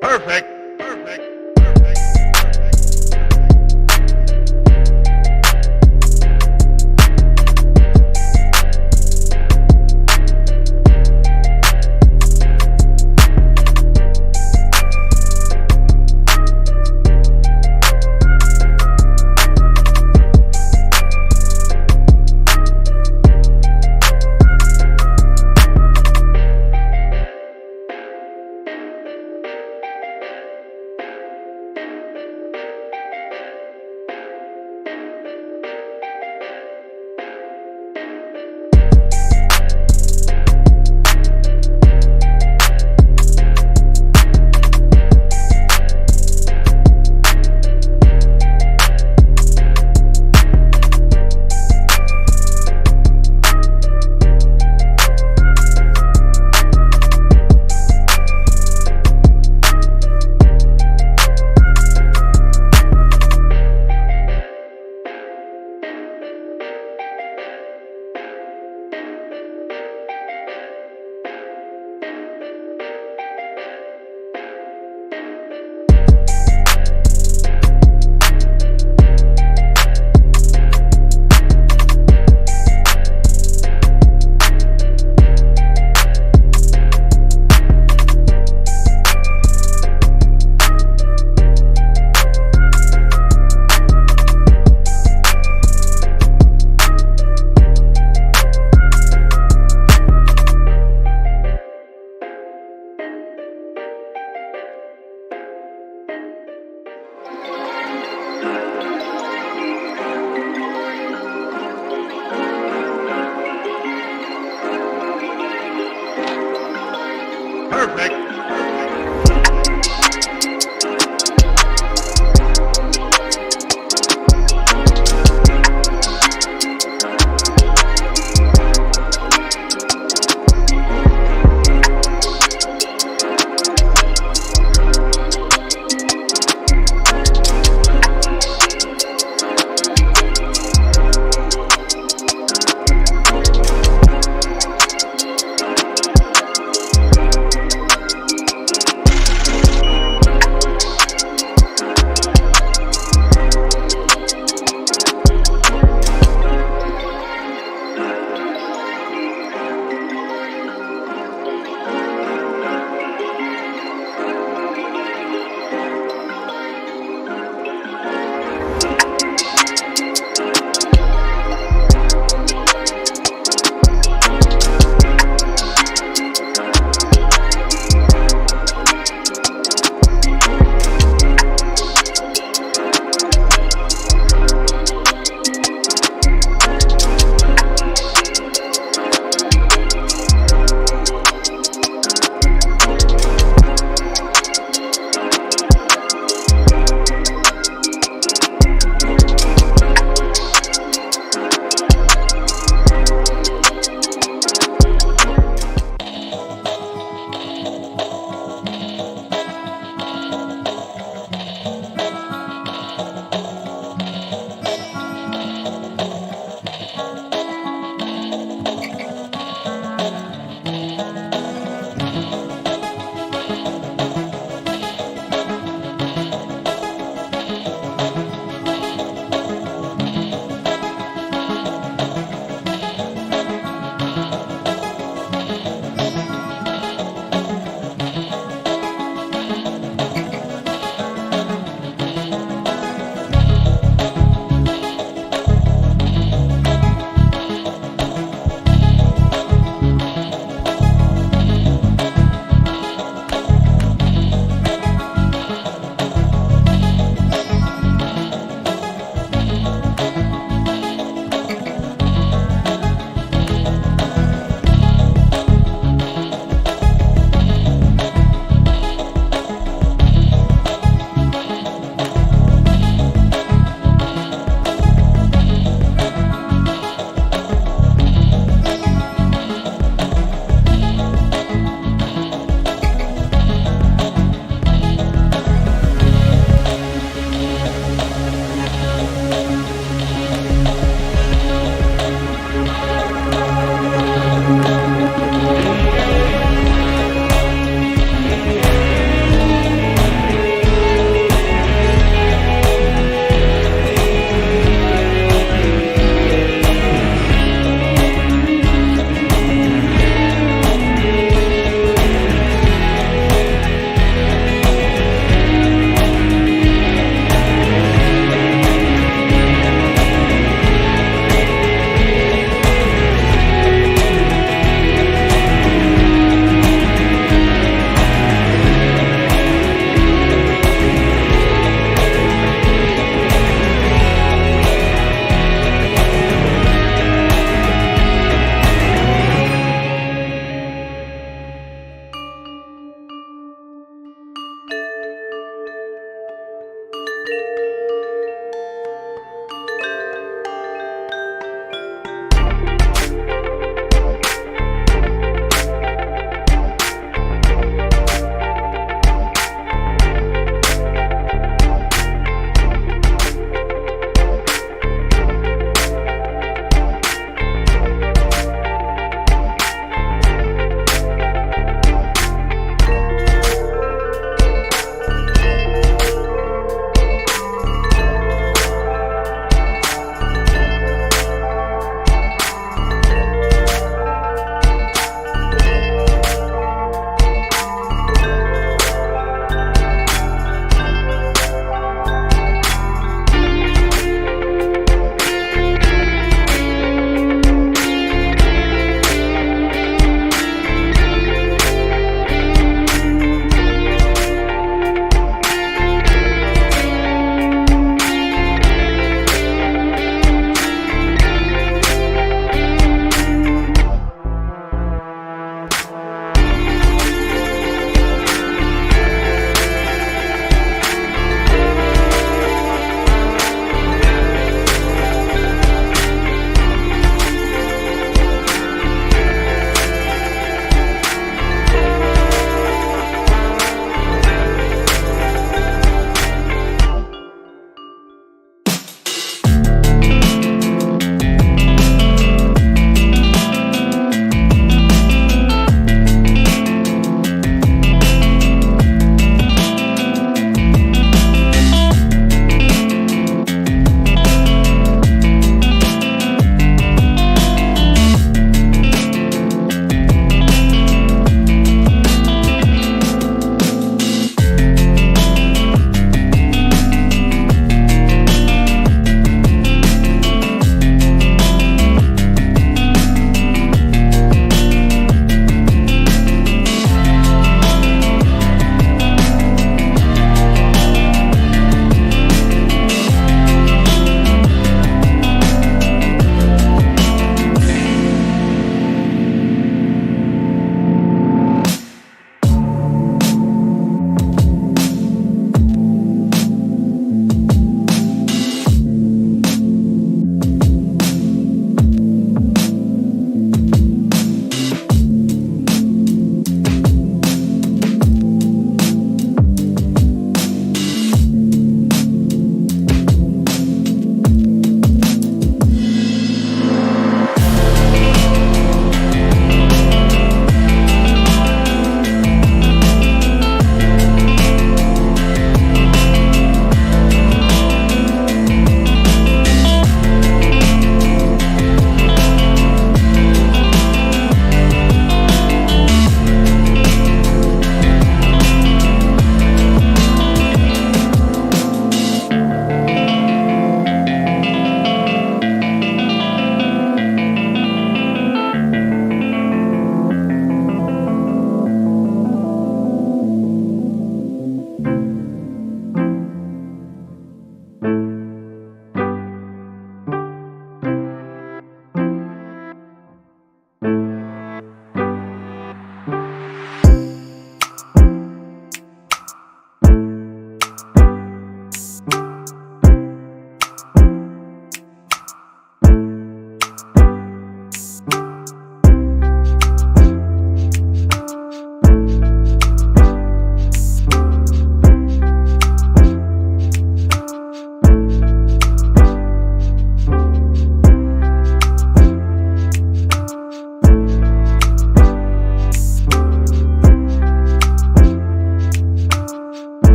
Perfect. Perfect. Perfect.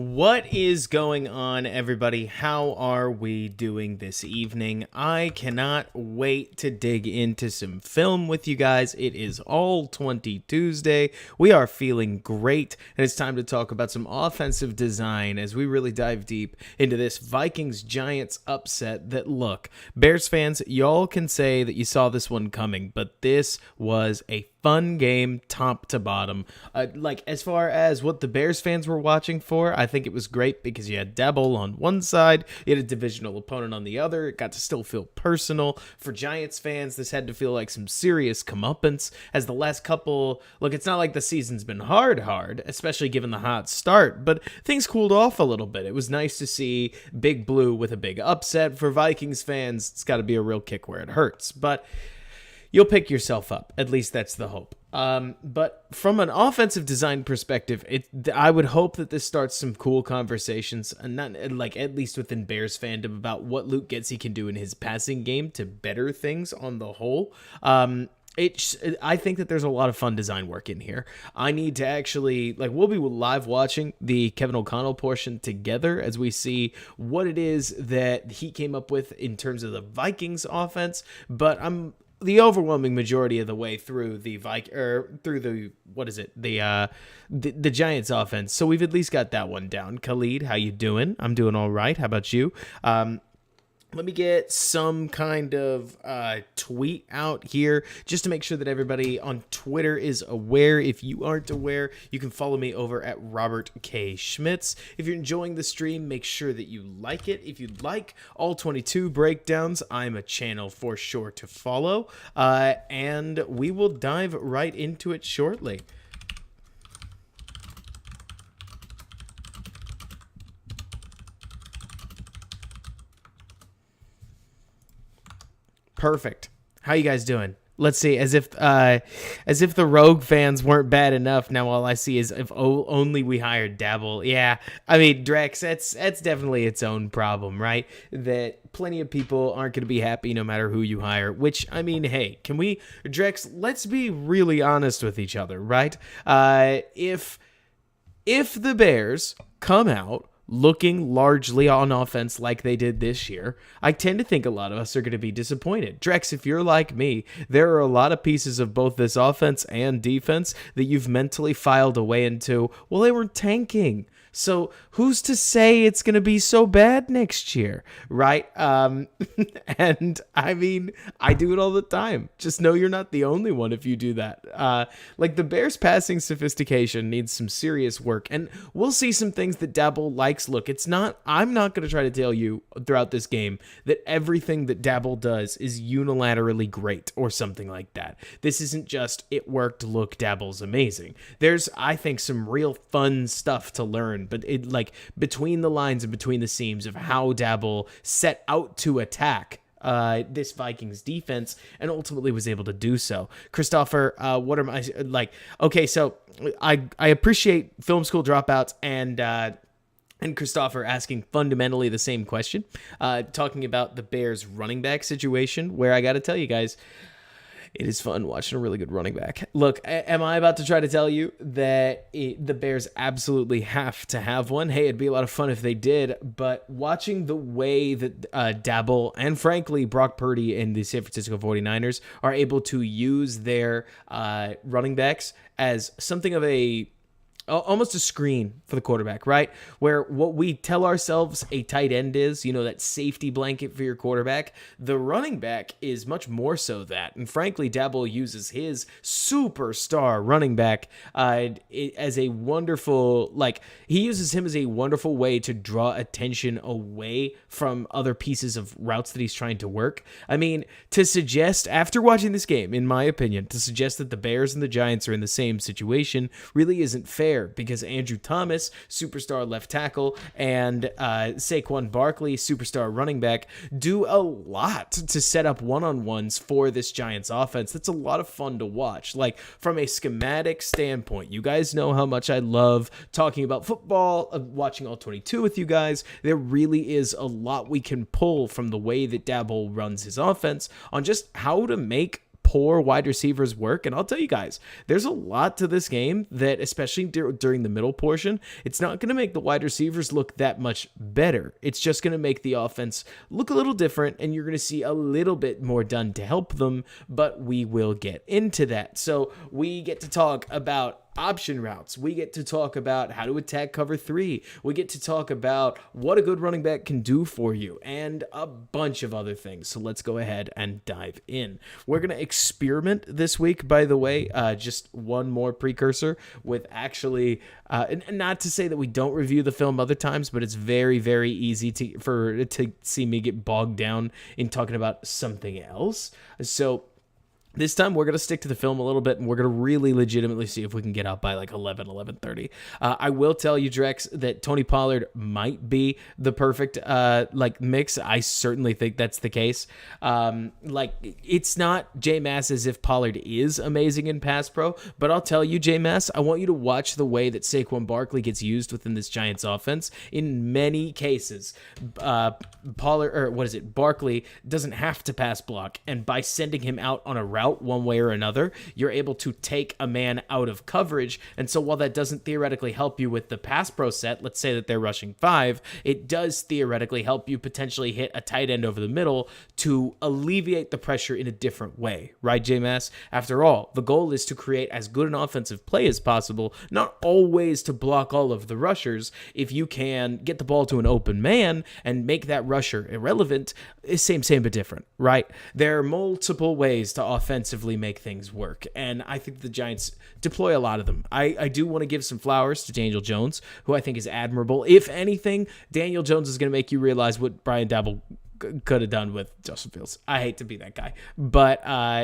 What is going on, everybody? How are we doing this evening? I cannot wait to dig into some film with you guys. It is All-22uesday. We are feeling great, and it's time to talk about some offensive design as we really dive deep into this Vikings-Giants upset that, look, Bears fans, y'all can say that you saw this one coming, but this was a fun game top to bottom. As far as what the Bears fans were watching for, I think it was great because you had Daboll on one side, you had a divisional opponent on the other. It got to still feel personal. For Giants fans, this had to feel like some serious comeuppance as the last couple... Look, it's not like the season's been hard, especially given the hot start, but things cooled off a little bit. It was nice to see Big Blue with a big upset. For Vikings fans, it's got to be a real kick where it hurts, but you'll pick yourself up. At least that's the hope. But from an offensive design perspective, I would hope that this starts some cool conversations, and not like at least within Bears fandom, about what Luke Getsy can do in his passing game to better things on the whole. I think that there's a lot of fun design work in here. I need to actually, we'll be live watching the Kevin O'Connell portion together as we see what it is that he came up with in terms of the Vikings offense, but I'm the overwhelming majority of the way through the the Giants offense. So we've at least got that one down. Khalid, how you doing? I'm doing all right. How about you? Let me get some kind of tweet out here just to make sure that everybody on Twitter is aware. If you aren't aware, you can follow me over at Robert K. Schmitz. If you're enjoying the stream, make sure that you like it. If you'd like All-22 breakdowns, I'm a channel for sure to follow. And we will dive right into it shortly. Perfect. How you guys doing? Let's see. As if the Rogue fans weren't bad enough. Now all I see is if only we hired Daboll. Yeah, I mean Drex. That's definitely its own problem, right? That plenty of people aren't going to be happy no matter who you hire. Which, I mean, hey, can we, Drex? Let's be really honest with each other, right? If the Bears come out looking largely on offense like they did this year, I tend to think a lot of us are going to be disappointed. Drex, if you're like me, there are a lot of pieces of both this offense and defense that you've mentally filed away into, well, they were tanking. So who's to say it's going to be so bad next year, right? And I mean, I do it all the time. Just know you're not the only one if you do that. The Bears' passing sophistication needs some serious work, and we'll see some things that Daboll likes. Look, I'm not going to try to tell you throughout this game that everything that Daboll does is unilaterally great or something like that. This isn't just, it worked, look, Daboll's amazing. There's, I think, some real fun stuff to learn, but between the lines and between the seams of how Daboll set out to attack this Vikings defense and ultimately was able to do so. Christopher, what am I okay, so I appreciate film school dropouts and Christopher asking fundamentally the same question, talking about the Bears running back situation, where I got to tell you guys, it is fun watching a really good running back. Look, am I about to try to tell you that the Bears absolutely have to have one? Hey, it'd be a lot of fun if they did, but watching the way that Daboll and, frankly, Brock Purdy and the San Francisco 49ers are able to use their running backs as something of almost a screen for the quarterback, right? Where what we tell ourselves a tight end is, that safety blanket for your quarterback, the running back is much more so that. And frankly, Daboll uses his superstar running back as a wonderful, he uses him as a wonderful way to draw attention away from other pieces of routes that he's trying to work. I mean, to suggest, after watching this game, in my opinion, to suggest that the Bears and the Giants are in the same situation really isn't fair, because Andrew Thomas, superstar left tackle, and Saquon Barkley, superstar running back, do a lot to set up one-on-ones for this Giants offense. That's a lot of fun to watch. From a schematic standpoint, you guys know how much I love talking about football, watching All-22 with you guys. There really is a lot we can pull from the way that Daboll runs his offense on just how to make poor wide receivers work. And I'll tell you guys, there's a lot to this game that, especially during the middle portion, it's not going to make the wide receivers look that much better. It's just going to make the offense look a little different, and you're going to see a little bit more done to help them, but we will get into that. So we get to talk about option routes. We get to talk about how to attack cover 3. We get to talk about what a good running back can do for you and a bunch of other things. So let's go ahead and dive in. We're going to experiment this week, by the way, just one more precursor with actually, and not to say that we don't review the film other times, but it's very, very easy to see me get bogged down in talking about something else. So this time, we're going to stick to the film a little bit, and we're going to really legitimately see if we can get out by like 11:30. I will tell you, Drex, that Tony Pollard might be the perfect mix. I certainly think that's the case. It's not J-Mass as if Pollard is amazing in pass pro, but I'll tell you, J-Mass, I want you to watch the way that Saquon Barkley gets used within this Giants offense. In many cases, Barkley doesn't have to pass block, and by sending him out on a route one way or another, you're able to take a man out of coverage. And so while that doesn't theoretically help you with the pass pro set, let's say that they're rushing 5, it does theoretically help you potentially hit a tight end over the middle to alleviate the pressure in a different way, right, J-Mass? After all, the goal is to create as good an offensive play as possible, not always to block all of the rushers. If you can get the ball to an open man and make that rusher irrelevant, it's same but different, right? There are multiple ways to offensively make things work, and I think the Giants deploy a lot of them. I do want to give some flowers to Daniel Jones, who I think is admirable. If anything, Daniel Jones is going to make you realize what Brian Daboll could have done with Justin Fields. I hate to be that guy, but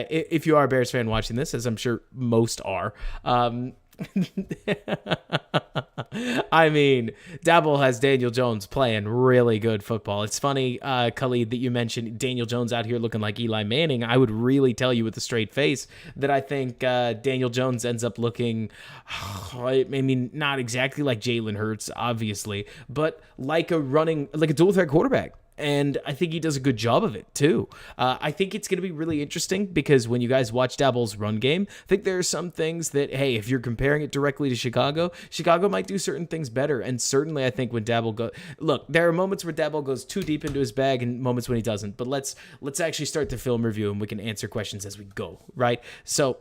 if you are a Bears fan watching this, as I'm sure most are, I mean, Daboll has Daniel Jones playing really good football. It's funny, Khalid, that you mentioned Daniel Jones out here looking like Eli Manning. I would really tell you with a straight face that I think Daniel Jones ends up looking, I mean, not exactly like Jalen Hurts, obviously, but like a dual threat quarterback. And I think he does a good job of it, too. I think it's going to be really interesting because when you guys watch Daboll's run game, I think there are some things that, hey, if you're comparing it directly to Chicago might do certain things better. And certainly I think when Daboll goes... Look, there are moments where Daboll goes too deep into his bag and moments when he doesn't. But let's actually start the film review and we can answer questions as we go, right? So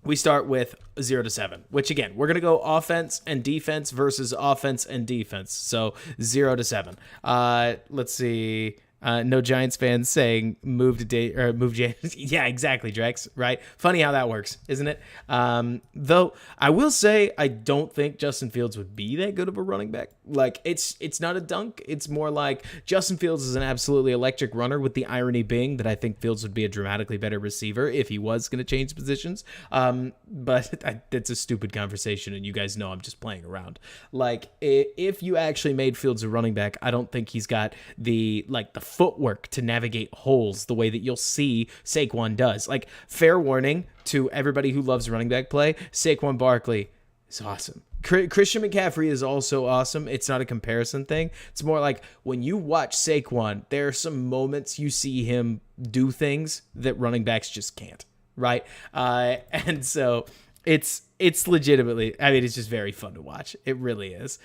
we start with 0-7, which again, we're going to go offense and defense versus offense and defense. So 0-7. Let's see. No Giants fans saying move James. Yeah, exactly, Drex, right? Funny how that works, isn't it? Though I will say I don't think Justin Fields would be that good of a running back. Like it's not a dunk. It's more like Justin Fields is an absolutely electric runner, with the irony being that I think Fields would be a dramatically better receiver if he was going to change positions. But that's a stupid conversation, and you guys know I'm just playing around. Like if you actually made Fields a running back, I don't think he's got the footwork to navigate holes the way that you'll see Saquon does. Like, fair warning to everybody who loves running back play, Saquon Barkley is awesome. Christian McCaffrey is also awesome. It's not a comparison thing. It's more like when you watch Saquon, there are some moments you see him do things that running backs just can't, right? And so it's legitimately, I mean, it's just very fun to watch. It really is.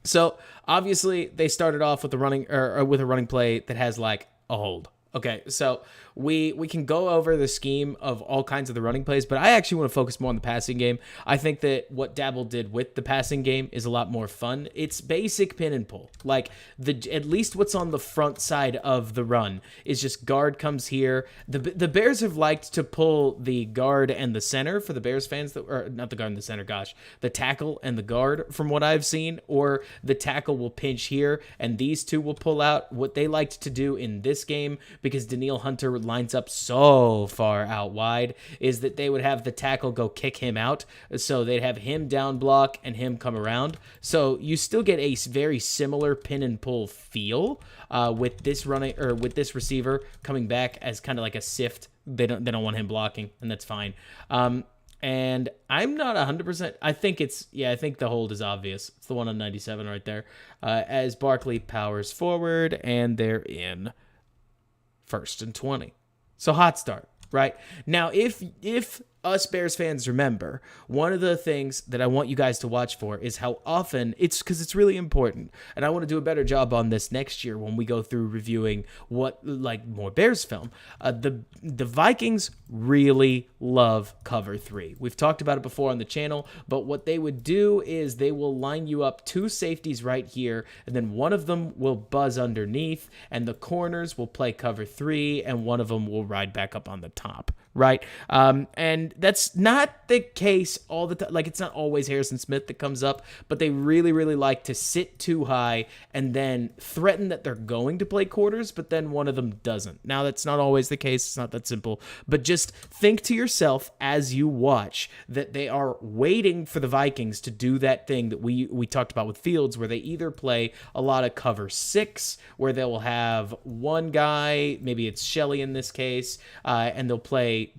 So obviously they started off with a running play that has like a hold. Okay, so we can go over the scheme of all kinds of the running plays, but I actually want to focus more on the passing game. I think that what Daboll did with the passing game is a lot more fun. It's basic pin and pull. Like, at least what's on the front side of the run is just guard comes here. The Bears have liked to pull the guard and the center for the Bears fans, or not the guard and the center, the tackle and the guard from what I've seen, or the tackle will pinch here and these two will pull out. What they liked to do in this game, because Danielle Hunter lines up so far out wide, is that they would have the tackle go kick him out. So they'd have him down block and him come around. So you still get a very similar pin and pull feel with this receiver coming back as kind of like a sift. They don't want him blocking, and that's fine. And I'm not 100%. I think the hold is obvious. It's the one on 97 right there. As Barkley powers forward, and they're in 1st and 20. So hot start. right? Now, if us Bears fans remember, one of the things that I want you guys to watch for is how often it's, because it's really important, and I want to do a better job on this next year when we go through reviewing more Bears film. The Vikings really love cover 3. We've talked about it before on the channel, but what they would do is they will line you up 2 safeties right here, and then one of them will buzz underneath, and the corners will play cover 3, and one of them will ride back up on the top, right? And that's not the case all the time. Like, it's not always Harrison Smith that comes up, but they really, really like to sit too high and then threaten that they're going to play quarters, but then one of them doesn't. Now, that's not always the case. It's not that simple, but just think to yourself as you watch that they are waiting for the Vikings to do that thing that we talked about with Fields, where they either play a lot of cover 6, where they'll have one guy, maybe it's Shelley in this case, and they'll play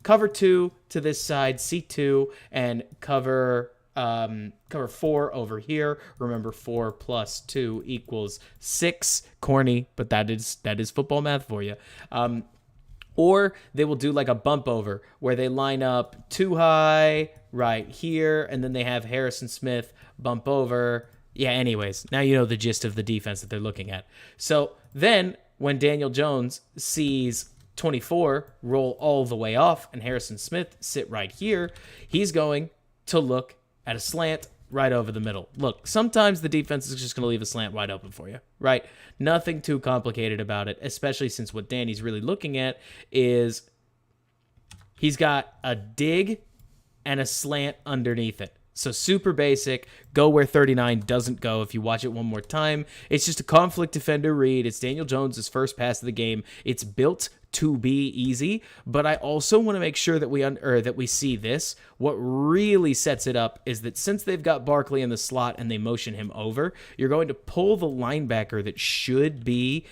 cover 2 to this side, C2, and cover 4 over here. Remember, 4 plus 2 equals 6. Corny, but that is football math for you. Or they will do like a bump over where they line up too high right here, and then they have Harrison Smith bump over. Yeah, anyways, now you know the gist of the defense that they're looking at. So then when Daniel Jones sees 24 roll all the way off and Harrison Smith sit right here, he's going to look at a slant right over the middle. Look, sometimes the defense is just going to leave a slant wide open for you, right? Nothing too complicated about it, especially since what Danny's really looking at is he's got a dig and a slant underneath it. So super basic, go where 39 doesn't go. If you watch it one more time, it's just a conflict defender read. It's Daniel Jones' first pass of the game. It's built to be easy, but I also want to make sure that we see this. What really sets it up is that since they've got Barkley in the slot and they motion him over, you're going to pull the linebacker that should be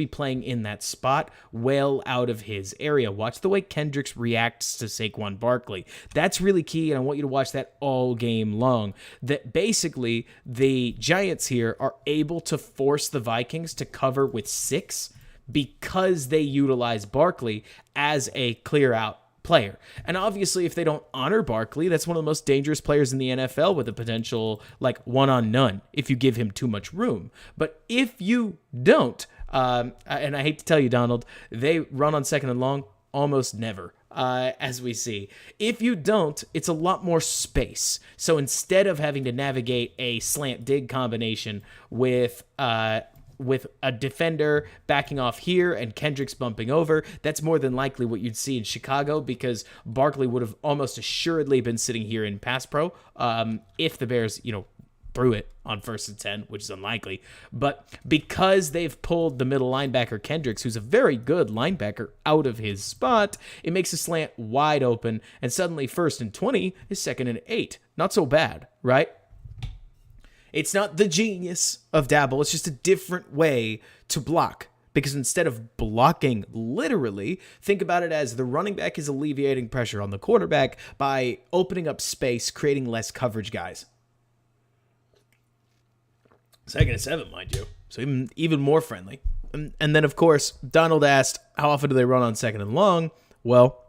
playing in that spot well out of his area. Watch the way Kendricks reacts to Saquon Barkley. That's really key, and I want you to watch that all game long. That basically the Giants here are able to force the Vikings to cover with 6 because they utilize Barkley as a clear out player. And obviously, if they don't honor Barkley, that's one of the most dangerous players in the NFL with a potential one on none if you give him too much room. But if you don't, and I hate to tell you, Donald, they run on second and long almost never. As we see. If you don't, it's a lot more space. So instead of having to navigate a slant dig combination with a defender backing off here and Kendricks bumping over, that's more than likely what you'd see in Chicago, because Barkley would have almost assuredly been sitting here in pass pro if the Bears, threw it on 1st and 10, which is unlikely. But because they've pulled the middle linebacker Kendricks, who's a very good linebacker, out of his spot, it makes a slant wide open, and suddenly 1st and 20 is 2nd and 8. Not so bad, right? It's not the genius of Daboll. It's just a different way to block. Because instead of blocking literally, think about it as the running back is alleviating pressure on the quarterback by opening up space, creating less coverage guys. 2nd and 7, mind you. So even more friendly. And then, of course, Donald asked, how often do they run on 2nd and long? Well,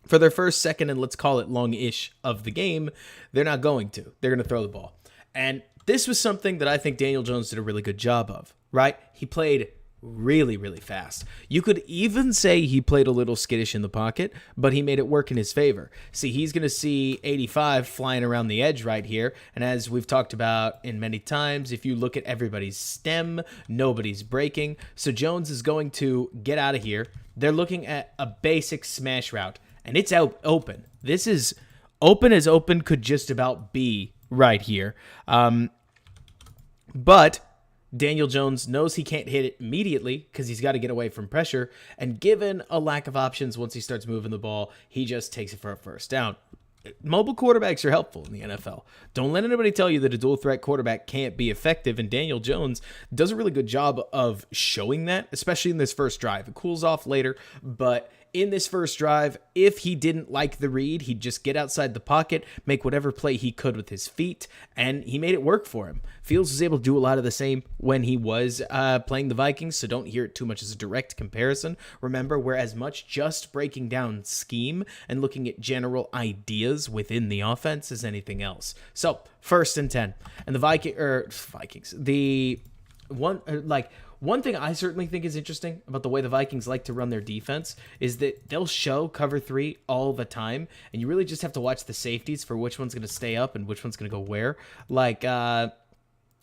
for their first, 2nd, and let's call it long-ish of the game, they're not going to. They're going to throw the ball. And this was something that I think Daniel Jones did a really good job of, right? He played really, really fast. You could even say he played a little skittish in the pocket, but he made it work in his favor. See, he's going to see 85 flying around the edge right here. And as we've talked about in many times, if you look at everybody's stem, nobody's breaking. So Jones is going to get out of here. They're looking at a basic smash route, and it's out open. This is open as open could just about be right here. But Daniel Jones knows he can't hit it immediately because he's got to get away from pressure. And given a lack of options once he starts moving the ball, he just takes it for a 1st down. mobile quarterbacks are helpful in the NFL. Don't let anybody tell you that a dual threat quarterback can't be effective, and Daniel Jones does a really good job of showing that, especially in this first drive. It cools off later, but in this first drive, if he didn't like the read, he'd just get outside the pocket, make whatever play he could with his feet, and he made it work for him. Fields was able to do a lot of the same when he was playing the Vikings, so don't hear it too much as a direct comparison. Remember, we're as much just breaking down scheme and looking at general ideas within the offense as anything else. So, 1st and 10. And the Vikings, one thing I certainly think is interesting about the way the Vikings like to run their defense is that they'll show cover 3 all the time, and you really just have to watch the safeties for which one's going to stay up and which one's going to go where. Like,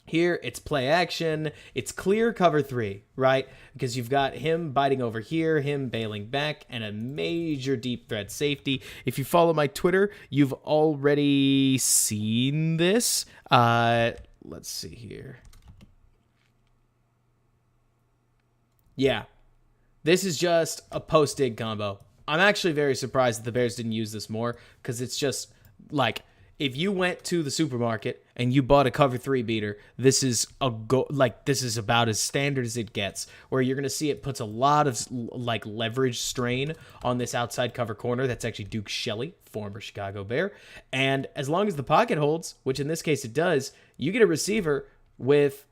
here, it's play action. It's clear cover 3, right? Because you've got him biting over here, him bailing back, and a major deep threat safety. If you follow my Twitter, you've already seen this. Let's see here. Yeah, this is just a post-dig combo. I'm actually very surprised that the Bears didn't use this more, because it's just like, if you went to the supermarket and you bought a cover 3 beater, this is this is about as standard as it gets, where you're going to see it puts a lot of like leverage strain on this outside cover corner. That's actually Duke Shelley, former Chicago Bear. And as long as the pocket holds, which in this case it does, you get a receiver with,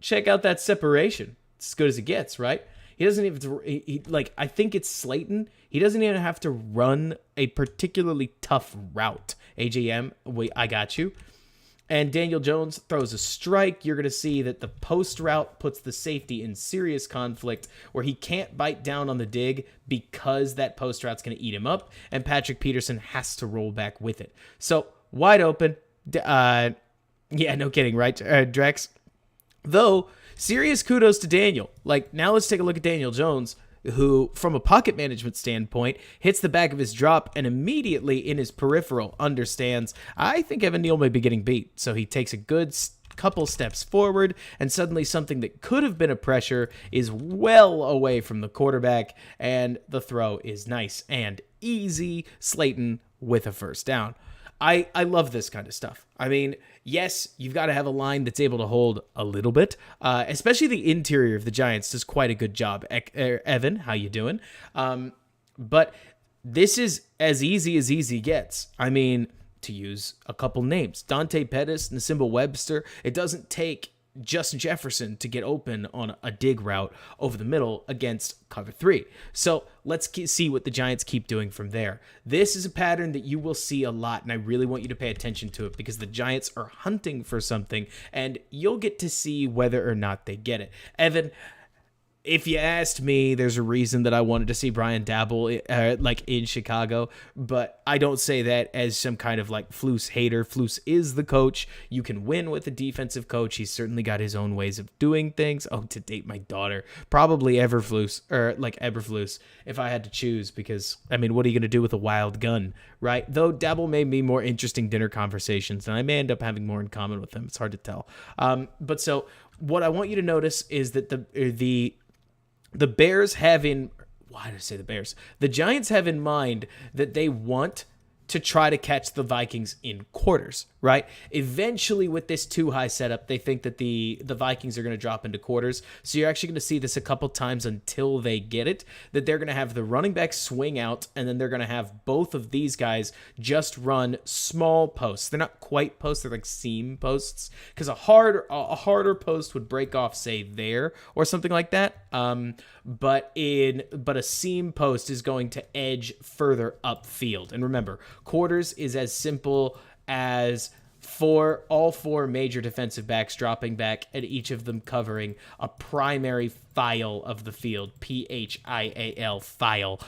check out that separation. It's as good as it gets, right? He doesn't even, I think it's Slayton. He doesn't even have to run a particularly tough route. AJM, wait, I got you. And Daniel Jones throws a strike. You're going to see that the post route puts the safety in serious conflict where he can't bite down on the dig because that post route's going to eat him up, and Patrick Peterson has to roll back with it. So, wide open. Yeah, no kidding, right, Drex? Though, serious kudos to Daniel. Like, now let's take a look at Daniel Jones, who, from a pocket management standpoint, hits the back of his drop and immediately in his peripheral understands, I think Evan Neal may be getting beat. So he takes a good couple steps forward, and suddenly something that could have been a pressure is well away from the quarterback, and the throw is nice and easy. Slayton with a first down. I love this kind of stuff. I mean, yes, you've got to have a line that's able to hold a little bit, especially the interior of the Giants does quite a good job. Evan, how you doing? But this is as easy gets. I mean, to use a couple names, Dante Pettis, Nasimba Webster, it doesn't take Justin Jefferson to get open on a dig route over the middle against cover 3. So let's see what the Giants keep doing from there. This is a pattern that you will see a lot, and I really want you to pay attention to it because the Giants are hunting for something, and you'll get to see whether or not they get it. Evan, if you asked me, there's a reason that I wanted to see Brian Daboll in Chicago, but I don't say that as some kind of Flus hater. Flus is the coach. You can win with a defensive coach. He's certainly got his own ways of doing things. Oh, to date my daughter, probably Eberflus if I had to choose, because I mean, what are you going to do with a wild gun, right? Though Daboll may be more interesting dinner conversations, and I may end up having more in common with him. It's hard to tell. But so what I want you to notice is that the Bears have in, why did I say the Bears? The Giants have in mind that they want to try to catch the Vikings in quarters, right? Eventually, with this too high setup, they think that the Vikings are going to drop into quarters. So you're actually going to see this a couple times until they get it, that they're going to have the running back swing out, and then they're going to have both of these guys just run small posts. They're not quite posts, they're like seam posts, because a harder post would break off, say, there or something like that. But a seam post is going to edge further upfield. And remember, quarters is as simple as all four major defensive backs dropping back and each of them covering a primary file of the field, PHIAL file.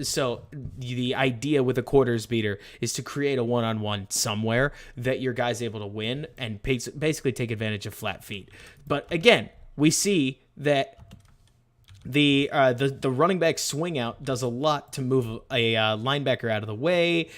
So the idea with a quarters beater is to create a one-on-one somewhere that your guy's able to win and basically take advantage of flat feet. But again, we see that The running back swing out does a lot to move a linebacker out of the way.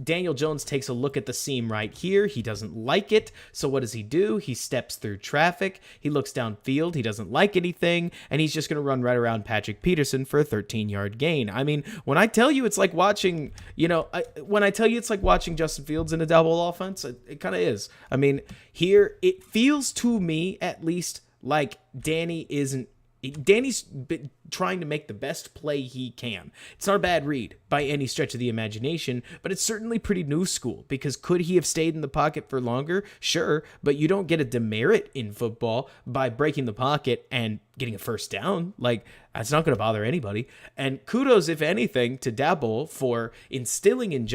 Daniel Jones takes a look at the seam right here. He doesn't like it. So what does he do? He steps through traffic. He looks downfield. He doesn't like anything. And he's just going to run right around Patrick Peterson for a 13-yard gain. I mean, when I tell you it's like watching, when I tell you it's like watching Justin Fields in a Daboll offense, it kind of is. I mean, here it feels to me at least like Danny's been trying to make the best play he can. It's not a bad read by any stretch of the imagination, but it's certainly pretty new school, because could he have stayed in the pocket for longer? Sure, but you don't get a demerit in football by breaking the pocket and getting a first down. Like, that's not going to bother anybody. And kudos, if anything, to Daboll for instilling in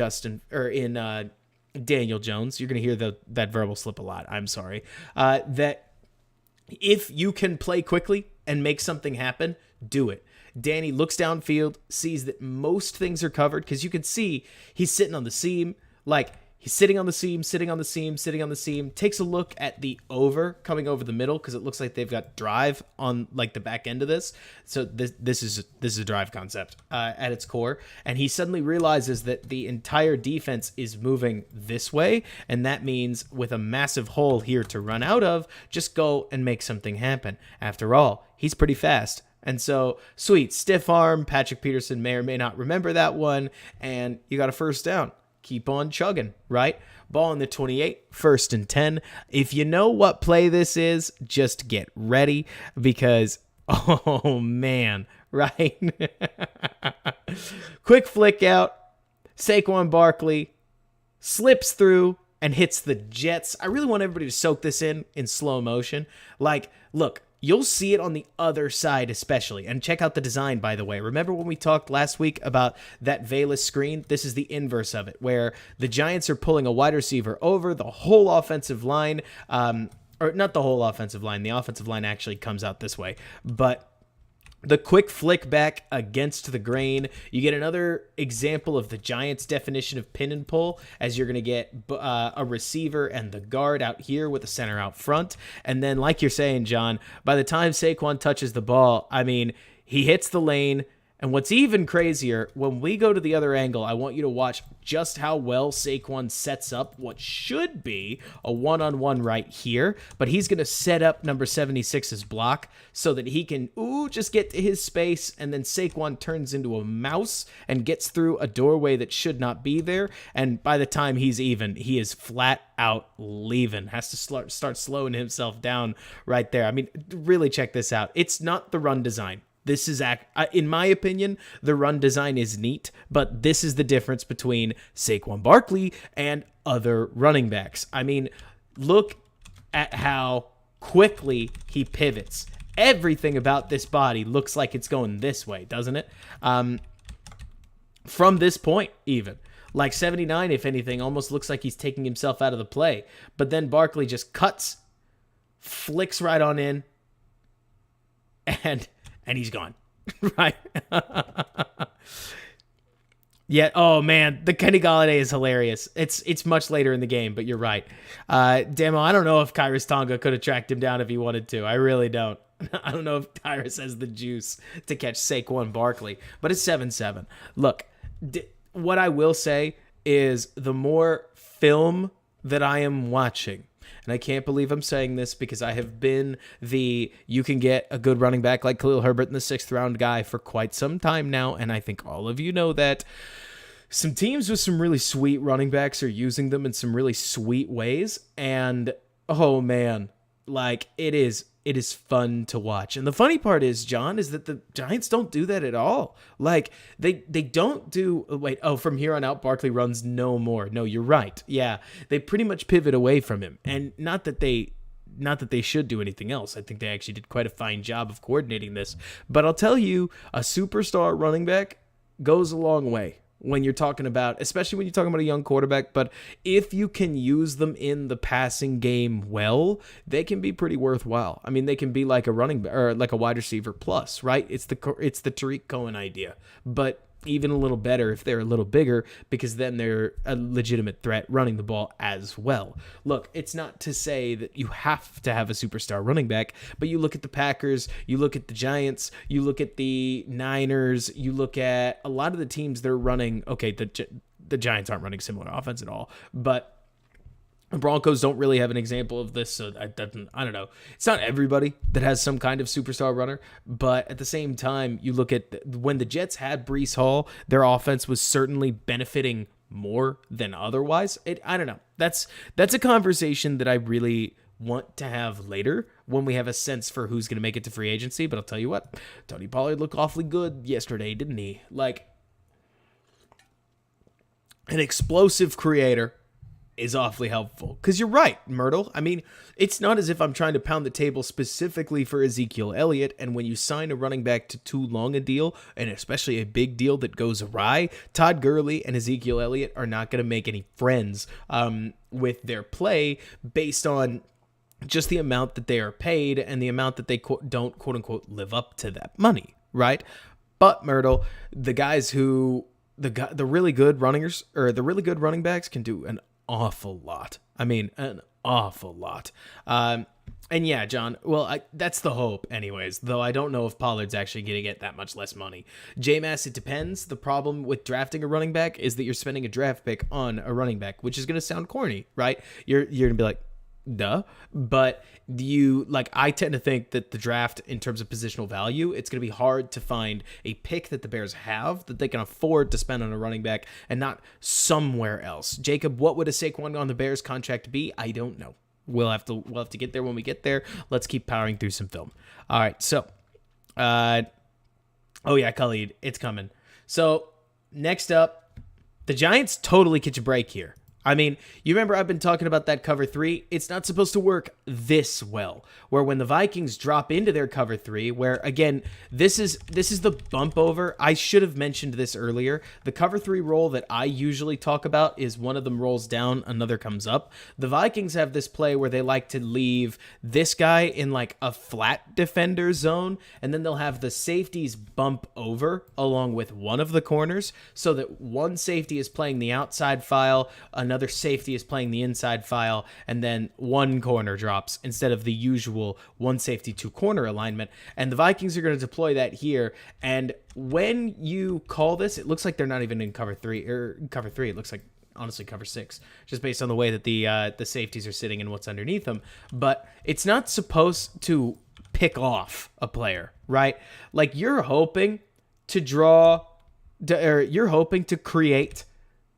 Daniel Jones. You're going to hear that verbal slip a lot. I'm sorry. That if you can play quickly and make something happen, do it. Danny looks downfield, sees that most things are covered, because you can see he's sitting on the seam. Like, he's sitting on the seam, takes a look at the over coming over the middle, because it looks like they've got drive on like the back end of this. So this is a drive concept at its core. And he suddenly realizes that the entire defense is moving this way. And that means with a massive hole here to run out of, just go and make something happen. After all, he's pretty fast. And so, sweet, stiff arm. Patrick Peterson may or may not remember that one. And you got a first down. Keep on chugging, right? Ball in the 28, 1st and 10. If you know what play this is, just get ready, because, oh man, right? Quick flick out. Saquon Barkley slips through and hits the Jets. I really want everybody to soak this in slow motion. Like, look, you'll see it on the other side especially. And check out the design, by the way. Remember when we talked last week about that Velas screen? This is the inverse of it, where the Giants are pulling a wide receiver over the whole offensive line. Or not the whole offensive line. The offensive line actually comes out this way. But the quick flick back against the grain. You get another example of the Giants' definition of pin and pull, as you're going to get a receiver and the guard out here with the center out front. And then, like you're saying, John, by the time Saquon touches the ball, I mean, he hits the lane. And what's even crazier, when we go to the other angle, I want you to watch just how well Saquon sets up what should be a one-on-one right here. But he's going to set up number 76's block so that he can, just get to his space. And then Saquon turns into a mouse and gets through a doorway that should not be there. And by the time he's even, he is flat out leaving. Has to start slowing himself down right there. I mean, really check this out. It's not the run design. This is, in my opinion, the run design is neat, but this is the difference between Saquon Barkley and other running backs. I mean, look at how quickly he pivots. Everything about this body looks like it's going this way, doesn't it? From this point, even. Like 79, if anything, almost looks like he's taking himself out of the play. But then Barkley just cuts, flicks right on in, and he's gone, right? Yeah. Oh man, the Kenny Galladay is hilarious. It's much later in the game, but you're right. Damo, I don't know if Kyrus Tonga could have tracked him down if he wanted to. I really don't. I don't know if Kyrus has the juice to catch Saquon Barkley, but it's 7-7. Look, what I will say is the more film that I am watching, and I can't believe I'm saying this because I have been you can get a good running back like Khalil Herbert in the 6th round guy for quite some time now, and I think all of you know that. Some teams with some really sweet running backs are using them in some really sweet ways, and oh man, like it is fun to watch. And the funny part is, John, is that the Giants don't do that at all. Like they don't do, from here on out, Barkley runs no more. No, you're right. Yeah. They pretty much pivot away from him. And not that they should do anything else. I think they actually did quite a fine job of coordinating this. But I'll tell you, a superstar running back goes a long way when you're talking about, especially when you're talking about a young quarterback. But if you can use them in the passing game well, they can be pretty worthwhile. I mean, they can be like a running or like a wide receiver plus, right? It's the Tariq Cohen idea. But even a little better if they're a little bigger, because then they're a legitimate threat running the ball as well. Look, it's not to say that you have to have a superstar running back, but you look at the Packers, you look at the Giants, you look at the Niners, you look at a lot of the teams they're running. Okay, the Giants aren't running similar offense at all, but the Broncos don't really have an example of this, so I don't know. It's not everybody that has some kind of superstar runner, but at the same time, you look at when the Jets had Breece Hall, their offense was certainly benefiting more than otherwise. I don't know. That's a conversation that I really want to have later when we have a sense for who's going to make it to free agency, but I'll tell you what, Tony Pollard looked awfully good yesterday, didn't he? Like, an explosive creator is awfully helpful. Because you're right, Myrtle. I mean, it's not as if I'm trying to pound the table specifically for Ezekiel Elliott, and when you sign a running back to too long a deal, and especially a big deal that goes awry, Todd Gurley and Ezekiel Elliott are not going to make any friends with their play based on just the amount that they are paid and the amount that they don't, quote-unquote, live up to that money, right? But, Myrtle, the guys who... The really good runners, or the really good running backs can do an awful lot. I mean, an awful lot. And yeah, John, well, that's the hope anyways, though I don't know if Pollard's actually going to get that much less money. J-Mass, it depends. The problem with drafting a running back is that you're spending a draft pick on a running back, which is going to sound corny, right? You're going to be like, duh. But I tend to think that the draft, in terms of positional value, it's going to be hard to find a pick that the Bears have that they can afford to spend on a running back and not somewhere else. Jacob, what would a Saquon on the Bears contract be? I don't know. We'll have to get there when we get there. Let's keep powering through some film. All right. So, oh yeah, Khalid, it's coming. So next up, the Giants totally catch a break here. I mean, you remember I've been talking about that cover 3. It's not supposed to work this well, where when the Vikings drop into their cover 3, where again, this is the bump over. I should have mentioned this earlier. The cover 3 roll that I usually talk about is one of them rolls down, another comes up. The Vikings have this play where they like to leave this guy in like a flat defender zone, and then they'll have the safeties bump over along with one of the corners so that one safety is playing the outside file, another safety is playing the inside file, and then one corner drops instead of the usual one safety, two corner alignment. And the Vikings are going to deploy that here. And when you call this, it looks like they're not even in cover 3. It looks like, honestly, cover 6, just based on the way that the safeties are sitting and what's underneath them. But it's not supposed to pick off a player, right? Like, you're hoping to create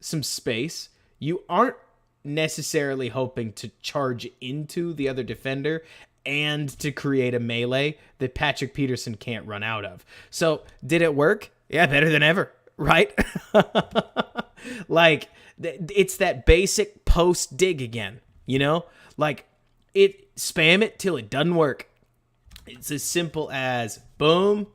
some space. You aren't necessarily hoping to charge into the other defender and to create a melee that Patrick Peterson can't run out of. So, did it work? Yeah, better than ever, right? Like, it's that basic post dig again, you know? Like, spam it till it doesn't work. It's as simple as boom,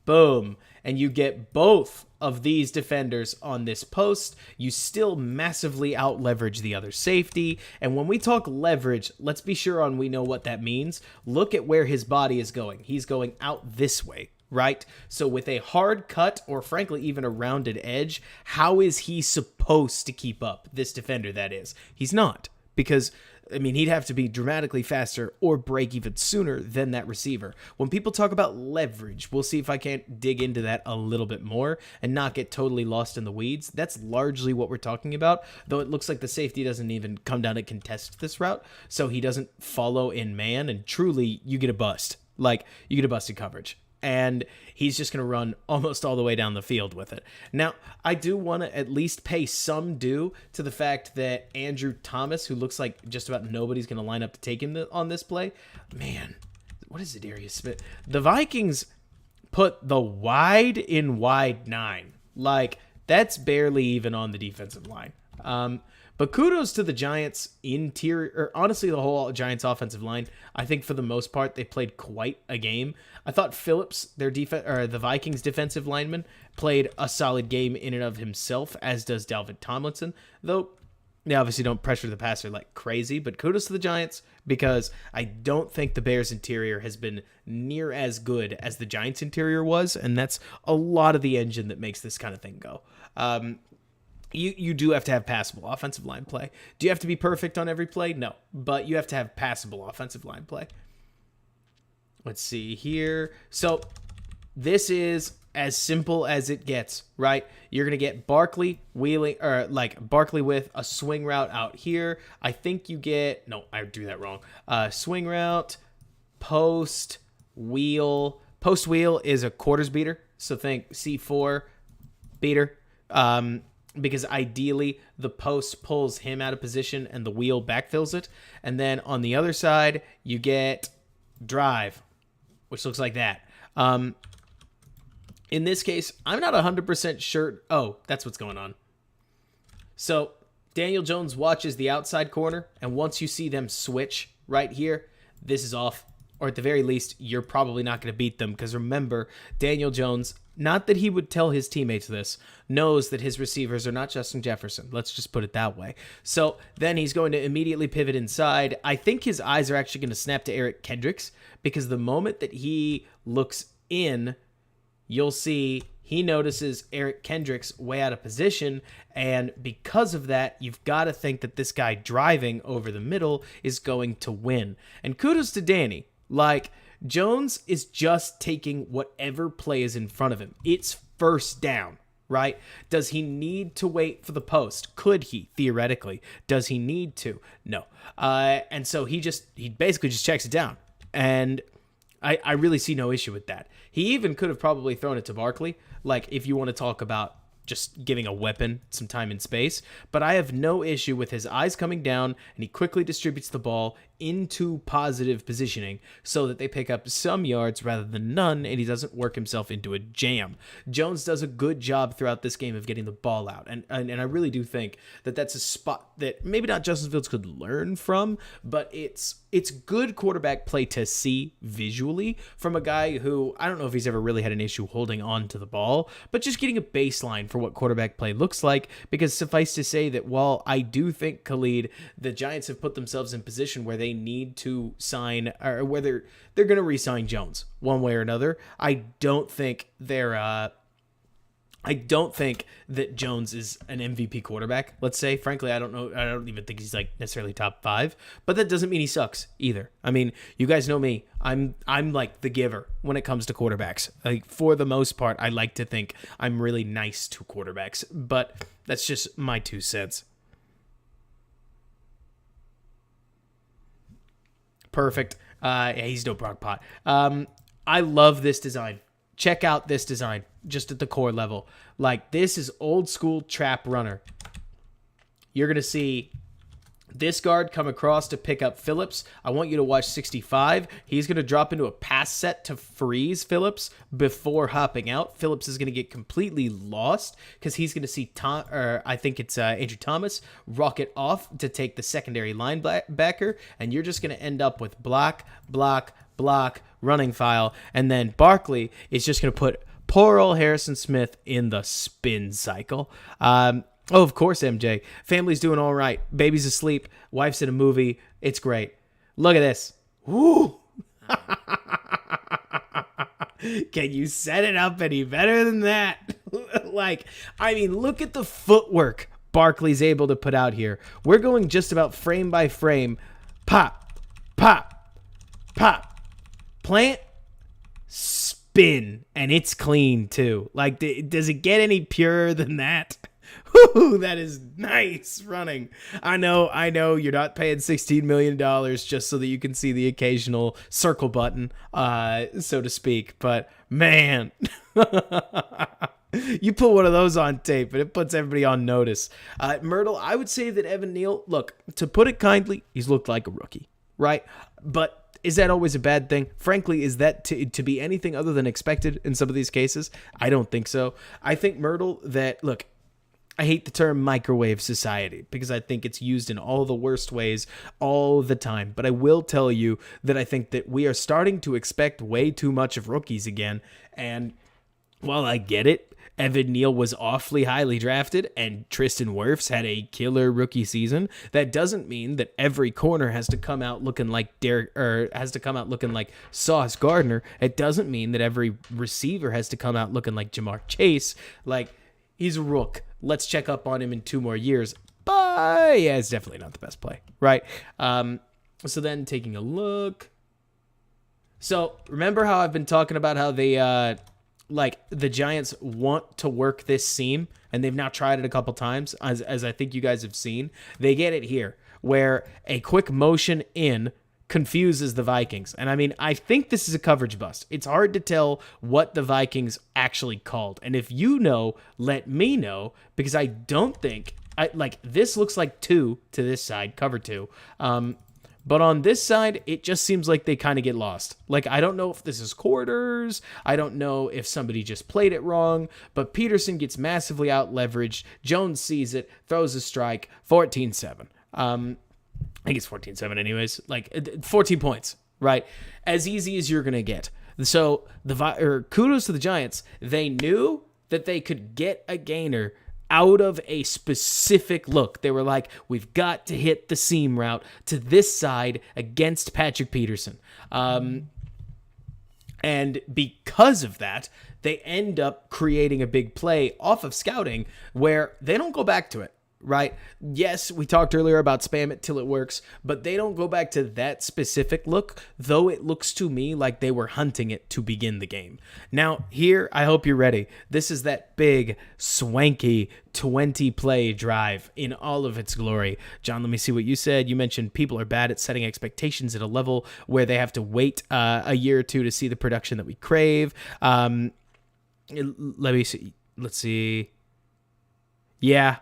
boom, and you get both of these defenders on this post. You still massively out-leverage the other safety. And when we talk leverage, let's be sure we know what that means. Look at where his body is going. He's going out this way, right? So with a hard cut, or frankly even a rounded edge, how is he supposed to keep up? This defender, that is. He's not. Because, I mean, he'd have to be dramatically faster or break even sooner than that receiver. When people talk about leverage, we'll see if I can't dig into that a little bit more and not get totally lost in the weeds. That's largely what we're talking about, though it looks like the safety doesn't even come down and contest this route, so he doesn't follow in man, and truly, you get a bust. Like, you get a busted coverage. And he's just going to run almost all the way down the field with it. Now, I do want to at least pay some due to the fact that Andrew Thomas, who looks like just about nobody's going to line up to take him on this play. Man, what is it, Darius Smith? The Vikings put the wide in wide 9. Like, that's barely even on the defensive line. But kudos to the Giants interior, or honestly the whole Giants offensive line. I think for the most part they played quite a game. I thought Phillips, the Vikings defensive lineman, played a solid game in and of himself, as does Dalvin Tomlinson. Though They obviously don't pressure the passer like crazy, but kudos to the Giants because I don't think the Bears interior has been near as good as the Giants interior was, and that's a lot of the engine that makes this kind of thing go. You do have to have passable offensive line play. Do you have to be perfect on every play? No, but you have to have passable offensive line play. Let's see here. So this is as simple as it gets, right? You're going to get Barkley wheeling, or like Barkley with a swing route out here. I think you get, no, I drew that wrong. Swing route, post, wheel. Post wheel is a quarters beater. So think C4 beater. Because ideally the post pulls him out of position and the wheel backfills it. And then on the other side, you get drive, which looks like that. In this case, I'm not 100% sure. Oh, that's what's going on. So Daniel Jones watches the outside corner, and once you see them switch right here, this is off. Or at the very least, you're probably not going to beat them because remember, Daniel Jones, not that he would tell his teammates this, knows that his receivers are not Justin Jefferson. Let's just put it that way. So then he's going to immediately pivot inside. I think his eyes are actually going to snap to Eric Kendricks because the moment that he looks in, you'll see he notices Eric Kendricks way out of position, and because of that, you've got to think that this guy driving over the middle is going to win. And kudos to Danny. Like, Jones is just taking whatever play is in front of him. It's first down, right? Does he need to wait for the post? Could he, theoretically? Does he need to? No. And so he basically just checks it down. And I really see no issue with that. He even could have probably thrown it to Barkley, like if you want to talk about just giving a weapon some time and space. But I have no issue with his eyes coming down, and he quickly distributes the ball into positive positioning so that they pick up some yards rather than none, and he doesn't work himself into a jam. Jones does a good job throughout this game of getting the ball out, and I really do think that that's a spot that maybe not Justin Fields could learn from, but it's good quarterback play to see visually from a guy who, I don't know if he's ever really had an issue holding on to the ball, but just getting a baseline for what quarterback play looks like, because suffice to say that while I do think, Khalid, the Giants have put themselves in position where they need to sign, or whether they're going to re-sign Jones one way or another, I don't think that Jones is an MVP quarterback, let's say. Frankly, I don't know. I don't even think he's like necessarily top 5, but that doesn't mean he sucks either. I mean, you guys know me. I'm like the giver when it comes to quarterbacks. Like, for the most part, I like to think I'm really nice to quarterbacks, but that's just my 2 cents. Perfect. Yeah, he's no Brock Pot. I love this design. Check out this design just at the core level. Like, this is old school trap runner. You're going to see this guard come across to pick up Phillips. I want you to watch 65. He's going to drop into a pass set to freeze Phillips before hopping out. Phillips is going to get completely lost because he's going to see Andrew Thomas rocket off to take the secondary linebacker, and you're just going to end up with block, running file, and then Barkley is just going to put poor old Harrison Smith in the spin cycle. Oh, of course, MJ. Family's doing all right. Baby's asleep. Wife's in a movie. It's great. Look at this. Woo! Can you set it up any better than that? Look at the footwork Barkley's able to put out here. We're going just about frame by frame. Pop, pop, pop. Plant, spin, and it's clean too. Like, does it get any purer than that? Whew, that is nice running. I know you're not paying $16 million just so that you can see the occasional circle button, so to speak, but man, you put one of those on tape and it puts everybody on notice. Myrtle, I would say that Evan Neal, look, to put it kindly, he's looked like a rookie, right? But is that always a bad thing? Frankly, is that to be anything other than expected in some of these cases? I don't think so. I think, Myrtle, that, look, I hate the term microwave society because I think it's used in all the worst ways all the time. But I will tell you that I think that we are starting to expect way too much of rookies again. And while I get it, Evan Neal was awfully highly drafted and Tristan Wirfs had a killer rookie season. That doesn't mean that every corner has to come out looking like Sauce Gardner. It doesn't mean that every receiver has to come out looking like Jamar Chase. Like, he's a rook. Let's check up on him in 2 more years. But yeah, it's definitely not the best play, right? So then taking a look. So remember how I've been talking about how they, the Giants want to work this seam, and they've now tried it a couple times, as I think you guys have seen. They get it here, where a quick motion in confuses the Vikings. And I mean, I think this is a coverage bust. It's hard to tell what the Vikings actually called. And if you know, let me know, because I don't think, this looks like 2 to this side, cover 2. But on this side, it just seems like they kind of get lost. Like, I don't know if this is quarters. I don't know if somebody just played it wrong. But Peterson gets massively out-leveraged. Jones sees it, throws a strike, 14-7. I think it's 14-7 anyways. 14 points, right? As easy as you're going to get. So, kudos to the Giants. They knew that they could get a gainer out of a specific look. They were like, we've got to hit the seam route to this side against Patrick Peterson. And because of that, they end up creating a big play off of scouting where they don't go back to it, right? Yes, we talked earlier about spam it till it works, but they don't go back to that specific look, though it looks to me like they were hunting it to begin the game. Now, here, I hope you're ready. This is that big, swanky 20-play drive in all of its glory. John, let me see what you said. You mentioned people are bad at setting expectations at a level where they have to wait a year or two to see the production that we crave. Let me see. Let's see. Yeah,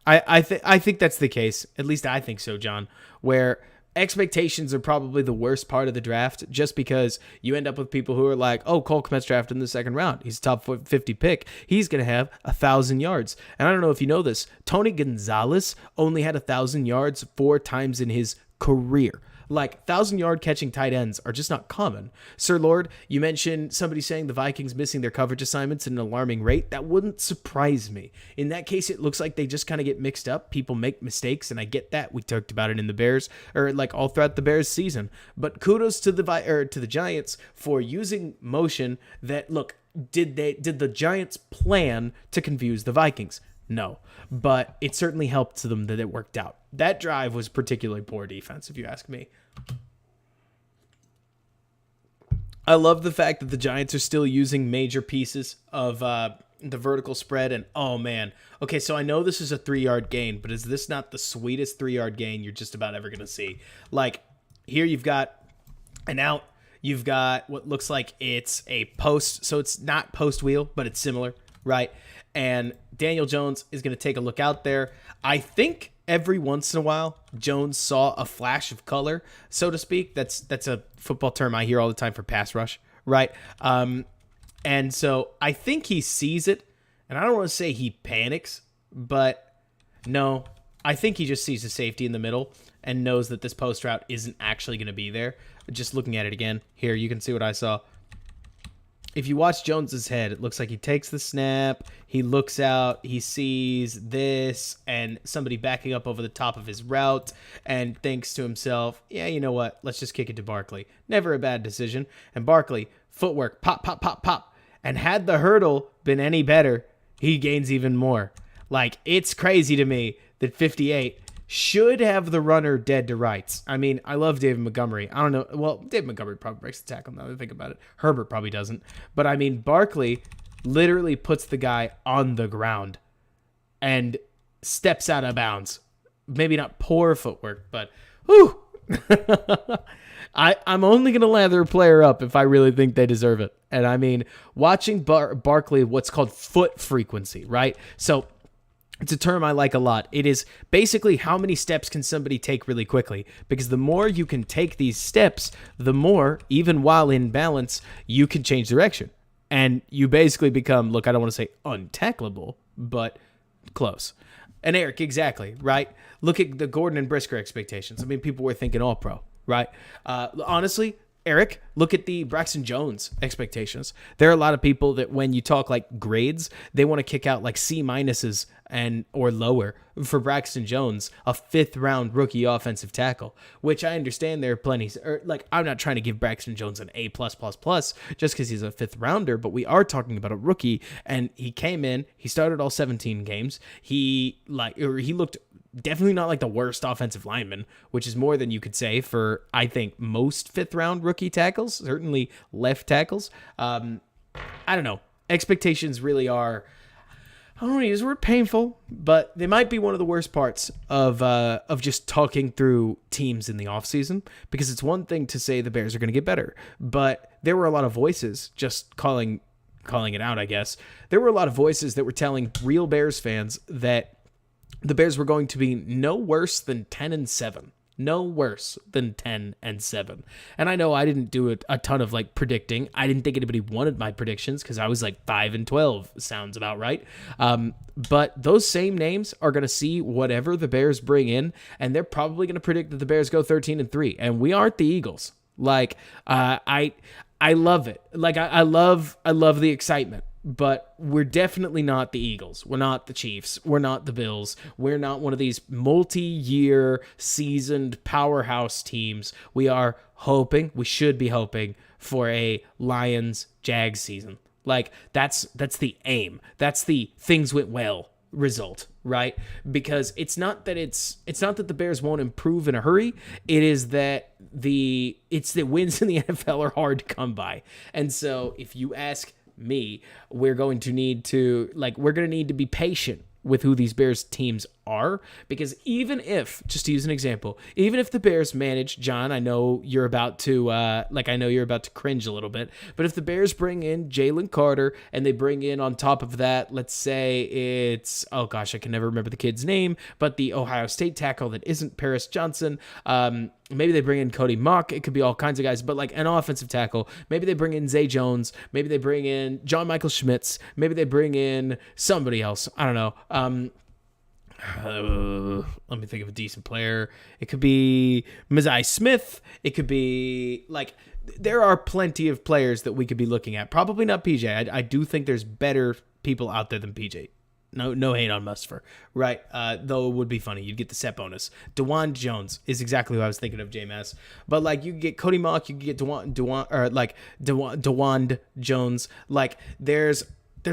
I think that's the case. At least I think so, John, where expectations are probably the worst part of the draft just because you end up with people who are like, oh, Cole Kmet's drafted in the 2nd round. He's a top 50 pick. He's going to have 1,000 yards. And I don't know if you know this, Tony Gonzalez only had 1,000 yards 4 times in his career. 1,000-yard catching tight ends are just not common. Sir Lord, you mentioned somebody saying the Vikings missing their coverage assignments at an alarming rate. That wouldn't surprise me. In that case, it looks like they just kind of get mixed up. People make mistakes, and I get that. We talked about it in the Bears, or all throughout the Bears season. But kudos to the Giants for using motion that, look, did the Giants plan to confuse the Vikings? No, but it certainly helped to them that it worked out. That drive was particularly poor defense, if you ask me. I love the fact that the Giants are still using major pieces of the vertical spread. And, oh, man. Okay, so I know this is a 3-yard gain, but is this not the sweetest 3-yard gain you're just about ever going to see? Here you've got an out. You've got what looks like it's a post. So it's not post wheel, but it's similar, right? And Daniel Jones is going to take a look out there. I think every once in a while, Jones saw a flash of color, so to speak. That's a football term I hear all the time for pass rush, right? And so I think he sees it, and I don't want to say he panics, but no, I think he just sees the safety in the middle and knows that this post route isn't actually going to be there. Just looking at it again, here, you can see what I saw. If you watch Jones's head, it looks like he takes the snap, he looks out, he sees this, and somebody backing up over the top of his route, and thinks to himself, yeah, you know what, let's just kick it to Barkley. Never a bad decision. And Barkley, footwork, pop, pop, pop, pop. And had the hurdle been any better, he gains even more. It's crazy to me that 58 should have the runner dead to rights. I mean, I love David Montgomery. I don't know. Well, David Montgomery probably breaks the tackle now that I think about it. Herbert probably doesn't. But I mean, Barkley literally puts the guy on the ground and steps out of bounds. Maybe not poor footwork, but whew. I'm only going to lather a player up if I really think they deserve it. And I mean, watching Barkley, what's called foot frequency, right? So it's a term I like a lot. It is basically how many steps can somebody take really quickly, because the more you can take these steps, the more, even while in balance, you can change direction. And you basically become, look, I don't want to say untackleable, but close. And Eric, exactly, right? Look at the Gordon and Brisker expectations. I mean, people were thinking all-pro, right? Honestly, Eric, look at the Braxton Jones expectations. There are a lot of people that when you talk like grades, they want to kick out like C minuses or lower for Braxton Jones, a 5th round rookie offensive tackle, which I understand there are plenty. Like, I'm not trying to give Braxton Jones an A+++ just because he's a 5th rounder, but we are talking about a rookie, and he came in, he started all 17 games. He looked definitely not like the worst offensive lineman, which is more than you could say for, I think, most 5th round rookie tackles, certainly left tackles. I don't know. Expectations really are, I don't want to use the word painful, but they might be one of the worst parts of just talking through teams in the offseason, because it's one thing to say the Bears are going to get better, but there were a lot of voices just calling it out, I guess. There were a lot of voices that were telling real Bears fans that the Bears were going to be no worse than 10-7. No worse than 10-7. And I know I didn't do a ton of like predicting. I didn't think anybody wanted my predictions because I was like 5-12. Sounds about right. But those same names are going to see whatever the Bears bring in, and they're probably going to predict that the Bears go 13-3. And we aren't the Eagles. Like, I love it. Like, I love the excitement. But we're definitely not the Eagles. We're not the Chiefs. We're not the Bills. We're not one of these multi-year seasoned powerhouse teams. We should be hoping for a Lions-Jags season. Like, that's the aim. That's the things went well result, right? Because it's not that the Bears won't improve in a hurry. It is that the wins in the NFL are hard to come by. And so if you ask me, we're going to need to be patient with who these Bears teams are, because even if, just to use an example, even if the Bears manage, John, I know you're about to cringe a little bit, but if the Bears bring in Jalen Carter and they bring in on top of that, let's say it's, oh gosh, I can never remember the kid's name, but the Ohio State tackle that isn't Paris Johnson, maybe they bring in Cody Mock. It could be all kinds of guys, but like an offensive tackle. Maybe they bring in Zay Jones. Maybe they bring in John Michael Schmitz. Maybe they bring in somebody else. I don't know. Let me think of a decent player. It could be Mizai Smith. It could be like, there are plenty of players that we could be looking at. Probably not PJ. I do think there's better people out there than PJ. No hate on Mustapher, right? Though it would be funny. You'd get the set bonus. DeWan Jones is exactly what I was thinking of, JMS. But like, you could get Cody Mock, you could get DeWan Jones. Like, there's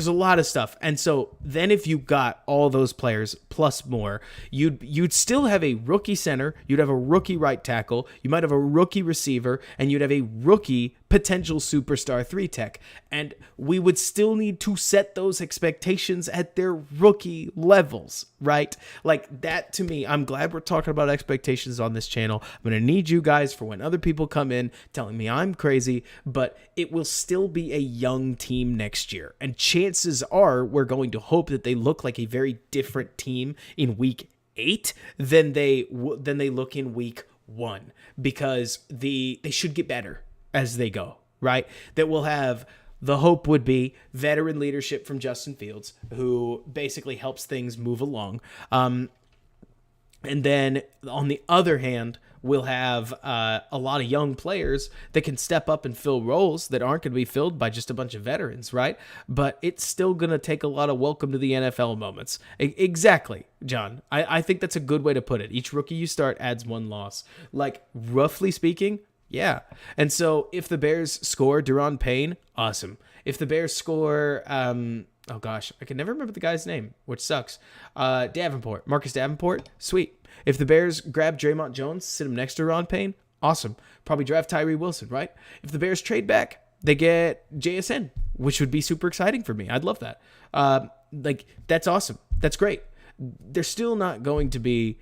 a lot of stuff. And so then if you got all those players plus more, you'd still have a rookie center, you'd have a rookie right tackle, you might have a rookie receiver, and you'd have a rookie potential superstar 3-tech. And we would still need to set those expectations at their rookie levels, right? Like, that to me, I'm glad we're talking about expectations on this channel. I'm going to need you guys for when other people come in telling me I'm crazy, but it will still be a young team next year. And chances are we're going to hope that they look like a very different team in week 8 than they look in week 1, because they should get better as they go, right? That will have, the hope would be, veteran leadership from Justin Fields, who basically helps things move along. And then on the other hand, we'll have a lot of young players that can step up and fill roles that aren't going to be filled by just a bunch of veterans, right? But it's still going to take a lot of welcome to the NFL moments. Exactly, John. I think that's a good way to put it. Each rookie you start adds 1 loss. Like, roughly speaking, yeah. And so if the Bears score Daron Payne, awesome. If the Bears score, oh gosh, I can never remember the guy's name, which sucks. Marcus Davenport, sweet. If the Bears grab Draymond Jones, sit him next to Daron Payne, awesome. Probably draft Tyree Wilson, right? If the Bears trade back, they get JSN, which would be super exciting for me. I'd love that. Like, that's awesome. That's great. They're still not going to be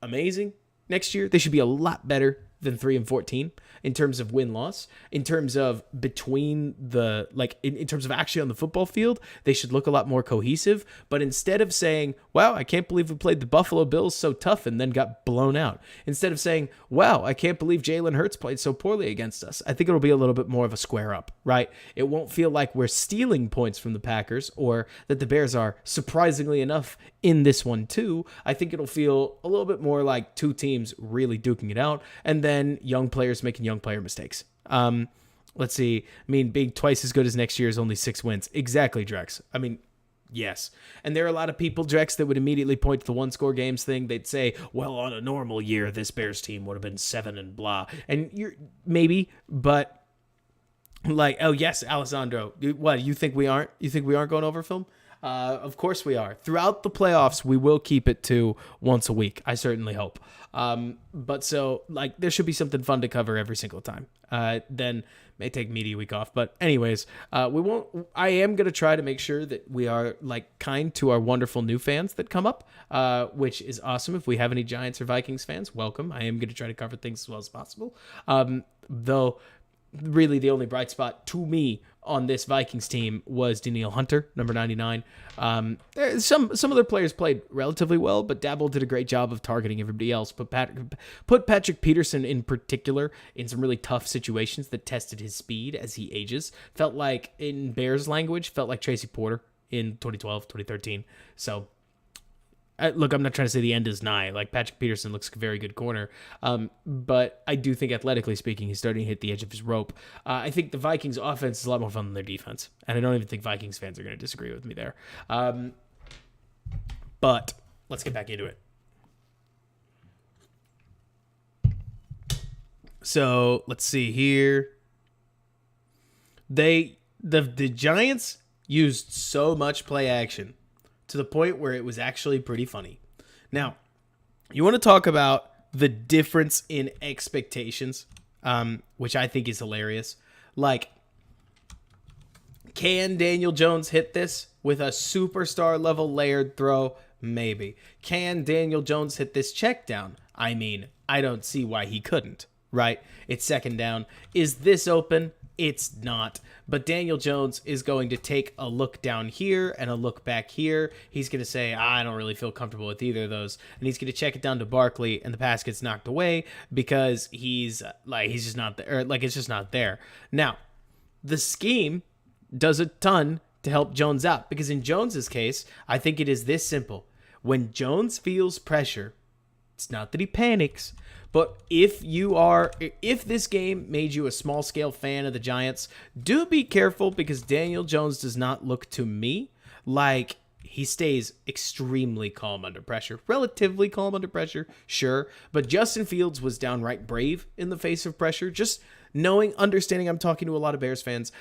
amazing next year. They should be a lot better than 3-14 in terms of win-loss. In terms of between the, like, in terms of actually on the football field, they should look a lot more cohesive. But instead of saying, wow, I can't believe we played the Buffalo Bills so tough and then got blown out, instead of saying, wow, I can't believe Jalen Hurts played so poorly against us, I think it'll be a little bit more of a square up, right? It won't feel like we're stealing points from the Packers, or that the Bears are, surprisingly enough, in this one too. I think it'll feel a little bit more like two teams really duking it out. And then been young players making young player mistakes. Let's see. I mean, being twice as good as next year is only 6 wins. Exactly, Drex. I mean, yes. And there are a lot of people, Drex, that would immediately point to the one-score games thing. They'd say, well, on a normal year, this Bears team would have been 7 and blah. And you're maybe, but like, oh, yes, Alessandro. What, you think we aren't? You think we aren't going over film? Of course we are. Throughout the playoffs, we will keep it to once a week. I certainly hope. But so, like, there should be something fun to cover every single time. Then may take media week off. But anyways, we won't. I am going to try to make sure that we are, like, kind to our wonderful new fans that come up, which is awesome. If we have any Giants or Vikings fans, welcome. I am going to try to cover things as well as possible. Though, really, the only bright spot to me on this Vikings team was Danielle Hunter, number 99. Some other players played relatively well, but Daboll did a great job of targeting everybody else. Put Patrick Peterson in particular in some really tough situations that tested his speed as he ages. Felt like, in Bears language, felt like Tracy Porter in 2012, 2013. So, look, I'm not trying to say the end is nigh. Like, Patrick Peterson looks like a very good corner. But I do think, athletically speaking, he's starting to hit the edge of his rope. I think the Vikings' offense is a lot more fun than their defense. And I don't even think Vikings fans are going to disagree with me there. But let's get back into it. So, let's see here. The Giants used so much play action to the point where it was actually pretty funny. Now, you want to talk about the difference in expectations, which I think is hilarious. Like, can Daniel Jones hit this with a superstar level layered throw? Maybe. Can Daniel Jones hit this check down? I mean, I don't see why he couldn't, right? It's second down. Is this open? It's not. But Daniel Jones is going to take a look down here and a look back here. He's going to say, I don't really feel comfortable with either of those. And he's going to check it down to Barkley, and the pass gets knocked away because he's just not there. Or, like, it's just not there. Now, the scheme does a ton to help Jones out, because in Jones's case, I think it is this simple. When Jones feels pressure, it's not that he panics, but if this game made you a small scale fan of the Giants, do be careful, because Daniel Jones does not look to me like he stays extremely calm under pressure. Relatively calm under pressure, sure, but Justin Fields was downright brave in the face of pressure. Just understanding, I'm talking to a lot of Bears fans.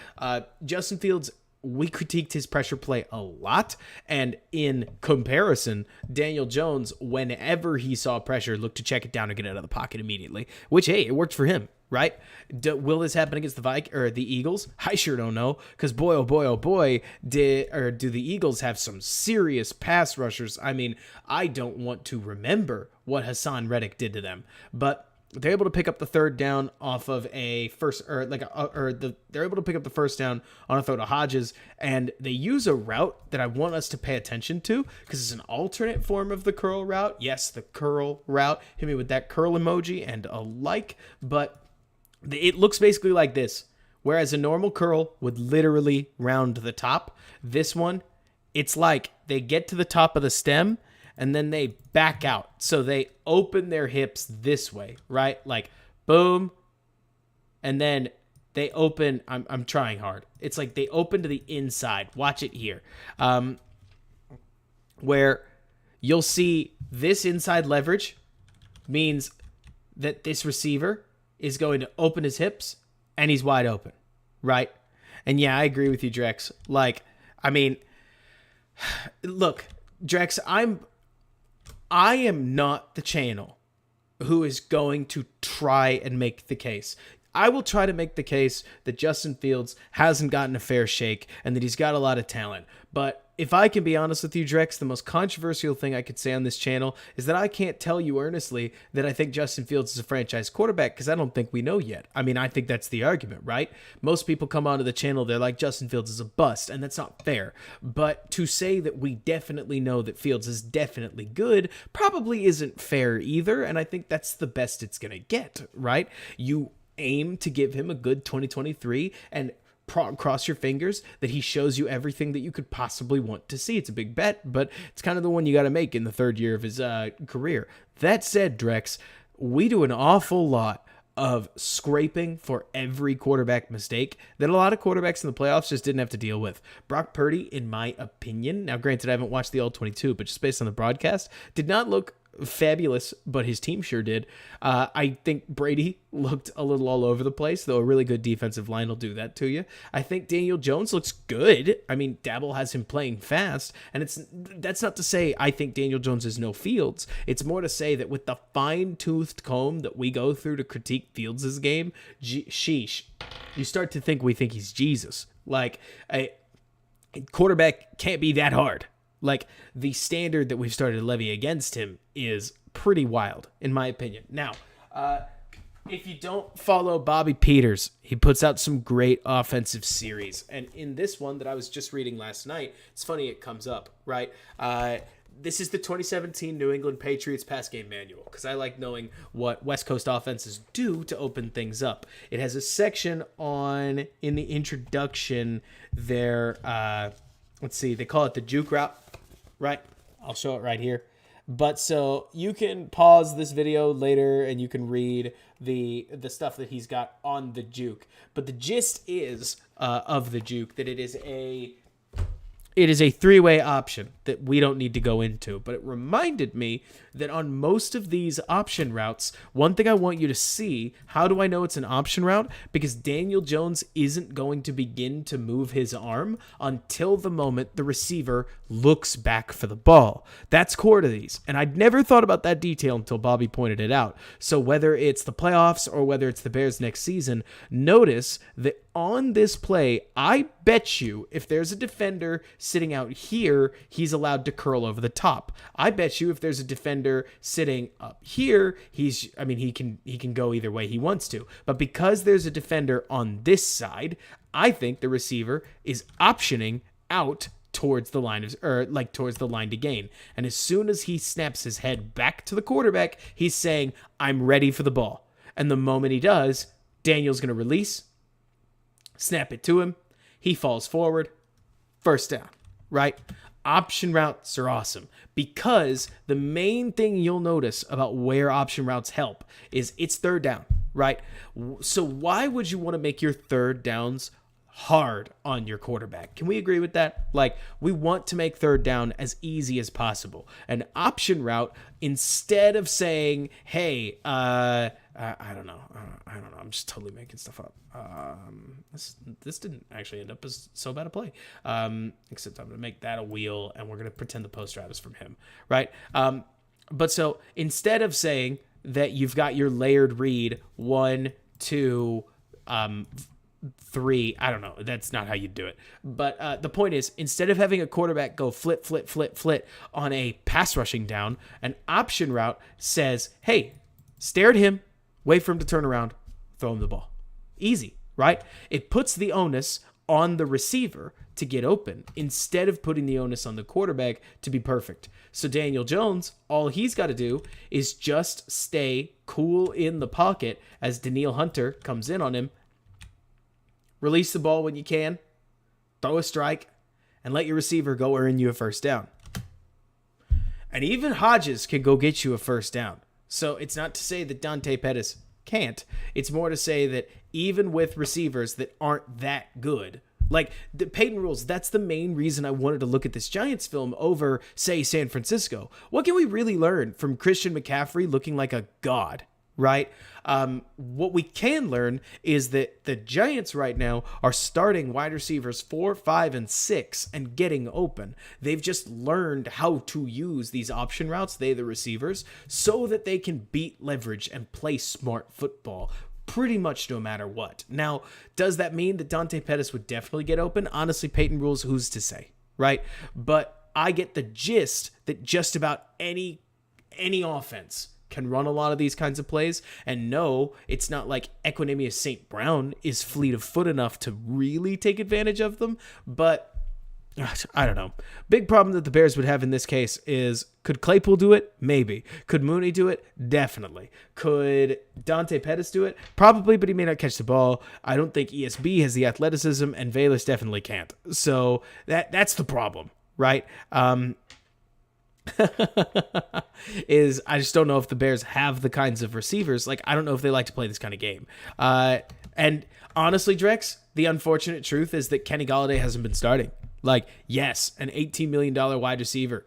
Justin Fields, we critiqued his pressure play a lot, and in comparison, Daniel Jones, whenever he saw pressure, looked to check it down and get out of the pocket immediately, which, hey, it worked for him, right? Will this happen against the Eagles? I sure don't know, because boy, oh boy, do the Eagles have some serious pass rushers. I mean, I don't want to remember what Hassan Reddick did to them, but they're able to pick up the third down off of a first, they're able to pick up the first down on a throw to Hodges, and they use a route that I want us to pay attention to, because it's an alternate form of the curl route. Yes, the curl route. Hit me with that curl emoji and a like, but it looks basically like this. Whereas a normal curl would literally round the top, this one, it's like they get to the top of the stem and then they back out. So they open their hips this way, right? Like, boom. And then they open. I'm trying hard. It's like they open to the inside. Watch it here. Where you'll see this inside leverage means that this receiver is going to open his hips and he's wide open, right? And yeah, I agree with you, Drex. Like, I mean, look, Drex, I am not the channel who is going to try and make the case. I will try to make the case that Justin Fields hasn't gotten a fair shake and that he's got a lot of talent. But if I can be honest with you, Drex, the most controversial thing I could say on this channel is that I can't tell you earnestly that I think Justin Fields is a franchise quarterback, because I don't think we know yet. I mean, I think that's the argument, right? Most people come onto the channel, they're like, Justin Fields is a bust, and that's not fair. But to say that we definitely know that Fields is definitely good probably isn't fair either, and I think that's the best it's going to get, right? You aim to give him a good 2023 and cross your fingers that he shows you everything that you could possibly want to see. It's a big bet, but it's kind of the one you got to make in the third year of his career. That said, Drex, we do an awful lot of scraping for every quarterback mistake that a lot of quarterbacks in the playoffs just didn't have to deal with. Brock Purdy, in my opinion, now granted I haven't watched the All-22, but just based on the broadcast, did not look fabulous, but his team sure did. I think Brady looked a little all over the place, though a really good defensive line will do that to you. I think Daniel Jones looks good. I mean, Daboll has him playing fast, and that's not to say I think Daniel Jones is no Fields. It's more to say that with the fine-toothed comb that we go through to critique Fields' game, sheesh, you start to think we think he's Jesus. Like, a quarterback can't be that hard. Like, the standard that we've started to levy against him is pretty wild, in my opinion. Now, if you don't follow Bobby Peters, he puts out some great offensive series. And in this one that I was just reading last night, it's funny it comes up, right? This is the 2017 New England Patriots pass game manual, because I like knowing what West Coast offenses do to open things up. It has a section in the introduction there, let's see, they call it the juke route, right? I'll show it right here. But so you can pause this video later and you can read the stuff that he's got on the juke. But the gist is of the juke that it is a three-way option that we don't need to go into. But it reminded me that on most of these option routes, one thing I want you to see, how do I know it's an option route? Because Daniel Jones isn't going to begin to move his arm until the moment the receiver looks back for the ball. That's core to these. And I'd never thought about that detail until Bobby pointed it out. So whether it's the playoffs or whether it's the Bears next season, notice that on this play, I bet you if there's a defender sitting out here, he's allowed to curl over the top. I bet you if there's a defender sitting up here, he can go either way he wants to. But because there's a defender on this side, I think the receiver is optioning out towards the line towards the line to gain. And as soon as he snaps his head back to the quarterback, he's saying, I'm ready for the ball. And the moment he does, Daniel's going to release, snap it to him. He falls forward. First down, right? Option routes are awesome because the main thing you'll notice about where option routes help is it's third down, right? So why would you want to make your third downs hard on your quarterback? Can we agree with that? Like, we want to make third down as easy as possible. An option route, instead of saying, hey, I don't know. I'm just totally making stuff up. This didn't actually end up as so bad a play. Except I'm going to make that a wheel, and we're going to pretend the post route is from him, right? But so instead of saying that you've got your layered read 1, 2, 3, I don't know. That's not how you do it. But the point is, instead of having a quarterback go flit on a pass rushing down, an option route says, hey, stare at him, wait for him to turn around, throw him the ball. Easy, right? It puts the onus on the receiver to get open instead of putting the onus on the quarterback to be perfect. So Daniel Jones, all he's got to do is just stay cool in the pocket as Danielle Hunter comes in on him. Release the ball when you can, throw a strike, and let your receiver go earn you a first down. And even Hodges can go get you a first down. So it's not to say that Dante Pettis can't. It's more to say that even with receivers that aren't that good, like the Peyton rules, that's the main reason I wanted to look at this Giants film over, say, San Francisco. What can we really learn from Christian McCaffrey looking like a god? Right? What we can learn is that the Giants right now are starting wide receivers 4, 5, and 6 and getting open. They've just learned how to use these option routes, the receivers, so that they can beat leverage and play smart football pretty much no matter what. Now, does that mean that Dante Pettis would definitely get open? Honestly, Peyton rules, who's to say, right? But I get the gist that just about any offense can run a lot of these kinds of plays. And no, it's not like Equanimeous St. Brown is fleet of foot enough to really take advantage of them. But I don't know. Big problem that the Bears would have in this case is, could Claypool do it? Maybe. Could Mooney do it? Definitely. Could Dante Pettis do it? Probably, but he may not catch the ball. I don't think ESB has the athleticism, and Valus definitely can't. So that's the problem, right? is I just don't know if the Bears have the kinds of receivers. Like, I don't know if they like to play this kind of game. And honestly, Drex, the unfortunate truth is that Kenny Golladay hasn't been starting. Like, yes, an $18 million wide receiver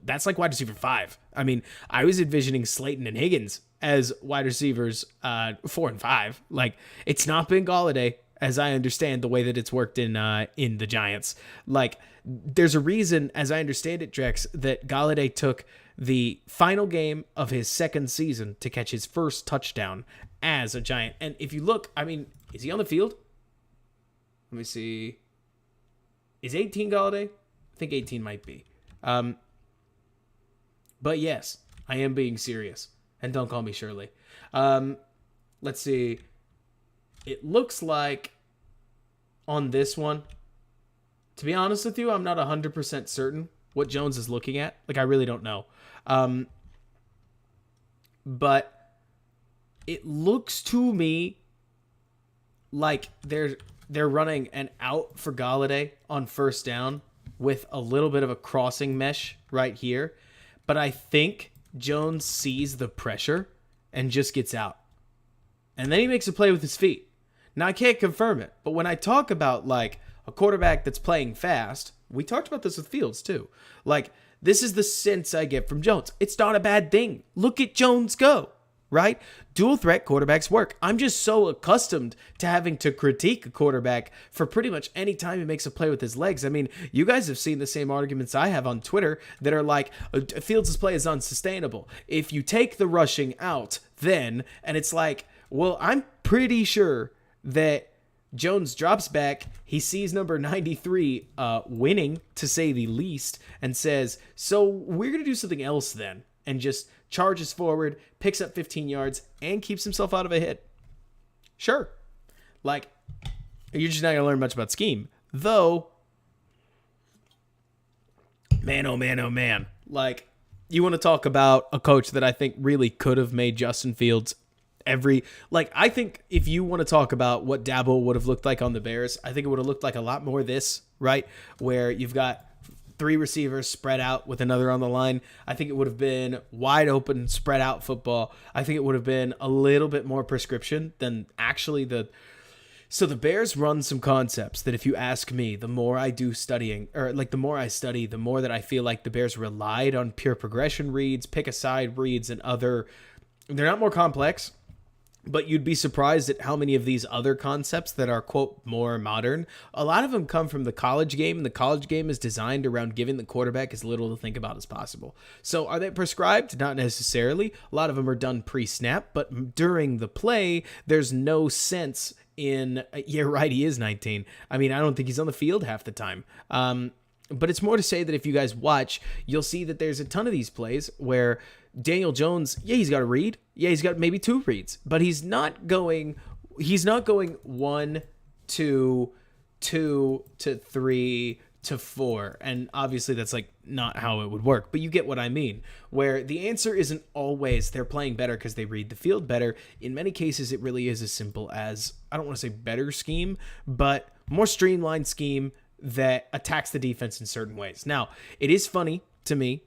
that's like wide receiver 5. I mean, I was envisioning Slayton and Higgins as wide receivers 4 and 5. Like, it's not been Golladay, as I understand the way that it's worked in the Giants. Like, there's a reason, as I understand it, Drex, that Golladay took the final game of his second season to catch his first touchdown as a Giant. And if you look, I mean, is he on the field? Let me see. Is 18 Golladay? I think 18 might be. But yes, I am being serious. And don't call me Shirley. Let's see. It looks like on this one, to be honest with you, I'm not 100% certain what Jones is looking at. Like, I really don't know. But it looks to me like they're running an out for Golladay on first down with a little bit of a crossing mesh right here. But I think Jones sees the pressure and just gets out. And then he makes a play with his feet. Now, I can't confirm it, but when I talk about, like, a quarterback that's playing fast, we talked about this with Fields, too. Like, this is the sense I get from Jones. It's not a bad thing. Look at Jones go, right? Dual threat quarterbacks work. I'm just so accustomed to having to critique a quarterback for pretty much any time he makes a play with his legs. I mean, you guys have seen the same arguments I have on Twitter that are like, Fields' play is unsustainable. If you take the rushing out, then, and it's like, well, I'm pretty sure that Jones drops back, he sees number 93 winning, to say the least, and says, so we're going to do something else then, and just charges forward, picks up 15 yards, and keeps himself out of a hit. Sure. Like, you're just not going to learn much about scheme. Though, man, oh man, oh man. Like, you want to talk about a coach that I think really could have made Justin Fields I think if you want to talk about what Daboll would have looked like on the Bears, I think it would have looked like a lot more this, right? Where you've got 3 receivers spread out with another on the line. I think it would have been wide open, spread out football. I think it would have been a little bit more prescription than actually So the Bears run some concepts that, if you ask me, the more I do studying, or like the more I study, the more that I feel like the Bears relied on pure progression reads, pick a side reads, and they're not more complex. But you'd be surprised at how many of these other concepts that are, quote, more modern, a lot of them come from the college game, and the college game is designed around giving the quarterback as little to think about as possible. So are they prescribed? Not necessarily. A lot of them are done pre-snap, but during the play, there's no sense in, yeah, right, he is 19. I mean, I don't think he's on the field half the time. But it's more to say that if you guys watch, you'll see that there's a ton of these plays where Daniel Jones, yeah, he's got a read. Yeah, he's got maybe 2 reads, but he's not going 1, 2, 2 to 3 to 4. And obviously that's like not how it would work, but you get what I mean, where the answer isn't always they're playing better because they read the field better. In many cases, it really is as simple as, I don't want to say better scheme, but more streamlined scheme that attacks the defense in certain ways. Now, it is funny to me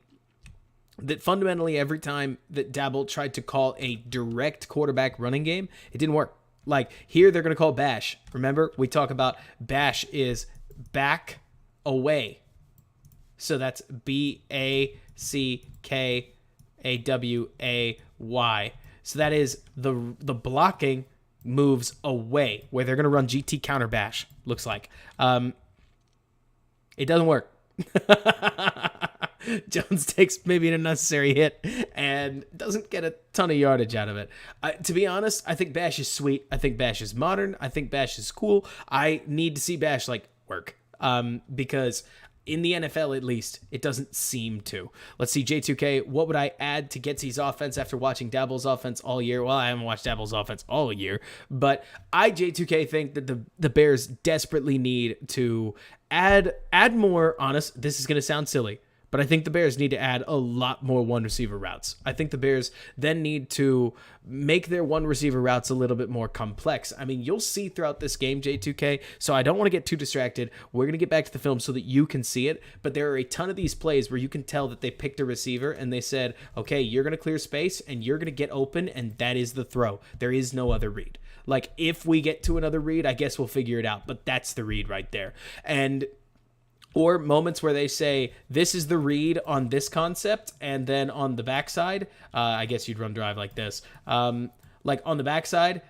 that fundamentally every time that Daboll tried to call a direct quarterback running game, it didn't work. Like, here they're going to call bash. Remember, we talk about bash is back away. So that's BACKAWAY. So that is the blocking moves away, where they're going to run GT counter bash, looks like. It doesn't work. Jones takes maybe an unnecessary hit and doesn't get a ton of yardage out of it. To be honest, I think bash is sweet. I think bash is modern. I think bash is cool. I need to see bash work because in the NFL, at least, it doesn't seem to. Let's see, J2K, what would I add to Getsy's offense after watching Daboll's offense all year? Well, I haven't watched Daboll's offense all year, but I, J2K, think that the Bears desperately need to add more, honest, this is going to sound silly, But I think the Bears need to add a lot more one receiver routes. I think the Bears then need to make their one receiver routes a little bit more complex. I mean, you'll see throughout this game, J2K, so I don't want to get too distracted. We're going to get back to the film so that you can see it, but there are a ton of these plays where you can tell that they picked a receiver and they said, okay, you're going to clear space and you're going to get open, and that is the throw. There is no other read. Like, if we get to another read, I guess we'll figure it out, but that's the read right there. And or moments where they say, this is the read on this concept, and then on the backside, I guess you'd run drive like this. Like on the backside,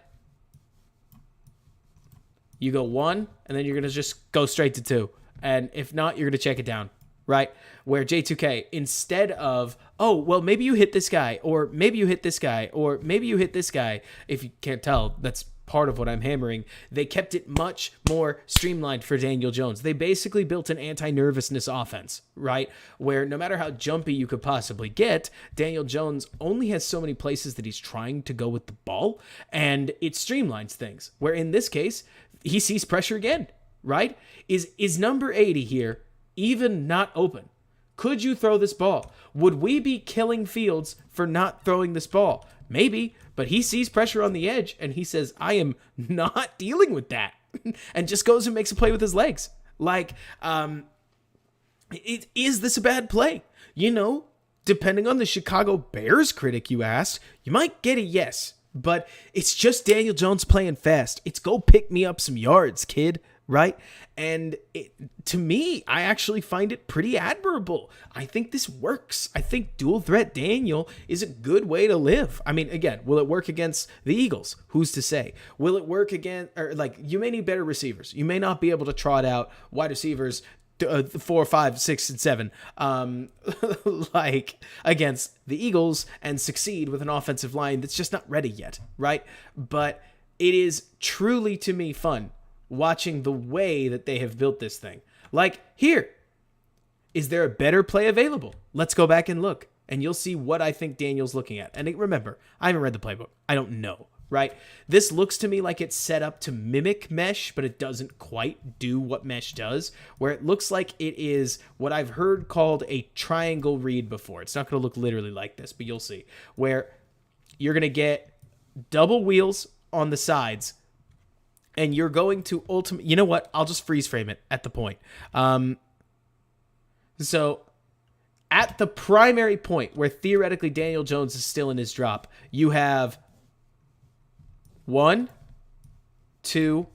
you go 1, and then you're going to just go straight to 2. And if not, you're going to check it down, right? Where J2K, instead of, oh, well, maybe you hit this guy, or maybe you hit this guy, or maybe you hit this guy. If you can't tell, that's part of what I'm hammering. They kept it much more streamlined for Daniel Jones. They basically built an anti-nervousness offense, right? Where no matter how jumpy you could possibly get, Daniel Jones only has so many places that he's trying to go with the ball, and it streamlines things. Where in this case, he sees pressure again, right? Is number 80 here even not open? Could you throw this ball? Would we be killing Fields for not throwing this ball? Maybe, but he sees pressure on the edge and he says, I am not dealing with that. And just goes and makes a play with his legs. Like, is this a bad play? You know, depending on the Chicago Bears critic you asked, you might get a yes. But it's just Daniel Jones playing fast. It's go pick me up some yards, kid. Right? And to me, I actually find it pretty admirable. I think this works. I think dual threat Daniel is a good way to live. I mean, again, will it work against the Eagles? Who's to say? Will it work again? Or like, you may need better receivers. You may not be able to trot out wide receivers 4, 5, 6, and 7 like against the Eagles and succeed with an offensive line that's just not ready yet. Right? But it is truly, to me, fun watching the way that they have built this thing. Like, here, is there a better play available? Let's go back and look, and you'll see what I think Daniel's looking at. And remember, I haven't read the playbook. I don't know, right? This looks to me like it's set up to mimic mesh, but it doesn't quite do what mesh does, where it looks like it is what I've heard called a triangle read before. It's not going to look literally like this, but you'll see, where you're going to get double wheels on the sides, and you're going to ultimately, you know what? I'll just freeze frame it at the point. So at the primary point where theoretically Daniel Jones is still in his drop, you have 1, 2,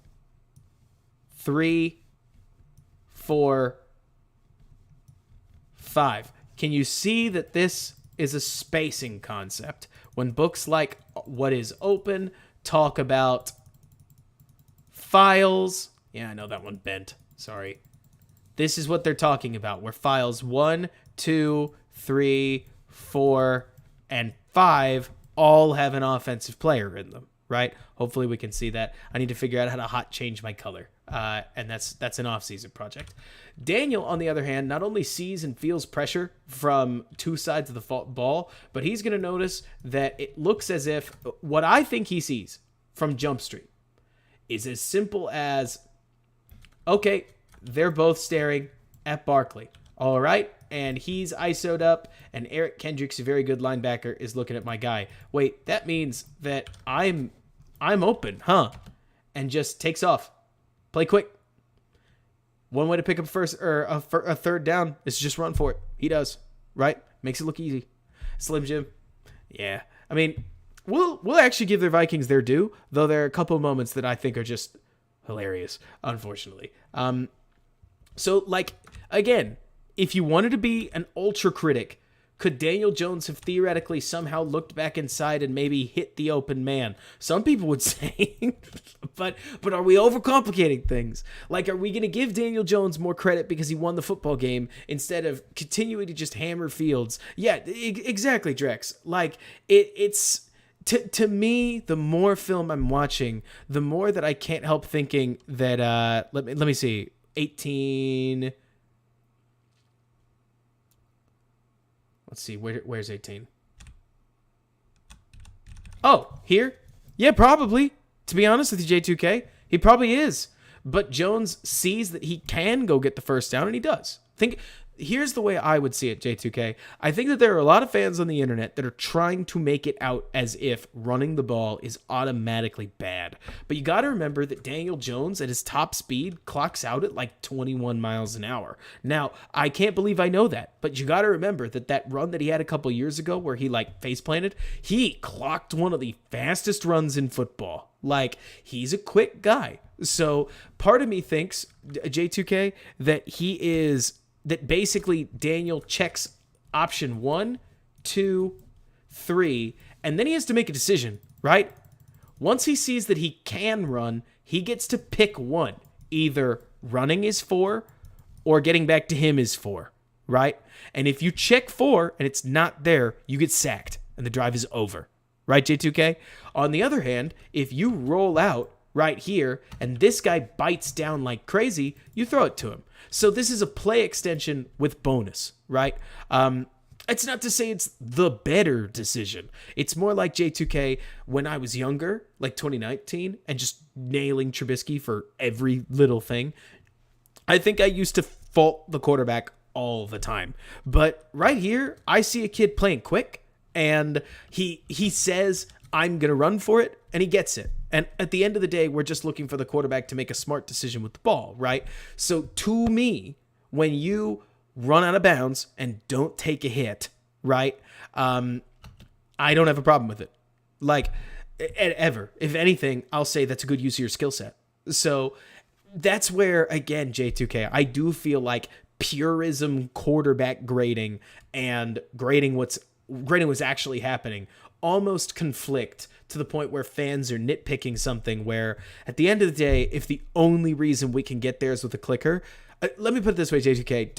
3, 4, 5. Can you see that this is a spacing concept? When books like What is Open talk about files. Yeah, I know that one bent. Sorry. This is what they're talking about, where files 1, 2, 3, 4, and 5 all have an offensive player in them, right? Hopefully we can see that. I need to figure out how to hot change my color, and that's an off-season project. Daniel, on the other hand, not only sees and feels pressure from two sides of the ball, but he's going to notice that it looks as if what I think he sees from Jump Street is as simple as, okay, they're both staring at Barkley. All right. And he's ISO'd up, and Eric Kendricks, a very good linebacker, is looking at my guy. Wait, that means that I'm open, huh? And just takes off. Play quick. One way to pick up a third down is just run for it. He does, right? Makes it look easy. Slim Jim. Yeah. I mean, We'll actually give the Vikings their due, though there are a couple of moments that I think are just hilarious, unfortunately. So, like, again, if you wanted to be an ultra critic, could Daniel Jones have theoretically somehow looked back inside and maybe hit the open man? Some people would say, but are we overcomplicating things? Like, are we going to give Daniel Jones more credit because he won the football game instead of continuing to just hammer Fields? Yeah, exactly, Drex. Like, it's... To me, the more film I'm watching, the more that I can't help thinking that, let me see, 18, let's see, where's 18? Oh, here? Yeah, probably. To be honest with you, J2K, he probably is. But Jones sees that he can go get the first down, and he does. here's the way I would see it, J2K. I think that there are a lot of fans on the internet that are trying to make it out as if running the ball is automatically bad. But you got to remember that Daniel Jones at his top speed clocks out at like 21 miles an hour. Now, I can't believe I know that, but you got to remember that run that he had a couple years ago where he like face planted, he clocked one of the fastest runs in football. Like, he's a quick guy. So part of me thinks, J2K, that basically Daniel checks option 1, 2, 3, and then he has to make a decision, right? Once he sees that he can run, he gets to pick one. Either running is 4 or getting back to him is 4, right? And if you check 4 and it's not there, you get sacked and the drive is over, right, J2K? On the other hand, if you roll out right here and this guy bites down like crazy, you throw it to him. So this is a play extension with bonus, right? It's not to say it's the better decision. It's more like J2K when I was younger, like 2019, and just nailing Trubisky for every little thing. I think I used to fault the quarterback all the time. But right here, I see a kid playing quick, and he says, I'm going to run for it, and he gets it. And at the end of the day, we're just looking for the quarterback to make a smart decision with the ball, right? So to me, when you run out of bounds and don't take a hit, right, I don't have a problem with it. Like, ever. If anything, I'll say that's a good use of your skill set. So that's where, again, J2K, I do feel like purism quarterback grading and grading what's actually happening almost conflict to the point where fans are nitpicking something where at the end of the day, if the only reason we can get there is with a clicker, let me put it this way, J2K,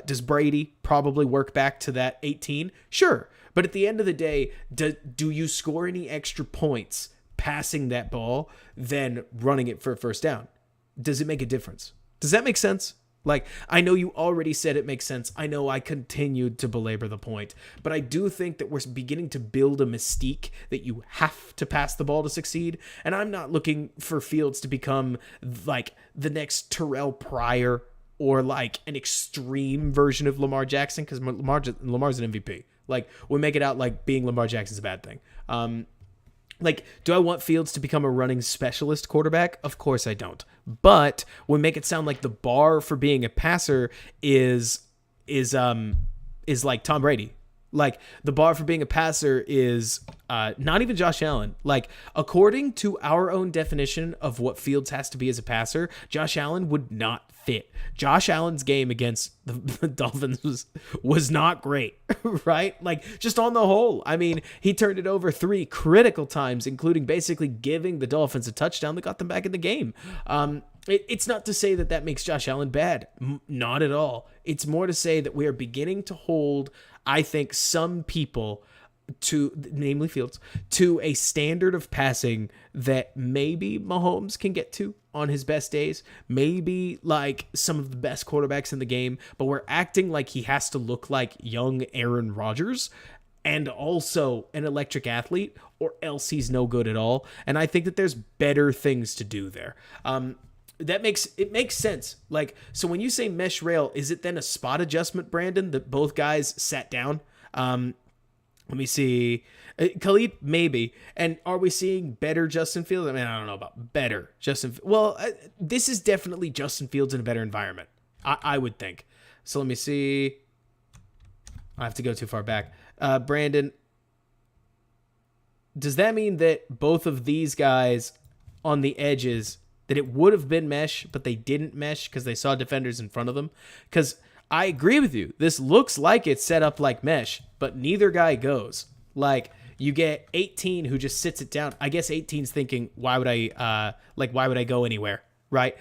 does Brady probably work back to that 18? Sure. But at the end of the day, do you score any extra points passing that ball than running it for a first down? Does it make a difference? Does that make sense? Like, I know you already said it makes sense. I know I continued to belabor the point, but I do think that we're beginning to build a mystique that you have to pass the ball to succeed. And I'm not looking for Fields to become like the next Terrell Pryor or like an extreme version of Lamar Jackson, because Lamar's an MVP. Like, we make it out like being Lamar Jackson's a bad thing. Like, do I want Fields to become a running specialist quarterback? Of course I don't. But we make it sound like the bar for being a passer is like Tom Brady. Like, the bar for being a passer is not even Josh Allen. Like, according to our own definition of what Fields has to be as a passer, Josh Allen would not fit. Josh Allen's game against the Dolphins was not great, right? Like, just on the whole. I mean, he turned it over 3 critical times, including basically giving the Dolphins a touchdown that got them back in the game. It's not to say that makes Josh Allen bad. Not at all. It's more to say that we are beginning to hold, I think, some people, namely Fields, to a standard of passing that maybe Mahomes can get to on his best days, maybe like some of the best quarterbacks in the game, but we're acting like he has to look like young Aaron Rodgers and also an electric athlete, or else he's no good at all. And I think that there's better things to do there. It makes sense. Like, so when you say mesh rail, is it then a spot adjustment, Brandon, that both guys sat down? Let me see. Khalid, maybe. And are we seeing better Justin Fields? I mean, I don't know about better Justin. Well, this is definitely Justin Fields in a better environment, I would think. So let me see. I have to go too far back. Brandon, does that mean that both of these guys on the edges, that it would have been mesh, but they didn't mesh because they saw defenders in front of them? Because I agree with you. This looks like it's set up like mesh, but neither guy goes. Like, you get 18 who just sits it down. I guess 18's thinking, why would I go anywhere, right?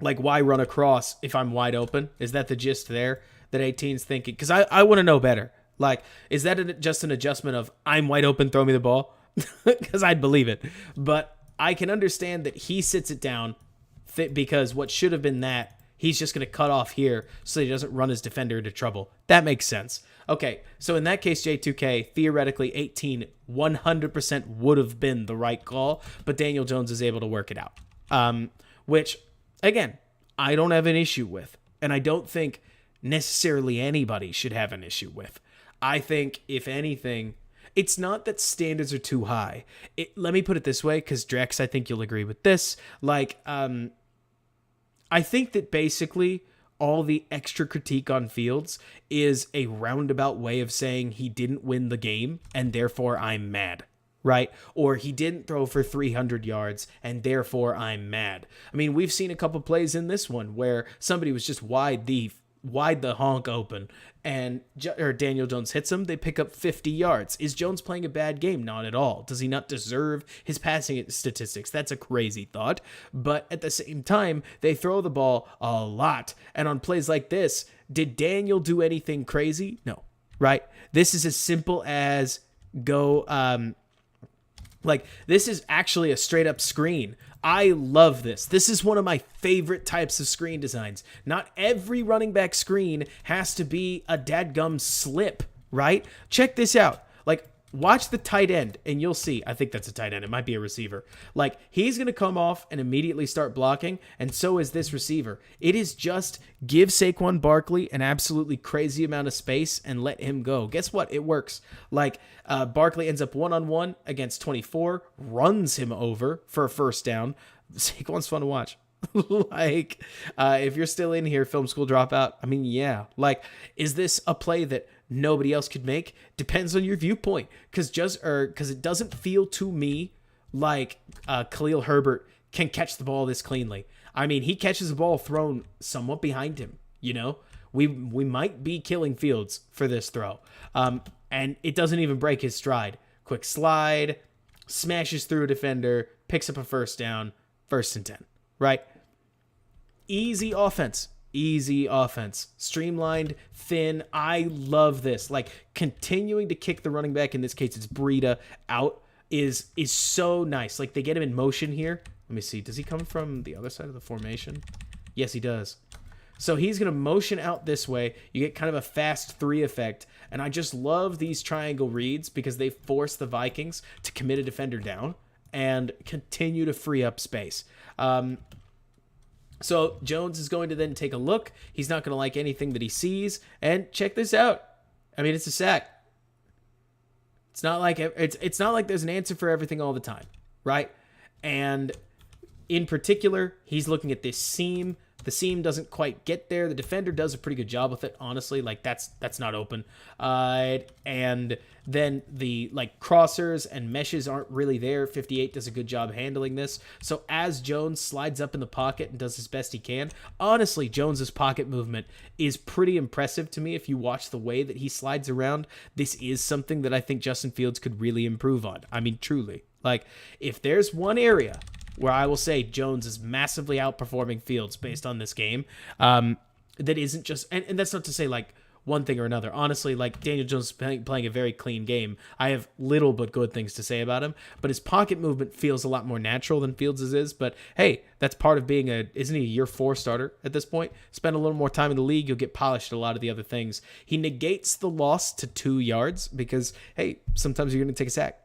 Like, why run across if I'm wide open? Is that the gist there that 18's thinking? Because I want to know better. Like, is that just an adjustment of I'm wide open, throw me the ball? Because I'd believe it. But I can understand that he sits it down because what should have been that, he's just going to cut off here so he doesn't run his defender into trouble. That makes sense. Okay, so in that case, J2K, theoretically 18 100% would have been the right call, but Daniel Jones is able to work it out. Which, again, I don't have an issue with. and I don't think necessarily anybody should have an issue with. I think, if anything, it's not that standards are too high. Let me put it this way, because Drex, I think you'll agree with this. Like, I think that basically all the extra critique on Fields is a roundabout way of saying he didn't win the game, and therefore I'm mad. Right? Or he didn't throw for 300 yards, and therefore I'm mad. I mean, we've seen a couple plays in this one where somebody was just wide the honk open, and Daniel Jones hits him. They pick up 50 yards. Is Jones playing a bad game? Not at all. Does he not deserve his passing statistics? That's a crazy thought. But at the same time, they throw the ball a lot. And on plays like this, did Daniel do anything crazy? No. Right? This is as simple as go... this is actually a straight up screen. I love this. This is one of my favorite types of screen designs. Not every running back screen has to be a dadgum slip, right? Check this out. Watch the tight end, and you'll see. I think that's a tight end. It might be a receiver. He's going to come off and immediately start blocking, and so is this receiver. It is just give Saquon Barkley an absolutely crazy amount of space and let him go. Guess what? It works. Barkley ends up one-on-one against 24, runs him over for a first down. Saquon's fun to watch. If you're still in here, film school dropout, I mean, yeah. Is this a play that nobody else could make? Depends on your viewpoint, because it doesn't feel to me like Khalil Herbert can catch the ball this cleanly. I mean, he catches the ball thrown somewhat behind him. We might be killing Fields for this throw, and it doesn't even break his stride. Quick slide, smashes through a defender, picks up a first down, 1st and 10. Right? Easy offense. Streamlined, thin. I love this. Continuing to kick the running back, in this case it's Breida, out is so nice. They get him in motion here. Let me see. Does he come from the other side of the formation? Yes, he does. So he's going to motion out this way. You get kind of a fast 3 effect. And I just love these triangle reads because they force the Vikings to commit a defender down and continue to free up space. So Jones is going to then take a look. He's not going to like anything that he sees. And check this out. I mean, it's a sack. It's not like there's an answer for everything all the time, right? And in particular, he's looking at this seam. The seam doesn't quite get there. The defender does a pretty good job with it, honestly. That's not open. And then the crossers and meshes aren't really there. 58 does a good job handling this. So as Jones slides up in the pocket and does his best he can, honestly, Jones's pocket movement is pretty impressive to me. If you watch the way that he slides around, this is something that I think Justin Fields could really improve on. I mean, truly. If there's one area where I will say Jones is massively outperforming Fields based on this game, that isn't just, and that's not to say one thing or another. Honestly, Daniel Jones is playing a very clean game. I have little but good things to say about him, but his pocket movement feels a lot more natural than Fields' is. But hey, that's part of being isn't he a year 4 starter at this point? Spend a little more time in the league, you'll get polished at a lot of the other things. He negates the loss to 2 yards because, hey, sometimes you're going to take a sack.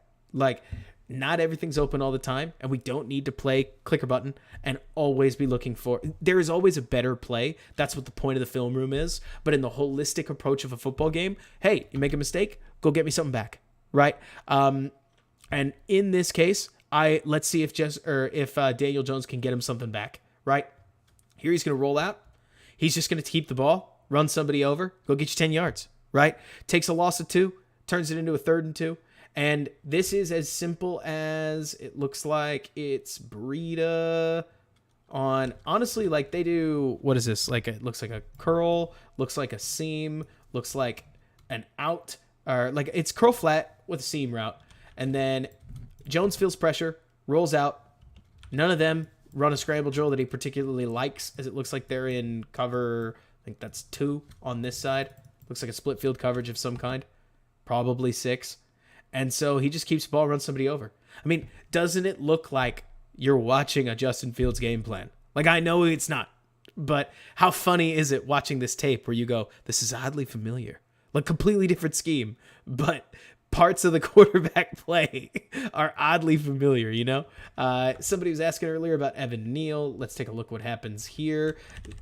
Not everything's open all the time, and we don't need to play clicker button and always be looking for... There is always a better play. That's what the point of the film room is. But in the holistic approach of a football game, hey, you make a mistake, go get me something back, right? And in this case, let's see if Daniel Jones can get him something back, right? Here he's going to roll out. He's just going to keep the ball, run somebody over, go get you 10 yards, right? Takes a loss of 2, turns it into a 3rd and 2. And this is as simple as it looks like it's Breida on, honestly, they do, what is this? It looks like a curl, looks like a seam, looks like an out, or it's curl flat with a seam route. And then Jones feels pressure, rolls out. None of them run a scramble drill that he particularly likes, as it looks like they're in cover, I think that's 2 on this side. Looks like a split field coverage of some kind, probably 6. And so he just keeps the ball, runs somebody over. I mean, doesn't it look like you're watching a Justin Fields game plan? I know it's not, but how funny is it watching this tape where you go, this is oddly familiar, completely different scheme, but parts of the quarterback play are oddly familiar, you know? Somebody was asking earlier about Evan Neal. Let's take a look what happens here.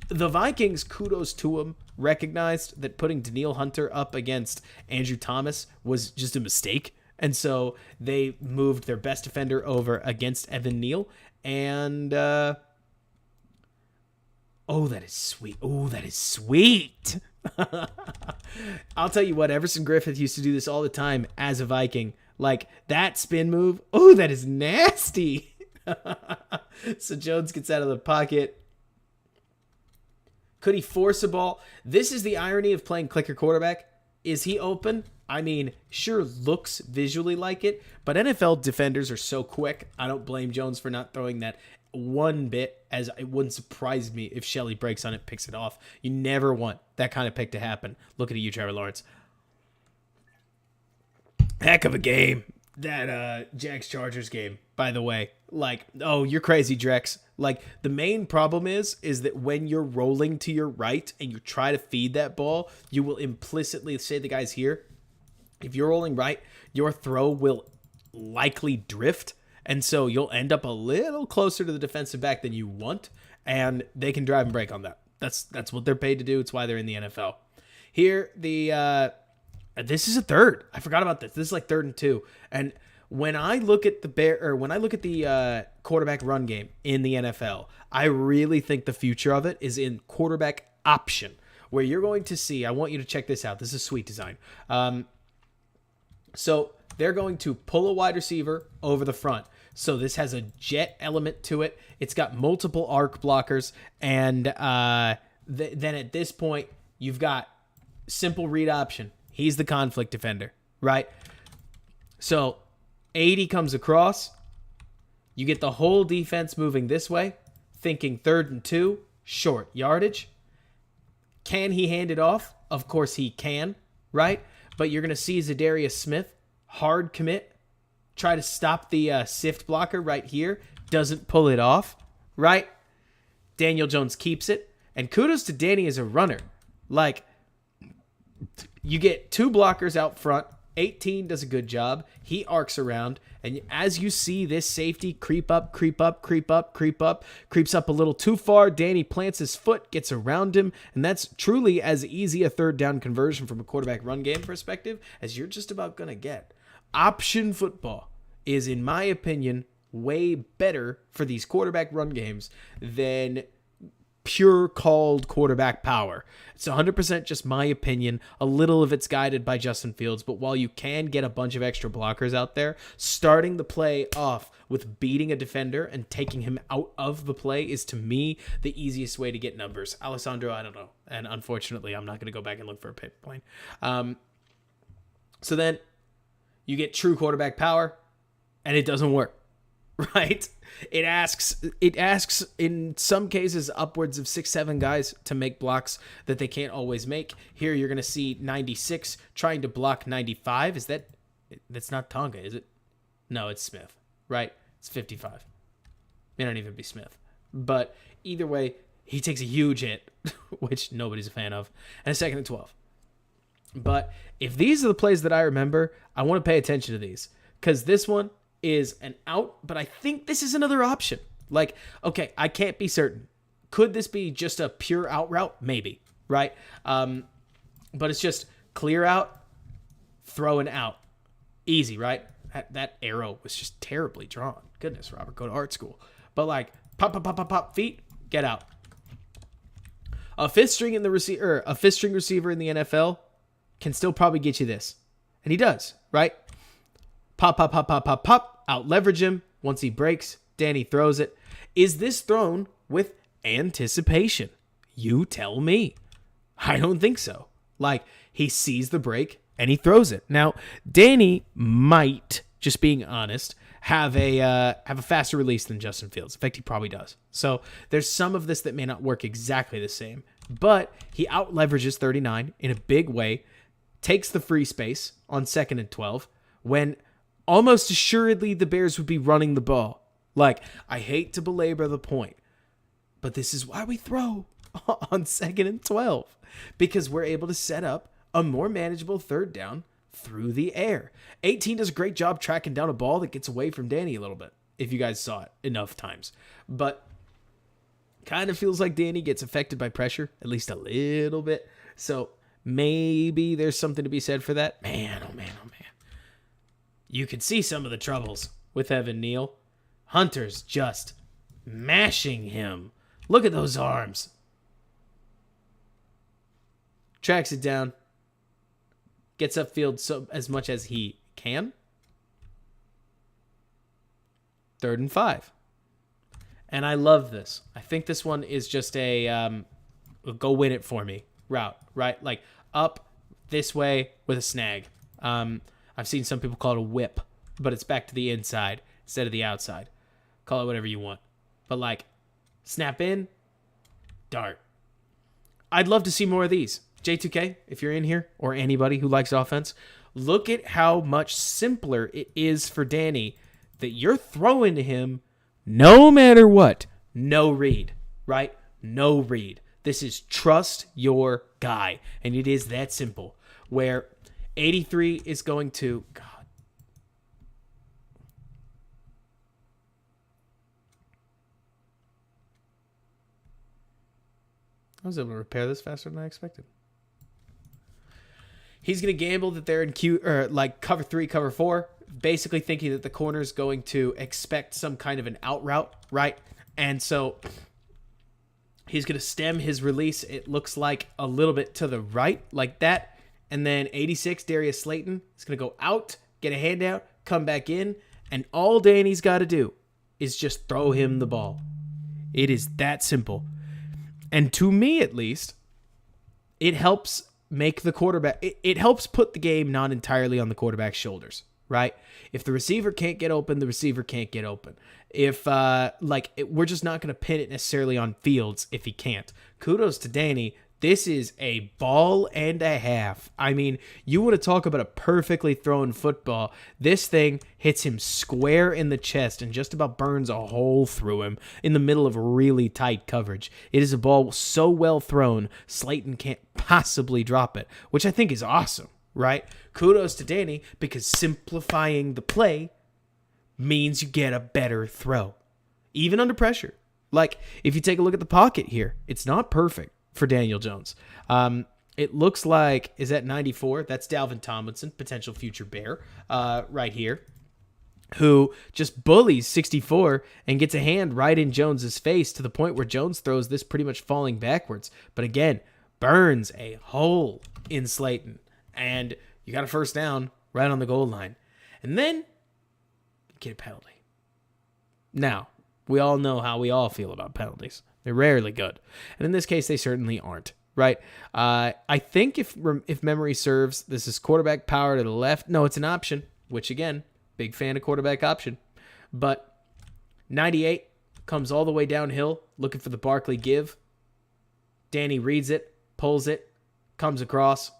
The Vikings, kudos to them, recognized that putting Danielle Hunter up against Andrew Thomas was just a mistake. And so they moved their best defender over against Evan Neal. And, oh, that is sweet. Oh, that is sweet. I'll tell you what, Everson Griffith used to do this all the time as a Viking. Like, that spin move, oh, that is nasty. So Jones gets out of the pocket. Could he force a ball? This is the irony of playing clicker quarterback. Is he open? I mean, sure looks visually like it, but NFL defenders are so quick. I don't blame Jones for not throwing that one bit, as it wouldn't surprise me if Shelley breaks on it, picks it off. You never want that kind of pick to happen. Looking at you, Trevor Lawrence. Heck of a game. That Jags-Chargers game, by the way. Like, oh, you're crazy, Drex. Like, the main problem is that when you're rolling to your right and you try to feed that ball, you will implicitly say the guys here, if you're rolling right, your throw will likely drift. And so you'll end up a little closer to the defensive back than you want, and they can drive and break on that. That's what they're paid to do. It's why they're in the NFL. Here, this is a third. I forgot about this. This is like 3rd and 2. And when I look at the quarterback run game in the NFL, I really think the future of it is in quarterback option, where you're going to see. I want you to check this out. This is sweet design. So they're going to pull a wide receiver over the front. So this has a jet element to it. It's got multiple arc blockers. And then at this point, you've got simple read option. He's the conflict defender, right? So 80 comes across. You get the whole defense moving this way, thinking 3rd and 2, short yardage. Can he hand it off? Of course he can, right? But you're going to see Zadarius Smith, hard commit, try to stop the sift blocker right here. Doesn't pull it off, right? Daniel Jones keeps it. And kudos to Danny as a runner. Like, you get 2 blockers out front. 18 does a good job. He arcs around. And as you see this safety creeps up a little too far, Danny plants his foot, gets around him, and that's truly as easy a 3rd down conversion from a quarterback run game perspective as you're just about going to get. Option football is, in my opinion, way better for these quarterback run games than pure called quarterback power. It's 100% just my opinion. A little of it's guided by Justin Fields, but while you can get a bunch of extra blockers out there, starting the play off with beating a defender and taking him out of the play is, to me, the easiest way to get numbers. Alessandro, I don't know. And unfortunately, I'm not going to go back and look for a paper plane. So then you get true quarterback power, and it doesn't work, right? It asks in some cases upwards of 6-7 guys to make blocks that they can't always make. Here you're going to see 96 trying to block 95. That's not Tonga, is it? No, it's Smith, right? It's 55. May not even be Smith. But either way, he takes a huge hit, which nobody's a fan of, and a 2nd and 12. But if these are the plays that I remember, I want to pay attention to these, because this one is an out, but I think this is another option. Like, okay, I can't be certain. Could this be just a pure out route? Maybe, right? But it's just clear out, throw an out. Easy, right? That arrow was just terribly drawn. Goodness, Robert, go to art school. But like, pop, feet, get out. A fifth string receiver in the NFL can still probably get you this. And he does, right? Pop, out leverage him. Once he breaks, Danny throws it. Is this thrown with anticipation? You tell me. I don't think so. Like, he sees the break and he throws it. Now, Danny might, just being honest, have a faster release than Justin Fields. In fact, he probably does. So there's some of this that may not work exactly the same. But he out leverages 39 in a big way, takes the free space on 2nd and 12 when almost assuredly the Bears would be running the ball. Like, I hate to belabor the point, but this is why we throw on 2nd and 12, because we're able to set up a more manageable 3rd down through the air. 18 does a great job tracking down a ball that gets away from Danny a little bit, if you guys saw it enough times. But kind of feels like Danny gets affected by pressure, at least a little bit. So maybe there's something to be said for that. Man, oh man, oh man. You can see some of the troubles with Evan Neal. Hunter's just mashing him. Look at those arms. Tracks it down. Gets upfield as much as he can. 3rd and 5. And I love this. I think this one is just a go win it for me route, right? Like up this way with a snag. I've seen some people call it a whip, but it's back to the inside instead of the outside. Call it whatever you want. But like snap in, dart. I'd love to see more of these. J2K, if you're in here, or anybody who likes offense, look at how much simpler it is for Danny that you're throwing to him no matter what. No read, right? No read. This is trust your guy. And it is that simple. Where 83 is going to... God. I was able to repair this faster than I expected. He's going to gamble that they're in cover 3, cover 4, basically thinking that the corner is going to expect some kind of an out route, right? And so he's going to stem his release. It looks like a little bit to the right, like that. And then 86, Darius Slayton, is going to go out, get a handout, come back in, and all Danny's got to do is just throw him the ball. It is that simple. And to me, at least, it helps make the quarterback... It helps put the game not entirely on the quarterback's shoulders, right? If the receiver can't get open, the receiver can't get open. If, we're just not going to pin it necessarily on Fields if he can't. Kudos to Danny. This is a ball and a half. I mean, you want to talk about a perfectly thrown football. This thing hits him square in the chest and just about burns a hole through him in the middle of really tight coverage. It is a ball so well thrown, Slayton can't possibly drop it, which I think is awesome, right? Kudos to Danny, because simplifying the play means you get a better throw, even under pressure. Like, if you take a look at the pocket here, it's not perfect for Daniel Jones. It looks like, is that 94? That's Dalvin Tomlinson, potential future Bear, right here, who just bullies 64 and gets a hand right in Jones's face to the point where Jones throws this pretty much falling backwards. But again, burns a hole in Slayton. And you got a first down right on the goal line. And then you get a penalty. Now, we all know how we all feel about penalties. They're rarely good. And in this case, they certainly aren't, right? I think if memory serves, this is quarterback power to the left. No, it's an option, which again, big fan of quarterback option. But 98 comes all the way downhill, looking for the Barkley give. Danny reads it, pulls it, comes across,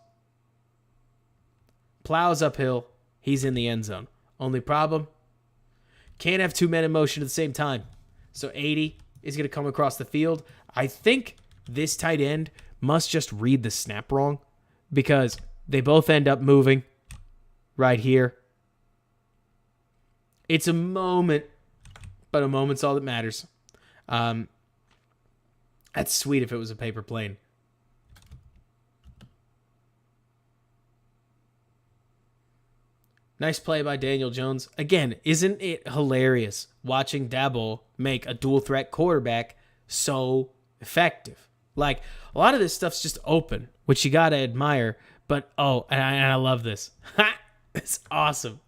plows uphill. He's in the end zone. Only problem, can't have two men in motion at the same time. So 80 is going to come across the field. I think this tight end must just read the snap wrong because they both end up moving right here. It's a moment, but a moment's all that matters. That's sweet if it was a paper plane. Nice play by Daniel Jones. Again, isn't it hilarious watching Daboll make a dual threat quarterback so effective? Like, a lot of this stuff's just open, which you got to admire. But, and I love this. It's awesome.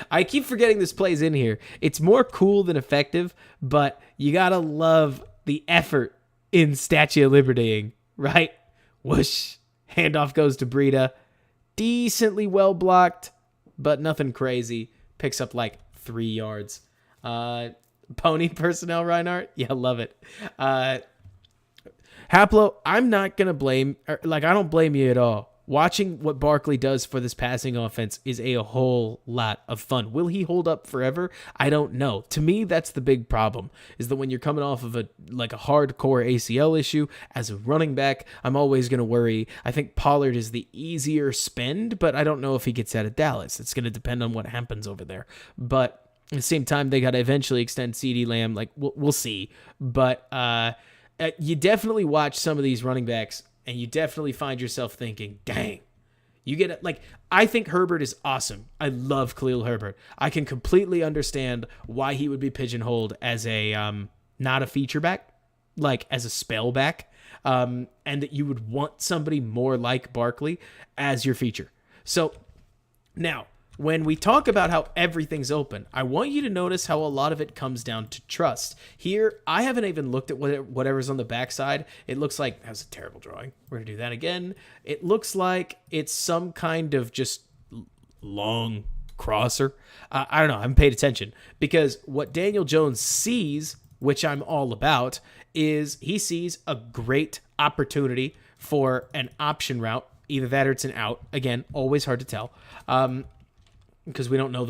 I keep forgetting this play's in here. It's more cool than effective, but you got to love the effort in Statue of Libertying, right? Whoosh. Handoff goes to Breida. Decently well blocked, but nothing crazy. Picks up like 3 yards. Pony personnel, Reinhardt? Yeah, love it. Haplo, I'm not going to blame, I don't blame you at all watching what Barkley does for this passing offense is a whole lot of fun. Will he hold up forever? I don't know. To me, that's the big problem, is that when you're coming off of a hardcore ACL issue as a running back, I'm always going to worry. I think Pollard is the easier spend, but I don't know if he gets out of Dallas. It's going to depend on what happens over there. But at the same time, they got to eventually extend CeeDee Lamb. Like, we'll see. But you definitely watch some of these running backs, and you definitely find yourself thinking, dang, you get it. Like, I think Herbert is awesome. I love Khalil Herbert. I can completely understand why he would be pigeonholed as a not a feature back, like as a spell back, and that you would want somebody more like Barkley as your feature. So now, when we talk about how everything's open, I want you to notice how a lot of it comes down to trust. Here, I haven't even looked at whatever's on the backside. It looks like, that's a terrible drawing. We're going to do that again. It looks like it's some kind of just long crosser. I don't know. I haven't paid attention. Because what Daniel Jones sees, which I'm all about, is he sees a great opportunity for an option route. Either that or it's an out. Again, always hard to tell. Because we don't know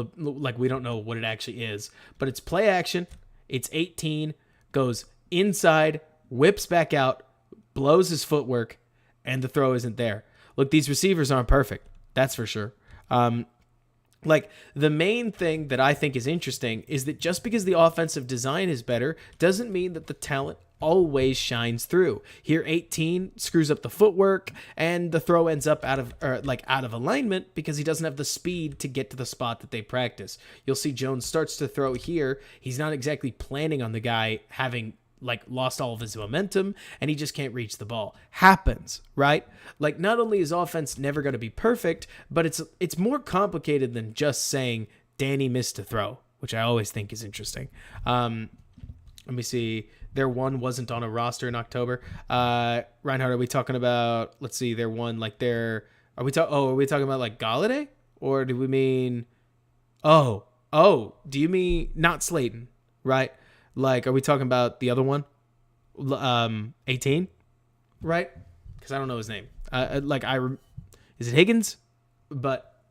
we don't know what it actually is. But it's play action. It's 18, goes inside, whips back out, blows his footwork, and the throw isn't there. Look, these receivers aren't perfect. That's for sure. The main thing that I think is interesting is that just because the offensive design is better doesn't mean that the talent always shines through. Here, 18 screws up the footwork, and the throw ends up out of alignment because he doesn't have the speed to get to the spot that they practice. You'll see Jones starts to throw here. He's not exactly planning on the guy having lost all of his momentum, and he just can't reach the ball. Happens, right? Not only is offense never going to be perfect, but it's more complicated than just saying Danny missed a throw, which I always think is interesting. Let me see. Their one wasn't on a roster in October. Reinhardt, are we talking about? Let's see. Their one, are we talking about Galladay, or do we mean? Oh, do you mean not Slayton? Right? Are we talking about the other one? 18, right? Because I don't know his name. Is it Higgins? But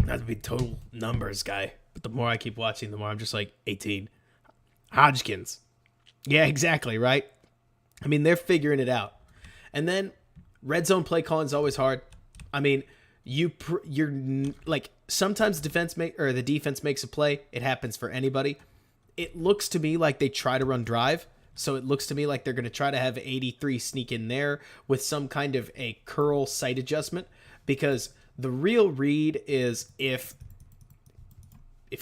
not to be total numbers guy. But the more I keep watching, the more I'm just 18. Hodgkins. Yeah, exactly, right? I mean, they're figuring it out. And then red zone play calling is always hard. I mean, sometimes the defense makes a play. It happens for anybody. It looks to me like they try to run drive. So it looks to me like they're going to try to have 83 sneak in there with some kind of a curl sight adjustment, because the real read is if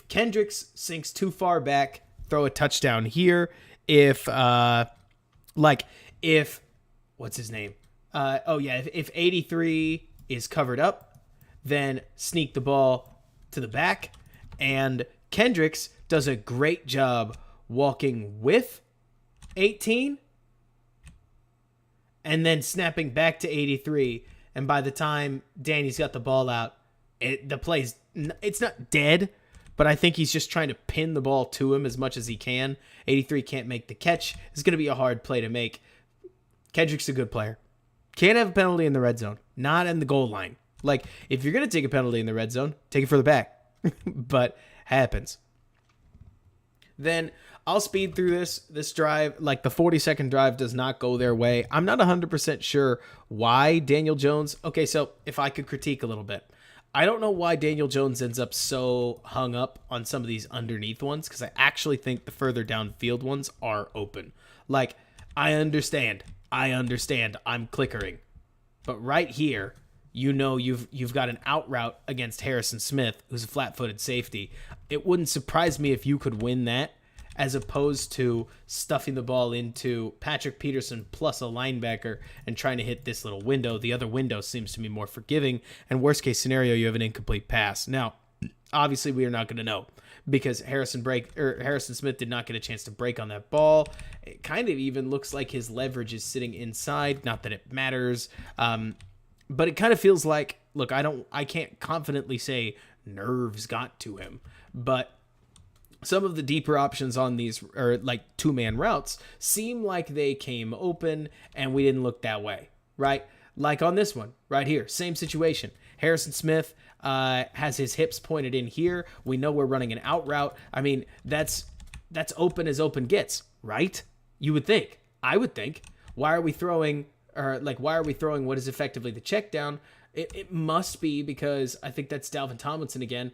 Kendricks sinks too far back, throw a touchdown here. If what's his name? If 83 is covered up, then sneak the ball to the back. And Kendricks does a great job walking with 18 and then snapping back to 83. And by the time Danny's got the ball out, it's not dead, but I think he's just trying to pin the ball to him as much as he can. 83 can't make the catch. It's going to be a hard play to make. Kendrick's a good player. Can't have a penalty in the red zone. Not in the goal line. If you're going to take a penalty in the red zone, take it further back. But happens. Then I'll speed through this drive. The 40-second drive does not go their way. I'm not 100% sure why Daniel Jones... Okay, so if I could critique a little bit. I don't know why Daniel Jones ends up so hung up on some of these underneath ones, because I actually think the further downfield ones are open. I understand. I'm clickering. But right here, you've got an out route against Harrison Smith, who's a flat-footed safety. It wouldn't surprise me if you could win that, as opposed to stuffing the ball into Patrick Peterson plus a linebacker and trying to hit this little window. The other window seems to be more forgiving, and worst case scenario, you have an incomplete pass. Now, obviously, we are not going to know, because Harrison Smith did not get a chance to break on that ball. It kind of even looks like his leverage is sitting inside. Not that it matters, but it kind of feels like, look, I can't confidently say nerves got to him, but some of the deeper options on these, or two-man routes, seem like they came open and we didn't look that way, right? Like on this one right here, same situation. Harrison Smith has his hips pointed in here. We know we're running an out route. I mean, that's open as open gets, right? You would think. I would think. Why are we throwing what is effectively the check down? It must be because I think that's Dalvin Tomlinson again,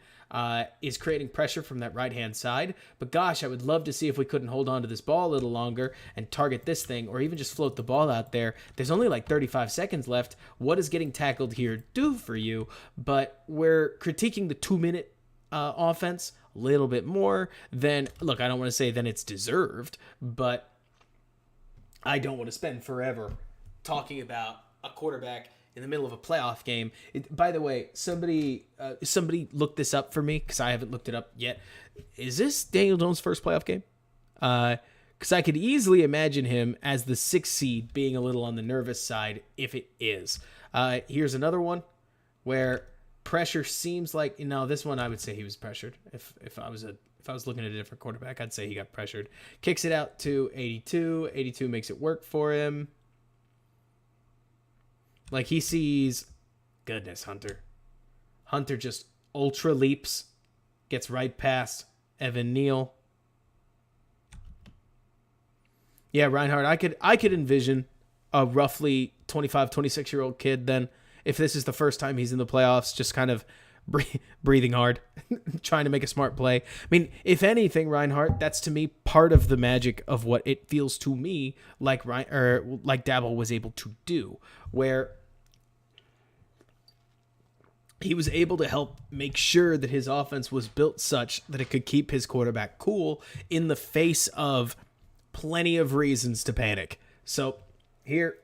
is creating pressure from that right-hand side. But gosh, I would love to see if we couldn't hold on to this ball a little longer and target this thing, or even just float the ball out there. There's only like 35 seconds left. What does getting tackled here do for you? But we're critiquing the 2-minute offense a little bit more than, look, I don't want to say then it's deserved, but I don't want to spend forever talking about a quarterback in the middle of a playoff game. By the way, somebody looked this up for me because I haven't looked it up yet. Is this Daniel Jones' first playoff game? Because I could easily imagine him as the 6th seed being a little on the nervous side if it is. Here's another one where pressure seems like, this one I would say he was pressured. If I was looking at a different quarterback, I'd say he got pressured. Kicks it out to 82. 82 makes it work for him. Like he sees, goodness, Hunter. Hunter just ultra leaps, gets right past Evan Neal. Yeah, Reinhardt, I could envision a roughly 25, 26-year-old kid then, if this is the first time he's in the playoffs, just kind of breathing hard, trying to make a smart play. I mean, if anything, Reinhardt, that's to me part of the magic of what it feels to me like Daboll was able to do, where he was able to help make sure that his offense was built such that it could keep his quarterback cool in the face of plenty of reasons to panic. So here,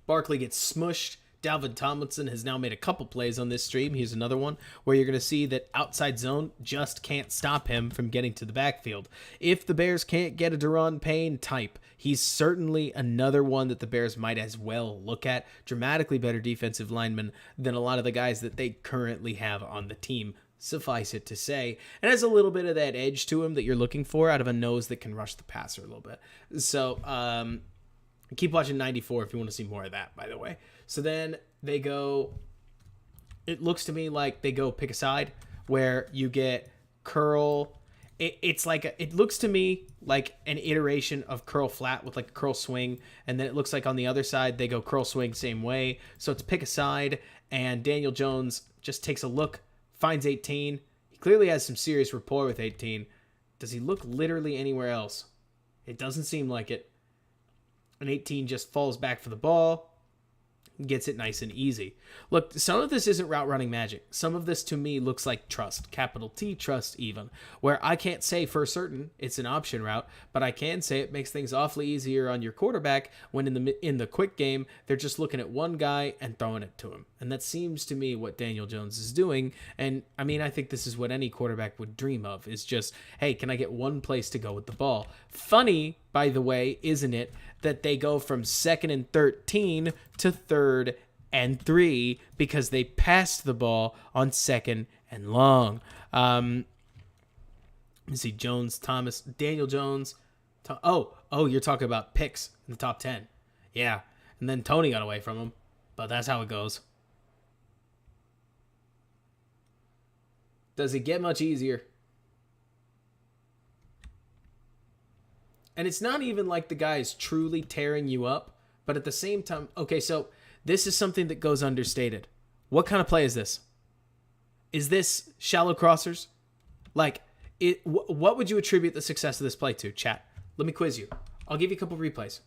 Barkley gets smushed. Dalvin Tomlinson has now made a couple plays on this stream. Here's another one where you're going to see that outside zone just can't stop him from getting to the backfield. If the Bears can't get a Daron Payne type, he's certainly another one that the Bears might as well look at. Dramatically better defensive lineman than a lot of the guys that they currently have on the team, suffice it to say, and has a little bit of that edge to him that you're looking for out of a nose that can rush the passer a little bit. So keep watching 94 if you want to see more of that, by the way. So then they go, it looks to me like they go pick a side where you get curl. It looks to me like an iteration of curl flat with like a curl swing. And then it looks like on the other side, they go curl swing same way. So it's pick a side, and Daniel Jones just takes a look, finds 18. He clearly has some serious rapport with 18. Does he look literally anywhere else? It doesn't seem like it. And 18 just falls back for the ball, gets it nice and easy. Look, some of this isn't route running magic. Some of this to me looks like trust, capital T trust even, where I can't say for certain it's an option route, but I can say it makes things awfully easier on your quarterback when in the quick game, they're just looking at one guy and throwing it to him. And that seems to me what Daniel Jones is doing. And I mean, I think this is what any quarterback would dream of, is just, hey, can I get one place to go with the ball? Funny, by the way, isn't it, that they go from 2nd and 13 to 3rd and 3 because they passed the ball on 2nd and long. Let me see, Jones, Thomas, Daniel Jones. Oh, you're talking about picks in the top 10. Yeah, and then Tony got away from him, but that's how it goes. Does it get much easier? And it's not even like the guy is truly tearing you up, but at the same time, okay, so this is something that goes understated. What kind of play is this? Is this shallow crossers? Like, what would you attribute the success of this play to, chat? Let me quiz you. I'll give you a couple replays.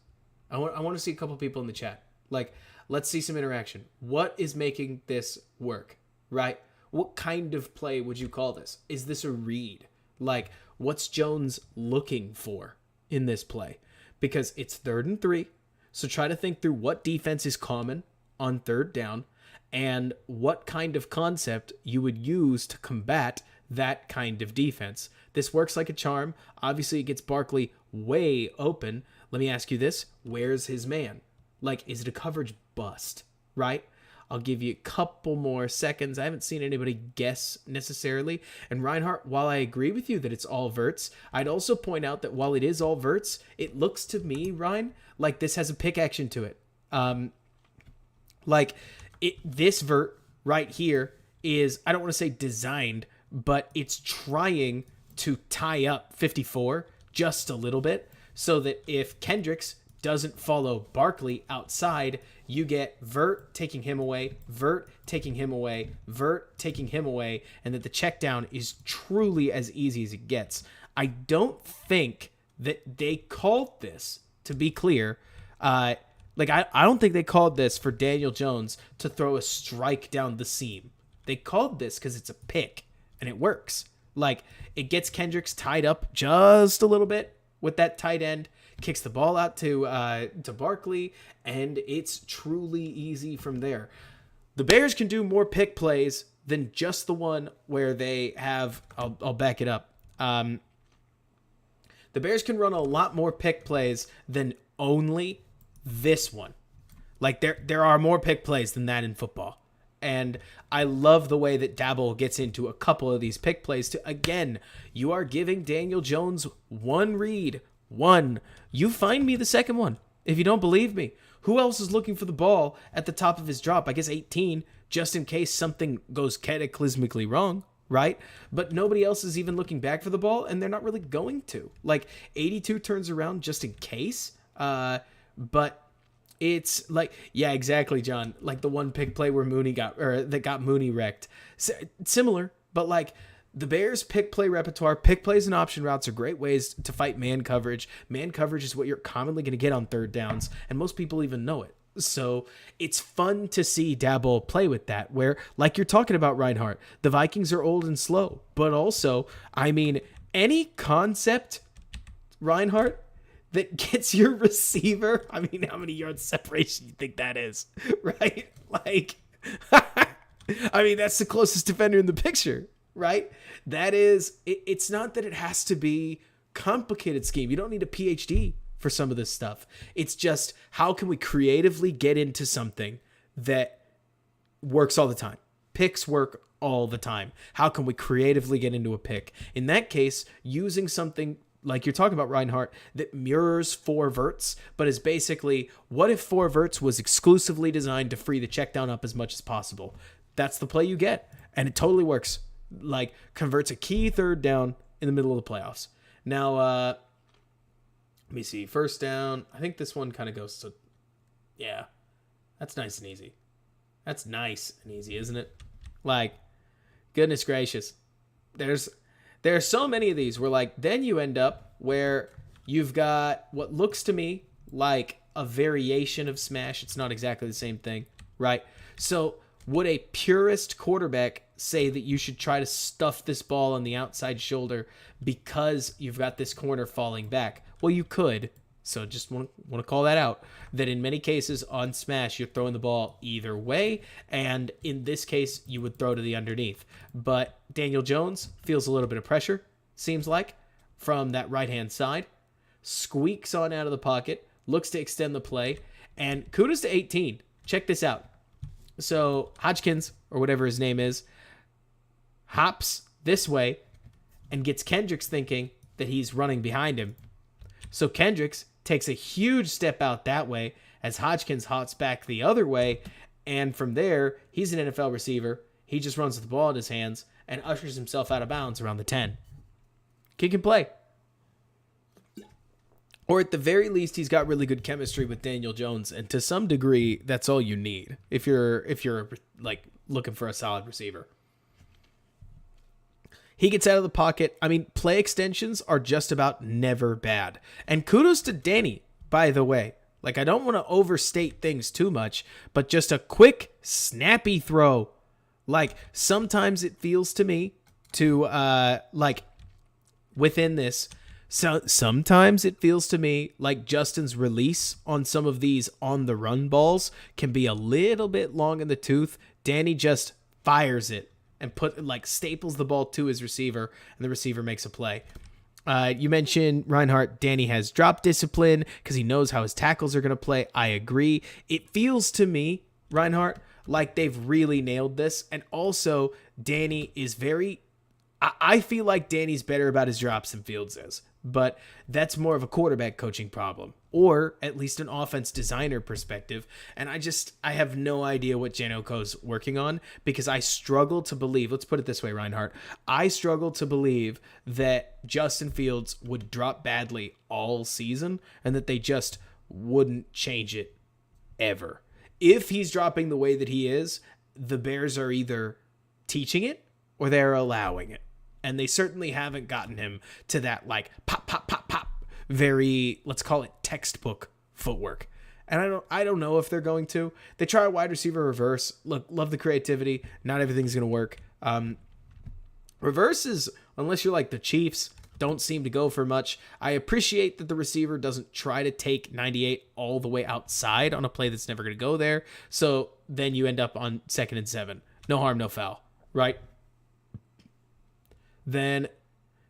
I want to see a couple people in the chat. Like, let's see some interaction. What is making this work, right? What kind of play would you call this? Is this a read? Like, what's Jones looking for in this play? Because it's 3rd and 3. So try to think through what defense is common on 3rd down and what kind of concept you would use to combat that kind of defense. This works like a charm. Obviously, it gets Barkley way open. Let me ask you this. Where's his man? Like, is it a coverage bust, right? I'll give you a couple more seconds. I haven't seen anybody guess necessarily. And Reinhardt, while I agree with you that it's all verts, I'd also point out that while it is all verts, it looks to me, Ryan, like this has a pick action to it. Like, this vert right here is, I don't want to say designed, but it's trying to tie up 54 just a little bit so that if Kendricks doesn't follow Barkley outside, you get vert taking him away, vert taking him away, vert taking him away, and that the check down is truly as easy as it gets. I don't think that they called this, to be clear, I don't think they called this for Daniel Jones to throw a strike down the seam. They called this because it's a pick, and it works. Like, it gets Kendricks tied up just a little bit with that tight end, kicks the ball out to Barkley, and it's truly easy from there. The Bears can do more pick plays than just the one where they have, I'll back it up. The Bears can run a lot more pick plays than only this one. Like, there are more pick plays than that in football. And I love the way that Daboll gets into a couple of these pick plays to, again, you are giving Daniel Jones one read. One. You find me the second one if you don't believe me. Who else is looking for the ball at the top of his drop? I guess 18, just in case something goes cataclysmically wrong, right? But nobody else is even looking back for the ball, and they're not really going to. Like, 82 turns around just in case, but it's like, yeah, exactly, John. Like the one pick play where that got Mooney wrecked. Similar, but like the Bears' pick play repertoire, pick plays and option routes are great ways to fight man coverage. Man coverage is what you're commonly going to get on third downs, and most people even know it. So it's fun to see Daboll play with that, where, like you're talking about, Reinhardt, the Vikings are old and slow, but also, I mean, any concept, Reinhardt, that gets your receiver, I mean, how many yards separation do you think that is, right? Like, I mean, that's the closest defender in the picture, right? That is, it's not that it has to be complicated scheme. You don't need a PhD for some of this stuff. It's just, how can we creatively get into something that works all the time? Picks work all the time. How can we creatively get into a pick? In that case, using something like you're talking about, Reinhardt, that mirrors four verts, but is basically, what if four verts was exclusively designed to free the check down up as much as possible? That's the play you get, and it totally works. Like, converts a key third down in the middle of the playoffs. Now, let me see. First down. I think this one kind of goes to, yeah, that's nice and easy. That's nice and easy, isn't it? Like, goodness gracious. There are so many of these where, like, then you end up where you've got what looks to me like a variation of smash. It's not exactly the same thing, right? So would a purist quarterback say that you should try to stuff this ball on the outside shoulder because you've got this corner falling back? Well, you could. So just want to call that out, that in many cases on smash, you're throwing the ball either way. And in this case, you would throw to the underneath. But Daniel Jones feels a little bit of pressure, seems like, from that right-hand side. Squeaks on out of the pocket, looks to extend the play. And kudos to 18. Check this out. So Hodgkins, or whatever his name is, hops this way and gets Kendricks thinking that he's running behind him. So Kendricks takes a huge step out that way as Hodgkins hops back the other way. And from there, he's an NFL receiver. He just runs with the ball in his hands and ushers himself out of bounds around the 10. Kid can play. Or at the very least, he's got really good chemistry with Daniel Jones. And to some degree, that's all you need if you're like looking for a solid receiver. He gets out of the pocket. I mean, play extensions are just about never bad. And kudos to Danny, by the way. Like, I don't want to overstate things too much, but just a quick, snappy throw. Like, sometimes it feels to me to, like, within this, so sometimes it feels to me like Justin's release on some of these on-the-run balls can be a little bit long in the tooth. Danny just fires it and staples the ball to his receiver, and the receiver makes a play. You mentioned, Reinhardt, Danny has drop discipline because he knows how his tackles are going to play. I agree. It feels to me, Reinhardt, like they've really nailed this. And also, Danny is I feel like Danny's better about his drops than Fields is. but that's more of a quarterback coaching problem, or at least an offense designer perspective. And I have no idea what Janoko's working on, because I struggle to believe, let's put it this way, Reinhardt, I struggle to believe that Justin Fields would drop badly all season and that they just wouldn't change it ever. If he's dropping the way that he is, the Bears are either teaching it or they're allowing it. And they certainly haven't gotten him to that like pop, pop, pop, pop, very, let's call it textbook footwork. And I don't know if they're going to. They try a wide receiver reverse. Look, love the creativity. Not everything's going to work. Reverses, unless you're like the Chiefs, don't seem to go for much. I appreciate that the receiver doesn't try to take 98 all the way outside on a play that's never going to go there. So then you end up on 2nd and 7. No harm, no foul, right? Then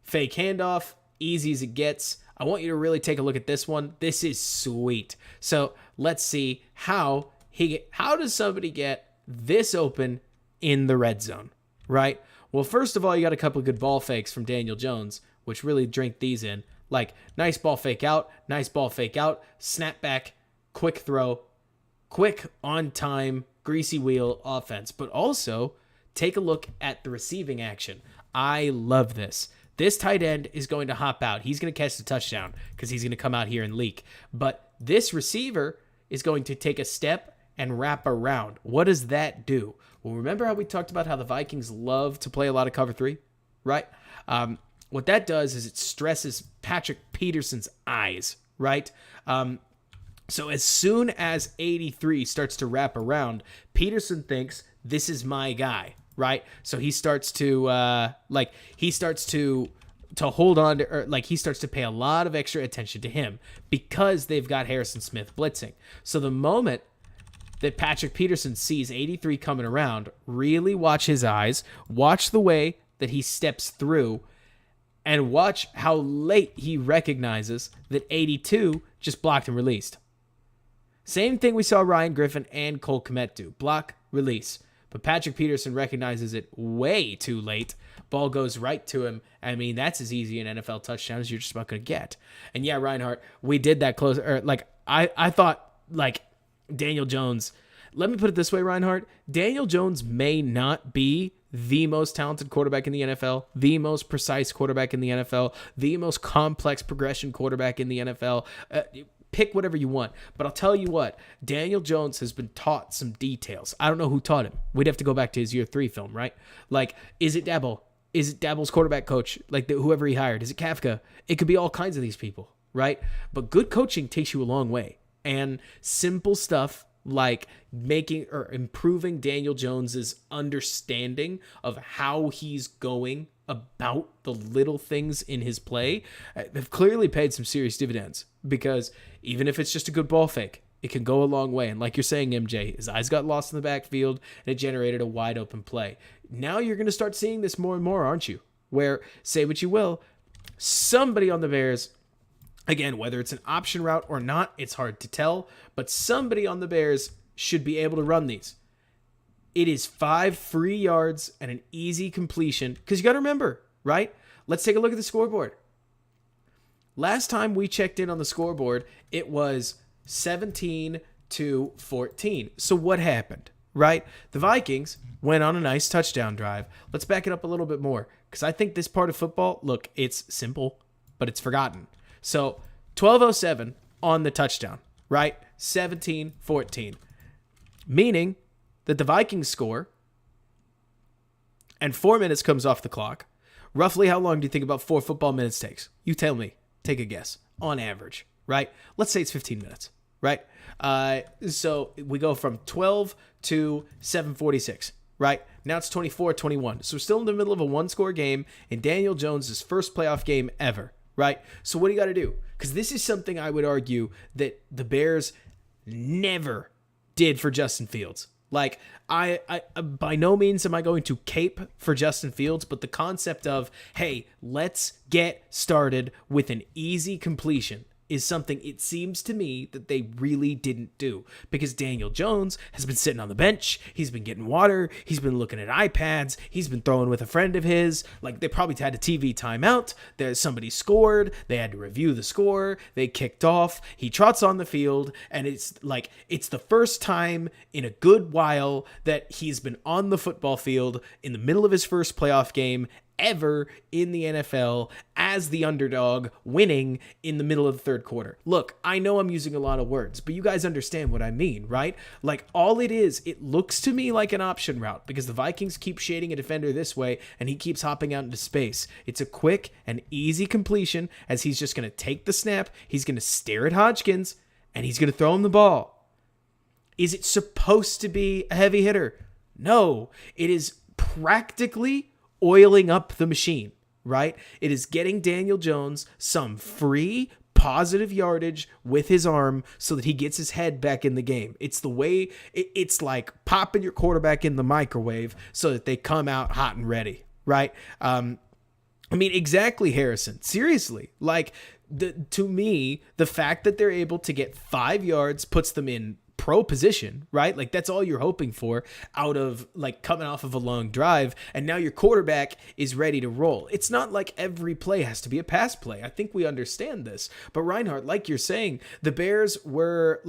fake handoff, easy as it gets. I want you to really take a look at this one. This is sweet. So let's see how does somebody get this open in the red zone, right? Well, first of all, you got a couple of good ball fakes from Daniel Jones, which really drink these in. Like, nice ball fake out, snap back, quick throw, quick on time, greasy wheel offense. But also, take a look at the receiving action. I love this. This tight end is going to hop out. He's going to catch the touchdown because he's going to come out here and leak. But this receiver is going to take a step and wrap around. What does that do? Well, remember how we talked about how the Vikings love to play a lot of cover 3, right? What that does is it stresses Patrick Peterson's eyes, right? So as soon as 83 starts to wrap around, Peterson thinks, this is my guy, right? So he starts to hold on to, or like he starts to pay a lot of extra attention to him because they've got Harrison Smith blitzing. So the moment that Patrick Peterson sees 83 coming around, really watch his eyes, watch the way that he steps through, and watch how late he recognizes that 82 just blocked and released. Same thing we saw Ryan Griffin and Cole Kmet do. Block, release. But Patrick Peterson recognizes it way too late. Ball goes right to him. I mean, that's as easy an NFL touchdown as you're just about going to get. And yeah, Reinhardt, we did that close. Or like, I thought, like, Daniel Jones. Let me put it this way, Reinhardt. Daniel Jones may not be the most talented quarterback in the NFL, the most precise quarterback in the NFL, the most complex progression quarterback in the NFL. Pick whatever you want. But I'll tell you what, Daniel Jones has been taught some details. I don't know who taught him. We'd have to go back to his year 3 film, right? Like, is it Daboll? Is it Daboll's quarterback coach? Like, whoever he hired? Is it Kafka? It could be all kinds of these people, right? But good coaching takes you a long way. And simple stuff like making or improving Daniel Jones's understanding of how he's going about the little things in his play have clearly paid some serious dividends, because even if it's just a good ball fake, it can go a long way. And like you're saying, MJ, his eyes got lost in the backfield and it generated a wide open play. Now you're going to start seeing this more and more, aren't you? Where, say what you will, somebody on the Bears, again, whether it's an option route or not, it's hard to tell, but somebody on the Bears should be able to run these. It is 5 free yards and an easy completion, because you got to remember, right? Let's take a look at the scoreboard. Last time we checked in on the scoreboard, it was 17-14. So what happened, right? The Vikings went on a nice touchdown drive. Let's back it up a little bit more, because I think this part of football, look, it's simple, but it's forgotten. So 12:07 on the touchdown, right? 17-14. Meaning that the Vikings score and 4 minutes comes off the clock. Roughly how long do you think about 4 football minutes takes? You tell me. Take a guess. On average, right? Let's say it's 15 minutes, right? So we go from 12 to 7:46, right? Now it's 24-21. So we're still in the middle of a 1-score game in Daniel Jones' first playoff game ever, right? So what do you got to do? Because this is something I would argue that the Bears never did for Justin Fields. Like, I by no means am I going to cape for Justin Fields, but the concept of, hey, let's get started with an easy completion is something it seems to me that they really didn't do, because Daniel Jones has been sitting on the bench. He's been getting water. He's been looking at iPads. He's been throwing with a friend of his. Like, they probably had a TV timeout. There's somebody scored. They had to review the score. They kicked off. He trots on the field, and it's like, it's the first time in a good while that he's been on the football field in the middle of his first playoff game ever in the NFL as the underdog, winning in the middle of the third quarter. Look, I know I'm using a lot of words, but you guys understand what I mean, right? Like, all it is, it looks to me like an option route, because the Vikings keep shading a defender this way and he keeps hopping out into space. It's a quick and easy completion, as he's just going to take the snap, he's going to stare at Hodgkins, and he's going to throw him the ball. Is it supposed to be a heavy hitter? No, it is practically oiling up the machine, right? It is getting Daniel Jones some free positive yardage with his arm so that he gets his head back in the game. It's the way, it's like popping your quarterback in the microwave so that they come out hot and ready, right? I mean, exactly, Harrison. Seriously, like, to me, the fact that they're able to get 5 yards puts them in pro position, right? Like, that's all you're hoping for out of, like, coming off of a long drive, and now your quarterback is ready to roll. It's not like every play has to be a pass play. I think we understand this. But Reinhardt, like you're saying, the Bears were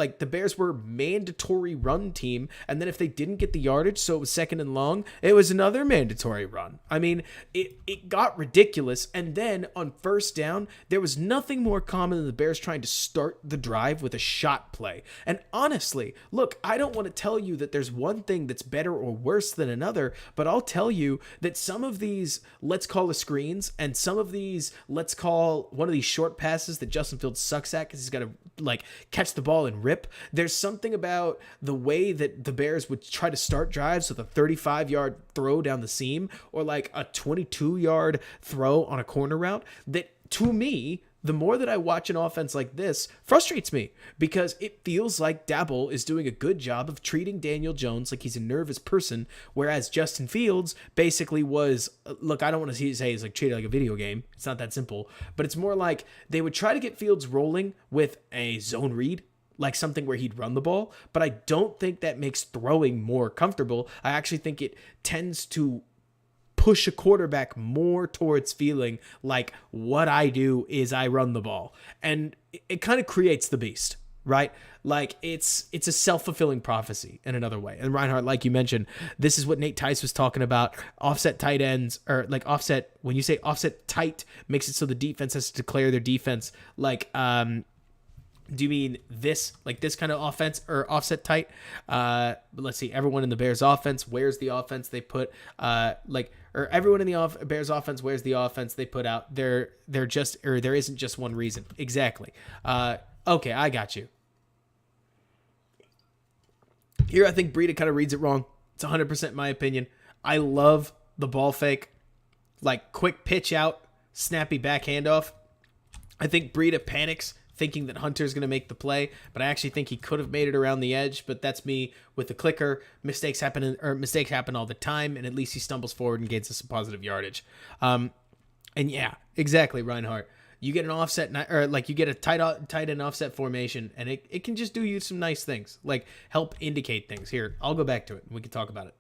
mandatory run team, and then if they didn't get the yardage, so it was second and long, it was another mandatory run. I mean, it got ridiculous, and then on first down, there was nothing more common than the Bears trying to start the drive with a shot play. And honestly, look, I don't want to tell you that there's one thing that's better or worse than another, but I'll tell you that some of these, let's call the screens, and some of these, let's call one of these short passes that Justin Fields sucks at because he's got to, like, catch the ball and rip. There's something about the way that the Bears would try to start drives with a 35-yard throw down the seam, or like a 22-yard throw on a corner route, that, to me, the more that I watch an offense like this, frustrates me, because it feels like Daboll is doing a good job of treating Daniel Jones like he's a nervous person, whereas Justin Fields basically was, look, I don't want to say he's like treated like a video game. It's not that simple, but it's more like they would try to get Fields rolling with a zone read, like something where he'd run the ball, but I don't think that makes throwing more comfortable. I actually think it tends to push a quarterback more towards feeling like what I do is I run the ball. And it kind of creates the beast, right? Like, it's a self-fulfilling prophecy in another way. And Reinhardt, like you mentioned, this is what Nate Tice was talking about. Offset tight ends, or like offset, when you say offset tight, makes it so the defense has to declare their defense. Like, do you mean this, like this kind of offense, or offset tight? But let's see. Everyone in the Bears offense wears the offense they put, or everyone in the Bears offense wears the offense they put out. They're just, or there isn't just one reason. Exactly. Okay, I got you. Here, I think Breida kind of reads it wrong. It's 100% my opinion. I love the ball fake, like quick pitch out, snappy back handoff. I think Breida panics, thinking that Hunter's going to make the play, but I actually think he could have made it around the edge, but that's me with the clicker. Mistakes happen all the time, and at least he stumbles forward and gains us some positive yardage. And yeah, exactly, Reinhardt. You get an offset, or like you get a tight end offset formation, and it can just do you some nice things, like help indicate things. Here, I'll go back to it, and we can talk about it.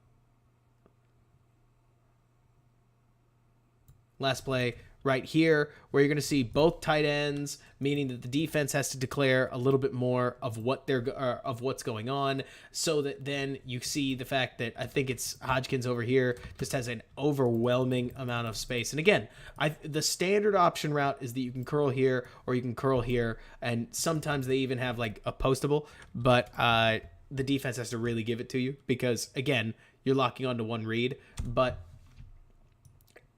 Last play, right here, where you're going to see both tight ends, meaning that the defense has to declare a little bit more of what's going on, so that then you see the fact that I think it's Hodgkins over here just has an overwhelming amount of space. And again, the standard option route is that you can curl here or you can curl here, and sometimes they even have like a postable, but the defense has to really give it to you because, again, you're locking onto one read. But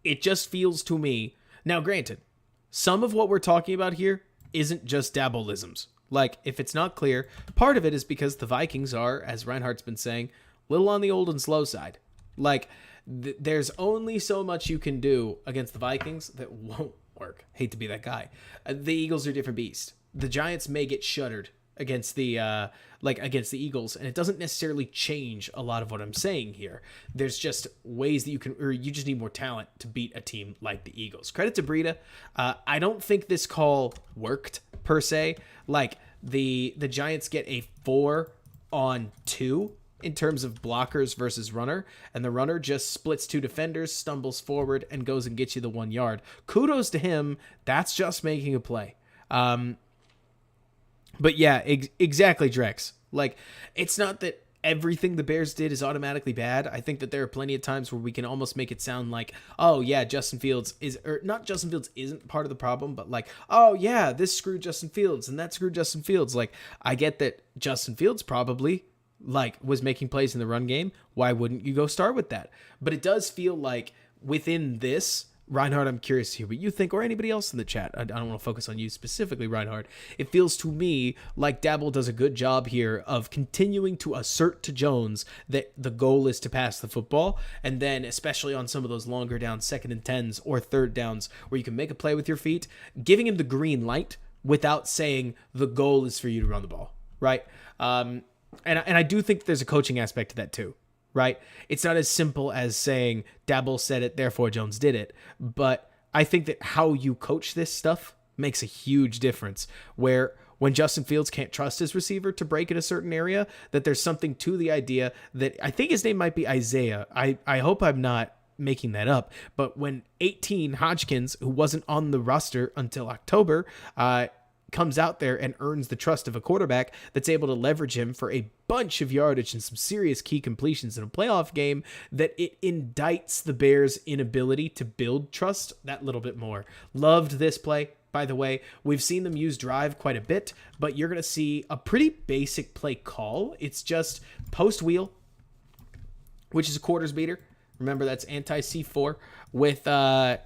it just feels to me. Now, granted, some of what we're talking about here isn't just Dabollisms. Like, if it's not clear, part of it is because the Vikings are, as Reinhardt's been saying, a little on the old and slow side. Like, there's only so much you can do against the Vikings that won't work. Hate to be that guy. The Eagles are a different beast. The Giants may get shuttered against the against the Eagles, and it doesn't necessarily change a lot of what I'm saying here. There's just ways that you can, or you just need more talent to beat a team like the Eagles. Credit to Breida. I don't think this call worked per se. Like the Giants get a 4-on-2 in terms of blockers versus runner, and the runner just splits two defenders, stumbles forward, and goes and gets you the 1 yard. Kudos to him. That's just making a play. But yeah, exactly, Drex. Like, it's not that everything the Bears did is automatically bad. I think that there are plenty of times where we can almost make it sound like, oh yeah, Justin Fields is, or not Justin Fields isn't part of the problem, but like, oh yeah, this screwed Justin Fields and that screwed Justin Fields. Like, I get that Justin Fields probably was making plays in the run game. Why wouldn't you go start with that? But it does feel like within this, Reinhardt, I'm curious to hear what you think, or anybody else in the chat. I don't want to focus on you specifically, Reinhardt. It feels to me like Daboll does a good job here of continuing to assert to Jones that the goal is to pass the football, and then especially on some of those longer downs, 2nd and 10s or 3rd downs, where you can make a play with your feet, giving him the green light without saying the goal is for you to run the ball, right? And I do think there's a coaching aspect to that too. Right? It's not as simple as saying Daboll said it, therefore Jones did it. But I think that how you coach this stuff makes a huge difference. Where when Justin Fields can't trust his receiver to break in a certain area, that there's something to the idea that I think his name might be Isaiah. I hope I'm not making that up. But when 18 Hodgkins, who wasn't on the roster until October, comes out there and earns the trust of a quarterback that's able to leverage him for a bunch of yardage and some serious key completions in a playoff game, that it indicts the Bears' inability to build trust that little bit more. Loved this play, by the way. We've seen them use drive quite a bit, but you're going to see a pretty basic play call. It's just post wheel, which is a quarters beater. Remember, that's anti-C4 with a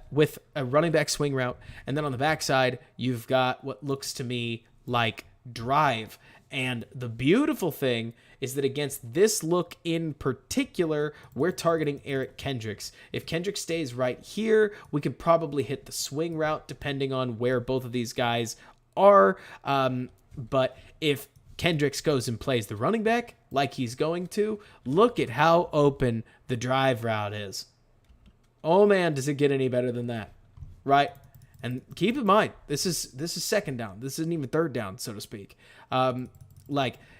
running back swing route. And then on the backside, you've got what looks to me like drive. And the beautiful thing is that against this look in particular, we're targeting Eric Kendricks. If Kendricks stays right here, we could probably hit the swing route depending on where both of these guys are. But if Kendricks goes and plays the running back like he's going to, look at how open the drive route is. Oh man, does it get any better than that, right? And keep in mind, this is 2nd down. This isn't even 3rd down, so to speak.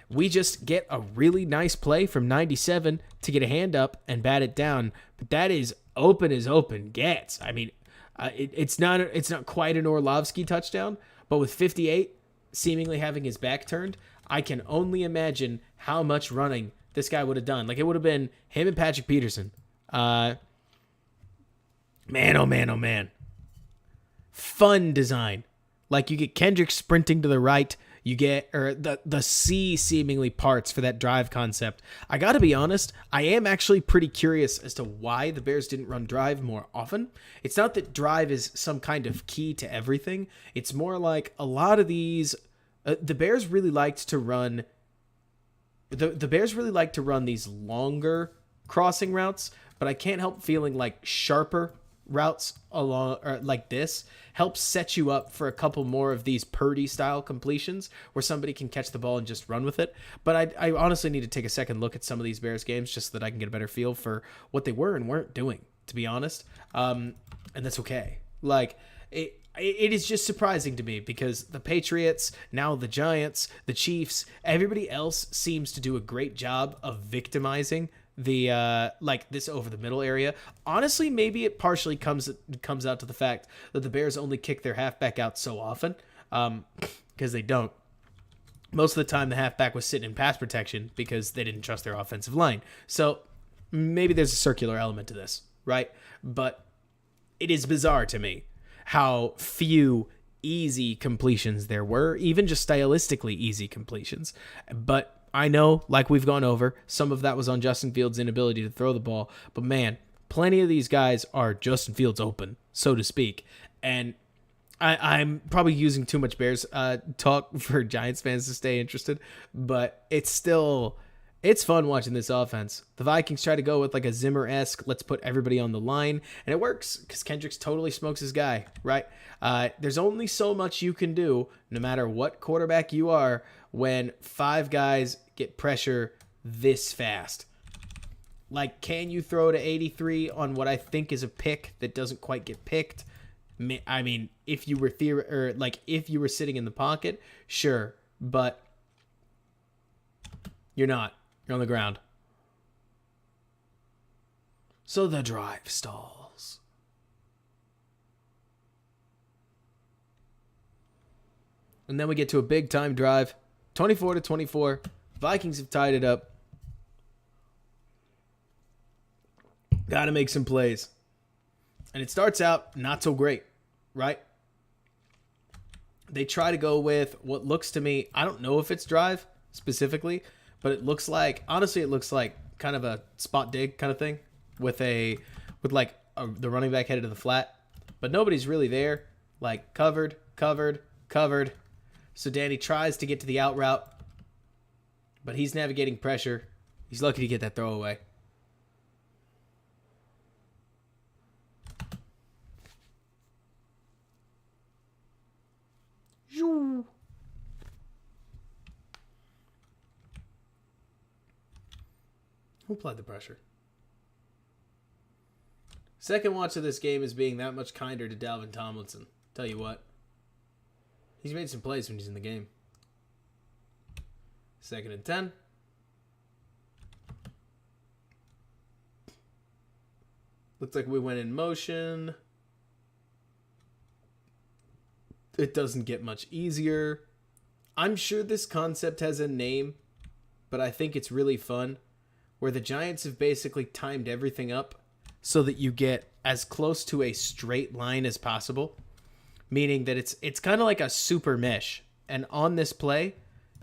We just get a really nice play from 97 to get a hand up and bat it down, but that is open as open gets. I mean, it's not quite an Orlovsky touchdown, but with 58 seemingly having his back turned, I can only imagine how much running this guy would have done. Like, it would have been him and Patrick Peterson. Man, oh man, oh man. Fun design. Like, you get Kendrick sprinting to the right. You get the C seemingly parts for that drive concept. I got to be honest, I am actually pretty curious as to why the Bears didn't run drive more often. It's not that drive is some kind of key to everything. It's more like a lot of these... the Bears really liked to run. The Bears really like to run these longer crossing routes, but I can't help feeling like sharper routes along, or like this, helps set you up for a couple more of these Purdy style completions where somebody can catch the ball and just run with it. But I honestly need to take a second look at some of these Bears games just so that I can get a better feel for what they were and weren't doing, to be honest. And that's okay. Like, it is just surprising to me because the Patriots, now the Giants, the Chiefs, everybody else seems to do a great job of victimizing the this over the middle area. Honestly, maybe it partially comes out to the fact that the Bears only kick their halfback out so often, because they don't. Most of the time, the halfback was sitting in pass protection because they didn't trust their offensive line. So maybe there's a circular element to this, right? But it is bizarre to me how few easy completions there were, even just stylistically easy completions. But I know, like we've gone over, some of that was on Justin Fields' inability to throw the ball. But man, plenty of these guys are Justin Fields open, so to speak. And I'm probably using too much Bears talk for Giants fans to stay interested, but it's fun watching this offense. The Vikings try to go with like a Zimmer-esque, let's put everybody on the line, and it works because Kendricks totally smokes his guy, right? There's only so much you can do, no matter what quarterback you are, when 5 guys get pressure this fast. Like, can you throw to 83 on what I think is a pick that doesn't quite get picked? I mean, if you were if you were sitting in the pocket, sure, but you're not. You're on the ground. So the drive stalls. And then we get to a big time drive, 24-24. Vikings have tied it up. Got to make some plays. And it starts out not so great, right? They try to go with what looks to me, I don't know if it's drive specifically, but it looks like, honestly, it looks like kind of a spot dig kind of thing with the running back headed to the flat. But nobody's really there. Like, covered. So Danny tries to get to the out route, but he's navigating pressure. He's lucky to get that throwaway. Who applied the pressure? Second watch of this game is being that much kinder to Dalvin Tomlinson. Tell you what. He's made some plays when he's in the game. 2nd and 10. Looks like we went in motion. It doesn't get much easier. I'm sure this concept has a name, but I think it's really fun, where the Giants have basically timed everything up so that you get as close to a straight line as possible, meaning that it's kind of like a super mesh. And on this play,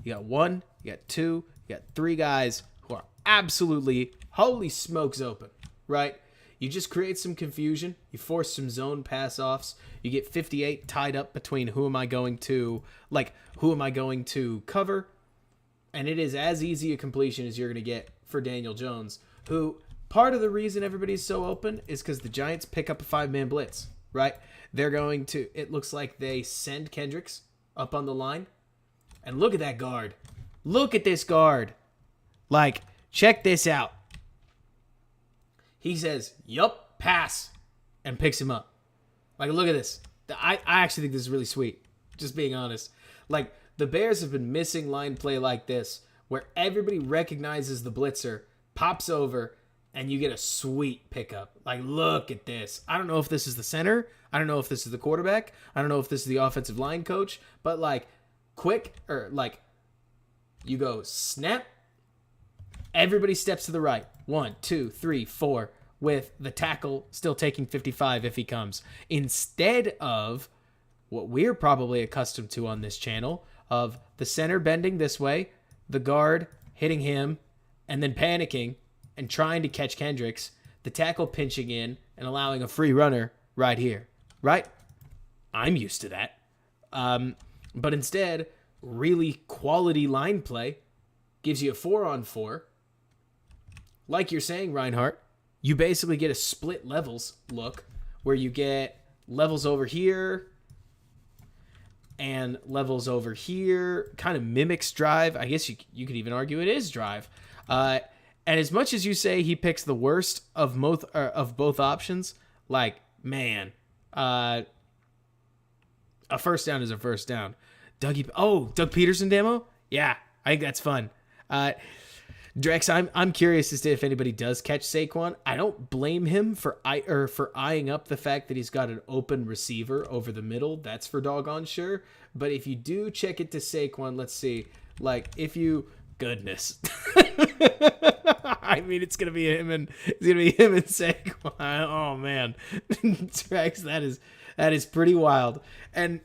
you got 1, you got 2, you got 3 guys who are absolutely, holy smokes, open, right? You just create some confusion. You force some zone pass-offs. You get 58 tied up between who am I going to cover? And it is as easy a completion as you're going to get for Daniel Jones, who part of the reason everybody's so open is because the Giants pick up a 5-man blitz, right? They're going to, it looks like they send Kendricks up on the line. And look at that guard. Look at this guard. Like, check this out. He says, yup, pass, and picks him up. Like, look at this. I actually think this is really sweet, just being honest. Like, the Bears have been missing line play like this, where everybody recognizes the blitzer, pops over, and you get a sweet pickup. Like, look at this. I don't know if this is the center. I don't know if this is the quarterback. I don't know if this is the offensive line coach. But, like, you go snap. Everybody steps to the right. 1, 2, 3, 4, with the tackle still taking 55 if he comes. Instead of what we're probably accustomed to on this channel, of the center bending this way, the guard hitting him, and then panicking and trying to catch Kendricks, the tackle pinching in and allowing a free runner right here. Right? I'm used to that. But instead, really quality line play gives you a 4-on-4. Like you're saying, Reinhardt, you basically get a split levels look where you get levels over here and levels over here. Kind of mimics drive. I guess you could even argue it is drive. And as much as you say he picks the worst of both options, like, man, a first down is a first down. Doug Peterson demo? Yeah, I think that's fun. Drex, I'm curious as to if anybody does catch Saquon. I don't blame him for eyeing up the fact that he's got an open receiver over the middle. That's for doggone sure. But if you do check it to Saquon, let's see. Like, if you... Goodness. I mean, it's gonna be him and Saquon. Oh man. Drex, that is pretty wild. And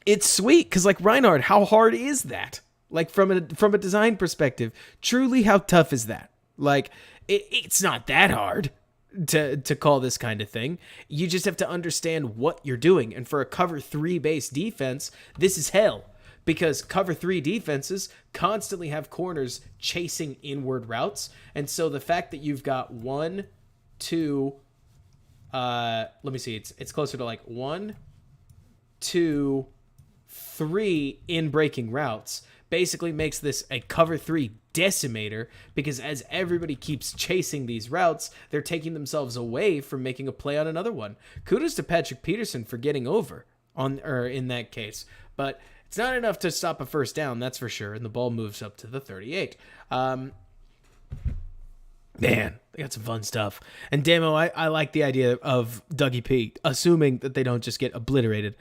it's sweet because, like, Reinhardt, how hard is that? Like, from a design perspective, truly, how tough is that? Like, it's not that hard to call this kind of thing. You just have to understand what you're doing. And for a cover 3 base defense, this is hell, because cover 3 defenses constantly have corners chasing inward routes. And so the fact that you've got 1, 2, let me see, it's closer to like 1, 2, 3 in breaking routes basically makes this a cover 3 decimator, because as everybody keeps chasing these routes, they're taking themselves away from making a play on another one. Kudos to Patrick Peterson for getting over in that case, but it's not enough to stop a first down, that's for sure, and the ball moves up to the 38. Man, they got some fun stuff. And Damo, I like the idea of Dougie P, assuming that they don't just get obliterated.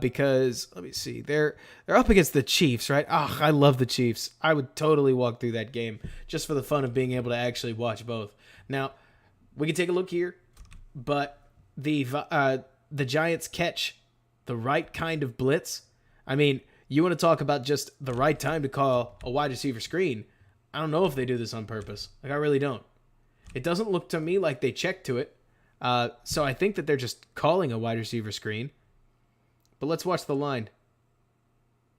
Because, let me see, they're up against the Chiefs, right? Oh, I love the Chiefs. I would totally walk through that game just for the fun of being able to actually watch both. Now, we can take a look here, but the Giants catch the right kind of blitz. I mean, you want to talk about just the right time to call a wide receiver screen. I don't know if they do this on purpose. Like, I really don't. It doesn't look to me like they check to it. So I think that they're just calling a wide receiver screen. But let's watch the line.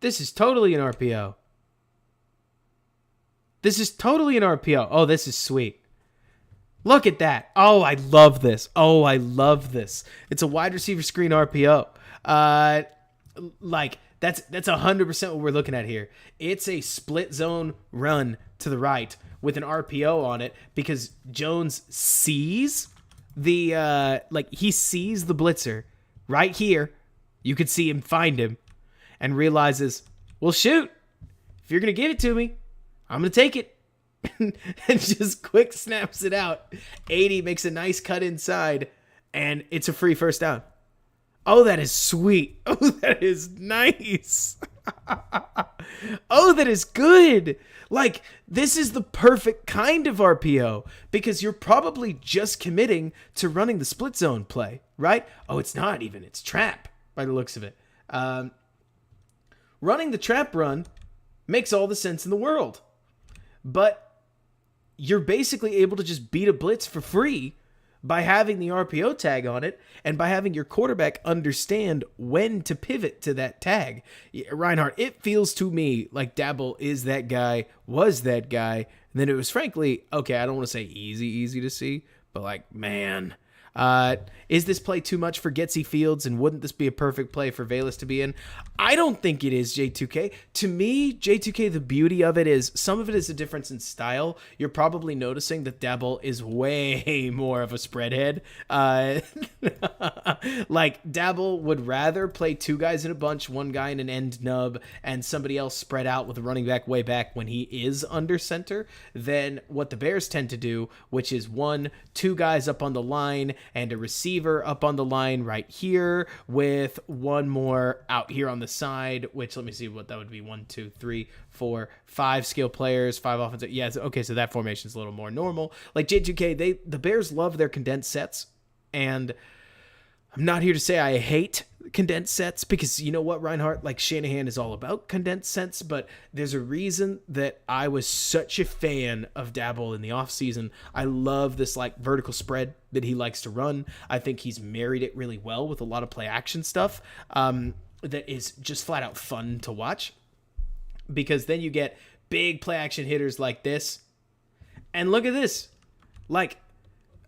This is totally an RPO. This is totally an RPO. Oh, this is sweet. Look at that. Oh, I love this. Oh, I love this. It's a wide receiver screen RPO. That's 100% what we're looking at here. It's a split zone run to the right with an RPO on it, because Jones sees he sees the blitzer right here. You could see him find him and realizes, well, shoot, if you're going to give it to me, I'm going to take it. And just quick snaps it out. 80 makes a nice cut inside, and it's a free first down. Oh, that is sweet. Oh, that is nice. Oh, that is good. Like, this is the perfect kind of RPO, because you're probably just committing to running the split zone play, right? Oh, it's not even. It's trap by the looks of it. Running the trap run makes all the sense in the world. But you're basically able to just beat a blitz for free by having the RPO tag on it, and by having your quarterback understand when to pivot to that tag. Reinhardt, it feels to me like Daboll is that guy, was that guy, and then it was frankly, okay, I don't want to say easy to see, but like, man, is this play too much for Getsy Fields, and wouldn't this be a perfect play for Velus to be in? I don't think it is, J2K. To me, J2K, the beauty of it is some of it is a difference in style. You're probably noticing that Daboll is way more of a spread head. Like, Daboll would rather play two guys in a bunch, one guy in an end nub, and somebody else spread out with a running back way back when he is under center, than what the Bears tend to do, which is two guys up on the line and a receiver up on the line right here with one more out here on the side, which, let me see what that would be. 1, 2, 3, 4, 5 skill players, 5 offensive. Yeah, okay, so that formation is a little more normal. Like, J2K, the Bears love their condensed sets, and I'm not here to say I hate condensed sets, because you know what, Reinhardt, like, Shanahan is all about condensed sets, but there's a reason that I was such a fan of Daboll in the offseason. I love this, like, vertical spread that he likes to run. I think he's married it really well with a lot of play action stuff that is just flat out fun to watch, because then you get big play action hitters like this. And look at this. Like,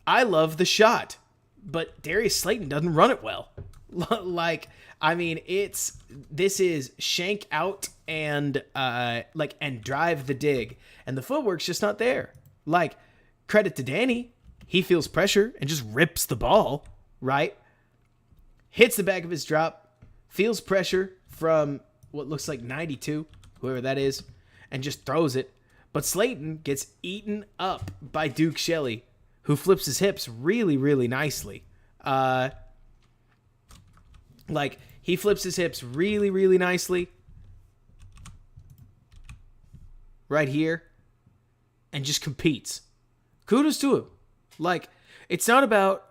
I love the shot, but Darius Slayton doesn't run it well. Like, I mean, this is shank out and and drive the dig, and the footwork's just not there. Like, credit to Danny, he feels pressure and just rips the ball, right? Hits the back of his drop, feels pressure from what looks like 92, whoever that is, and just throws it. But Slayton gets eaten up by Duke Shelley, who flips his hips really, really nicely. He flips his hips really, really nicely right here and just competes. Kudos to him. Like, it's not about,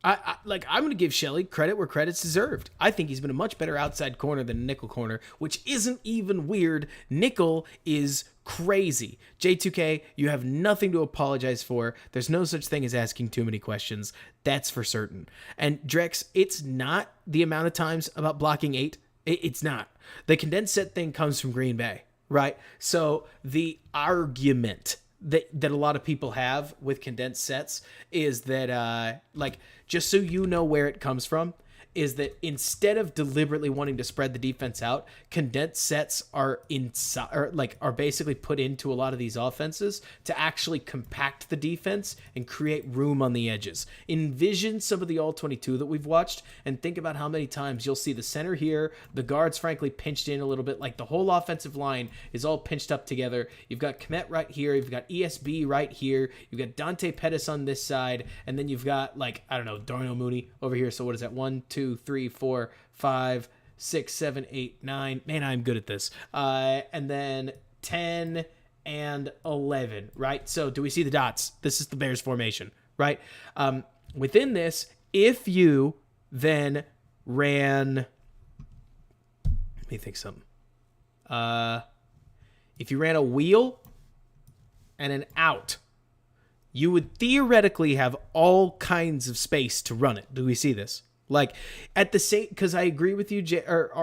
I'm going to give Shelley credit where credit's deserved. I think he's been a much better outside corner than nickel corner, which isn't even weird. Nickel is crazy. J2K, you have nothing to apologize for. There's no such thing as asking too many questions. That's for certain. And Drex, it's not the amount of times about blocking 8. It's not. The condensed set thing comes from Green Bay, right? So the argument that a lot of people have with condensed sets is that, just so you know where it comes from, is that instead of deliberately wanting to spread the defense out, condensed sets are inside, or like are basically put into a lot of these offenses to actually compact the defense and create room on the edges. Envision some of the all-22 that we've watched and think about how many times you'll see the center here, the guards frankly pinched in a little bit, like the whole offensive line is all pinched up together. You've got Kmet right here, you've got ESB right here, you've got Dante Pettis on this side, and then you've got, like, I don't know, Darnell Mooney over here. So what is that? 1, 2, 3, 4, 5, 6, 7, 8, 9. Man, I'm good at this. And then 10 and 11, right? So do we see the dots? This is the Bears formation, right? Within this, if you then ran, let me think something. If you ran a wheel and an out, you would theoretically have all kinds of space to run it. Do we see this? Like at the same, because I agree with you,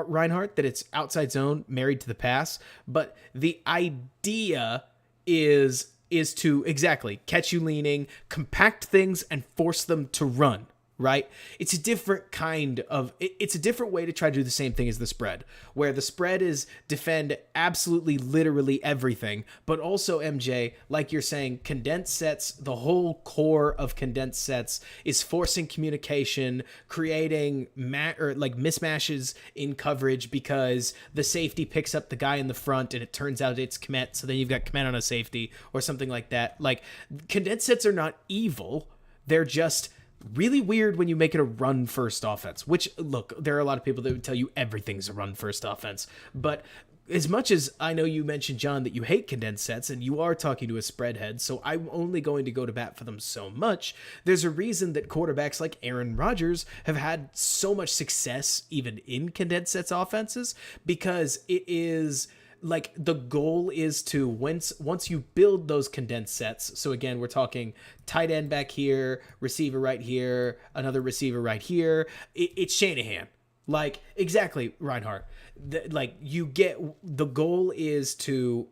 Reinhardt, that it's outside zone married to the pass, but the idea is to exactly catch you leaning, compact things, and force them to run. Right? It's a different kind of, it's a different way to try to do the same thing as the spread, where the spread is defend absolutely literally everything, but also MJ, like you're saying, condensed sets, the whole core of condensed sets is forcing communication, creating mismatches in coverage because the safety picks up the guy in the front and it turns out it's Kmet, so then you've got Kmet on a safety or something like that. Like, condensed sets are not evil, they're just really weird when you make it a run first offense, which, look, there are a lot of people that would tell you everything's a run first offense, but as much as I know you mentioned, John, that you hate condensed sets and you are talking to a spread head, so I'm only going to go to bat for them so much. There's a reason that quarterbacks like Aaron Rodgers have had so much success even in condensed sets offenses, because it is like the goal is to once you build those condensed sets. So again, we're talking tight end back here, receiver right here, another receiver right here. It's Shanahan. Like, exactly, Reinhardt. The goal is to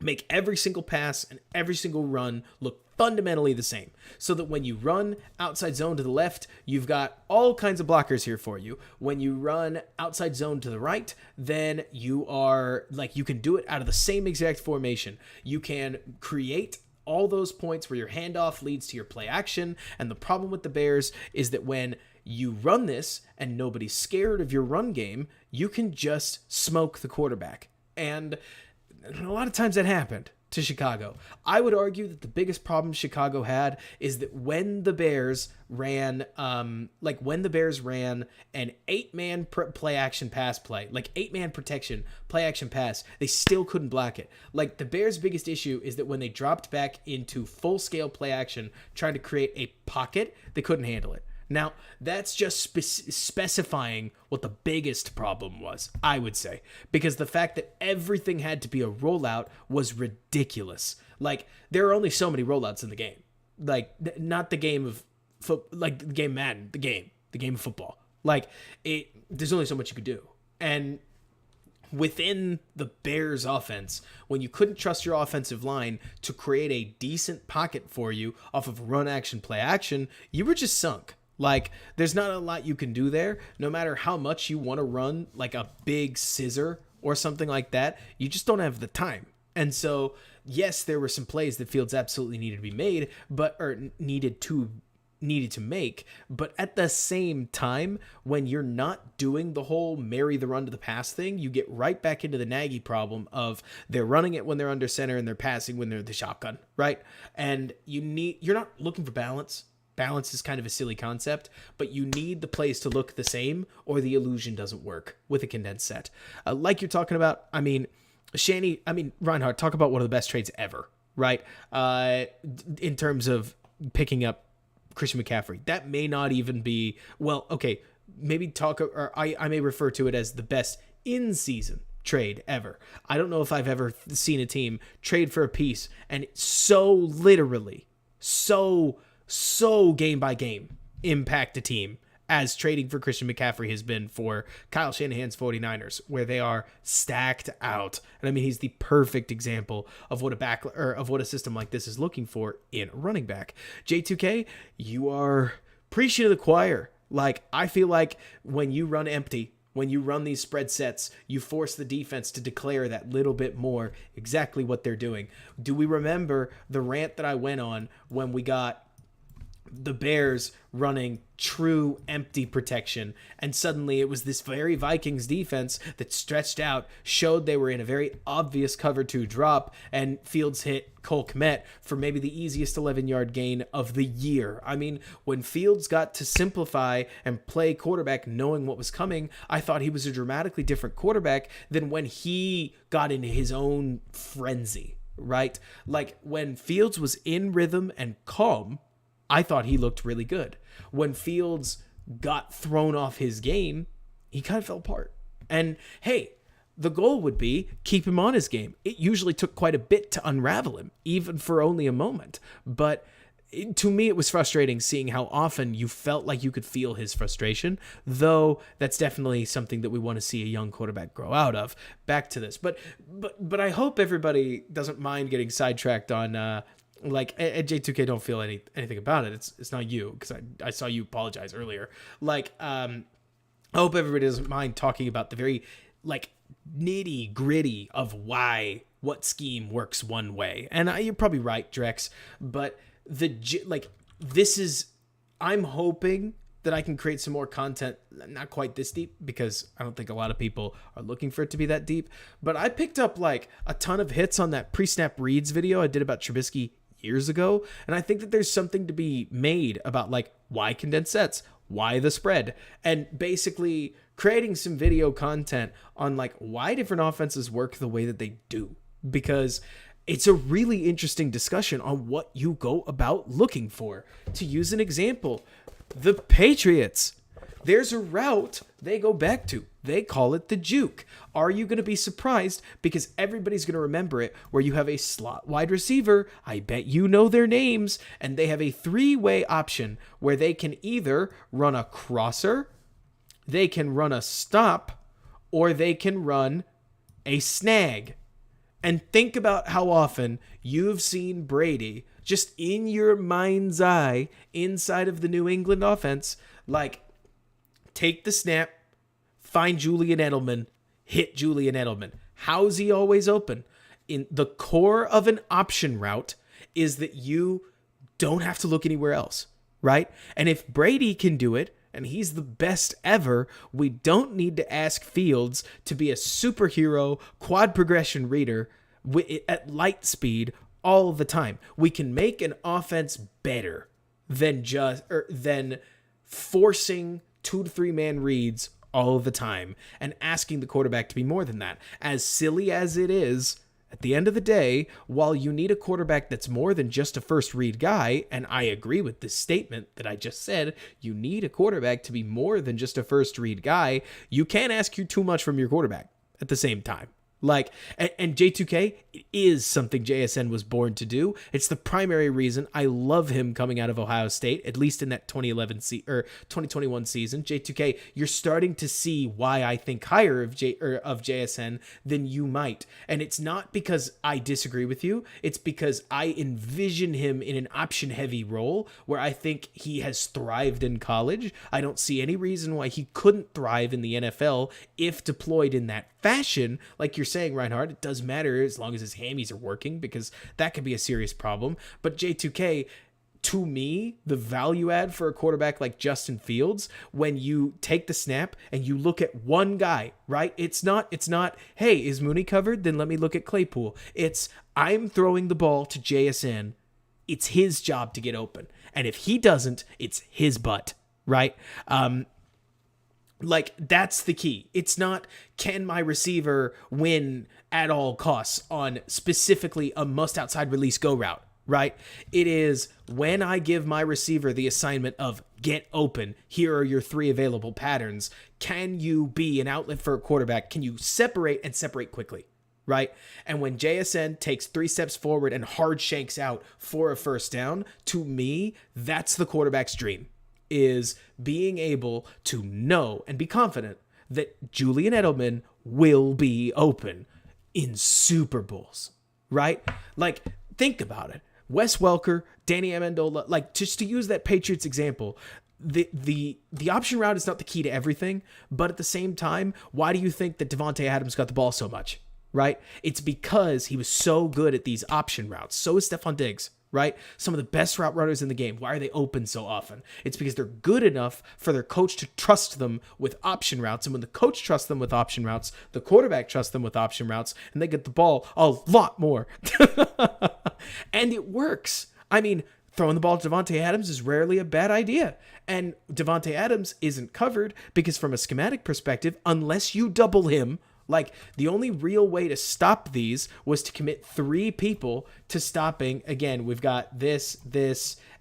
make every single pass and every single run look fundamentally the same, so that when you run outside zone to the left, you've got all kinds of blockers here for you. When you run outside zone to the right, then you are like, you can do it out of the same exact formation. You can create all those points where your handoff leads to your play action. And the problem with the Bears is that when you run this and nobody's scared of your run game, you can just smoke the quarterback. And a lot of times that happened to Chicago. I would argue that the biggest problem Chicago had is that when the Bears ran, an 8-man play action pass play, like 8-man protection, play action pass, they still couldn't block it. Like, the Bears' biggest issue is that when they dropped back into full scale play action, trying to create a pocket, they couldn't handle it. Now, that's just specifying what the biggest problem was, I would say, because the fact that everything had to be a rollout was ridiculous. Like, there are only so many rollouts in the game. Like, not the game of the game Madden, the game of football. Like, there's only so much you could do. And within the Bears offense, when you couldn't trust your offensive line to create a decent pocket for you off of run action, play action, you were just sunk. Like, there's not a lot you can do there. No matter how much you want to run like a big scissor or something like that, you just don't have the time. And so, yes, there were some plays that Fields absolutely needed to be made, needed to make. But at the same time, when you're not doing the whole marry the run to the pass thing, you get right back into the Nagy problem of they're running it when they're under center and they're passing when they're the shotgun, right? And you're not looking for balance. Balance is kind of a silly concept, but you need the plays to look the same or the illusion doesn't work with a condensed set. Like you're talking about, Reinhardt, talk about one of the best trades ever, right? In terms of picking up Christian McCaffrey. That may not even be, well, okay, maybe I may refer to it as the best in-season trade ever. I don't know if I've ever seen a team trade for a piece and so literally, so game by game impact a team as trading for Christian McCaffrey has been for Kyle Shanahan's 49ers, where they are stacked out. And I mean, he's the perfect example of what a system like this is looking for in a running back. J2K, you are preaching to the choir. Like, I feel like when you run empty, when you run these spread sets, you force the defense to declare that little bit more exactly what they're doing. Do we remember the rant that I went on when we got the Bears running true empty protection, and suddenly it was this very Vikings defense that stretched out, showed they were in a very obvious cover 2 drop, and Fields hit Cole Kmet for maybe the easiest 11-yard gain of the year. I mean, when Fields got to simplify and play quarterback knowing what was coming, I thought he was a dramatically different quarterback than when he got into his own frenzy, right? Like, when Fields was in rhythm and calm, I thought he looked really good. When Fields got thrown off his game, he kind of fell apart. And hey, the goal would be keep him on his game. It usually took quite a bit to unravel him, even for only a moment. But to me, it was frustrating seeing how often you felt like you could feel his frustration, though that's definitely something that we want to see a young quarterback grow out of. Back to this. But I hope everybody doesn't mind getting sidetracked on like, at J2K, don't feel anything about it. It's not you, because I saw you apologize earlier. Like, I hope everybody doesn't mind talking about the very, like, nitty gritty of what scheme works one way. And you're probably right, Drex, but I'm hoping that I can create some more content, not quite this deep, because I don't think a lot of people are looking for it to be that deep. But I picked up, like, a ton of hits on that pre-snap reads video I did about Trubisky years ago, and I think that there's something to be made about, like, why condensed sets, why the spread, and basically creating some video content on, like, why different offenses work the way that they do, because it's a really interesting discussion on what you go about looking for. To use an example, the Patriots, there's a route they go back to. They call it the juke. Are you going to be surprised? Because everybody's going to remember it, where you have a slot wide receiver. I bet you know their names. And they have a 3-way option where they can either run a crosser, they can run a stop, or they can run a snag. And think about how often you've seen Brady, just in your mind's eye, inside of the New England offense, like, take the snap, find Julian Edelman, hit Julian Edelman. How's he always open? In the core of an option route is that you don't have to look anywhere else, right? And if Brady can do it, and he's the best ever, we don't need to ask Fields to be a superhero quad progression reader at light speed all the time. We can make an offense better than forcing 2 to 3 man reads all the time and asking the quarterback to be more than that. As silly as it is, at the end of the day, while you need a quarterback that's more than just a first read guy, and I agree with this statement that I just said, you need a quarterback to be more than just a first read guy, you can't ask you too much from your quarterback at the same time. Like, and J2K is something JSN was born to do. It's the primary reason I love him coming out of Ohio State, at least in that 2021 season. J2K, you're starting to see why I think higher of JSN than you might. And it's not because I disagree with you. It's because I envision him in an option-heavy role where I think he has thrived in college. I don't see any reason why he couldn't thrive in the NFL if deployed in that fashion. Like you're saying, Reinhardt, it does matter as long as his hammies are working, because that could be a serious problem. But J2K, to me, the value add for a quarterback like Justin Fields, when you take the snap and you look at one guy, right? It's not, hey, is Mooney covered? Then let me look at Claypool. It's, I'm throwing the ball to JSN. It's his job to get open. And if he doesn't, it's his butt, right? Like, that's the key. It's not, can my receiver win at all costs on specifically a must outside release go route, right? It is, when I give my receiver the assignment of get open, here are your 3 available patterns. Can you be an outlet for a quarterback? Can you separate and separate quickly, right? And when JSN takes 3 steps forward and hard shanks out for a first down, to me, that's the quarterback's dream. Is being able to know and be confident that Julian Edelman will be open in Super Bowls, right? Like, think about it. Wes Welker, Danny Amendola, like, just to use that Patriots example, the option route is not the key to everything, but at the same time, why do you think that Davante Adams got the ball so much, right? It's because he was so good at these option routes. So is Stephon Diggs, right? Some of the best route runners in the game. Why are they open so often? It's because they're good enough for their coach to trust them with option routes. And when the coach trusts them with option routes, the quarterback trusts them with option routes, and they get the ball a lot more. And it works. I mean, throwing the ball to Davante Adams is rarely a bad idea. And Davante Adams isn't covered because from a schematic perspective, unless you double him, like the only real way to stop these was to commit 3 people to stopping. Again, we've got this,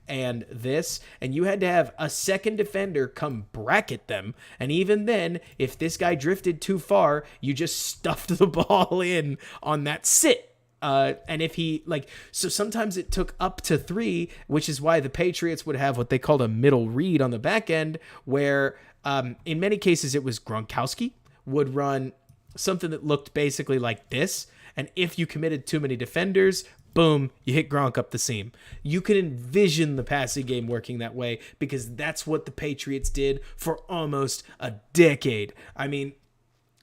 and this, and you had to have a second defender come bracket them. And even then, if this guy drifted too far, you just stuffed the ball in on that sit. And if he so sometimes it took up to 3, which is why the Patriots would have what they called a middle read on the back end, where in many cases it was Gronkowski would run something that looked basically like this. And if you committed too many defenders, boom, you hit Gronk up the seam. You can envision the passing game working that way because that's what the Patriots did for almost a decade. I mean,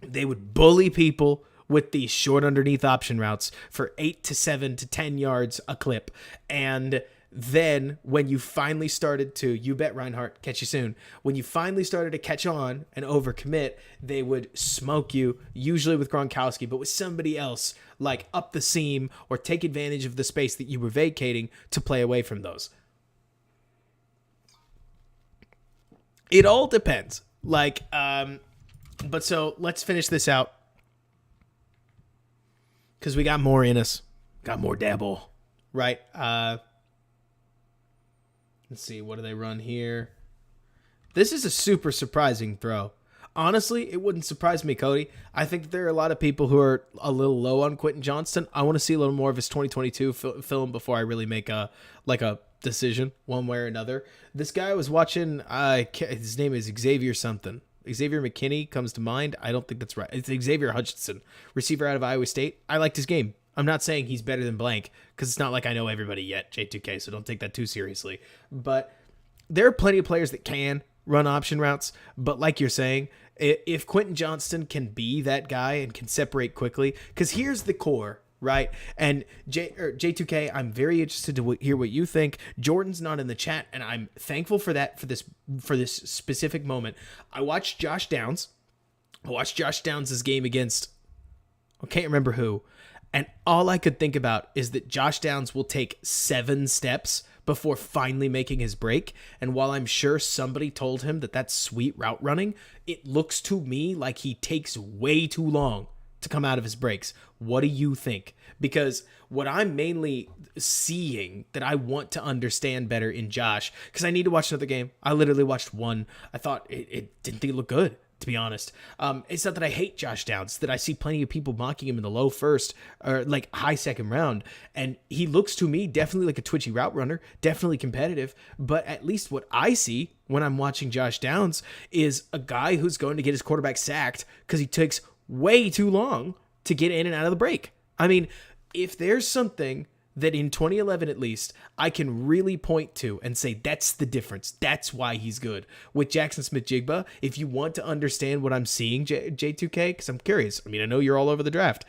they would bully people with these short underneath option routes for 8 to 7 to 10 yards a clip. And then when you finally started to, you bet Reinhardt, catch you soon. When you finally started to catch on and overcommit, they would smoke you, usually with Gronkowski, but with somebody else, like up the seam or take advantage of the space that you were vacating to play away from those. It all depends. But so let's finish this out. Because we got more in us. Got more Daboll. Right? Let's see. What do they run here? This is a super surprising throw. Honestly, it wouldn't surprise me, Cody. I think that there are a lot of people who are a little low on Quentin Johnston. I want to see a little more of his 2022 film before I really make a decision one way or another. This guy I was watching, his name is Xavier something. Xavier McKinney comes to mind. I don't think that's right. It's Xavier Hutchinson, receiver out of Iowa State. I liked his game. I'm not saying he's better than blank because it's not like I know everybody yet, J2K, so don't take that too seriously. But there are plenty of players that can run option routes. But like you're saying, if Quentin Johnston can be that guy and can separate quickly, because here's the core, right? And J2K, I'm very interested to hear what you think. Jordan's not in the chat, and I'm thankful for that for this specific moment. I watched Josh Downs. Game against, I can't remember who, and all I could think about is that Josh Downs will take 7 steps before finally making his break. And while I'm sure somebody told him that that's sweet route running, it looks to me like he takes way too long to come out of his breaks. What do you think? Because what I'm mainly seeing that I want to understand better in Josh, because I need to watch another game. I literally watched one. I thought it didn't think it looked good, to be honest. It's not that I hate Josh Downs, that I see plenty of people mocking him in the low first or like high second round. And he looks to me definitely like a twitchy route runner, definitely competitive. But at least what I see when I'm watching Josh Downs is a guy who's going to get his quarterback sacked because he takes way too long to get in and out of the break. I mean, if there's something that in 2011 at least I can really point to and say that's the difference, that's why he's good with Jackson Smith-Jigba. If you want to understand what I'm seeing, J2K, because I'm curious. I mean, I know you're all over the draft.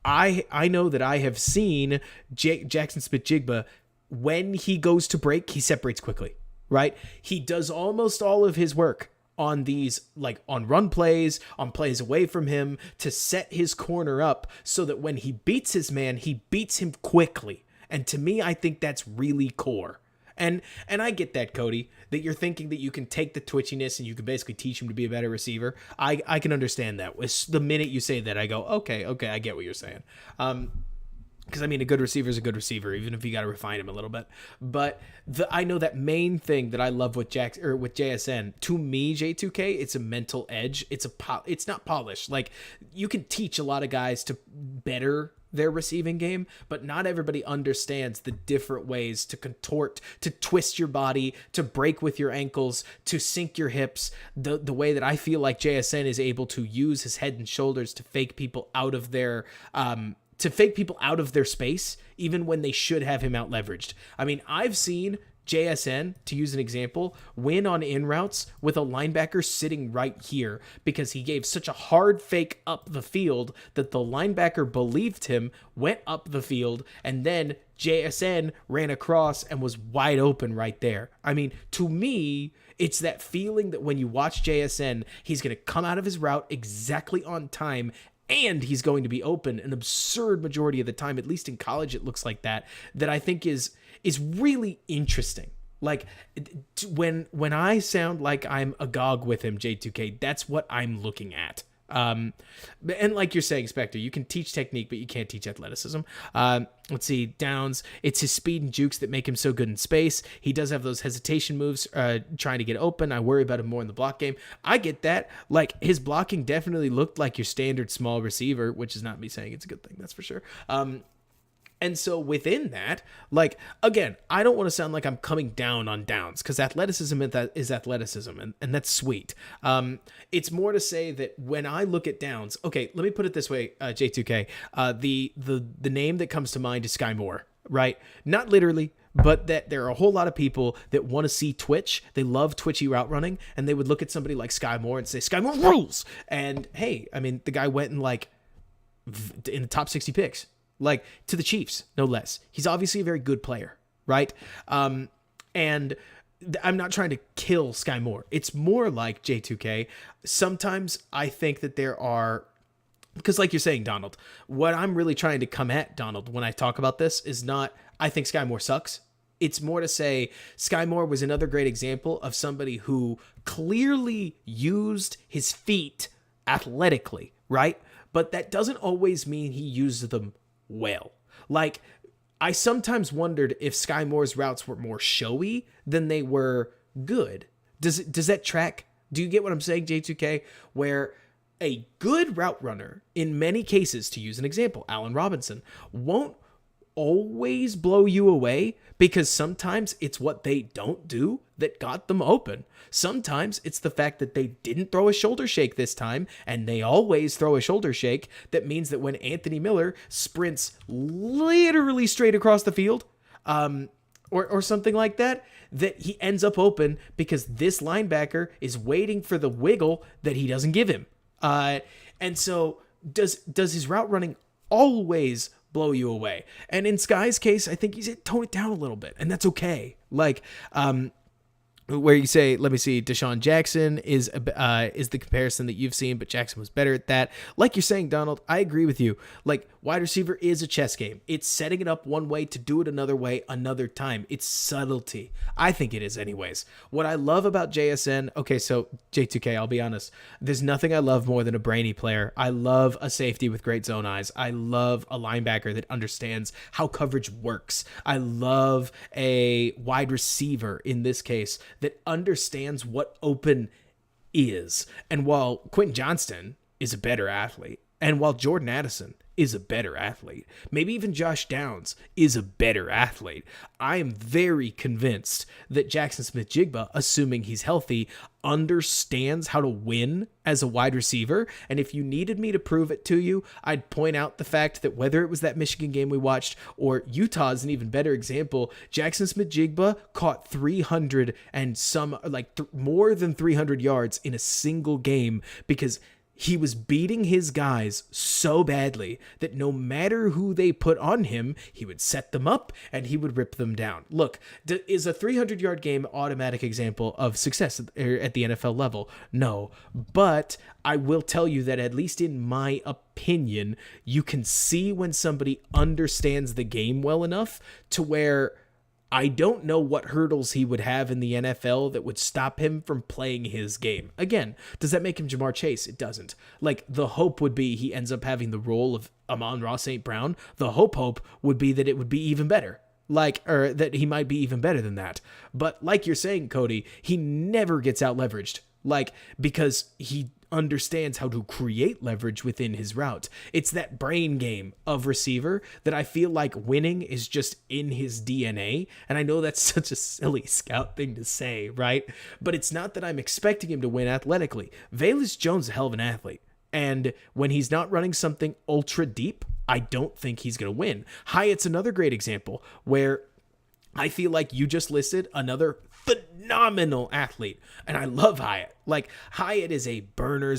I know that I have seen Jackson Smith-Jigba, when he goes to break, he separates quickly, right? He does almost all of his work on these, like on run plays, on plays away from him to set his corner up so that when he beats his man, he beats him quickly. And to me, I think that's really core. And I get that, Cody, that you're thinking that you can take the twitchiness and you can basically teach him to be a better receiver. I can understand that. The minute you say that, I go, okay, I get what you're saying. Because, I mean, a good receiver is a good receiver, even if you got to refine him a little bit. But I know that main thing that I love with with JSN, to me, J2K, it's a mental edge. It's not polished. Like, you can teach a lot of guys to better their receiving game, but not everybody understands the different ways to contort, to twist your body, to break with your ankles, to sink your hips. The way that I feel like JSN is able to use his head and shoulders to fake people out of their space, even when they should have him out leveraged. I mean, I've seen JSN, to use an example, win on in routes with a linebacker sitting right here because he gave such a hard fake up the field that the linebacker believed him, went up the field, and then JSN ran across and was wide open right there. I mean, to me, it's that feeling that when you watch JSN, he's going to come out of his route exactly on time, and he's going to be open an absurd majority of the time. At least in college, it looks like that I think is really interesting. Like, when I sound like I'm agog with him, J2K, that's what I'm looking at. And like you're saying, Spectre, you can teach technique, but you can't teach athleticism. Let's see, Downs, it's his speed and jukes that make him so good in space. He does have those hesitation moves, trying to get open. I worry about him more in the block game. I get that. Like, his blocking definitely looked like your standard small receiver, which is not me saying it's a good thing, that's for sure. And so within that, like, again, I don't want to sound like I'm coming down on Downs, because athleticism is athleticism, and that's sweet. It's more to say that when I look at Downs, okay, let me put it this way, J2K, the name that comes to mind is Sky Moore, right? Not literally, but that there are a whole lot of people that want to see Twitch. They love twitchy route running, and they would look at somebody like Sky Moore and say, Sky Moore rules! And hey, I mean, the guy went in the top 60 picks. Like, to the Chiefs, no less. He's obviously a very good player, right? And I'm not trying to kill Sky Moore. It's more like, J2K, sometimes I think that there are, because like you're saying, Donald, what I'm really trying to come at, Donald, when I talk about this is not, I think Sky Moore sucks. It's more to say Sky Moore was another great example of somebody who clearly used his feet athletically, right? But that doesn't always mean he used them well. Like, I sometimes wondered if Sky Moore's routes were more showy than they were good. Does that track? Do you get what I'm saying, J2K? Where a good route runner, in many cases, to use an example, Allen Robinson, won't always blow you away, because sometimes it's what they don't do that got them open. Sometimes it's the fact that they didn't throw a shoulder shake this time, and they always throw a shoulder shake. That means that when Anthony Miller sprints literally straight across the field, or something like that, that he ends up open because this linebacker is waiting for the wiggle that he doesn't give him. And so does his route running always blow you away? And in Sky's case, I think he's toned it down a little bit, and that's okay. Like, where you say, let me see, Deshaun Jackson is the comparison that you've seen, but Jackson was better at that. Like you're saying, Donald, I agree with you. Like, wide receiver is a chess game. It's setting it up one way to do it another way another time. It's subtlety. I think it is anyways. What I love about JSN, okay, so J2K, I'll be honest, there's nothing I love more than a brainy player. I love a safety with great zone eyes. I love a linebacker that understands how coverage works. I love a wide receiver, in this case, that understands what open is. And while Quentin Johnston is a better athlete, and while Jordan Addison is a better athlete, maybe even Josh Downs is a better athlete, I am very convinced that Jackson Smith-Jigba, assuming he's healthy, understands how to win as a wide receiver. And if you needed me to prove it to you, I'd point out the fact that whether it was that Michigan game we watched or Utah is an even better example, Jackson Smith-Jigba caught 300 and some, more than 300 yards in a single game because he was beating his guys so badly that no matter who they put on him, he would set them up and he would rip them down. Look, is a 300-yard game automatic example of success at the NFL level? No, but I will tell you that at least in my opinion, you can see when somebody understands the game well enough to where I don't know what hurdles he would have in the NFL that would stop him from playing his game. Again, does that make him Jamar Chase? It doesn't. Like, the hope would be he ends up having the role of Amon-Ra St. Brown. The hope would be that it would be even better. Or that he might be even better than that. But like you're saying, Cody, he never gets out leveraged. Because he understands how to create leverage within his route. It's that brain game of receiver that I feel like winning is just in his DNA. And I know that's such a silly scout thing to say, right? But it's not that I'm expecting him to win athletically. Velus Jones is a hell of an athlete. And when he's not running something ultra deep, I don't think he's going to win. Hyatt's another great example where I feel like you just listed another phenomenal athlete, and I love Hyatt. Like, Hyatt is a burner.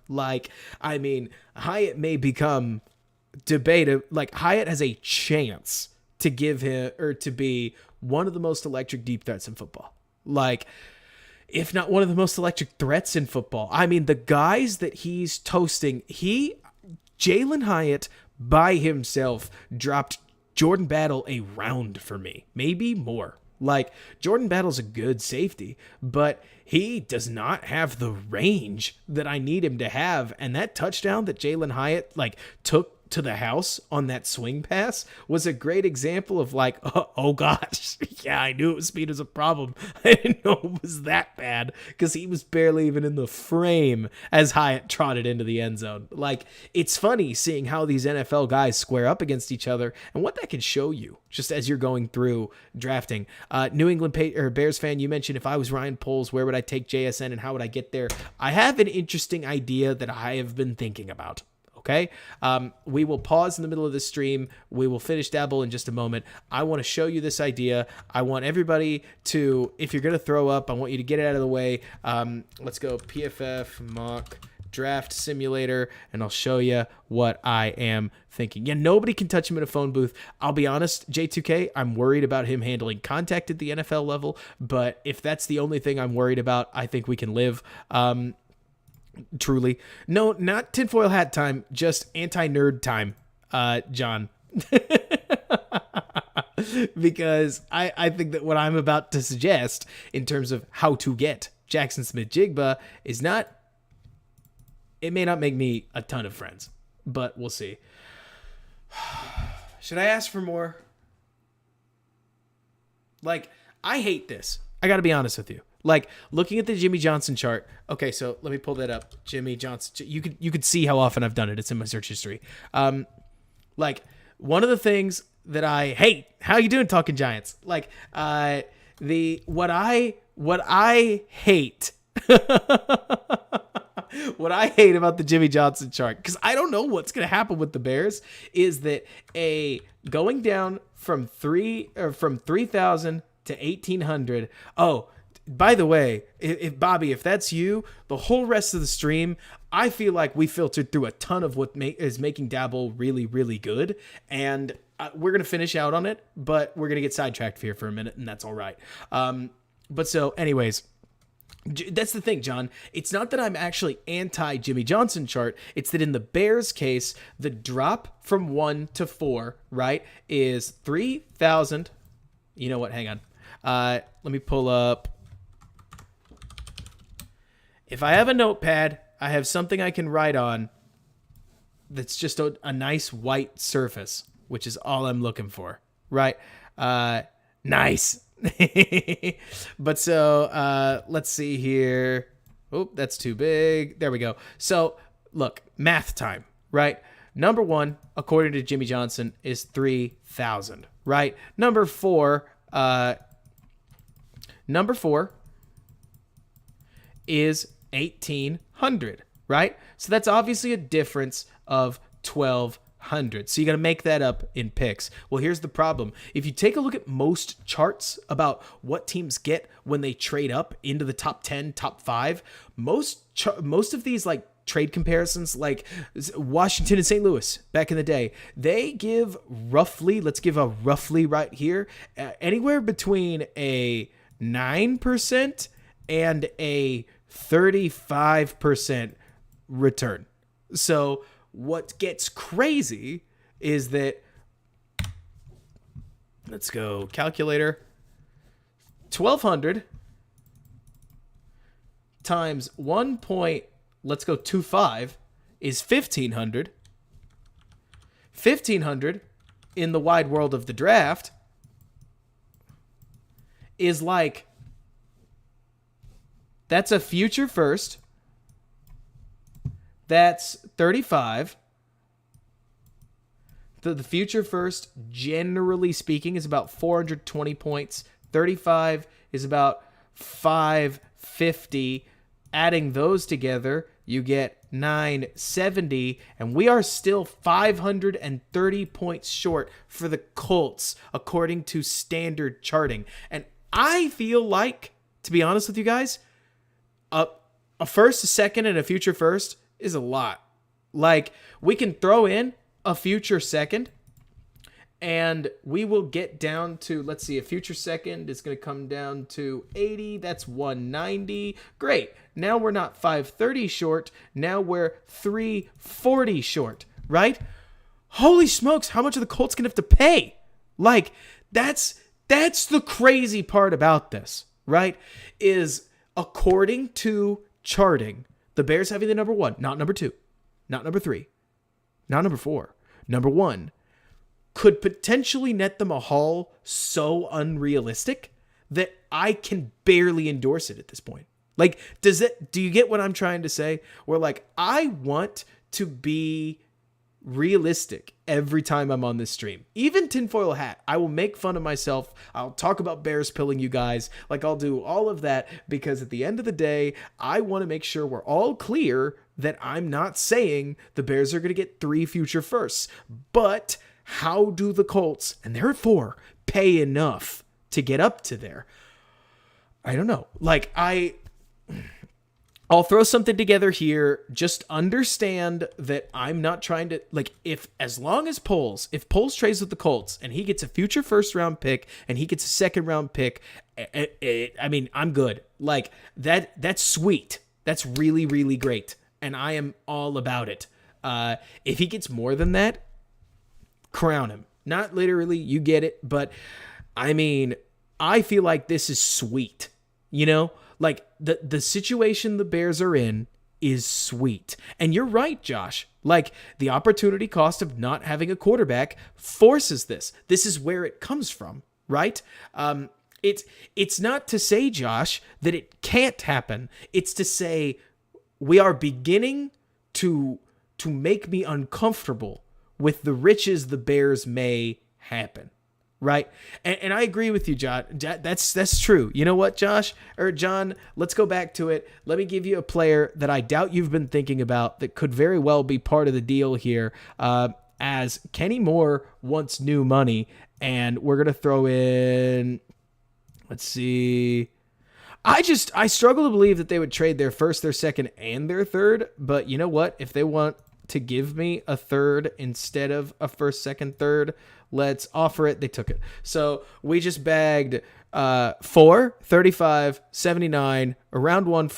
Like, I mean, Hyatt may become debated. Like, Hyatt has a chance to give him, or to be one of the most electric deep threats in football. Like, if not one of the most electric threats in football. I mean, the guys that he's toasting, Jalen Hyatt by himself dropped Jordan Battle a round for me, maybe more. Like, Jordan Battle's a good safety, but he does not have the range that I need him to have. And that touchdown that Jalen Hyatt took to the house on that swing pass was a great example of like, oh gosh, yeah, I knew speed was a problem. I didn't know it was that bad because he was barely even in the frame as Hyatt trotted into the end zone. Like, it's funny seeing how these NFL guys square up against each other and what that can show you just as you're going through drafting. New England Bears fan, you mentioned if I was Ryan Poles, where would I take JSN and how would I get there? I have an interesting idea that I have been thinking about. Okay, we will pause in the middle of the stream. We will finish Daboll in just a moment. I want to show you this idea. I want everybody to, if you're going to throw up, I want you to get it out of the way. Let's go PFF mock draft simulator, and I'll show you what I am thinking. Yeah, nobody can touch him in a phone booth. I'll be honest, J2K, I'm worried about him handling contact at the NFL level, but if that's the only thing I'm worried about, I think we can live. Truly. No, not tinfoil hat time, just anti-nerd time, John. Because I think that what I'm about to suggest in terms of how to get Jackson Smith-Jigba is not, it may not make me a ton of friends, but we'll see. Should I ask for more? Like, I hate this. I got to be honest with you. Like, looking at the Jimmy Johnson chart. Okay, so let me pull that up. Jimmy Johnson. You could see how often I've done it. It's in my search history. Like, one of the things that I hate. How you doing, Talking Giants? Like, what I hate. What I hate about the Jimmy Johnson chart, because I don't know what's going to happen with the Bears, is that going down from 3,000 to 1,800. Oh. By the way, if Bobby, if that's you, the whole rest of the stream, I feel like we filtered through a ton of what is making Daboll really, really good. And we're going to finish out on it, but we're going to get sidetracked here for a minute, and that's all right. But so anyways, that's the thing, John. It's not that I'm actually anti-Jimmy Johnson chart. It's that in the Bears case, the drop from 1 to 4, right, is 3,000. You know what? Hang on. Let me pull up. If I have a notepad, I have something I can write on that's just a nice white surface, which is all I'm looking for, right? Nice. But so let's see here. Oh, that's too big. There we go. So look, math time, right? Number 1, according to Jimmy Johnson, is 3,000, right? Number 4 is 1,800, right? So that's obviously a difference of 1,200. So you got to make that up in picks. Well, here's the problem. If you take a look at most charts about what teams get when they trade up into the top 10, top 5, most of these like trade comparisons, like Washington and St. Louis back in the day, they give roughly, let's give a roughly right here, anywhere between a 9% and a 35% return. So what gets crazy is that, let's go calculator, 1,200 times 1.25 is 1,500. 1,500 in the wide world of the draft is like, that's a future first. That's 35. The future first, generally speaking, is about 420 points. 35 is about 550. Adding those together, you get 970, and we are still 530 points short for the Colts, according to standard charting. And I feel like, to be honest with you guys, a first, a second, and a future first is a lot. Like, we can throw in a future second, and we will get down to, let's see, a future second is going to come down to 80. That's 190. Great. Now we're not 530 short. Now we're 340 short, right? Holy smokes, how much are the Colts going to have to pay? Like, that's the crazy part about this, right? Is according to charting, the Bears having the number 1, not number 2, not number 3, not number 4, number 1, could potentially net them a haul so unrealistic that I can barely endorse it at this point. Like, do you get what I'm trying to say? Where, like, I want to be realistic every time I'm on this stream. Even tinfoil hat, I will make fun of myself. I'll talk about Bears pilling you guys. Like, I'll do all of that because at the end of the day, I want to make sure we're all clear that I'm not saying the Bears are going to get 3 future firsts. But how do the Colts, and they're at 4, pay enough to get up to there? I don't know. Like, I'll throw something together here. Just understand that I'm not trying to, like, if Poles trades with the Colts and he gets a future first round pick and he gets a second round pick, I mean, I'm good. Like, that's sweet. That's really, really great. And I am all about it. If he gets more than that, crown him. Not literally, you get it, but I mean, I feel like this is sweet. You know, like the situation the Bears are in is sweet. And you're right, Josh. Like, the opportunity cost of not having a quarterback forces this. This is where it comes from, right? It's not to say, Josh, that it can't happen. It's to say we are beginning to make me uncomfortable with the riches the Bears may happen, right? And I agree with you, John. That's true. You know what, Josh or John? Let's go back to it. Let me give you a player that I doubt you've been thinking about that could very well be part of the deal here. As Kenny Moore wants new money, and we're gonna throw in. Let's see. I struggle to believe that they would trade their first, their second, and their third. But you know what? If they want to give me a third instead of a first, second, third, let's offer it. They took it. So we just bagged 4, 35, 79, a round one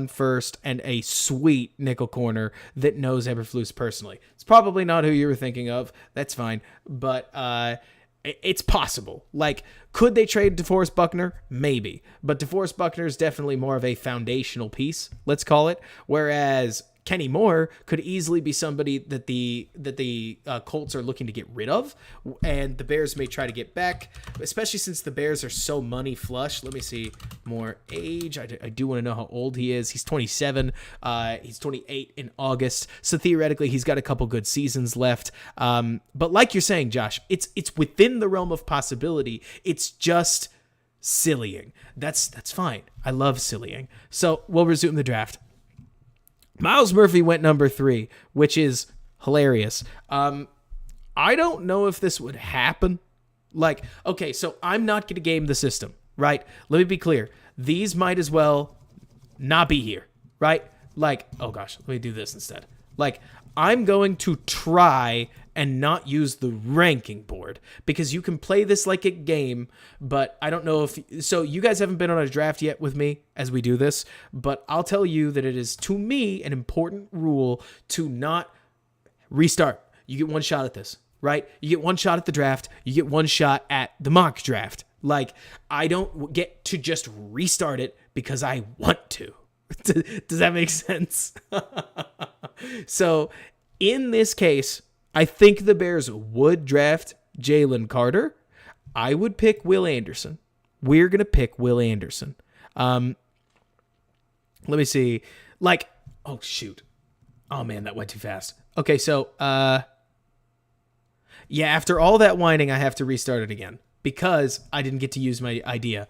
first, and a sweet nickel corner that knows Eberflus personally. It's probably not who you were thinking of. That's fine. But it's possible. Like, could they trade DeForest Buckner? Maybe. But DeForest Buckner is definitely more of a foundational piece, let's call it. Whereas Kenny Moore could easily be somebody that the Colts are looking to get rid of, and the Bears may try to get back, especially since the Bears are so money flush. Let me see more age. I do want to know how old he is. He's 27. He's 28 in August, so theoretically he's got a couple good seasons left. But like you're saying, Josh, it's within the realm of possibility. It's just sillying. That's fine. I love sillying. So we'll resume the draft. Miles Murphy went number 3, which is hilarious. I don't know if this would happen. Like, okay, so I'm not going to game the system, right? Let me be clear. These might as well not be here, right? Like, oh gosh, let me do this instead. Like, I'm going to try and not use the ranking board because you can play this like a game, but I don't know if... So you guys haven't been on a draft yet with me as we do this, but I'll tell you that it is, to me, an important rule to not restart. You get one shot at this, right? You get one shot at the draft. You get one shot at the mock draft. Like, I don't get to just restart it because I want to. Does that make sense? So in this case, I think the Bears would draft Jalen Carter. I would pick Will Anderson. We're going to pick Will Anderson. Let me see. Like, oh, shoot. Oh, man, that went too fast. Okay, so, yeah, after all that whining, I have to restart it again because I didn't get to use my idea.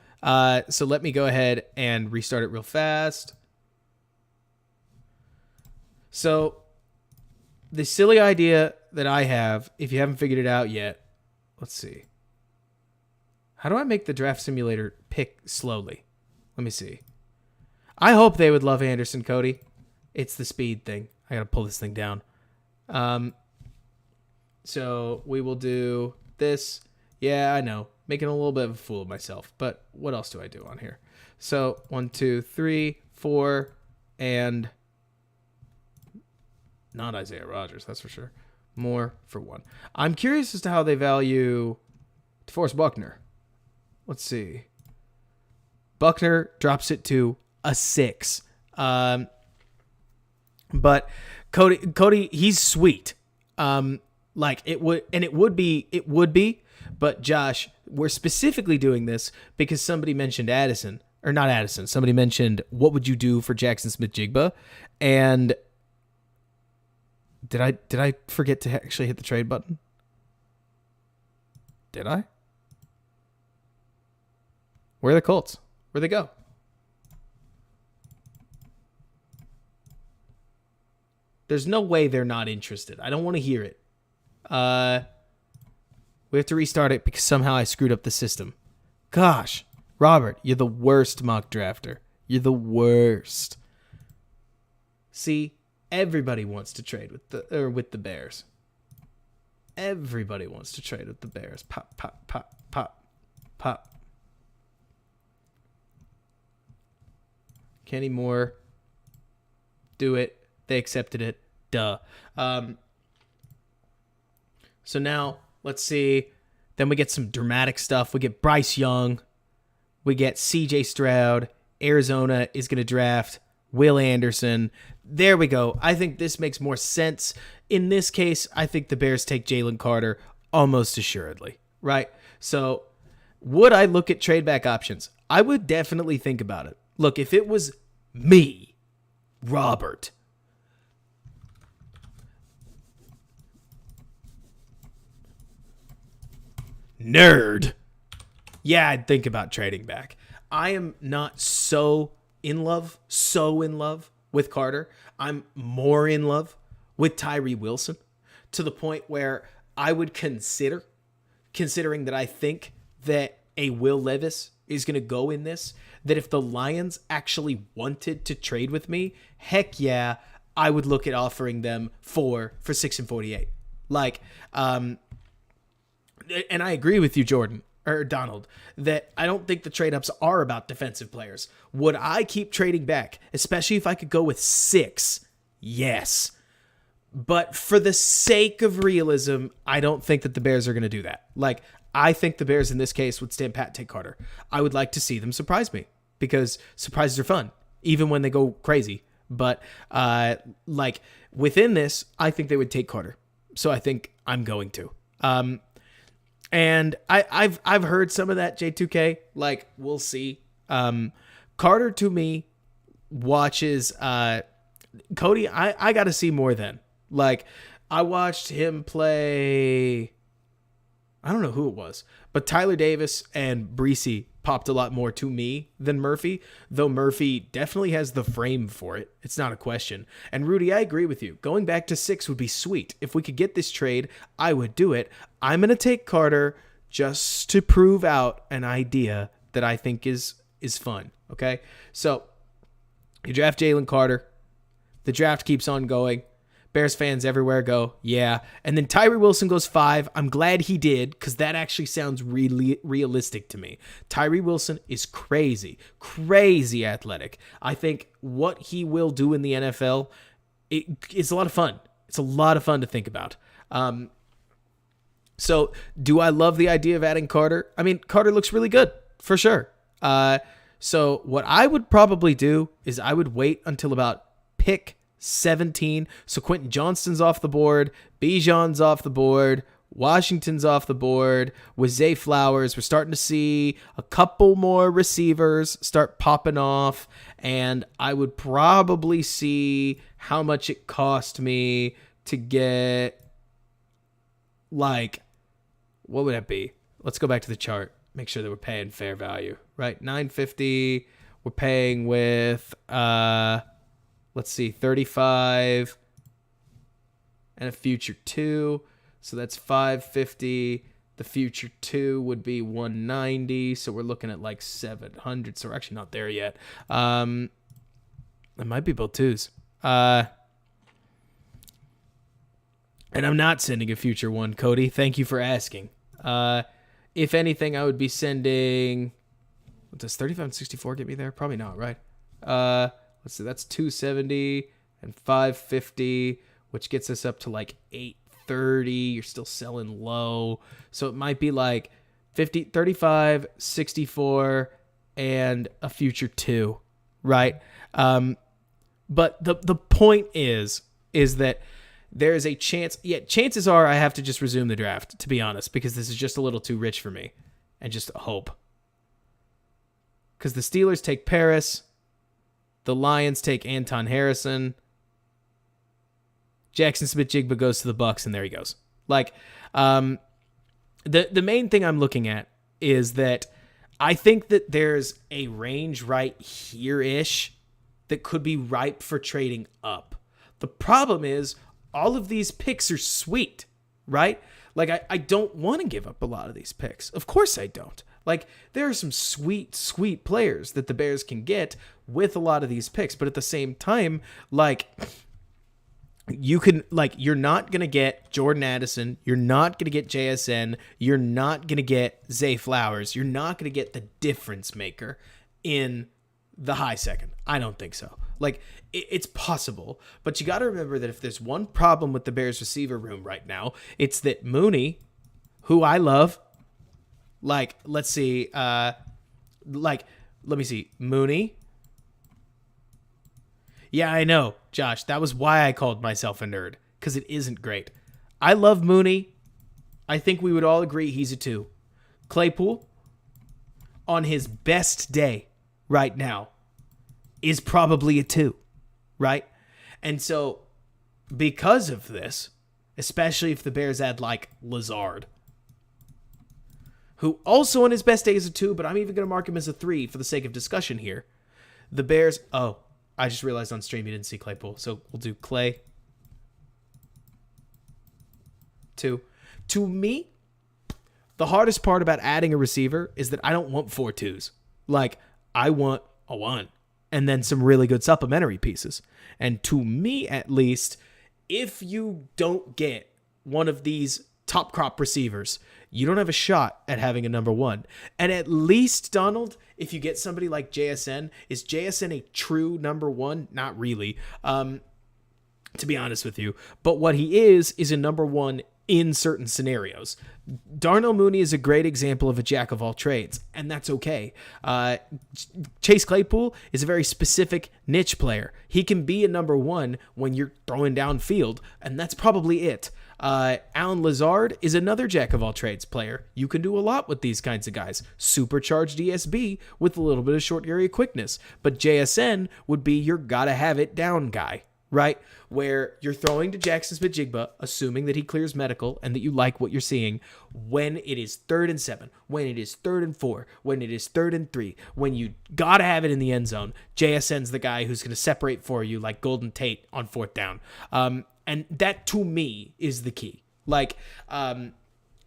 So let me go ahead and restart it real fast. So the silly idea that I have, if you haven't figured it out yet, let's see. How do I make the draft simulator pick slowly? Let me see. I hope they would love Anderson, Cody. It's the speed thing. I got to pull this thing down. So we will do this. Yeah, I know. Making a little bit of a fool of myself. But what else do I do on here? So 1, 2, 3, 4, and not Isaiah Rodgers, that's for sure. More for 1. I'm curious as to how they value DeForest Buckner. Let's see. Buckner drops it to a 6. But Cody, he's sweet. Like it would be, but Josh, we're specifically doing this because somebody mentioned Addison, or not Addison. Somebody mentioned, what would you do for Jackson Smith-Jigba? And did I forget to actually hit the trade button? Did I? Where are the Colts? Where'd they go? There's no way they're not interested. I don't want to hear it. We have to restart it because somehow I screwed up the system. Gosh, Robert, you're the worst mock drafter. You're the worst. See, everybody wants to trade with the Bears. Everybody wants to trade with the Bears. Pop, pop, pop, pop, pop. Kenny Moore. Do it. They accepted it. Duh. So now, let's see. Then we get some dramatic stuff. We get Bryce Young. We get CJ Stroud. Arizona is going to draft Will Anderson. There we go. I think this makes more sense. In this case, I think the Bears take Jalen Carter almost assuredly, right? So would I look at trade back options? I would definitely think about it. Look, if it was me, Robert, nerd, yeah, I'd think about trading back. I am not so in love with Carter. I'm more in love with Tyree Wilson, to the point where I would considering that I think that a Will Levis is going to go in this, that if the Lions actually wanted to trade with me, heck yeah, I would look at offering them 4 for 6 and 48. Like, and I agree with you, Donald, that I don't think the trade-ups are about defensive players. Would I keep trading back, especially if I could go with 6? Yes. But for the sake of realism, I don't think that the Bears are going to do that. Like, I think the Bears in this case would stand pat, take Carter. I would like to see them surprise me, because surprises are fun, even when they go crazy. But like within this, I think they would take Carter. So I think I'm going to. And I've heard some of that, J2K. Like, we'll see. Carter, to me, watches Cody. I got to see more than. Like, I watched him play. I don't know who it was, but Tyler Davis and Breesy popped a lot more to me than Murphy, though Murphy definitely has the frame for it. It's not a question. And Rudy, I agree with you. Going back to 6 would be sweet. If we could get this trade, I would do it. I'm going to take Carter just to prove out an idea that I think is fun. Okay? So you draft Jalen Carter. The draft keeps on going. Bears fans everywhere go, yeah. And then Tyree Wilson goes 5. I'm glad he did, because that actually sounds really realistic to me. Tyree Wilson is crazy athletic. I think what he will do in the NFL is a lot of fun. It's a lot of fun to think about. So do I love the idea of adding Carter? I mean, Carter looks really good, for sure. So what I would probably do is I would wait until about pick 17. So Quentin Johnston's off the board. Bijan's off the board. Washington's off the board. With Zay Flowers, we're starting to see a couple more receivers start popping off. And I would probably see how much it cost me to get, like, what would that be? Let's go back to the chart. Make sure that we're paying fair value, right? $950. We're paying with, let's see, 35, and a future 2. So that's 550. The future 2 would be 190. So we're looking at like 700. So we're actually not there yet. It might be both 2s. And I'm not sending a future 1, Cody. Thank you for asking. If anything, I would be sending... Does 35 and 64 get me there? Probably not, right? Let's see. That's 270 and 550, which gets us up to like 830. You're still selling low. So it might be like 50, 35, 64, and a future 2, right? But the point is that there is a chance. Yeah, chances are I have to just resume the draft, to be honest, because this is just a little too rich for me, and just hope. Because the Steelers take Paris, the Lions take Anton Harrison, Jackson Smith-Jigba goes to the Bucs, and there he goes. Like, the main thing I'm looking at is that I think that there's a range right here-ish that could be ripe for trading up. The problem is all of these picks are sweet, right? Like, I don't want to give up a lot of these picks. Of course I don't. Like, there are some sweet, sweet players that the Bears can get with a lot of these picks. But at the same time, like, you can, like, you're not going to get Jordan Addison. You're not going to get JSN. You're not going to get Zay Flowers. You're not going to get the difference maker in the high second. I don't think so. Like, it's possible, but you got to remember that if there's one problem with the Bears receiver room right now, it's that Mooney, who I love, like, let's see, let me see, Mooney. Yeah, I know, Josh, that was why I called myself a nerd, because it isn't great. I love Mooney. I think we would all agree he's a 2. Claypool, on his best day right now, is probably a 2, right? And so, because of this, especially if the Bears add, like, Lazard, who also on his best day is a 2, but I'm even going to mark him as a 3 for the sake of discussion here. The Bears... Oh, I just realized on stream you didn't see Claypool, so we'll do Clay. 2. To me, the hardest part about adding a receiver is that I don't want 4 2s. Like, I want a 1. And then some really good supplementary pieces. And to me, at least, if you don't get one of these top crop receivers, you don't have a shot at having a number 1. And at least, Donald, if you get somebody like JSN, is JSN a true number 1? Not really, to be honest with you. But what he is a number 1 in certain scenarios. Darnell Mooney is a great example of a jack of all trades, and that's okay. Chase Claypool is a very specific niche player. He can be a number 1 when you're throwing downfield, and that's probably it. Alan Lazard is another jack of all trades player. You can do a lot with these kinds of guys. Supercharged ESB with a little bit of short area quickness. But JSN would be your gotta have it down guy, right? Where you're throwing to Jackson Smith-Jigba, assuming that he clears medical and that you like what you're seeing, when it is 3rd and 7, when it is 3rd and 4, when it is 3rd and 3, when you gotta have it in the end zone, JSN's the guy who's going to separate for you like Golden Tate on 4th down. And that, to me, is the key. Like, and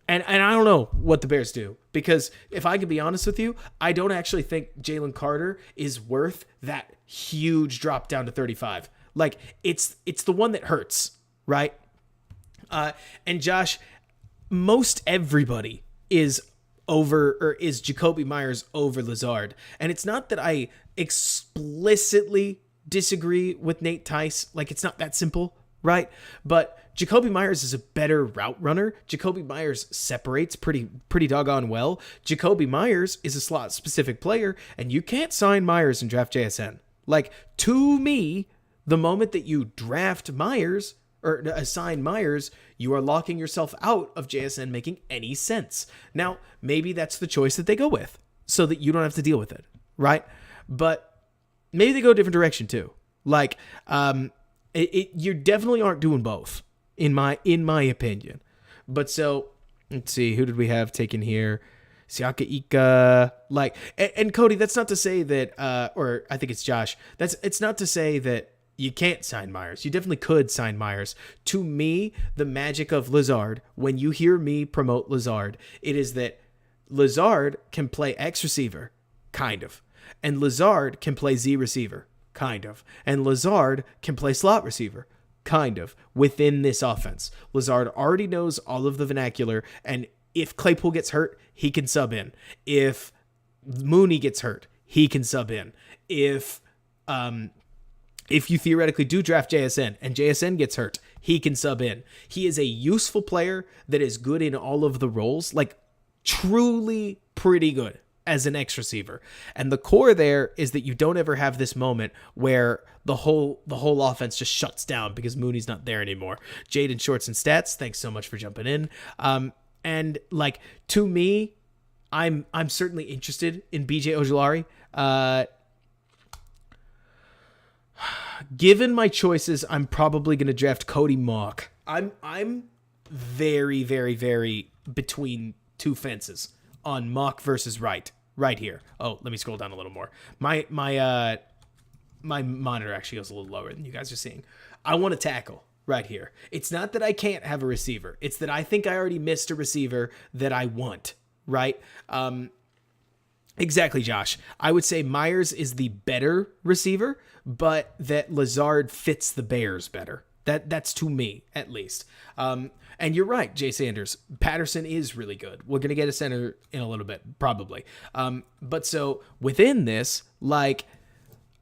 I don't know what the Bears do, because if I can be honest with you, I don't actually think Jalen Carter is worth that huge drop down to 35. Like, it's the one that hurts, right? And Josh, most everybody is Jacoby Myers over Lazard. And it's not that I explicitly disagree with Nate Tice. Like, it's not that simple, right? But Jacoby Myers is a better route runner. Jacoby Myers separates pretty doggone well. Jacoby Myers is a slot specific player, and you can't sign Myers and draft JSN. Like, to me, the moment that you draft Myers or assign Myers, you are locking yourself out of JSN making any sense. Now, maybe that's the choice that they go with so that you don't have to deal with it, right? But maybe they go a different direction too. Like, you definitely aren't doing both in my opinion. But so, let's see, who did we have taken here? Siaka Ika, like, and Cody, that's not to say that, or I think it's Josh, it's not to say that you can't sign Myers. You definitely could sign Myers. To me, the magic of Lazard, when you hear me promote Lazard, it is that Lazard can play X receiver, kind of. And Lazard can play Z receiver, kind of. And Lazard can play slot receiver, kind of, within this offense. Lazard already knows all of the vernacular, and if Claypool gets hurt, he can sub in. If Mooney gets hurt, he can sub in. If you theoretically do draft JSN and JSN gets hurt, he can sub in. He is a useful player that is good in all of the roles, like truly pretty good as an X receiver. And the core there is that you don't ever have this moment where the whole offense just shuts down because Mooney's not there anymore. Jaden Shorts and Stats, thanks so much for jumping in. And like, to me, I'm certainly interested in BJ Ojulari. Given my choices, I'm probably going to draft Cody Mock. I'm very, very, very between two fences on Mock versus Wright right here. Oh, let me scroll down a little more. My monitor actually goes a little lower than you guys are seeing. I want to tackle right here. It's not that I can't have a receiver. It's that I think I already missed a receiver that I want, right? Exactly, Josh. I would say Myers is the better receiver, but that Lazard fits the Bears better. That's to me, at least. And you're right, Jay Sanders. Patterson is really good. We're going to get a center in a little bit, probably. But so within this, like,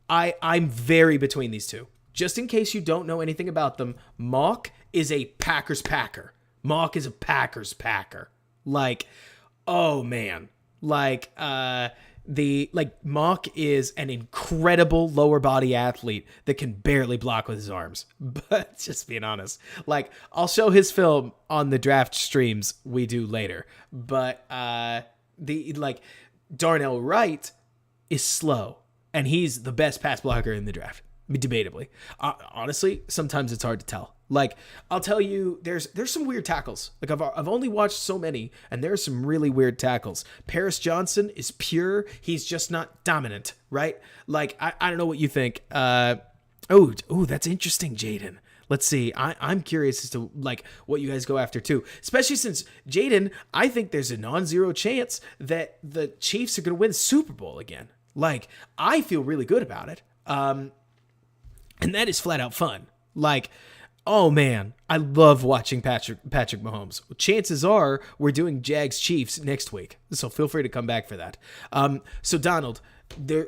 I'm very between these two. Just in case you don't know anything about them, Mock is a Packers Packer. Mock is a Packers Packer. Like, oh man. Like, Mock is an incredible lower body athlete that can barely block with his arms. But just being honest, like, I'll show his film on the draft streams we do later. But Darnell Wright is slow, and he's the best pass blocker in the draft, debatably. Honestly, sometimes it's hard to tell. Like, I'll tell you, there's some weird tackles. Like, I've only watched so many, and there are some really weird tackles. Paris Johnson is pure. He's just not dominant, right? Like, I don't know what you think. Oh, that's interesting, Jaden. Let's see. I'm curious as to, like, what you guys go after, too. Especially since, Jaden, I think there's a non-zero chance that the Chiefs are going to win the Super Bowl again. Like, I feel really good about it. And that is flat out fun. Like, oh man, I love watching Patrick Mahomes. Chances are we're doing Jags Chiefs next week, so feel free to come back for that. So Donald,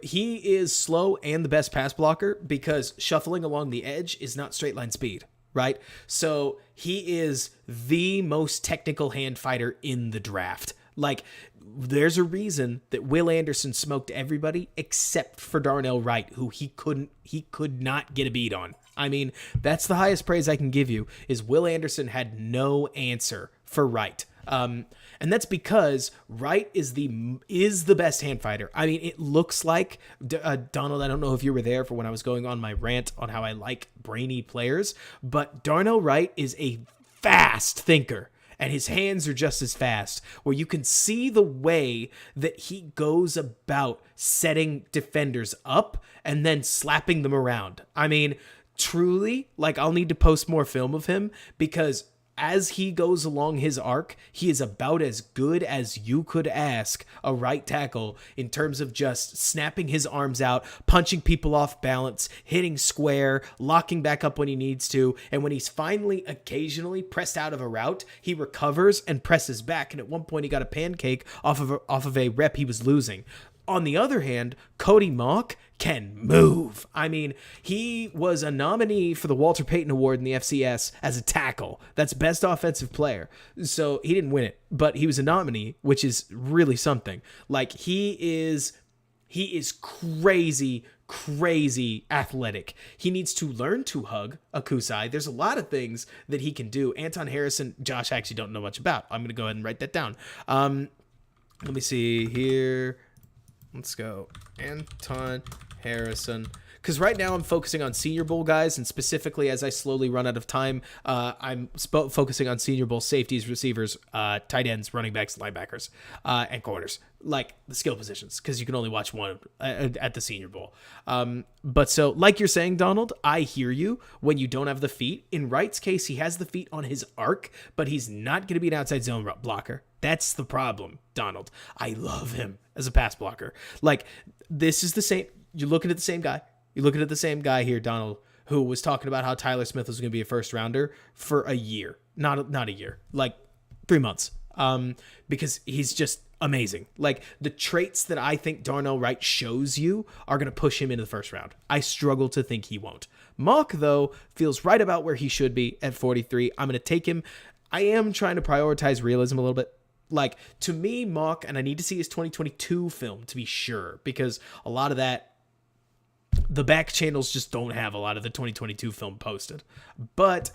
he is slow and the best pass blocker because shuffling along the edge is not straight line speed, right? So he is the most technical hand fighter in the draft. Like, there's a reason that Will Anderson smoked everybody except for Darnell Wright, who he could not get a beat on. I mean, that's the highest praise I can give you, is Will Anderson had no answer for Wright. And that's because Wright is the best hand fighter. I mean, it looks like, Donald, I don't know if you were there for when I was going on my rant on how I like brainy players, but Darnell Wright is a fast thinker. And his hands are just as fast, where you can see the way that he goes about setting defenders up and then slapping them around. I mean, truly, like, I'll need to post more film of him because as he goes along his arc, he is about as good as you could ask a right tackle in terms of just snapping his arms out, punching people off balance, hitting square, locking back up when he needs to. And when he's finally occasionally pressed out of a route, he recovers and presses back. And at one point he got a pancake off of a rep he was losing. On the other hand, Cody Mock can move. I mean, he was a nominee for the Walter Payton Award in the FCS as a tackle. That's best offensive player. So he didn't win it, but he was a nominee, which is really something. Like, he is crazy athletic. He needs to learn to hug a Kusai. There's a lot of things that he can do. Anton Harrison, Josh, I actually don't know much about. I'm going to go ahead and write that down. Let me see here. Let's go. Anton Harrison. because right now I'm focusing on Senior Bowl guys, and specifically as I slowly run out of time, I'm focusing on Senior Bowl safeties, receivers, tight ends, running backs, linebackers, and corners, like the skill positions, because you can only watch one at the Senior Bowl. But so, like you're saying, Donald, I hear you when you don't have the feet. In Wright's case, he has the feet on his arc, but he's not going to be an outside zone blocker. That's the problem, Donald. I love him as a pass blocker. Like, this is the same. You're looking at the same guy. You're looking at the same guy here, Donald, who was talking about how Tyler Smith was going to be a first rounder for a year. Not a year, like 3 months. Because he's just amazing. Like, the traits that I think Darnell Wright shows you are going to push him into the first round. I struggle to think he won't. Mock, though, feels right about where he should be at 43. I'm going to take him. I am trying to prioritize realism a little bit. Like, to me, Mock, and I need to see his 2022 film to be sure, because a lot of that, the back channels just don't have a lot of the 2022 film posted. But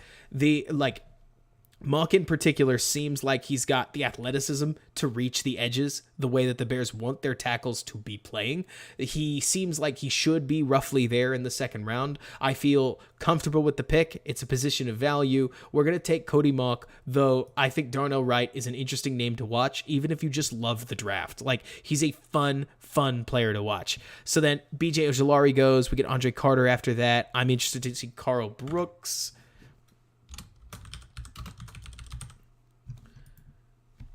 Mock in particular seems like he's got the athleticism to reach the edges the way that the Bears want their tackles to be playing. He seems like he should be roughly there in the second round. I feel comfortable with the pick. It's a position of value. We're going to take Cody Mock, though I think Darnell Wright is an interesting name to watch, even if you just love the draft. Like, he's a fun player to watch. So then BJ Ojulari goes. We get Andre Carter after that. I'm interested to see Carl Brooks.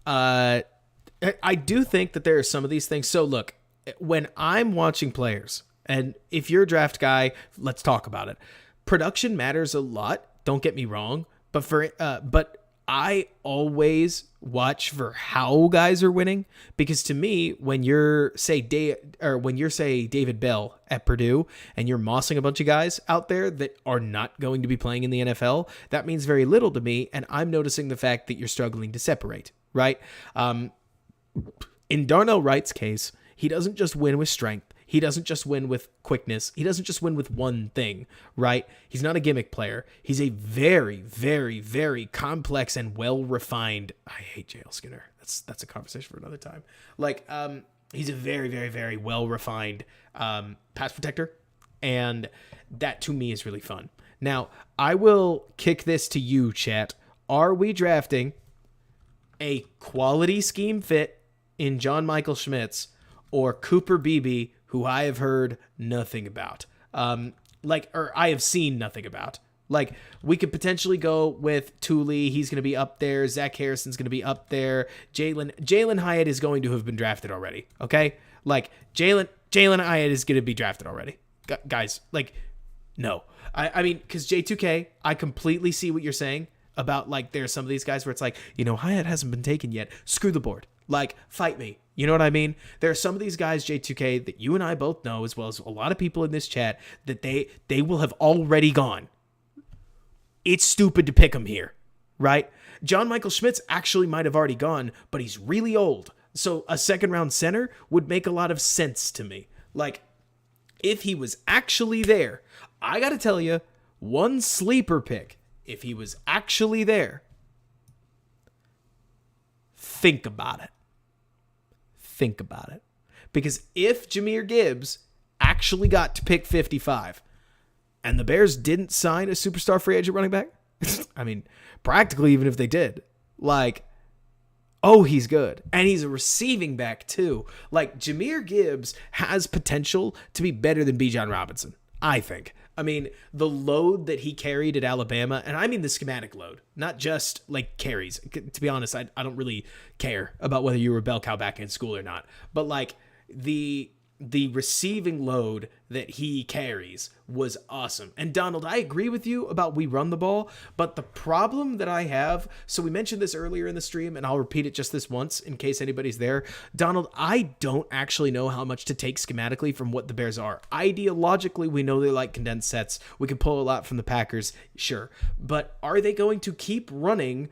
I do think that there are some of these things. So look, when I'm watching players, and if you're a draft guy, let's talk about it. Production matters a lot. Don't get me wrong, but I always watch for how guys are winning, because to me, when you're David Bell at Purdue and you're mossing a bunch of guys out there that are not going to be playing in the NFL, that means very little to me, and I'm noticing the fact that you're struggling to separate. Right? In Darnell Wright's case, he doesn't just win with strength. He doesn't just win with quickness. He doesn't just win with one thing, right? He's not a gimmick player. He's a very, very, very complex and well-refined. I hate JL Skinner. That's a conversation for another time. Like, he's a very, very, very well-refined pass protector, and that to me is really fun. Now, I will kick this to you, chat. Are we drafting a quality scheme fit in John Michael Schmitz or Cooper Beebe, who I have heard nothing about? Or I have seen nothing about. Like, we could potentially go with Thule. He's going to be up there. Zach Harrison's going to be up there. Jalen Hyatt is going to have been drafted already. Okay? Like, Jalen Hyatt is going to be drafted already. Guys, like, no. I mean, because J2K, I completely see what you're saying about, like, there are some of these guys where it's like, Hyatt hasn't been taken yet. Screw the board. Like, fight me. You know what I mean? There are some of these guys, J2K, that you and I both know, as well as a lot of people in this chat, that they will have already gone. It's stupid to pick them here, right? John Michael Schmitz actually might have already gone, but he's really old. So a second-round center would make a lot of sense to me. Like, if he was actually there, I got to tell you, one sleeper pick, if he was actually there, think about it. Think about it. Because if Jahmyr Gibbs actually got to pick 55 and the Bears didn't sign a superstar free agent running back, I mean, practically even if they did, like, oh, he's good. And he's a receiving back too. Like, Jahmyr Gibbs has potential to be better than Bijan Robinson, I think. I mean, the load that he carried at Alabama, and I mean the schematic load, not just, like, carries. To be honest, I don't really care about whether you were a bell cow back in school or not. But, like, the receiving load that he carries was awesome. And Donald, I agree with you about we run the ball, but the problem that I have, so we mentioned this earlier in the stream, and I'll repeat it just this once in case anybody's there. Donald, I don't actually know how much to take schematically from what the Bears are. Ideologically, we know they like condensed sets. We can pull a lot from the Packers, sure. But are they going to keep running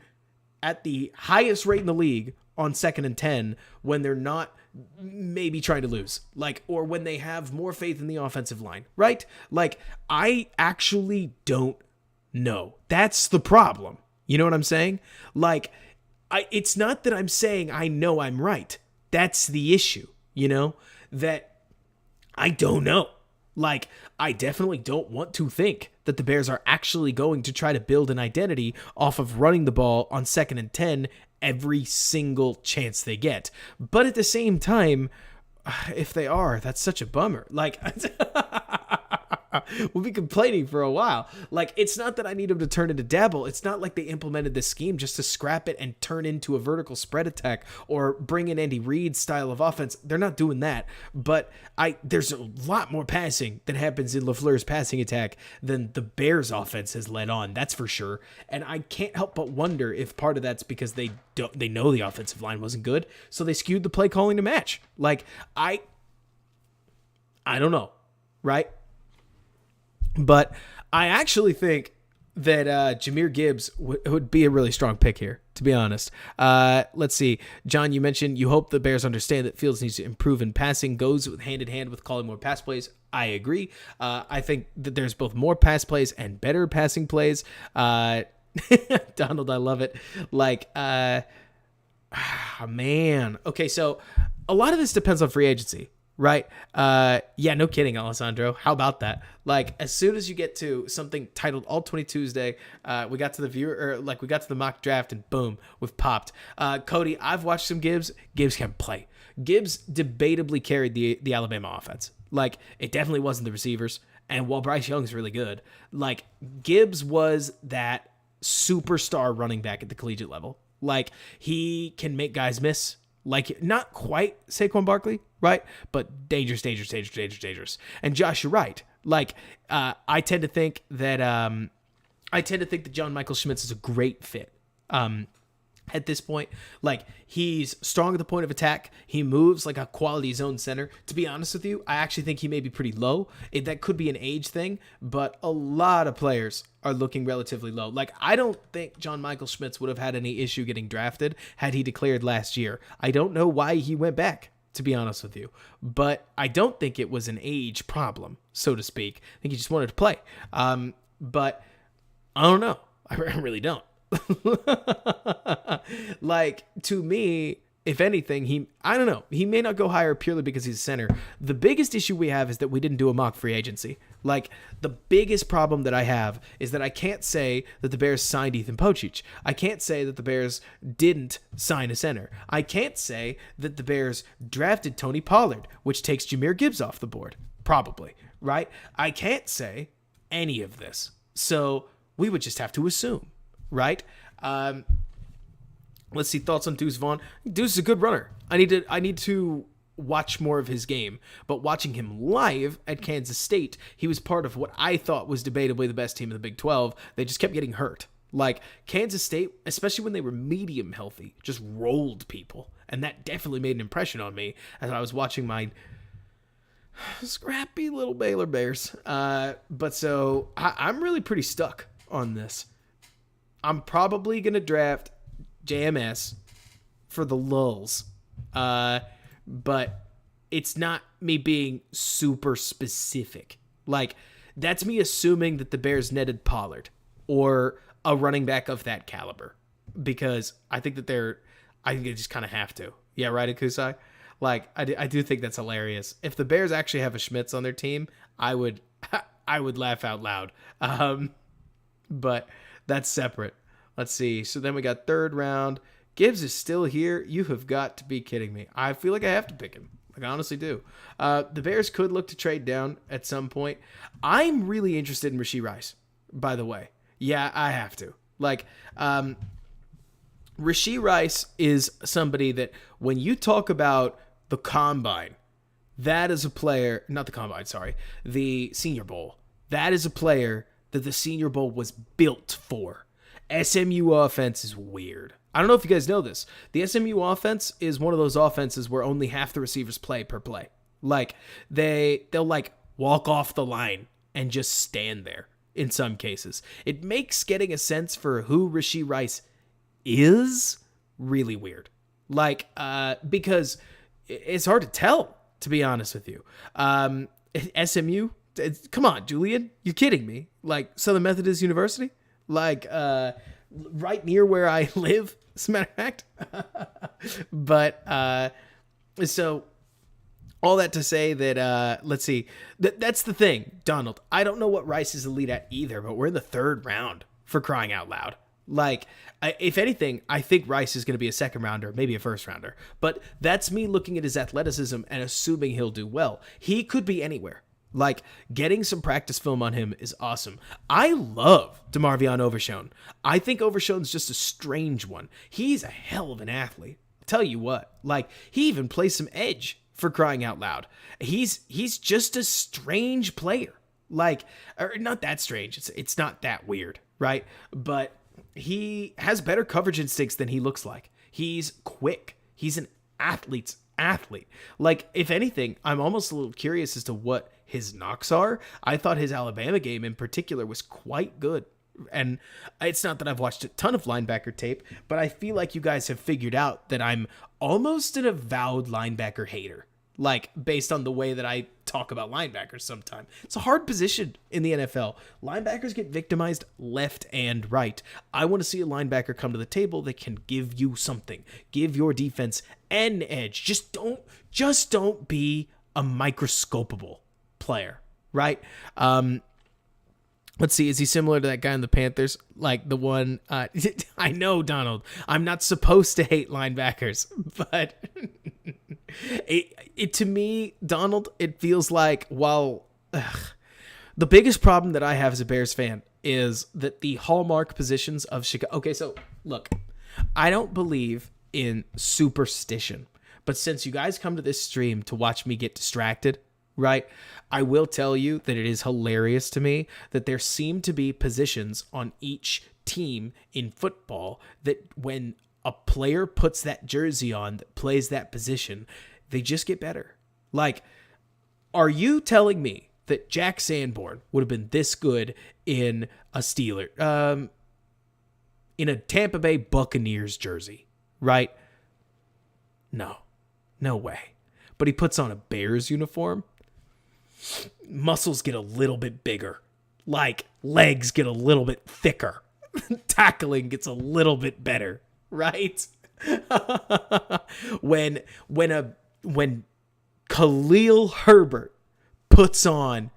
at the highest rate in the league on 2nd and 10 when they're not maybe trying to lose, like, or when they have more faith in the offensive line, right? Like, I actually don't know. That's the problem. You know what I'm saying? Like, it's not that I'm saying I know I'm right. That's the issue, that I don't know. Like, I definitely don't want to think that the Bears are actually going to try to build an identity off of running the ball on 2nd and 10 every single chance they get. But at the same time, if they are, that's such a bummer. Like, we'll be complaining for a while. Like, it's not that I need them to turn into Daboll. It's not like they implemented this scheme just to scrap it and turn into a vertical spread attack or bring in Andy Reid's style of offense. They're not doing that. But there's a lot more passing that happens in LaFleur's passing attack than the Bears offense has led on. That's for sure. And I can't help but wonder if part of that's because they know the offensive line wasn't good, so they skewed the play calling to match. Like, I don't know, right? But I actually think that Jahmyr Gibbs would be a really strong pick here, to be honest. Let's see. John, you mentioned you hope the Bears understand that Fields needs to improve in passing, goes hand in hand with calling more pass plays. I agree. I think that there's both more pass plays and better passing plays. Donald, I love it. Like, man. Okay, so a lot of this depends on free agency. Right? Yeah, no kidding, Alessandro. How about that? Like, as soon as you get to something titled All-22uesday, we got to the mock draft, and boom, we've popped. Cody, I've watched some Gibbs. Gibbs can play. Gibbs debatably carried the Alabama offense. Like, it definitely wasn't the receivers. And while Bryce Young's really good, like, Gibbs was that superstar running back at the collegiate level. Like, he can make guys miss. Like, not quite Saquon Barkley, right? But dangerous. And Josh, you're right. Like, I tend to think that John Michael Schmitz is a great fit. At this point, like, he's strong at the point of attack. He moves like a quality zone center. To be honest with you, I actually think he may be pretty low. That could be an age thing, but a lot of players are looking relatively low. Like, I don't think John Michael Schmitz would have had any issue getting drafted had he declared last year. I don't know why he went back, to be honest with you, but I don't think it was an age problem, so to speak. I think he just wanted to play. But I don't know. I really don't. Like, to me, if anything, he may not go higher purely because he's a center. The biggest issue we have is that we didn't do a mock free agency. Like, the biggest problem that I have is that I can't say that the Bears signed Ethan Pocic. I can't say that the Bears didn't sign a center. I can't say that the Bears drafted Tony Pollard, which takes Jahmyr Gibbs off the board, probably, right? I can't say any of this. So we would just have to assume. Right? Let's see, thoughts on Deuce Vaughn. Deuce is a good runner. I need to watch more of his game. But watching him live at Kansas State, he was part of what I thought was debatably the best team in the Big 12. They just kept getting hurt. Like, Kansas State, especially when they were medium healthy, just rolled people. And that definitely made an impression on me as I was watching my scrappy little Baylor Bears. But so I'm really pretty stuck on this. I'm probably going to draft JMS for the lulz. But it's not me being super specific. Like, that's me assuming that the Bears netted Pollard or a running back of that caliber. Because I think they just kind of have to. Yeah, right, Akusai? Like, I do think that's hilarious. If the Bears actually have a Schmitz on their team, I would laugh out loud. But that's separate. Let's see. So then we got third round. Gibbs is still here. You have got to be kidding me. I feel like I have to pick him. Like, I honestly do. The Bears could look to trade down at some point. I'm really interested in Rashee Rice, by the way. Yeah, I have to. Like, Rashee Rice is somebody that when you talk about the Combine, that is a player, not the Combine, sorry, the Senior Bowl. That is a player that the Senior Bowl was built for. SMU offense is weird. I don't know if you guys know this. The SMU offense is one of those offenses where only half the receivers play per play. Like, they'll like walk off the line and just stand there in some cases. It makes getting a sense for who Rashee Rice is really weird. Like, because it's hard to tell, to be honest with you. SMU, come on, Julian, you're kidding me. Like, Southern Methodist University? Like, right near where I live, as a matter of fact. But, so all that to say that, let's see, that's the thing, Donald. I don't know what Rice is elite at either, but we're in the 3rd round, for crying out loud. Like, if anything, I think Rice is going to be a 2nd rounder, maybe a 1st rounder. But that's me looking at his athleticism and assuming he'll do well. He could be anywhere. Like, getting some practice film on him is awesome. I love DeMarvion Overshown. I think Overshown's just a strange one. He's a hell of an athlete. Tell you what, like, he even plays some edge, for crying out loud. He's just a strange player. Like, or not that strange. It's not that weird, right? But he has better coverage instincts than he looks like. He's quick. He's an athlete's athlete. Like, if anything, I'm almost a little curious as to what his knocks are. I thought his Alabama game in particular was quite good. And it's not that I've watched a ton of linebacker tape, but I feel like you guys have figured out that I'm almost an avowed linebacker hater. Like, based on the way that I talk about linebackers sometimes. It's a hard position in the NFL. Linebackers get victimized left and right. I want to see a linebacker come to the table that can give you something. Give your defense an edge. Just don't be a microscopable player, right? Let's see, is he similar to that guy in the Panthers? Like the one, I know, Donald, I'm not supposed to hate linebackers, but it to me, Donald, it feels like, the biggest problem that I have as a Bears fan is that the hallmark positions of Chicago. Okay, so look, I don't believe in superstition, but since you guys come to this stream to watch me get distracted, right, I will tell you that it is hilarious to me that there seem to be positions on each team in football that when a player puts that jersey on that plays that position, they just get better. Like, are you telling me that Jack Sanborn would have been this good in a in a Tampa Bay Buccaneers jersey, right? No way. But he puts on a Bears uniform. Muscles get a little bit bigger, like legs get a little bit thicker, tackling gets a little bit better, right? when Khalil Herbert puts on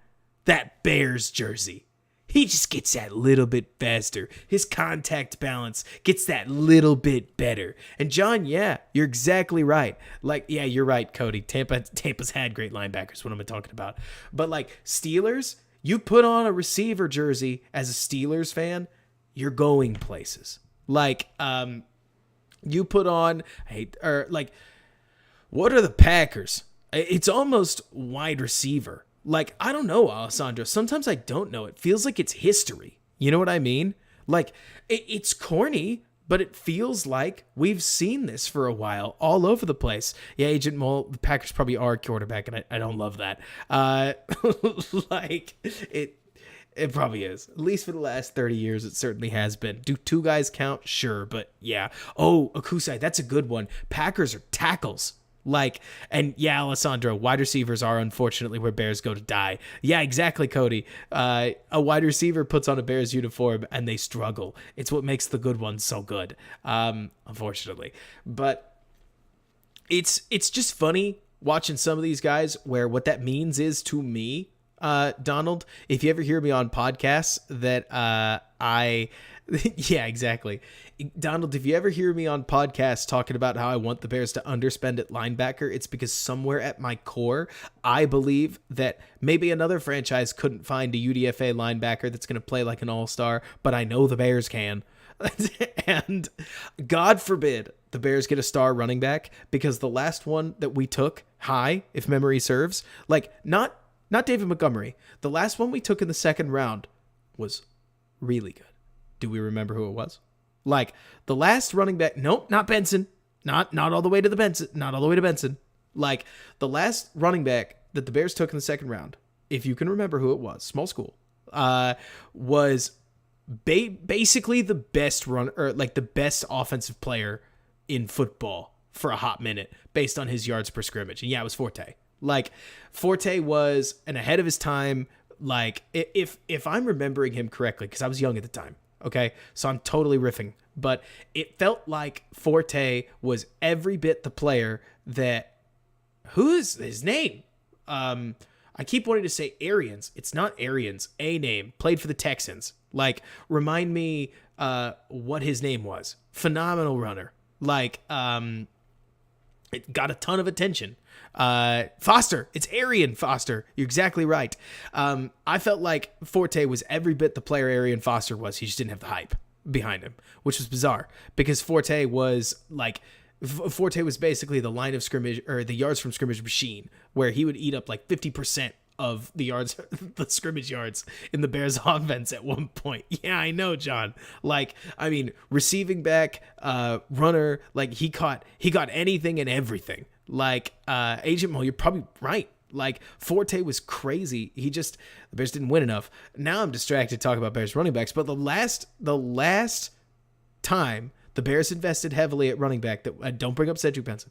that Bears jersey, he just gets that little bit faster. His contact balance gets that little bit better. And John, yeah, you're exactly right. Like, yeah, you're right, Cody. Tampa's had great linebackers. What am I talking about? But like Steelers, you put on a receiver jersey as a Steelers fan, you're going places. Like, you put on, what are the Packers? It's almost wide receiver. Like, I don't know, Alessandro. Sometimes I don't know. It feels like it's history. You know what I mean? Like, it's corny, but it feels like we've seen this for a while all over the place. Yeah, Agent Mole, the Packers probably are quarterback, and I don't love that. Like, it probably is. At least for the last 30 years, it certainly has been. Do two guys count? Sure, but yeah. Oh, Akusai, that's a good one. Packers are tackles. Like, and yeah, Alessandro, wide receivers are unfortunately where Bears go to die. Yeah, exactly, Cody. A wide receiver puts on a Bears uniform and they struggle. It's what makes the good ones so good, unfortunately. But it's just funny watching some of these guys where what that means is to me, Donald, if you ever hear me on podcasts that yeah, exactly. Donald, if you ever hear me on podcasts talking about how I want the Bears to underspend at linebacker, it's because somewhere at my core, I believe that maybe another franchise couldn't find a UDFA linebacker that's going to play like an all-star, but I know the Bears can. And God forbid the Bears get a star running back, because the last one that we took high, if memory serves, like not David Montgomery, the last one we took in the second round was really good. Do we remember who it was? Like, the last running back, nope, not Benson. Not all the way to the Benson. Not all the way to Benson. Like, the last running back that the Bears took in the second round, if you can remember who it was, small school, was basically the best the best offensive player in football for a hot minute based on his yards per scrimmage. And yeah, it was Forte. Like, Forte was an ahead of his time. Like, if I'm remembering him correctly, because I was young at the time, okay, so I'm totally riffing, but it felt like Forte was every bit the player that who is his name? I keep wanting to say Arians. It's not Arians. A name. Played for the Texans. Like, remind me what his name was. Phenomenal runner. Like, it got a ton of attention. Foster. It's Arian Foster. You're exactly right. I felt like Forte was every bit the player Arian Foster was. He just didn't have the hype behind him, which was bizarre because Forte was basically the line of scrimmage or the yards from scrimmage machine, where he would eat up like 50% of the yards, the scrimmage yards in the Bears offense at one point. Yeah, I know, John. Like, I mean, receiving back, runner, like he caught anything and everything. Like, Agent Mo, you're probably right. Like, Forte was crazy. The Bears didn't win enough. Now I'm distracted talking about Bears running backs, but the last time the Bears invested heavily at running back, don't bring up Cedric Benson.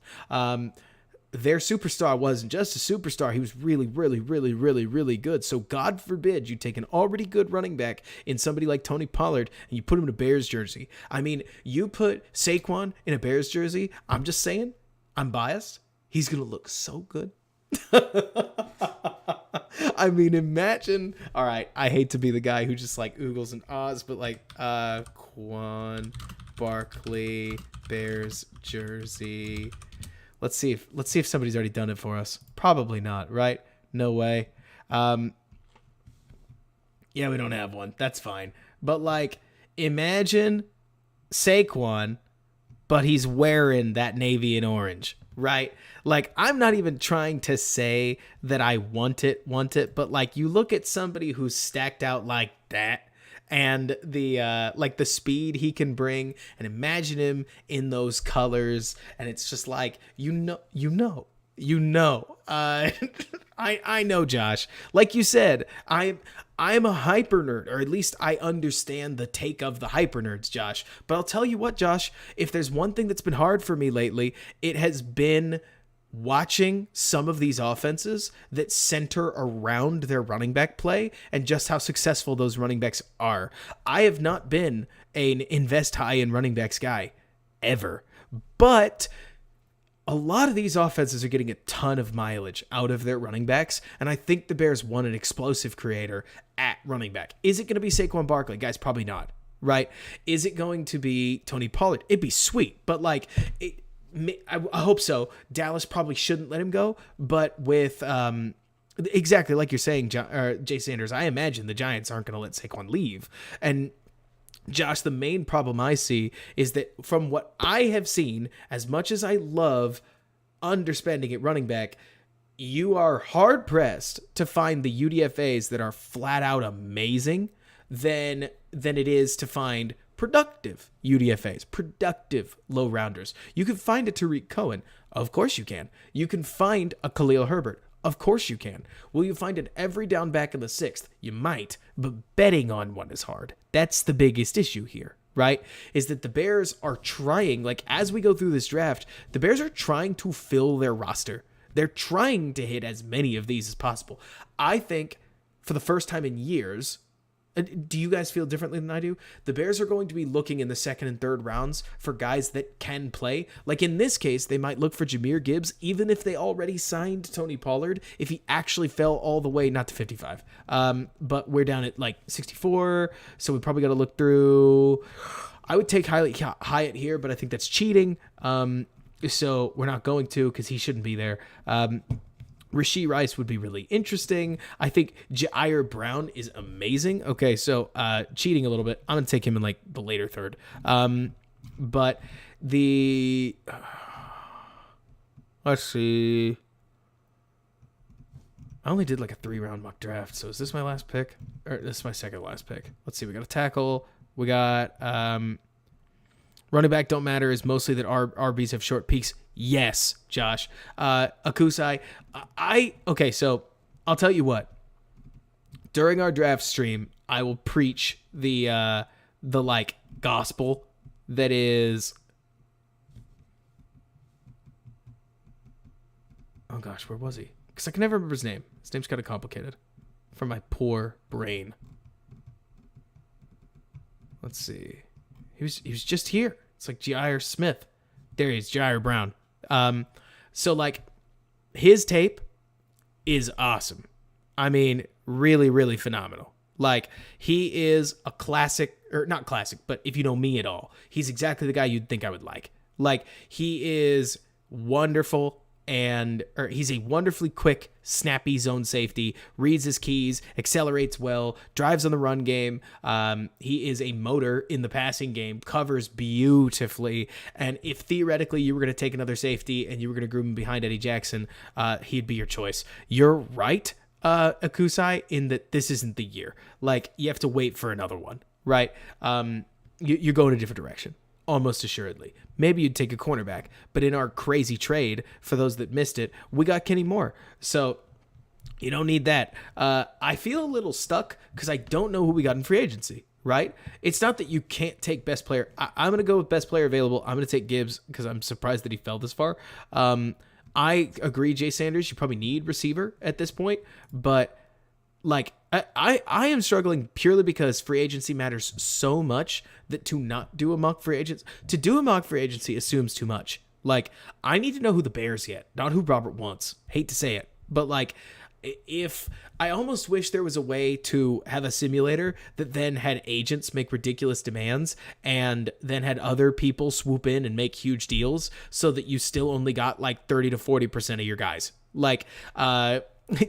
Their superstar wasn't just a superstar. He was really, really, really, really, really good. So God forbid you take an already good running back in somebody like Tony Pollard and you put him in a Bears jersey. I mean, you put Saquon in a Bears jersey. I'm just saying, I'm biased. He's going to look so good. I mean, imagine. All right, I hate to be the guy who just like oogles and ahs, but like Quan Barkley Bears jersey. Let's see if somebody's already done it for us. Probably not, right? No way. Yeah, we don't have one. That's fine. But like, imagine Saquon, but he's wearing that navy and orange, right? Like, I'm not even trying to say that I want it, but like, you look at somebody who's stacked out like that, and the like the speed he can bring, and imagine him in those colors, and it's just like, you know. I know, Josh. Like you said, I'm a hyper nerd, or at least I understand the take of the hyper nerds, Josh. But I'll tell you what, Josh, if there's one thing that's been hard for me lately, it has been watching some of these offenses that center around their running back play and just how successful those running backs are. I have not been an invest high in running backs guy ever, but a lot of these offenses are getting a ton of mileage out of their running backs, and I think the Bears want an explosive creator at running back. Is it going to be Saquon Barkley? Guys, probably not, right? Is it going to be Tony Pollard? It'd be sweet, but like, I hope so. Dallas probably shouldn't let him go, but with exactly like you're saying, Jay Sanders, I imagine the Giants aren't going to let Saquon leave. And Josh, the main problem I see is that from what I have seen, as much as I love underspending at running back, you are hard pressed to find the UDFAs that are flat out amazing than it is to find productive UDFAs, productive low rounders. You can find a Tariq Cohen. Of course you can. You can find a Khalil Herbert. Of course you can. Will you find an every down back in the sixth? You might, but betting on one is hard. That's the biggest issue here, right? Is that the Bears are trying, like as we go through this draft, the Bears are trying to fill their roster. They're trying to hit as many of these as possible. I think for the first time in years, do you guys feel differently than I do? The Bears are going to be looking in the second and third rounds for guys that can play. Like in this case, they might look for Jahmyr Gibbs, even if they already signed Tony Pollard, if he actually fell all the way, not to 55. But we're down at like 64, so we probably got to look through. I would take Hyatt here, but I think that's cheating. So we're not going to, because he shouldn't be there. Rashee Rice would be really interesting. I think Jair Brown is amazing. Okay, so cheating a little bit. I'm going to take him in like the later third. But let's see. I only did like a 3-round mock draft. So is this my last pick? Or this is my second last pick. Let's see. We got a tackle. We got running back don't matter is mostly that RBs have short peaks. Yes, Josh. Akusai. Okay, so I'll tell you what. During our draft stream, I will preach the like gospel that is. Oh gosh, where was he? Because I can never remember his name. His name's kind of complicated for my poor brain. Let's see. He was just here. It's like Jair Smith. There he is, Jair Brown. So like his tape is awesome. I mean, really, really phenomenal. Like, he is a classic, or not classic, but if you know me at all, he's exactly the guy you'd think I would like. Like, he is wonderful, or he's a wonderfully quick, snappy zone safety, reads his keys, accelerates well, drives on the run game. He is a motor in the passing game, covers beautifully. And if theoretically you were going to take another safety and you were going to groom him behind Eddie Jackson, he'd be your choice. You're right, Akusai, in that this isn't the year. Like, you have to wait for another one, right? You're going a different direction. Almost assuredly. Maybe you'd take a cornerback, but in our crazy trade, for those that missed it, we got Kenny Moore. So you don't need that. I feel a little stuck because I don't know who we got in free agency, right? It's not that you can't take best player. I'm going to go with best player available. I'm going to take Gibbs because I'm surprised that he fell this far. I agree, Jay Sanders, you probably need receiver at this point, but like, I am struggling purely because free agency matters so much that to not do a mock free agency assumes too much. Like, I need to know who the Bears get, not who Robert wants. Hate to say it, but like, if I almost wish there was a way to have a simulator that then had agents make ridiculous demands and then had other people swoop in and make huge deals so that you still only got like 30 to 40% of your guys. Like,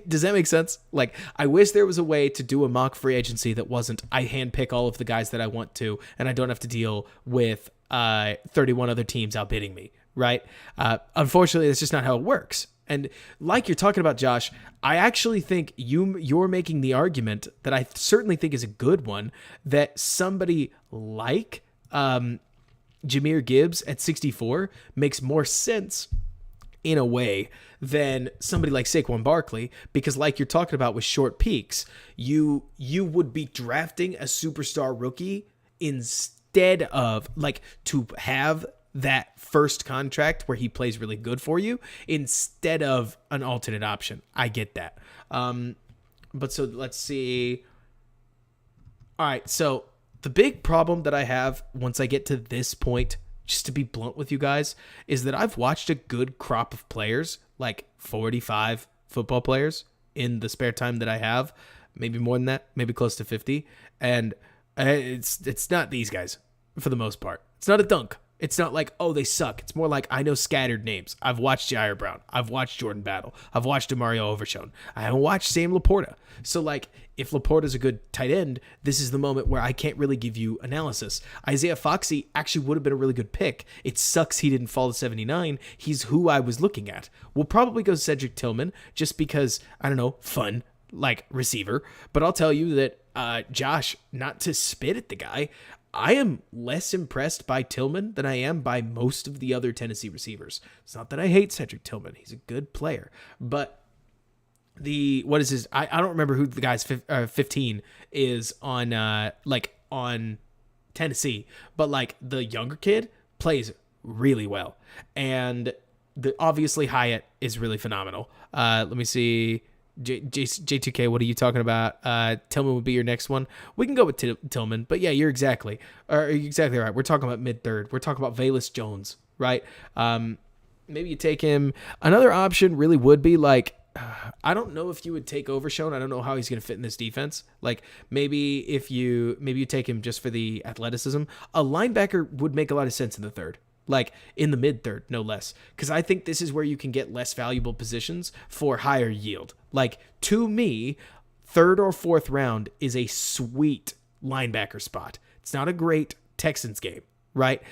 does that make sense? Like, I wish there was a way to do a mock free agency that wasn't, I handpick all of the guys that I want to, and I don't have to deal with 31 other teams outbidding me, right? Unfortunately, that's just not how it works. And like you're talking about, Josh, I actually think you're making the argument that I certainly think is a good one, that somebody like Jahmyr Gibbs at 64 makes more sense in a way than somebody like Saquon Barkley, because like you're talking about with short peaks, you would be drafting a superstar rookie instead of, like, to have that first contract where he plays really good for you instead of an alternate option. I get that. But so let's see. All right. So the big problem that I have once I get to this point, just to be blunt with you guys, is that I've watched a good crop of players, like 45 football players in the spare time that I have, maybe more than that, maybe close to 50. And it's not these guys for the most part. It's not a dunk. It's not like, oh, they suck. It's more like, I know scattered names. I've watched Jair Brown. I've watched Jordan Battle. I've watched Demario Overshown. I haven't watched Sam Laporta. So, like, if Laporta's a good tight end, this is the moment where I can't really give you analysis. Isaiah Foxy actually would have been a really good pick. It sucks he didn't fall to 79. He's who I was looking at. We'll probably go Cedric Tillman just because, I don't know, fun, like, receiver. But I'll tell you that, Josh, not to spit at the guy, I am less impressed by Tillman than I am by most of the other Tennessee receivers. It's not that I hate Cedric Tillman. He's a good player. But what is his, I don't remember who the guy's 15 is on, on Tennessee. But, like, the younger kid plays really well. And obviously Hyatt is really phenomenal. Let me see. J2K, what are you talking about? Tillman would be your next one. We can go with Tillman, but yeah, you're exactly right. We're talking about mid-third. We're talking about Velus Jones, right? Maybe you take him. Another option really would be, like, I don't know if you would take Overshown. I don't know how he's going to fit in this defense. Like, maybe you take him just for the athleticism. A linebacker would make a lot of sense in the third. Like, in the mid-third, no less. Because I think this is where you can get less valuable positions for higher yield. Like, to me, third or fourth round is a sweet linebacker spot. It's not a great Texans game, right?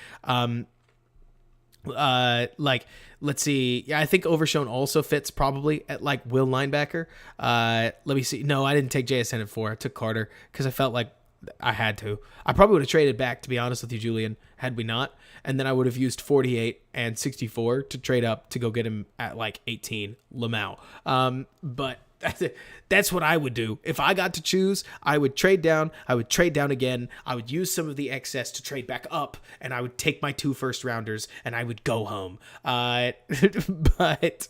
Let's see. Yeah, I think Overshown also fits probably at, like, will linebacker. Let me see. No, I didn't take JSN at 4. I took Carter because I felt like I had to. I probably would have traded back, to be honest with you, Julian, had we not. And then I would have used 48 and 64 to trade up to go get him at, like, 18, Lamau. But that's what I would do. If I got to choose, I would trade down. I would trade down again. I would use some of the excess to trade back up, and I would take my 2 first rounders, and I would go home. But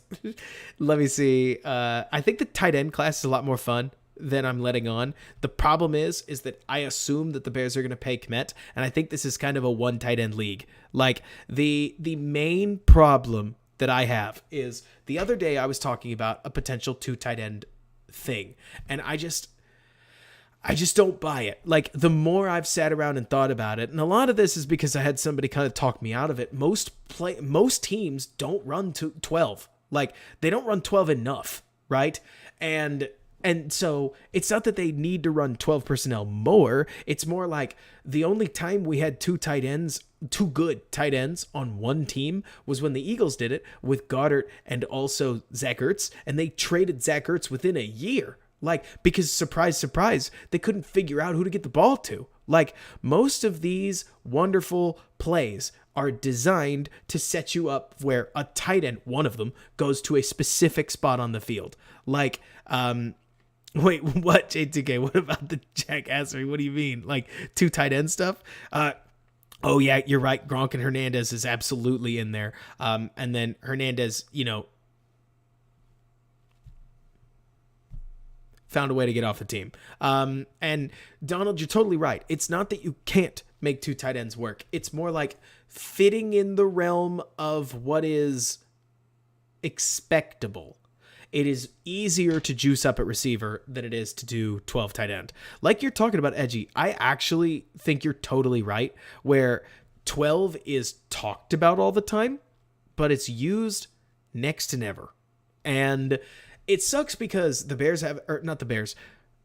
let me see. I think the tight end class is a lot more fun than I'm letting on. The problem is that I assume that the Bears are going to pay Kmet, and I think this is kind of a one tight end league. Like, the main problem that I have is the other day I was talking about a potential 2 tight end thing, and I just don't buy it. Like, the more I've sat around and thought about it, and a lot of this is because I had somebody kind of talk me out of it. Most teams don't run to 12. Like, they don't run 12 enough, right? And so it's not that they need to run 12 personnel more. It's more like the only time we had 2 good tight ends on one team was when the Eagles did it with Goddard and also Zach Ertz, and they traded Zach Ertz within a year. Like, because surprise, surprise, they couldn't figure out who to get the ball to. Like, most of these wonderful plays are designed to set you up where a tight end, one of them, goes to a specific spot on the field. Like, wait, what, J2K? What about the jackassery? What do you mean? Like, 2 tight end stuff? Oh, yeah, you're right. Gronk and Hernandez is absolutely in there. And then Hernandez, found a way to get off the team. And Donald, you're totally right. It's not that you can't make 2 tight ends work. It's more like fitting in the realm of what is expectable. It is easier to juice up at receiver than it is to do 12 tight end. Like you're talking about, Edgy, I actually think you're totally right, where 12 is talked about all the time, but it's used next to never. And it sucks because the Bears have, or not the Bears,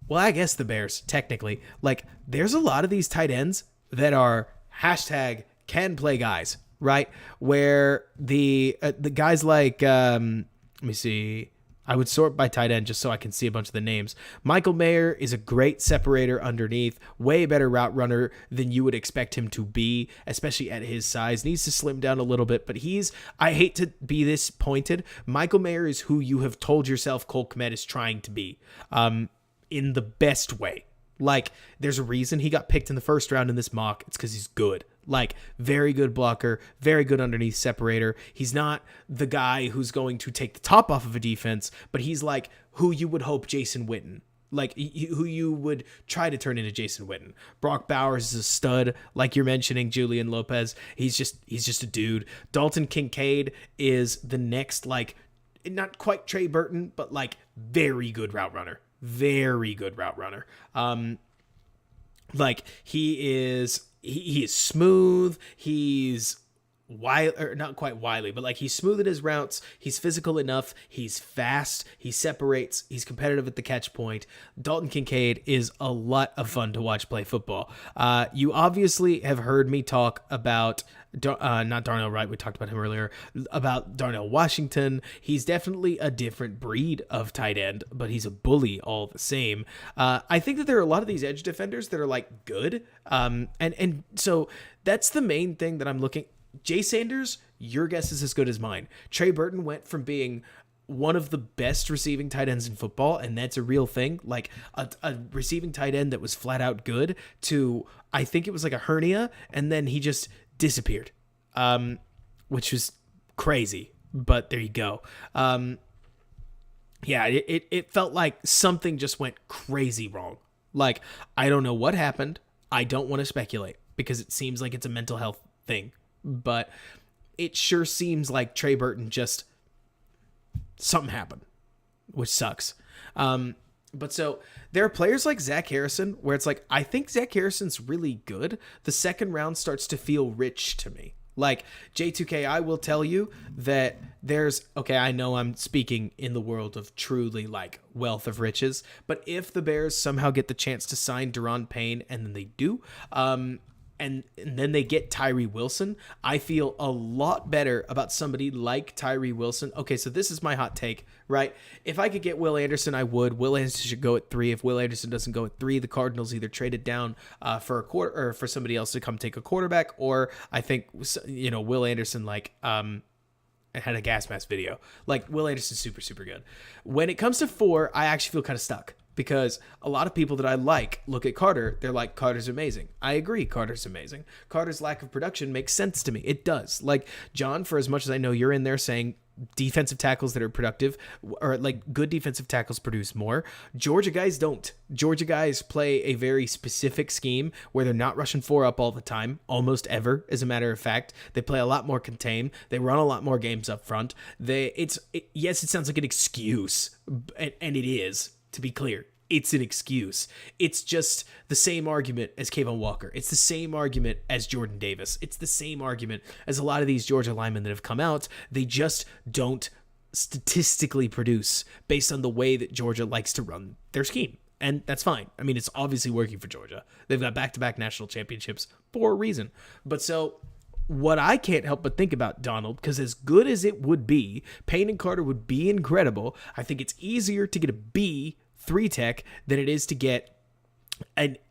well, I guess the Bears, technically, like, there's a lot of these tight ends that are hashtag can play guys, right? Where the guys like, let me see, I would sort by tight end just so I can see a bunch of the names. Michael Mayer is a great separator underneath, way better route runner than you would expect him to be, especially at his size. Needs to slim down a little bit, but I hate to be this pointed, Michael Mayer is who you have told yourself Cole Kmet is trying to be, in the best way. Like, there's a reason he got picked in the first round in this mock. It's because he's good. Like, very good blocker, very good underneath separator. He's not the guy who's going to take the top off of a defense, but he's like who you would hope Jason Witten, like who you would try to turn into Jason Witten. Brock Bowers is a stud, like you're mentioning. Julian Lopez, he's just a dude. Dalton Kincaid is the next, like, not quite Trey Burton, but like very good route runner. Very good route runner. Like, he is smooth. He's not quite wily, but like, he's smooth in his routes. He's physical enough. He's fast. He separates. He's competitive at the catch point. Dalton Kincaid is a lot of fun to watch play football. You obviously have heard me talk about not Darnell Wright. We talked about him earlier, about Darnell Washington. He's definitely a different breed of tight end, but he's a bully all the same. I think that there are a lot of these edge defenders that are like good. And so that's the main thing that I'm looking. Jay Sanders, your guess is as good as mine. Trey Burton went from being one of the best receiving tight ends in football, and that's a real thing, like a receiving tight end that was flat out good, to, I think it was like a hernia, and then he just disappeared, which was crazy, but there you go. Yeah, it felt like something just went crazy wrong. Like, I don't know what happened. I don't want to speculate because it seems like it's a mental health thing. But it sure seems like Trey Burton just, something happened, which sucks. But so there are players like Zach Harrison where it's like, I think Zach Harrison's really good. The second round starts to feel rich to me. Like, J2K, I will tell you that I know I'm speaking in the world of truly like wealth of riches, but if the Bears somehow get the chance to sign Daron Payne, and then they do, and then they get Tyree Wilson, I feel a lot better about somebody like Tyree Wilson. Okay, so this is my hot take, right? If I could get Will Anderson, I would. Will Anderson should go at 3. If Will Anderson doesn't go at 3, the Cardinals either traded down for a quarter, or for somebody else to come take a quarterback, or I think, Will Anderson, like, I had a gas mask video. Like, Will Anderson's super, super good. When it comes to 4, I actually feel kind of stuck. Because a lot of people that I like look at Carter, they're like, Carter's amazing. I agree, Carter's amazing. Carter's lack of production makes sense to me. It does. Like, John, for as much as I know you're in there saying defensive tackles that are productive, or like good defensive tackles produce more. Georgia guys don't. Georgia guys play a very specific scheme where they're not rushing 4 up all the time, almost ever, as a matter of fact. They play a lot more contained. They run a lot more games up front. Yes, it sounds like an excuse, and it is, to be clear. It's an excuse. It's just the same argument as Kayvon Walker. It's the same argument as Jordan Davis. It's the same argument as a lot of these Georgia linemen that have come out. They just don't statistically produce based on the way that Georgia likes to run their scheme. And that's fine. I mean, it's obviously working for Georgia. They've got back-to-back national championships for a reason. But so what I can't help but think about, Donald, because as good as it would be, Payne and Carter would be incredible. I think it's easier to get a B 3 tech than it is to get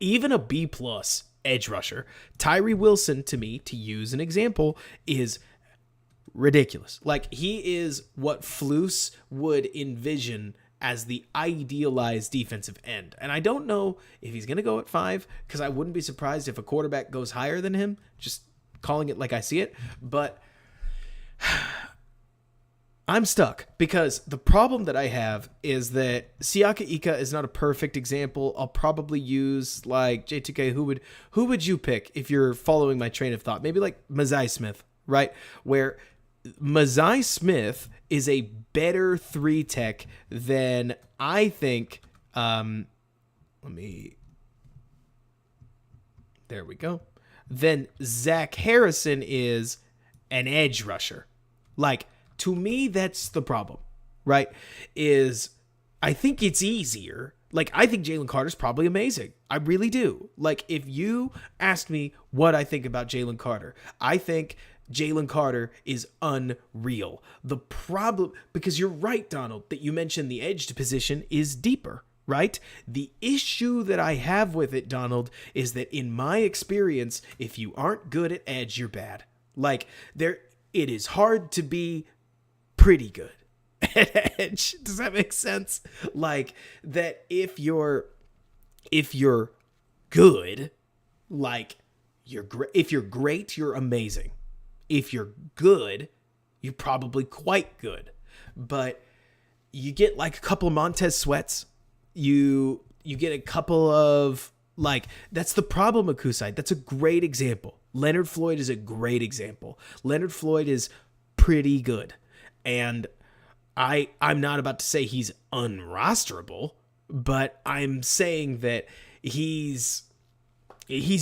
even a B plus edge rusher. Tyree Wilson, to me, to use an example, is ridiculous. Like, he is what Flus would envision as the idealized defensive end. And I don't know if he's going to go at 5, because I wouldn't be surprised if a quarterback goes higher than him, just calling it like I see it. But I'm stuck, because the problem that I have is that Siaka Ika is not a perfect example. I'll probably use like J2K. Who would you pick if you're following my train of thought? Maybe like Mazai Smith, right? Where Mazai Smith is a better 3 tech than I think. There we go. Then Zach Harrison is an edge rusher. Like, to me, that's the problem, right? Is I think it's easier. Like, I think Jalen Carter's probably amazing. I really do. Like, if you asked me what I think about Jalen Carter, I think Jalen Carter is unreal. The problem, because you're right, Donald, that you mentioned the edge position is deeper, right? The issue that I have with it, Donald, is that in my experience, if you aren't good at edge, you're bad. Like, it is hard to be pretty good at edge. Does that make sense? Like, that if you're good, like, if you're great, you're amazing. If you're good, you're probably quite good. But you get like a couple of Montez Sweats, you get a couple of, like, that's the problem with Kusai. That's a great example. Leonard Floyd is a great example. Leonard Floyd is pretty good. And I'm not about to say he's unrosterable, but I'm saying that he's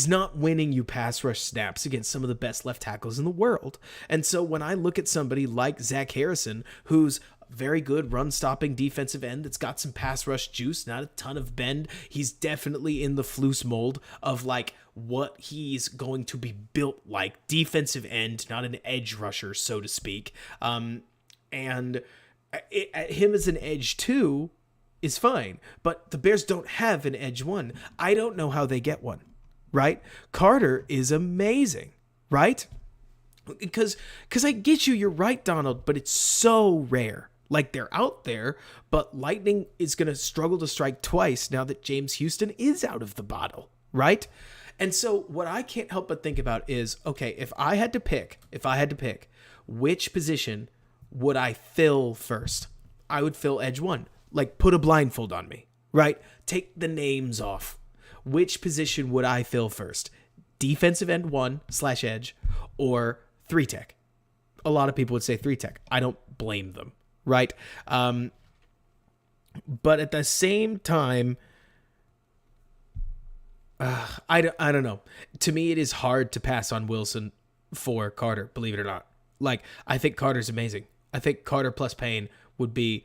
not winning you pass rush snaps against some of the best left tackles in the world. And so when I look at somebody like Zach Harrison, who's very good run-stopping defensive end that's got some pass rush juice, not a ton of bend. He's definitely in the Flus mold of like what he's going to be built like. Defensive end, not an edge rusher, so to speak. And him as an edge 2 is fine, but the Bears don't have an edge 1. I don't know how they get one, right? Carter is amazing, right? Because I get you, you're right, Donald, but it's so rare. Like, they're out there, but lightning is going to struggle to strike twice now that James Houston is out of the bottle, right? And so what I can't help but think about is, okay, if I had to pick, which position would I fill first? I would fill edge 1. Like, put a blindfold on me, right? Take the names off. Which position would I fill first? Defensive end 1/edge or 3 tech? A lot of people would say 3 tech. I don't blame them, right? But at the same time, I don't know. To me, it is hard to pass on Wilson for Carter, believe it or not. Like, I think Carter's amazing. I think Carter plus Payne would be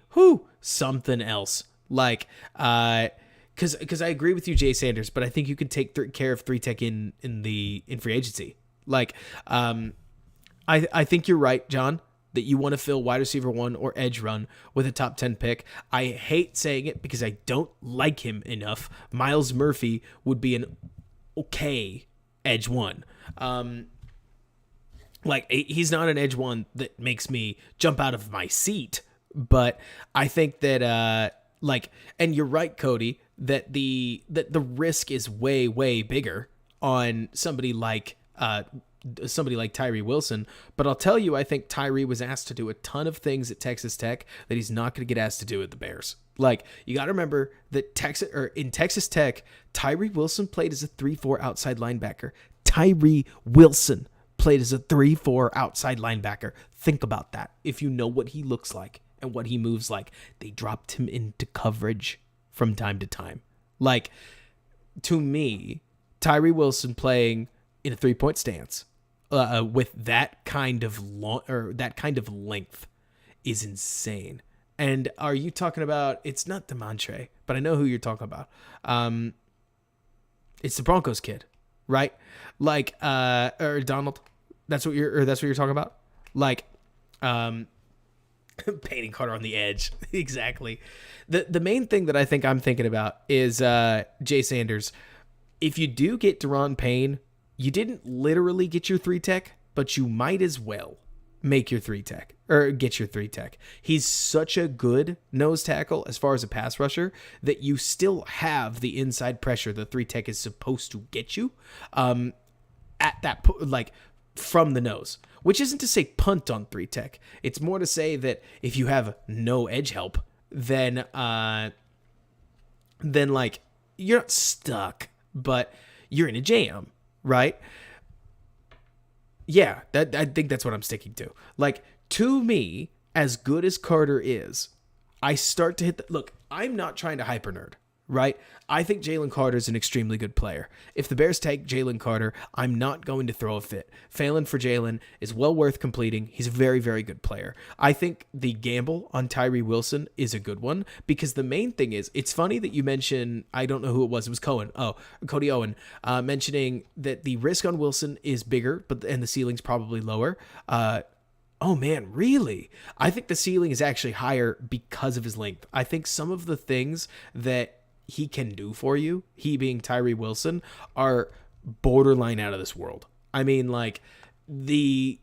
something else. Like, because I agree with you, Jay Sanders, but I think you could take care of 3 tech in free agency. Like, I think you're right, John, that you want to fill wide receiver 1 or edge run with a top 10 pick. I hate saying it because I don't like him enough. Miles Murphy would be an okay edge 1. Like, he's not an edge 1 that makes me jump out of my seat, but I think that, and you're right, Cody, that the risk is way, way bigger on somebody like somebody like Tyree Wilson. But I'll tell you, I think Tyree was asked to do a ton of things at Texas Tech that he's not going to get asked to do at the Bears. Like, you got to remember that in Texas Tech, Tyree Wilson played as a 3-4 outside linebacker. Tyree Wilson played as a 3-4 outside linebacker. Think about that. If you know what he looks like and what he moves like, they dropped him into coverage from time to time. Like, to me, Tyree Wilson playing in a 3-point stance with that kind of length is insane. And are you talking about? It's not DeMontre, but I know who you're talking about. It's the Broncos kid, right? Like, or Donald. That's what you're talking about. Like, painting Carter on the edge. Exactly. The main thing that I think I'm thinking about is Jay Sanders. If you do get Deron Payne, you didn't literally get your 3-tech, but you might as well make your 3-tech or get your 3-tech. He's such a good nose tackle as far as a pass rusher that you still have the inside pressure the 3-tech is supposed to get you at that like from the nose, which isn't to say punt on 3-tech. It's more to say that if you have no edge help, then like you're not stuck, but you're in a jam, right? Yeah, I think that's what I'm sticking to. Like, to me, as good as Carter is, I start to hit the... Look, I'm not trying to hyper nerd, right? I think Jalen Carter is an extremely good player. If the Bears take Jalen Carter, I'm not going to throw a fit. Failing for Jalen is well worth completing. He's a very, very good player. I think the gamble on Tyree Wilson is a good one because the main thing is, it's funny that you mentioned, I don't know who it was Cody Owen, mentioning that the risk on Wilson is bigger, and the ceiling's probably lower. Oh man, really? I think the ceiling is actually higher because of his length. I think some of the things that he can do for you, he being Tyree Wilson, are borderline out of this world. I mean, like, you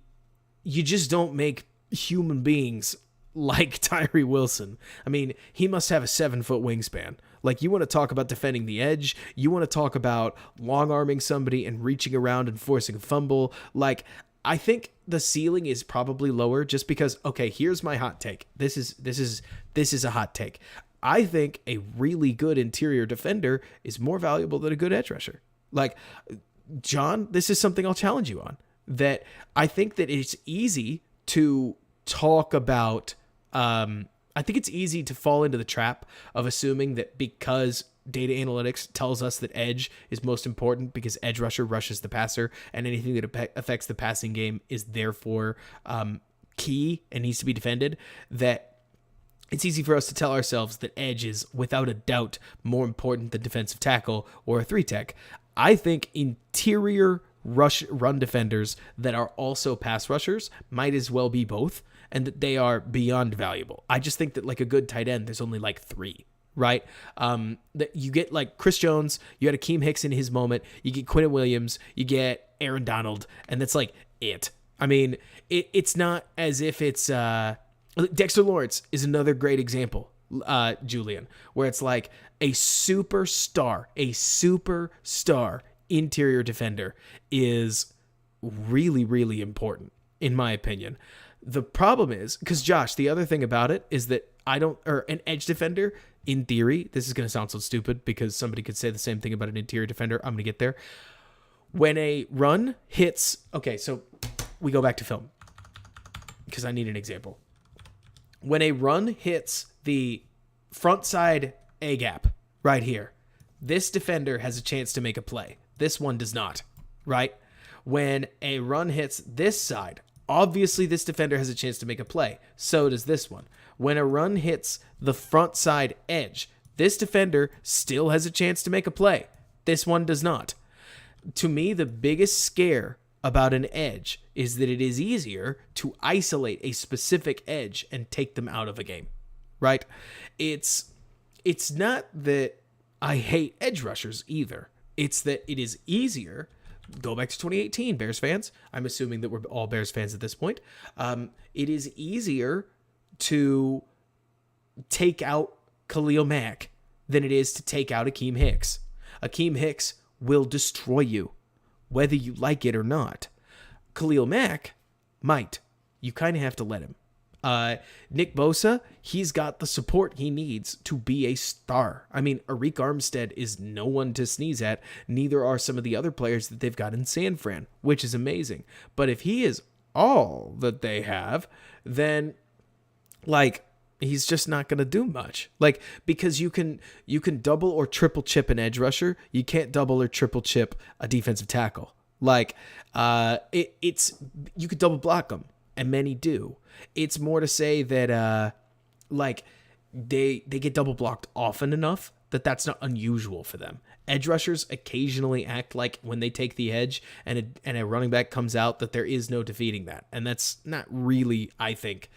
just don't make human beings like Tyree Wilson. I mean, he must have a 7-foot wingspan. Like, you want to talk about defending the edge, you want to talk about long-arming somebody and reaching around and forcing a fumble. Like, I think the ceiling is probably lower just because, okay, here's my hot take. This is a hot take. I think a really good interior defender is more valuable than a good edge rusher. Like, John, this is something I'll challenge you on. That I think that it's easy to talk about, I think it's easy to fall into the trap of assuming that because data analytics tells us that edge is most important because edge rusher rushes the passer and anything that affects the passing game is therefore key and needs to be defended, that it's easy for us to tell ourselves that edge is without a doubt more important than defensive tackle or a 3-tech. I think interior run defenders that are also pass rushers might as well be both, and that they are beyond valuable. I just think that, like, a good tight end, there's only like 3, right? That you get like Chris Jones, you had Akeem Hicks in his moment, you get Quinnen Williams, you get Aaron Donald, and that's like it. I mean, it's not as if it's Dexter Lawrence is another great example, Julian, where it's like a superstar interior defender is really, really important, in my opinion. The problem is, because Josh, the other thing about it is that an edge defender, in theory, this is going to sound so stupid because somebody could say the same thing about an interior defender. I'm going to get there. When a run hits, okay, so we go back to film because I need an example. When a run hits the front side A gap right here, this defender has a chance to make a play. This one does not, right? When a run hits this side, obviously this defender has a chance to make a play. So does this one. When a run hits the front side edge, this defender still has a chance to make a play. This one does not. To me, the biggest scare about an edge is that it is easier to isolate a specific edge and take them out of a game, right? It's not that I hate edge rushers either. It's that it is easier. Go back to 2018, Bears fans. I'm assuming that we're all Bears fans at this point. It is easier to take out Khalil Mack than it is to take out Akeem Hicks. Akeem Hicks will destroy you, whether you like it or not. Khalil Mack might. You kind of have to let him. Nick Bosa, he's got the support he needs to be a star. I mean, Arik Armstead is no one to sneeze at. Neither are some of the other players that they've got in San Fran, which is amazing. But if he is all that they have, then like he's just not going to do much. Like, because you can double or triple chip an edge rusher. You can't double or triple chip a defensive tackle. Like, it's you could double block them, and many do. It's more to say that like they get double blocked often enough that that's not unusual for them. Edge rushers occasionally act like when they take the edge and a running back comes out that there is no defeating that, and that's not really, I think,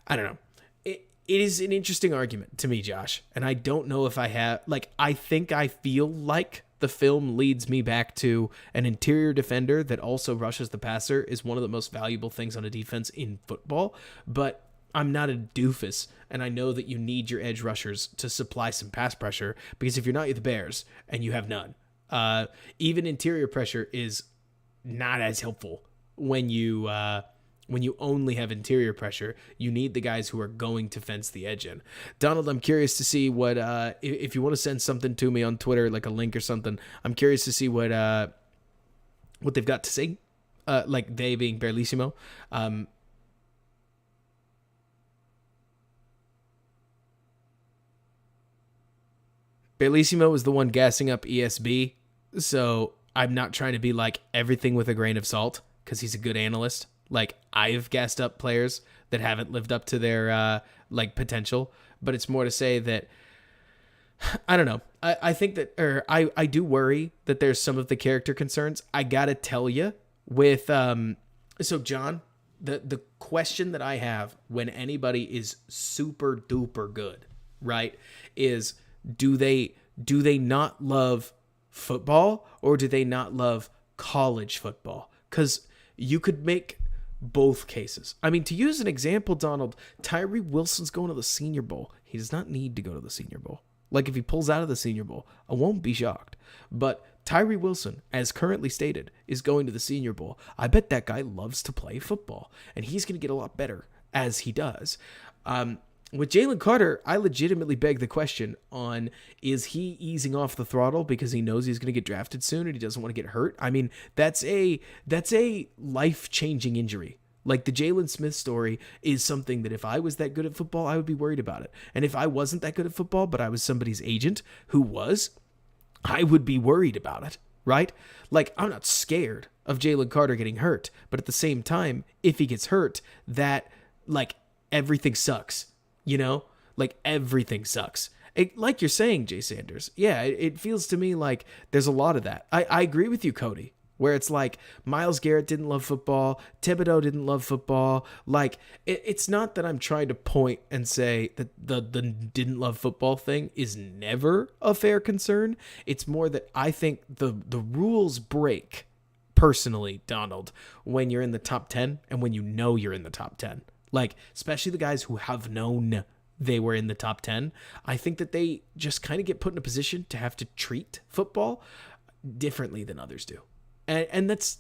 I don't know. It is an interesting argument to me, Josh, and I don't know if I have, like, I think I feel like the film leads me back to an interior defender that also rushes the passer is one of the most valuable things on a defense in football, but I'm not a doofus, and I know that you need your edge rushers to supply some pass pressure, because if you're not, you're the Bears, and you have none. Even interior pressure is not as helpful when you only have interior pressure. You need the guys who are going to fence the edge in. Donald, I'm curious to see what, if you want to send something to me on Twitter, like a link or something, I'm curious to see what they've got to say, like they being Barlissimo. Barlissimo was the one gassing up ESB, so I'm not trying to be like everything with a grain of salt, because he's a good analyst. Like, I've gassed up players that haven't lived up to their like potential, but it's more to say that I don't know. I think that, or I do worry that there's some of the character concerns. I gotta tell you, with so John, the question that I have when anybody is super duper good, right, is do they not love football, or do they not love college football? Because you could make both cases. I mean, to use an example, Donald, Tyree Wilson's going to the Senior Bowl. He does not need to go to the Senior Bowl. Like, if he pulls out of the Senior Bowl, I won't be shocked. But Tyree Wilson, as currently stated, is going to the Senior Bowl. I bet that guy loves to play football, and he's going to get a lot better as he does. With Jalen Carter, I legitimately beg the question on, is he easing off the throttle because he knows he's going to get drafted soon and he doesn't want to get hurt? I mean, that's a life-changing injury. Like, the Jalen Smith story is something that if I was that good at football, I would be worried about it. And if I wasn't that good at football, but I was somebody's agent who was, I would be worried about it, right? Like, I'm not scared of Jalen Carter getting hurt, but at the same time, if he gets hurt, that, like, everything sucks. You know, like, everything sucks. Like you're saying, Jay Sanders. Yeah, it feels to me like there's a lot of that. I agree with you, Cody, where it's like Myles Garrett didn't love football. Thibodeau didn't love football. Like, it's not that I'm trying to point and say that the didn't love football thing is never a fair concern. It's more that I think the rules break, personally, Donald, when you're in the top 10 and when you know you're in the top 10. Like, especially the guys who have known they were in the top 10, I think that they just kind of get put in a position to have to treat football differently than others do. And it's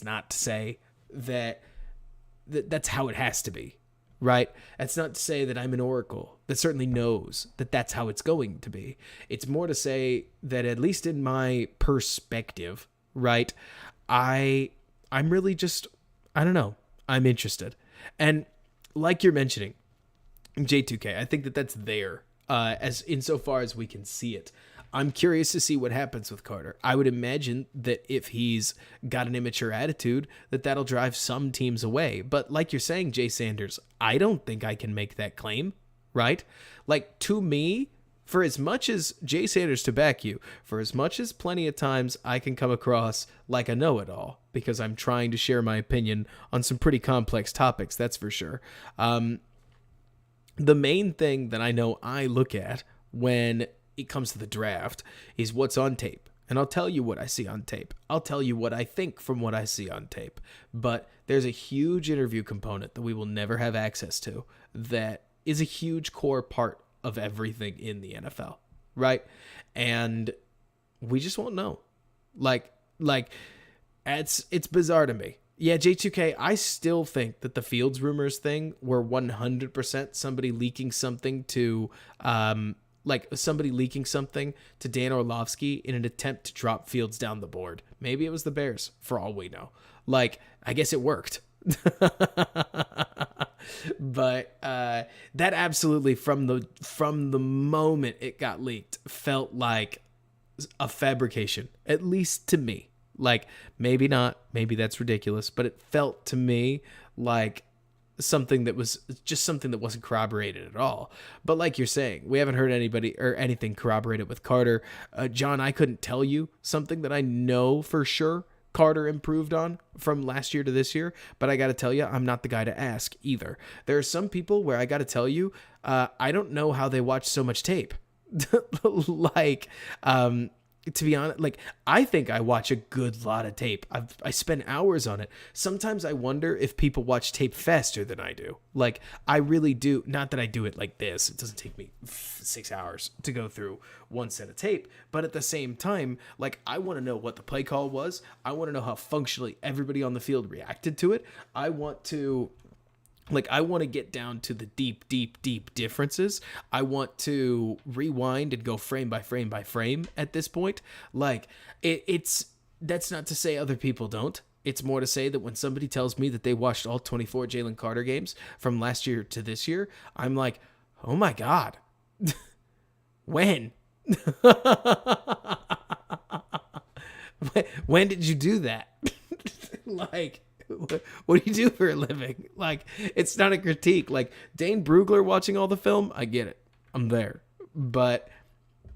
not to say that that's how it has to be, right? That's not to say that I'm an oracle that certainly knows that that's how it's going to be. It's more to say that, at least in my perspective, right, I'm really just, I don't know. I'm interested. And like you're mentioning, J2K, I think that that's there as insofar as we can see it. I'm curious to see what happens with Carter. I would imagine that if he's got an immature attitude, that'll drive some teams away. But like you're saying, Jay Sanders, I don't think I can make that claim, right? Like, to me, for as much as Jay Sanders, to back you, for as much as plenty of times I can come across like a know-it-all, because I'm trying to share my opinion on some pretty complex topics, that's for sure. The main thing that I know I look at when it comes to the draft is what's on tape. And I'll tell you what I see on tape. I'll tell you what I think from what I see on tape. But there's a huge interview component that we will never have access to that is a huge core part of everything in the NFL, right? And we just won't know. Like It's bizarre to me. Yeah, J2K, I still think that the Fields rumors thing were 100% somebody leaking something to somebody leaking something to Dan Orlovsky in an attempt to drop Fields down the board. Maybe it was the Bears, for all we know. Like, I guess it worked. But that absolutely, from the moment it got leaked, felt like a fabrication, at least to me. Like, maybe not, maybe that's ridiculous, but it felt to me like something that wasn't corroborated at all. But like you're saying, we haven't heard anybody or anything corroborated with Carter. John, I couldn't tell you something that I know for sure Carter improved on from last year to this year, but I got to tell you, I'm not the guy to ask either. There are some people where I got to tell you, I don't know how they watch so much tape. Like, to be honest, like, I think I watch a good lot of tape. I spend hours on it. Sometimes I wonder if people watch tape faster than I do. Like, I really do. Not that I do it like this. It doesn't take me 6 hours to go through one set of tape. But at the same time, like, I want to know what the play call was. I want to know how functionally everybody on the field reacted to it. I want to get down to the deep differences. I want to rewind and go frame by frame by frame at this point. Like, that's not to say other people don't. It's more to say that when somebody tells me that they watched all 24 Jalen Carter games from last year to this year, I'm like, oh my God. When? When did you do that? Like, what do you do for a living? Like, it's not a critique. Like, Dane Brugler watching all the film, I get it. I'm there. But,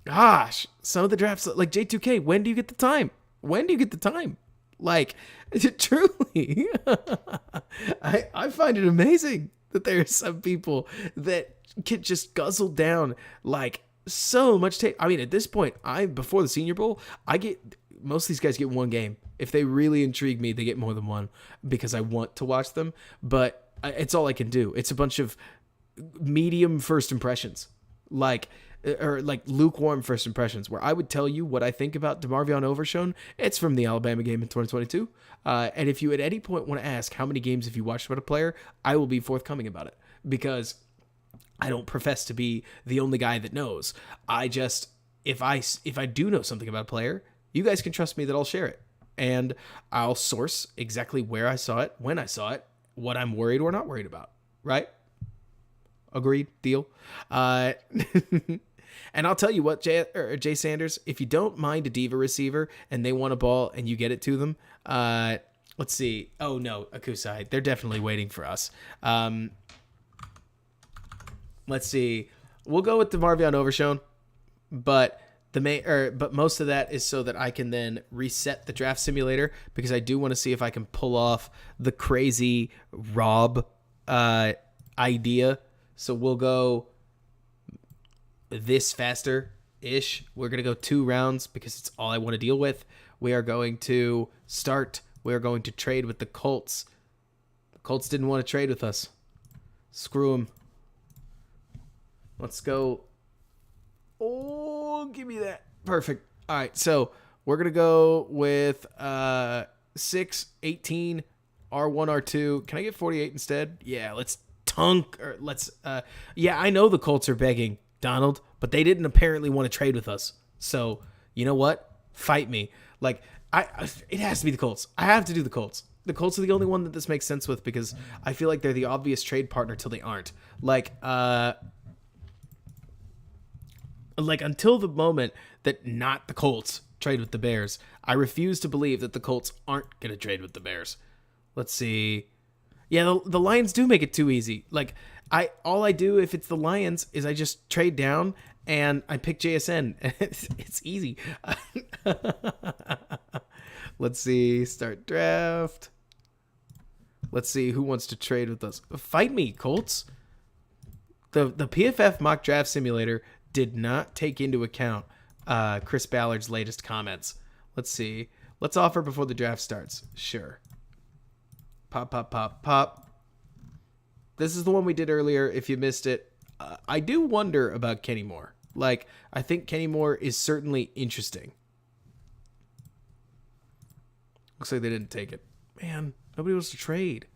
gosh, some of the drafts, like J2K, when do you get the time? When do you get the time? Like, truly, I find it amazing that there are some people that can just guzzle down, like, so much tape. I mean, at this point, before the Senior Bowl, most of these guys get one game. If they really intrigue me, they get more than one because I want to watch them. But it's all I can do. It's a bunch of medium first impressions, like lukewarm first impressions, where I would tell you what I think about DeMarvion Overshown. It's from the Alabama game in 2022. And if you at any point want to ask how many games have you watched about a player, I will be forthcoming about it because I don't profess to be the only guy that knows. I just, if I do know something about a player, you guys can trust me that I'll share it. And I'll source exactly where I saw it, when I saw it, what I'm worried or not worried about. Right? Agreed? Deal? And I'll tell you what, Jay Sanders, if you don't mind a diva receiver and they want a ball and you get it to them, let's see. Oh, no, Akusai. They're definitely waiting for us. Let's see. We'll go with DeMarvion Overshown, but but most of that is so that I can then reset the draft simulator because I do want to see if I can pull off the crazy Rob idea. So we'll go this faster-ish. We're going to go 2 rounds because it's all I want to deal with. We are going to start. We are going to trade with the Colts. The Colts didn't want to trade with us. Screw them. Let's go. Oh, give me that. Perfect. All right, so we're going to go with 6, 18, R1, R2. Can I get 48 instead? Yeah, let's yeah, I know the Colts are begging, Donald, but they didn't apparently want to trade with us. So, you know what? Fight me. Like, it has to be the Colts. I have to do the Colts. The Colts are the only one that this makes sense with because I feel like they're the obvious trade partner till they aren't. Like until the moment that not the Colts trade with the Bears, I refuse to believe that the Colts aren't going to trade with the Bears. Let's see. Yeah, the Lions do make it too easy. Like, all I do if it's the Lions is I just trade down and I pick JSN. It's easy. Let's see. Start draft. Let's see who wants to trade with us. Fight me, Colts. The PFF mock draft simulator did not take into account Chris Ballard's latest comments. Let's see. Let's offer before the draft starts. Sure. Pop, pop, pop, pop. This is the one we did earlier. If you missed it, I do wonder about Kenny Moore. Like, I think Kenny Moore is certainly interesting. Looks like they didn't take it. Man, nobody wants to trade.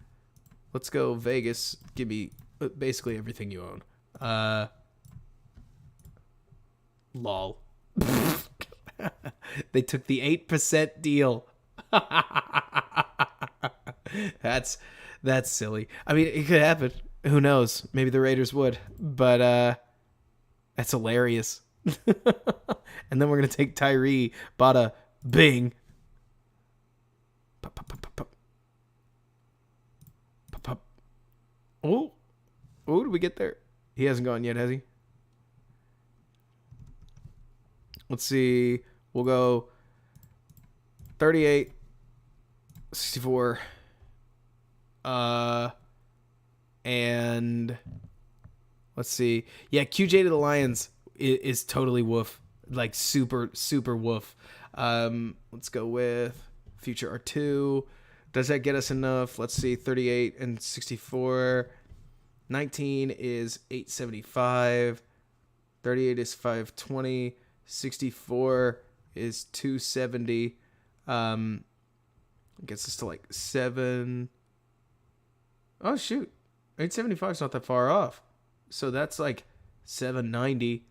Let's go Vegas. Give me basically everything you own. Lol. They took the 8% deal. That's silly. I mean, it could happen. Who knows? Maybe the Raiders would. But that's hilarious. And then we're going to take Tyree, bada, bing. Oh, did we get there? He hasn't gone yet, has he? Let's see. We'll go 38, 64. And let's see. Yeah, QJ to the Lions is totally woof. Like super, super woof. Let's go with future R2. Does that get us enough? Let's see. 38 and 64. 19 is 875. 38 is 520. 64 is 270. Gets us to like 7. Oh, shoot. 875 is not that far off. So that's like 790.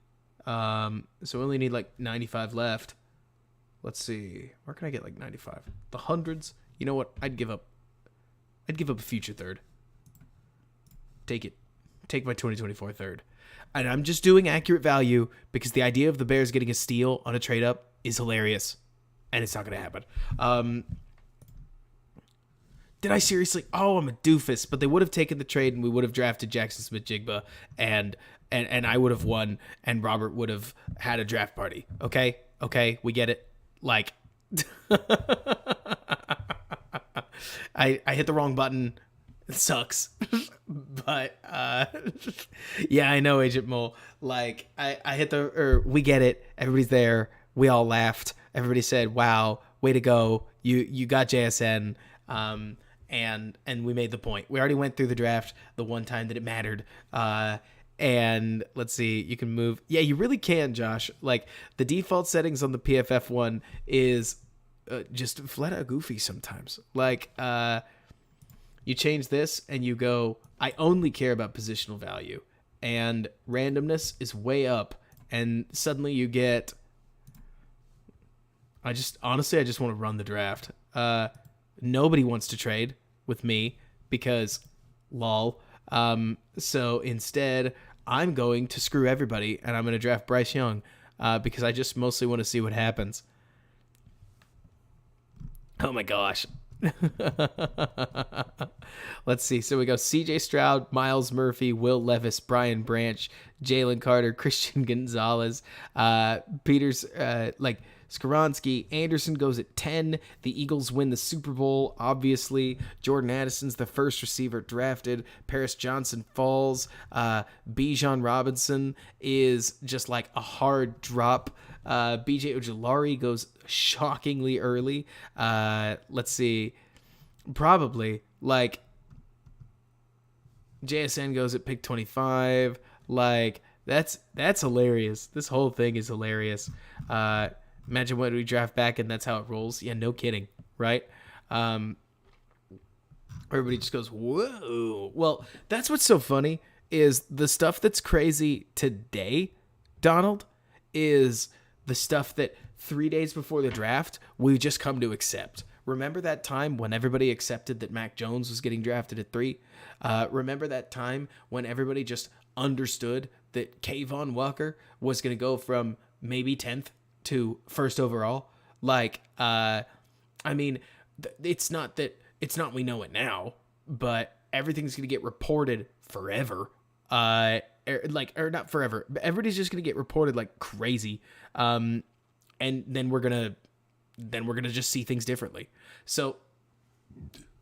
So we only need like 95 left. Let's see. Where can I get like 95? The hundreds? You know what? I'd give up a future third. Take it. Take my 2024 third. And I'm just doing accurate value because the idea of the Bears getting a steal on a trade up is hilarious. And it's not going to happen. Did I seriously? Oh, I'm a doofus. But they would have taken the trade and we would have drafted Jackson Smith-Jigba and I would have won and Robert would have had a draft party. Okay? Okay, we get it. Like, I hit the wrong button. It sucks. But, yeah, I know, Agent Mole. Like, I hit we get it. Everybody's there. We all laughed. Everybody said, wow, way to go. You got JSN. And we made the point. We already went through the draft the one time that it mattered. And let's see, you can move. Yeah, you really can, Josh. Like, the default settings on the PFF one is just flat out goofy sometimes. Like, you change this and you go, I only care about positional value. And randomness is way up. And suddenly you get... I just want to run the draft. Nobody wants to trade with me because lol. So instead, I'm going to screw everybody and I'm going to draft Bryce Young because I just mostly want to see what happens. Oh my gosh. Let's see. So we go CJ Stroud, Miles Murphy, Will Levis, Brian Branch, Jalen Carter, Christian Gonzalez, Peters, Skoronski. Anderson goes at 10. The Eagles win the Super Bowl, obviously. Jordan Addison's the first receiver drafted. Paris Johnson falls. Bijan Robinson is just like a hard drop. BJ Ojulari goes shockingly early. Let's see. Probably, like, JSN goes at pick 25. Like, that's hilarious. This whole thing is hilarious. Imagine when we draft back and that's how it rolls. Yeah, no kidding, right? Everybody just goes, whoa. Well, that's what's so funny is the stuff that's crazy today, Donald, is the stuff that 3 days before the draft, we just come to accept. Remember that time when everybody accepted that Mac Jones was getting drafted at 3? Remember that time when everybody just understood that Kayvon Walker was going to go from maybe 10th to 1st overall? Like, I mean, it's not we know it now, but everything's going to get reported forever. Or not forever, but everybody's just going to get reported like crazy. And then we're going to just see things differently. So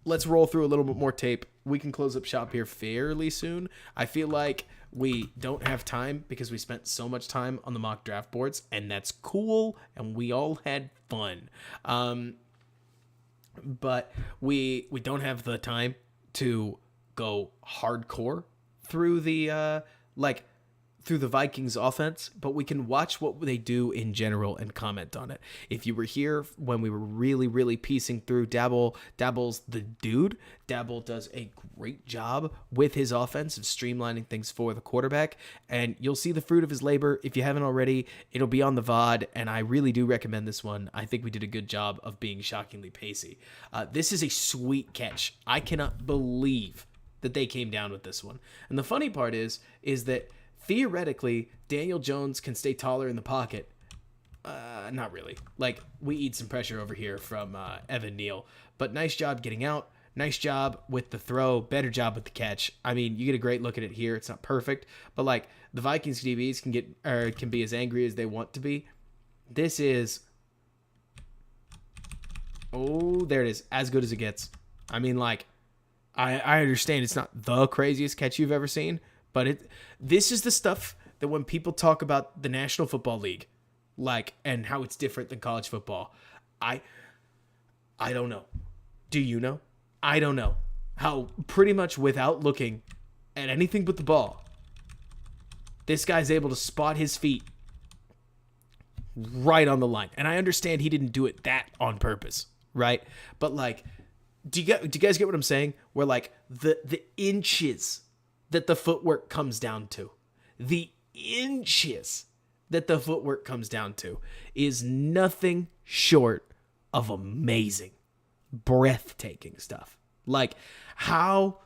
let's roll through a little bit more tape. We can close up shop here fairly soon. I feel like we don't have time because we spent so much time on the mock draft boards, and that's cool, and we all had fun. But we don't have the time to go hardcore through the through the Vikings offense, but we can watch what they do in general and comment on it. If you were here when we were really, really piecing through Daboll, Daboll's the dude. Daboll does a great job with his offense of streamlining things for the quarterback, and you'll see the fruit of his labor. If you haven't already, it'll be on the VOD, and I really do recommend this one. I think we did a good job of being shockingly pacey. This is a sweet catch. I cannot believe that they came down with this one. And the funny part is that theoretically, Daniel Jones can stay taller in the pocket. Not really. Like, we eat some pressure over here from Evan Neal. But nice job getting out. Nice job with the throw. Better job with the catch. I mean, you get a great look at it here. It's not perfect. But, like, the Vikings DBs can be as angry as they want to be. This is... Oh, there it is. As good as it gets. I mean, like, I understand it's not the craziest catch you've ever seen. But this is the stuff that when people talk about the National Football League, like, and how it's different than college football, I don't know. Do you know? I don't know. How pretty much without looking at anything but the ball, this guy's able to spot his feet right on the line. And I understand he didn't do it that on purpose, right? But, like, do you guys get what I'm saying? Where, like, the inches that the footwork comes down to. The inches that the footwork comes down to is nothing short of amazing, breathtaking stuff. Like, how,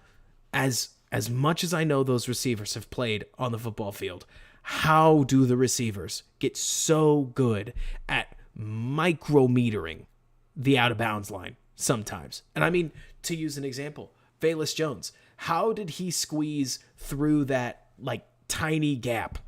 as much as I know those receivers have played on the football field, how do the receivers get so good at micrometering the out-of-bounds line sometimes? And I mean, to use an example, Velus Jones. How did he squeeze through that, like, tiny gap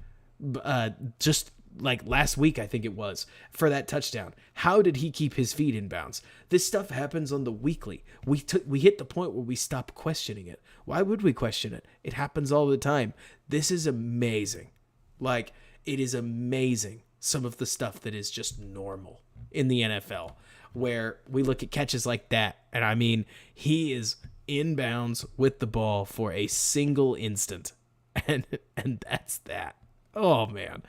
just like last week, I think it was, for that touchdown? How did he keep his feet in bounds? This stuff happens on the weekly. We hit the point where we stop questioning it. Why would we question it? It happens all the time. This is amazing. Like, it is amazing, some of the stuff that is just normal in the NFL, where we look at catches like that, and I mean, he is inbounds with the ball for a single instant, and that's that. Oh man.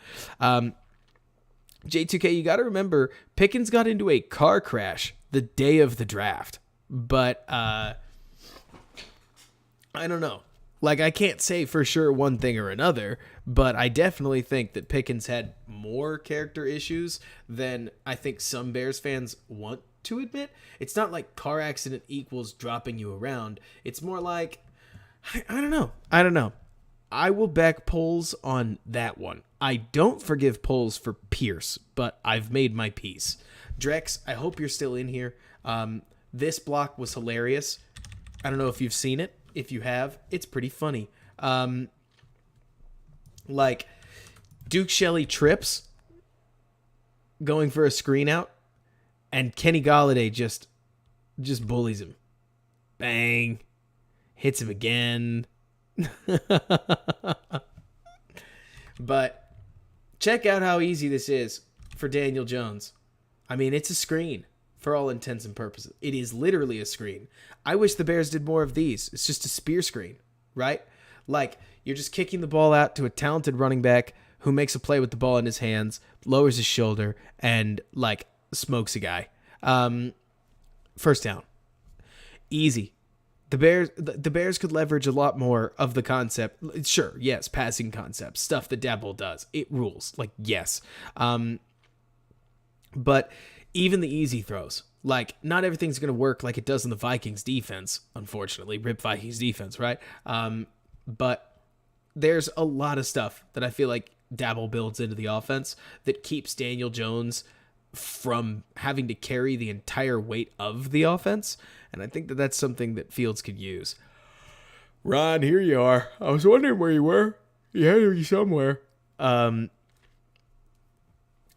J2K, you got to remember, Pickens got into a car crash the day of the draft, but I don't know. Like, I can't say for sure one thing or another, but I definitely think that Pickens had more character issues than I think some Bears fans want to admit. It's not like car accident equals dropping you around. It's more like, I don't know. I will back Poles on that one. I don't forgive Poles for Pierce, but I've made my peace. Drex, I hope you're still in here. This block was hilarious. I don't know if you've seen it. If you have, it's pretty funny. Like, Duke Shelley trips going for a screen out, and Kenny Golladay just bullies him. Bang. Hits him again. But check out how easy this is for Daniel Jones. I mean, it's a screen for all intents and purposes. It is literally a screen. I wish the Bears did more of these. It's just a spear screen, right? Like, you're just kicking the ball out to a talented running back who makes a play with the ball in his hands, lowers his shoulder, and, like, smokes a guy. First down. Easy. The Bears could leverage a lot more of the concept. Sure, yes, passing concepts, stuff that Daboll does. It rules. Like, yes. But even the easy throws, like, not everything's going to work like it does in the Vikings defense, unfortunately. RIP Vikings defense, right? But there's a lot of stuff that I feel like Daboll builds into the offense that keeps Daniel Jones from having to carry the entire weight of the offense. And I think that that's something that Fields could use. Ron, here you are. I was wondering where you were. You had to be somewhere. But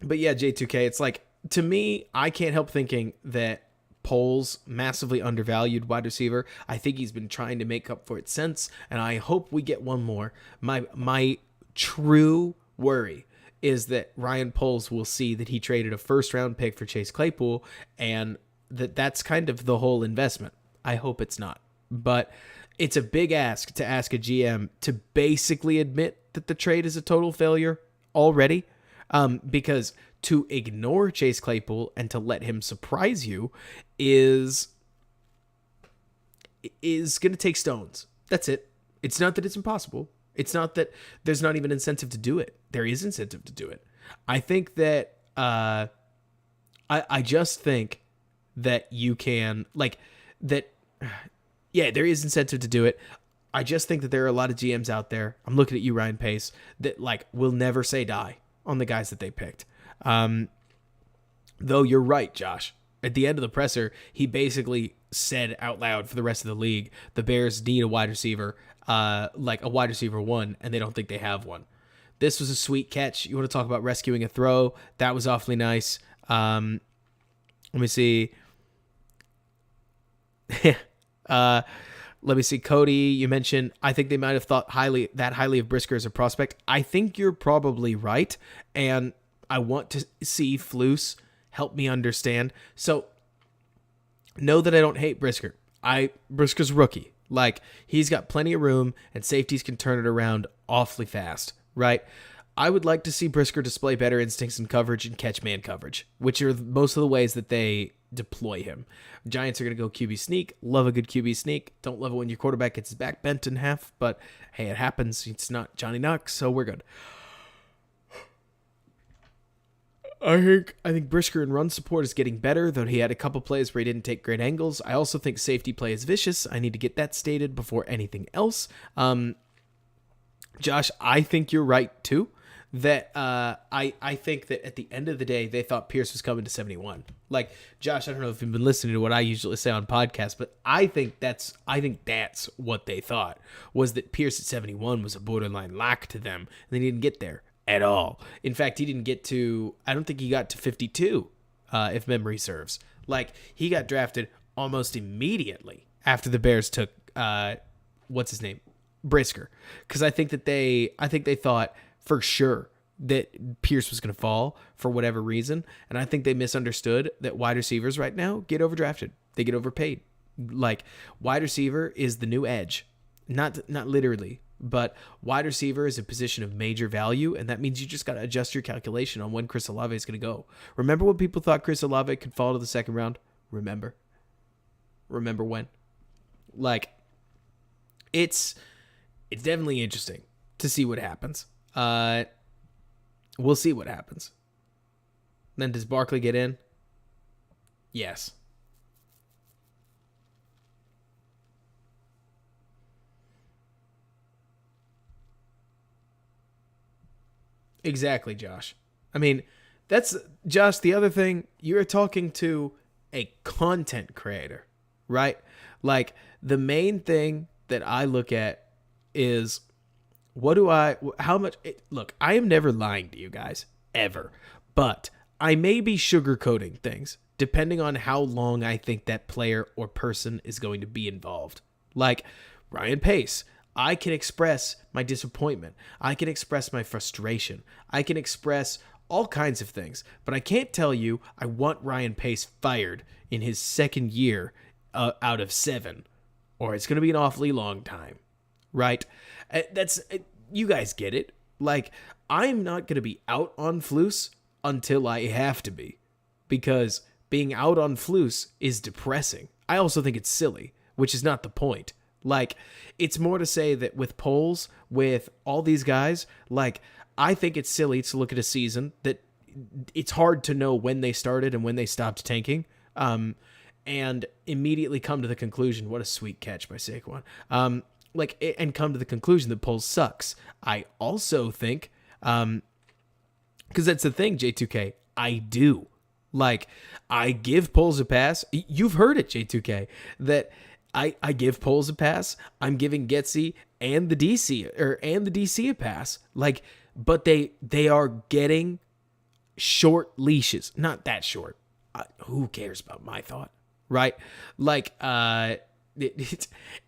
yeah, J2K, it's like, to me, I can't help thinking that Poles, massively undervalued wide receiver. I think he's been trying to make up for it since, and I hope we get one more. My true worry is that Ryan Poles will see that he traded a first-round pick for Chase Claypool, and that's kind of the whole investment. I hope it's not. But it's a big ask to ask a GM to basically admit that the trade is a total failure already, because to ignore Chase Claypool and to let him surprise you is going to take stones. That's it. It's not that it's impossible. It's not that there's not even incentive to do it. There is incentive to do it. I think that I just think that you can, like, that, yeah, there is incentive to do it. I just think that there are a lot of GMs out there, I'm looking at you, Ryan Pace, that, like, will never say die on the guys that they picked. Though you're right, Josh. At the end of the presser, he basically said out loud for the rest of the league, the Bears need a wide receiver, like a wide receiver one, and they don't think they have one. This was a sweet catch. You want to talk about rescuing a throw? That was awfully nice. Let me see. Let me see. Cody, you mentioned, I think they might have thought highly of Brisker as a prospect. I think you're probably right, and I want to see Flus help me understand. So, know that I don't hate Brisker. Brisker's rookie. Like, he's got plenty of room, and safeties can turn it around awfully fast, right? I would like to see Brisker display better instincts in coverage and catch man coverage, which are most of the ways that they deploy him. Giants are going to go QB sneak. Love a good QB sneak. Don't love it when your quarterback gets his back bent in half, but hey, it happens. It's not Johnny Knox, so we're good. I think Brisker in run support is getting better, though he had a couple plays where he didn't take great angles. I also think safety play is vicious. I need to get that stated before anything else. Josh, I think you're right too. That I think that at the end of the day, they thought Pierce was coming to 71. Like, Josh, I don't know if you've been listening to what I usually say on podcasts, but I think that's what they thought, was that Pierce at 71 was a borderline lock to them, and they didn't get there at all. In fact, he didn't get to, I don't think he got to 52, if memory serves. Like, he got drafted almost immediately after the Bears took, what's his name? Brisker. Because I think they thought for sure that Pierce was going to fall for whatever reason. And I think they misunderstood that wide receivers right now get overdrafted. They get overpaid. Like, wide receiver is the new edge. Not literally, but wide receiver is a position of major value, and that means you just got to adjust your calculation on when Chris Olave is going to go. Remember when people thought Chris Olave could fall to the second round? Remember when? Like, it's definitely interesting to see what happens. We'll see what happens. Then does Barkley get in? Yes. Exactly, Josh. I mean, that's, Josh, the other thing, you're talking to a content creator, right? Like, the main thing that I look at is, look, I am never lying to you guys, ever. But I may be sugarcoating things, depending on how long I think that player or person is going to be involved. Like, Ryan Pace. I can express my disappointment. I can express my frustration. I can express all kinds of things. But I can't tell you I want Ryan Pace fired in his second year out of 7. Or it's going to be an awfully long time. Right? You guys get it. Like, I'm not going to be out on Flus until I have to be. Because being out on Flus is depressing. I also think it's silly, which is not the point. Like, it's more to say that with polls, with all these guys, like, I think it's silly to look at a season that it's hard to know when they started and when they stopped tanking, and immediately come to the conclusion, what a sweet catch by Saquon, and come to the conclusion that polls sucks. I also think, because that's the thing, J2K, I do. Like, I give polls a pass. You've heard it, J2K, that I give polls a pass. I'm giving Getsy and the DC a pass. Like, but they are getting short leashes. Not that short. Who cares about my thought, right? Like,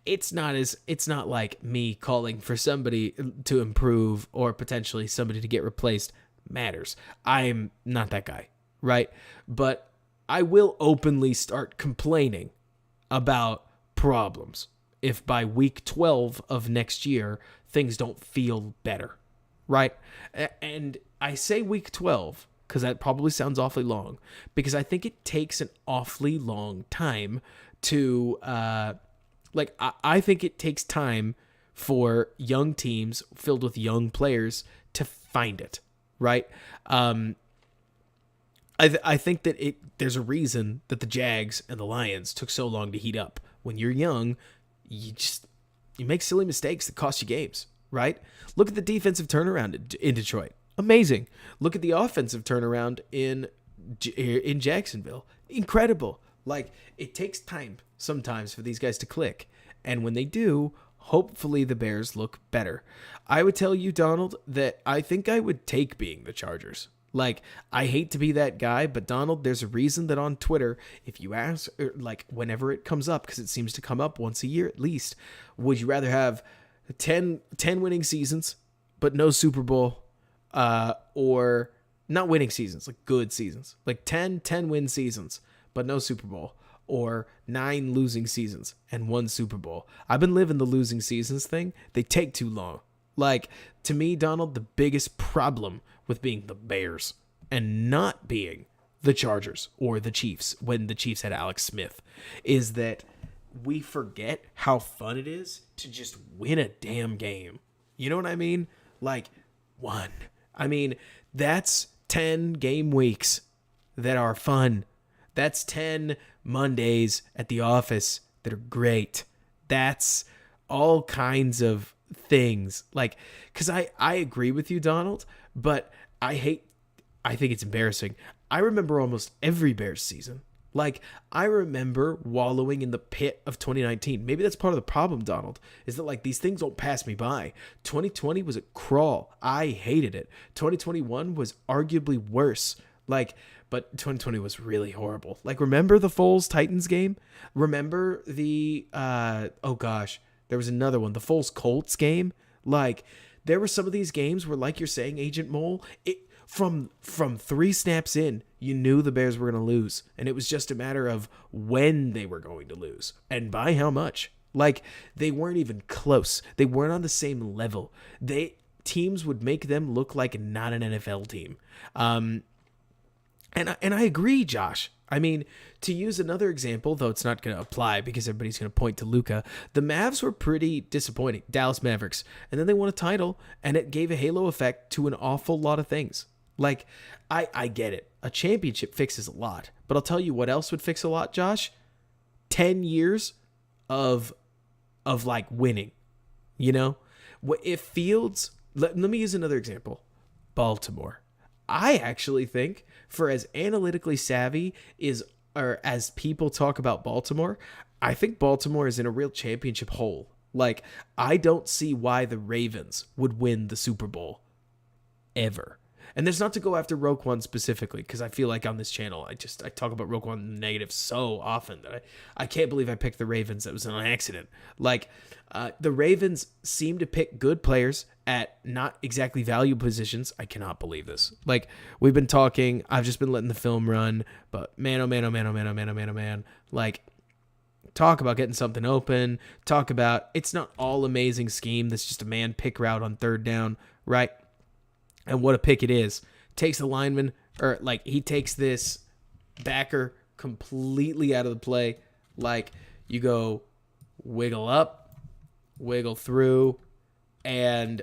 it's not like me calling for somebody to improve or potentially somebody to get replaced matters. I'm not that guy, right? But I will openly start complaining about problems if by week 12 of next year things don't feel better, right? And I say week 12 because that probably sounds awfully long, because I think it takes an awfully long time to, I think it takes time for young teams filled with young players to find it, right? I think that there's a reason that the Jags and the Lions took so long to heat up. When you're young, you make silly mistakes that cost you games, right? Look at the defensive turnaround in Detroit. Amazing. Look at the offensive turnaround in Jacksonville. Incredible. Like, it takes time sometimes for these guys to click. And when they do, hopefully the Bears look better. I would tell you, Donald, that I think I would take being the Chargers. Like, I hate to be that guy, but Donald, there's a reason that on Twitter, if you ask, like, whenever it comes up, because it seems to come up once a year at least, would you rather have 10 winning seasons, but no Super Bowl, or not winning seasons, like good seasons, like 10 win seasons, but no Super Bowl, or 9 losing seasons and 1 Super Bowl? I've been living the losing seasons thing. They take too long. Like, to me, Donald, the biggest problem with being the Bears and not being the Chargers or the Chiefs when the Chiefs had Alex Smith is that we forget how fun it is to just win a damn game. You know what I mean? Like, one. I mean, that's 10 game weeks that are fun. That's 10 Mondays at the office that are great. That's all kinds of things. Like, because I agree with you, Donald, but I think it's embarrassing. I remember almost every Bears season. Like, I remember wallowing in the pit of 2019. Maybe that's part of the problem, Donald, is that, like, these things don't pass me by. 2020 was a crawl. I hated it. 2021 was arguably worse. Like, but 2020 was really horrible. Like, remember the Foles Titans game? Remember the, there was another one, the Foles Colts game? Like, there were some of these games where, like you're saying, Agent Mole, from 3 snaps in, you knew the Bears were going to lose. And it was just a matter of when they were going to lose and by how much. Like, they weren't even close. They weren't on the same level. Teams would make them look like not an NFL team. And I agree, Josh. I mean, to use another example, though it's not going to apply because everybody's going to point to Luka, the Mavs were pretty disappointing, Dallas Mavericks. And then they won a title, and it gave a halo effect to an awful lot of things. Like, I get it. A championship fixes a lot. But I'll tell you what else would fix a lot, Josh. 10 years of like, winning. You know? If Fields... Let me use another example. Baltimore. I actually think, for as analytically savvy or as people talk about Baltimore, I think Baltimore is in a real championship hole. Like, I don't see why the Ravens would win the Super Bowl ever. And that's not to go after Roquan specifically, because I feel like on this channel, I talk about Roquan negative so often that I can't believe I picked the Ravens. That was an accident. Like, the Ravens seem to pick good players at not exactly value positions. I cannot believe this. Like, we've been talking, I've just been letting the film run, but man, oh man, oh man, oh man, oh man, oh man, oh man. Like, talk about getting something open. Talk about, it's not all amazing scheme. That's just a man pick route on 3rd down, right? And what a pick it is. Takes the lineman, or like, he takes this backer completely out of the play. Like, you go wiggle up, wiggle through, and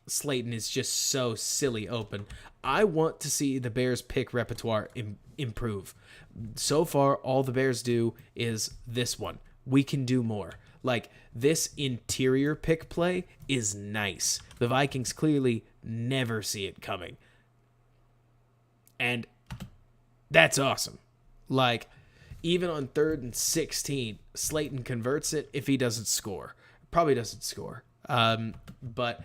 Slayton is just so silly open. I want to see the Bears pick repertoire improve. So far, all the Bears do is this one. We can do more. Like, this interior pick play is nice. The Vikings clearly never see it coming. And that's awesome. Like, even on 3rd and 16, Slayton converts it if he doesn't score. Probably doesn't score. But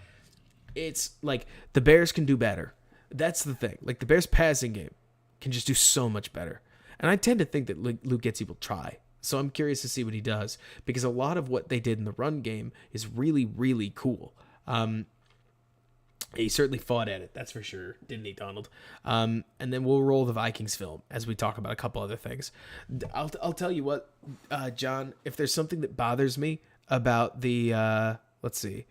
it's like, the Bears can do better. That's the thing. Like, the Bears passing game can just do so much better. And I tend to think that Luke Getsy will try. So I'm curious to see what he does, because a lot of what they did in the run game is really, really cool. He certainly fought at it, that's for sure, didn't he, Donald? And then we'll roll the Vikings film as we talk about a couple other things. I'll tell you what, John, if there's something that bothers me about the, let's see,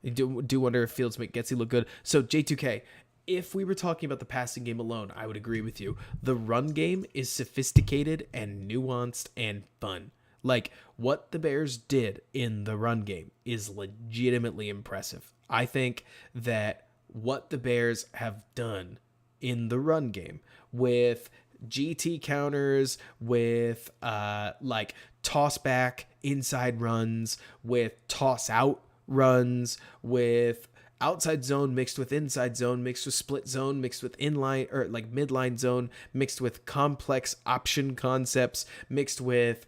I do wonder if Fields make Getsy look good. So J2K, if we were talking about the passing game alone, I would agree with you. The run game is sophisticated and nuanced and fun. Like, what the Bears did in the run game is legitimately impressive. I think that what the Bears have done in the run game with GT counters, with like toss back inside runs, with toss out runs, with outside zone mixed with inside zone, mixed with split zone, mixed with inline or like midline zone, mixed with complex option concepts, mixed with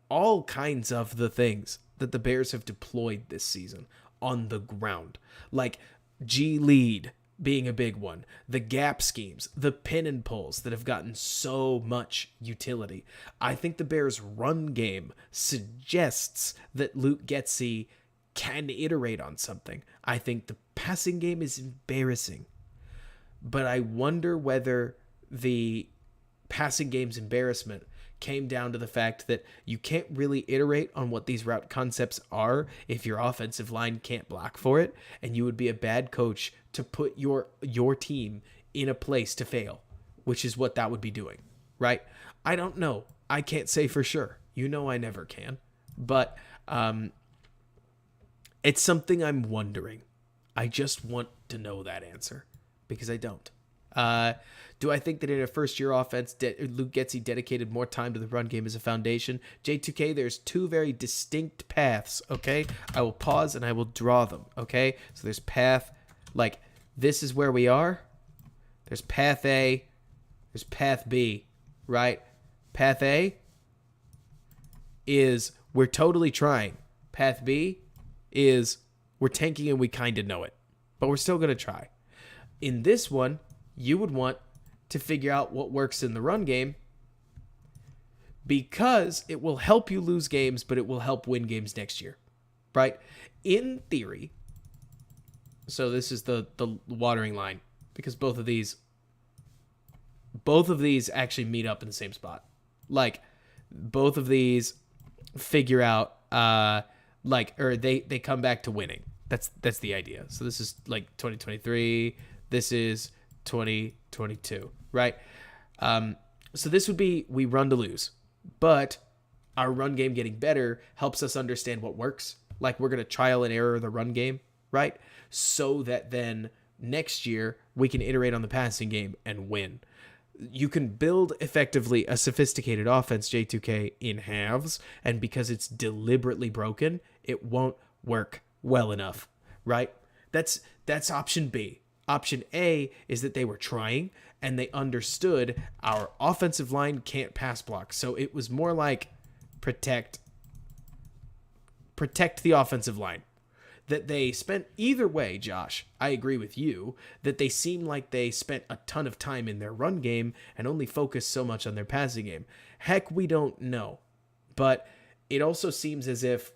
all kinds of the things that the Bears have deployed this season on the ground. Like G lead being a big one, the gap schemes, the pin and pulls that have gotten so much utility. I think the Bears' run game suggests that Luke Getsy can iterate on something. I think the passing game is embarrassing, but I wonder whether the passing game's embarrassment came down to the fact that you can't really iterate on what these route concepts are if your offensive line can't block for it, and you would be a bad coach to put your team in a place to fail, which is what that would be doing, right? I don't know. I can't say for sure. You know I never can. But it's something I'm wondering. I just want to know that answer because I don't. Do I think that in a first-year offense, Luke Getsy dedicated more time to the run game as a foundation? J2K, there's two very distinct paths, okay? I will pause and I will draw them, okay? So there's path, like, this is where we are. There's path A. There's path B, right? Path A is we're totally trying. Path B is we're tanking and we kind of know it, but we're still going to try. In this one, you would want to figure out what works in the run game because it will help you lose games, but it will help win games next year, right? In theory, so this is the watering line because both of these actually meet up in the same spot. Like, both of these figure out, or they come back to winning. That's the idea. So this is like 2023. This is 2022, right? So this would be we run to lose, but our run game getting better helps us understand what works. Like, we're going to trial and error the run game, right? So that then next year we can iterate on the passing game and win. You can build effectively a sophisticated offense, J2K, in halves, and because it's deliberately broken, it won't work well enough, right? That's option B. Option A is that they were trying and they understood our offensive line can't pass block. So it was more like protect the offensive line. That they spent either way, Josh, I agree with you, that they seem like they spent a ton of time in their run game and only focused so much on their passing game. Heck, we don't know. But it also seems as if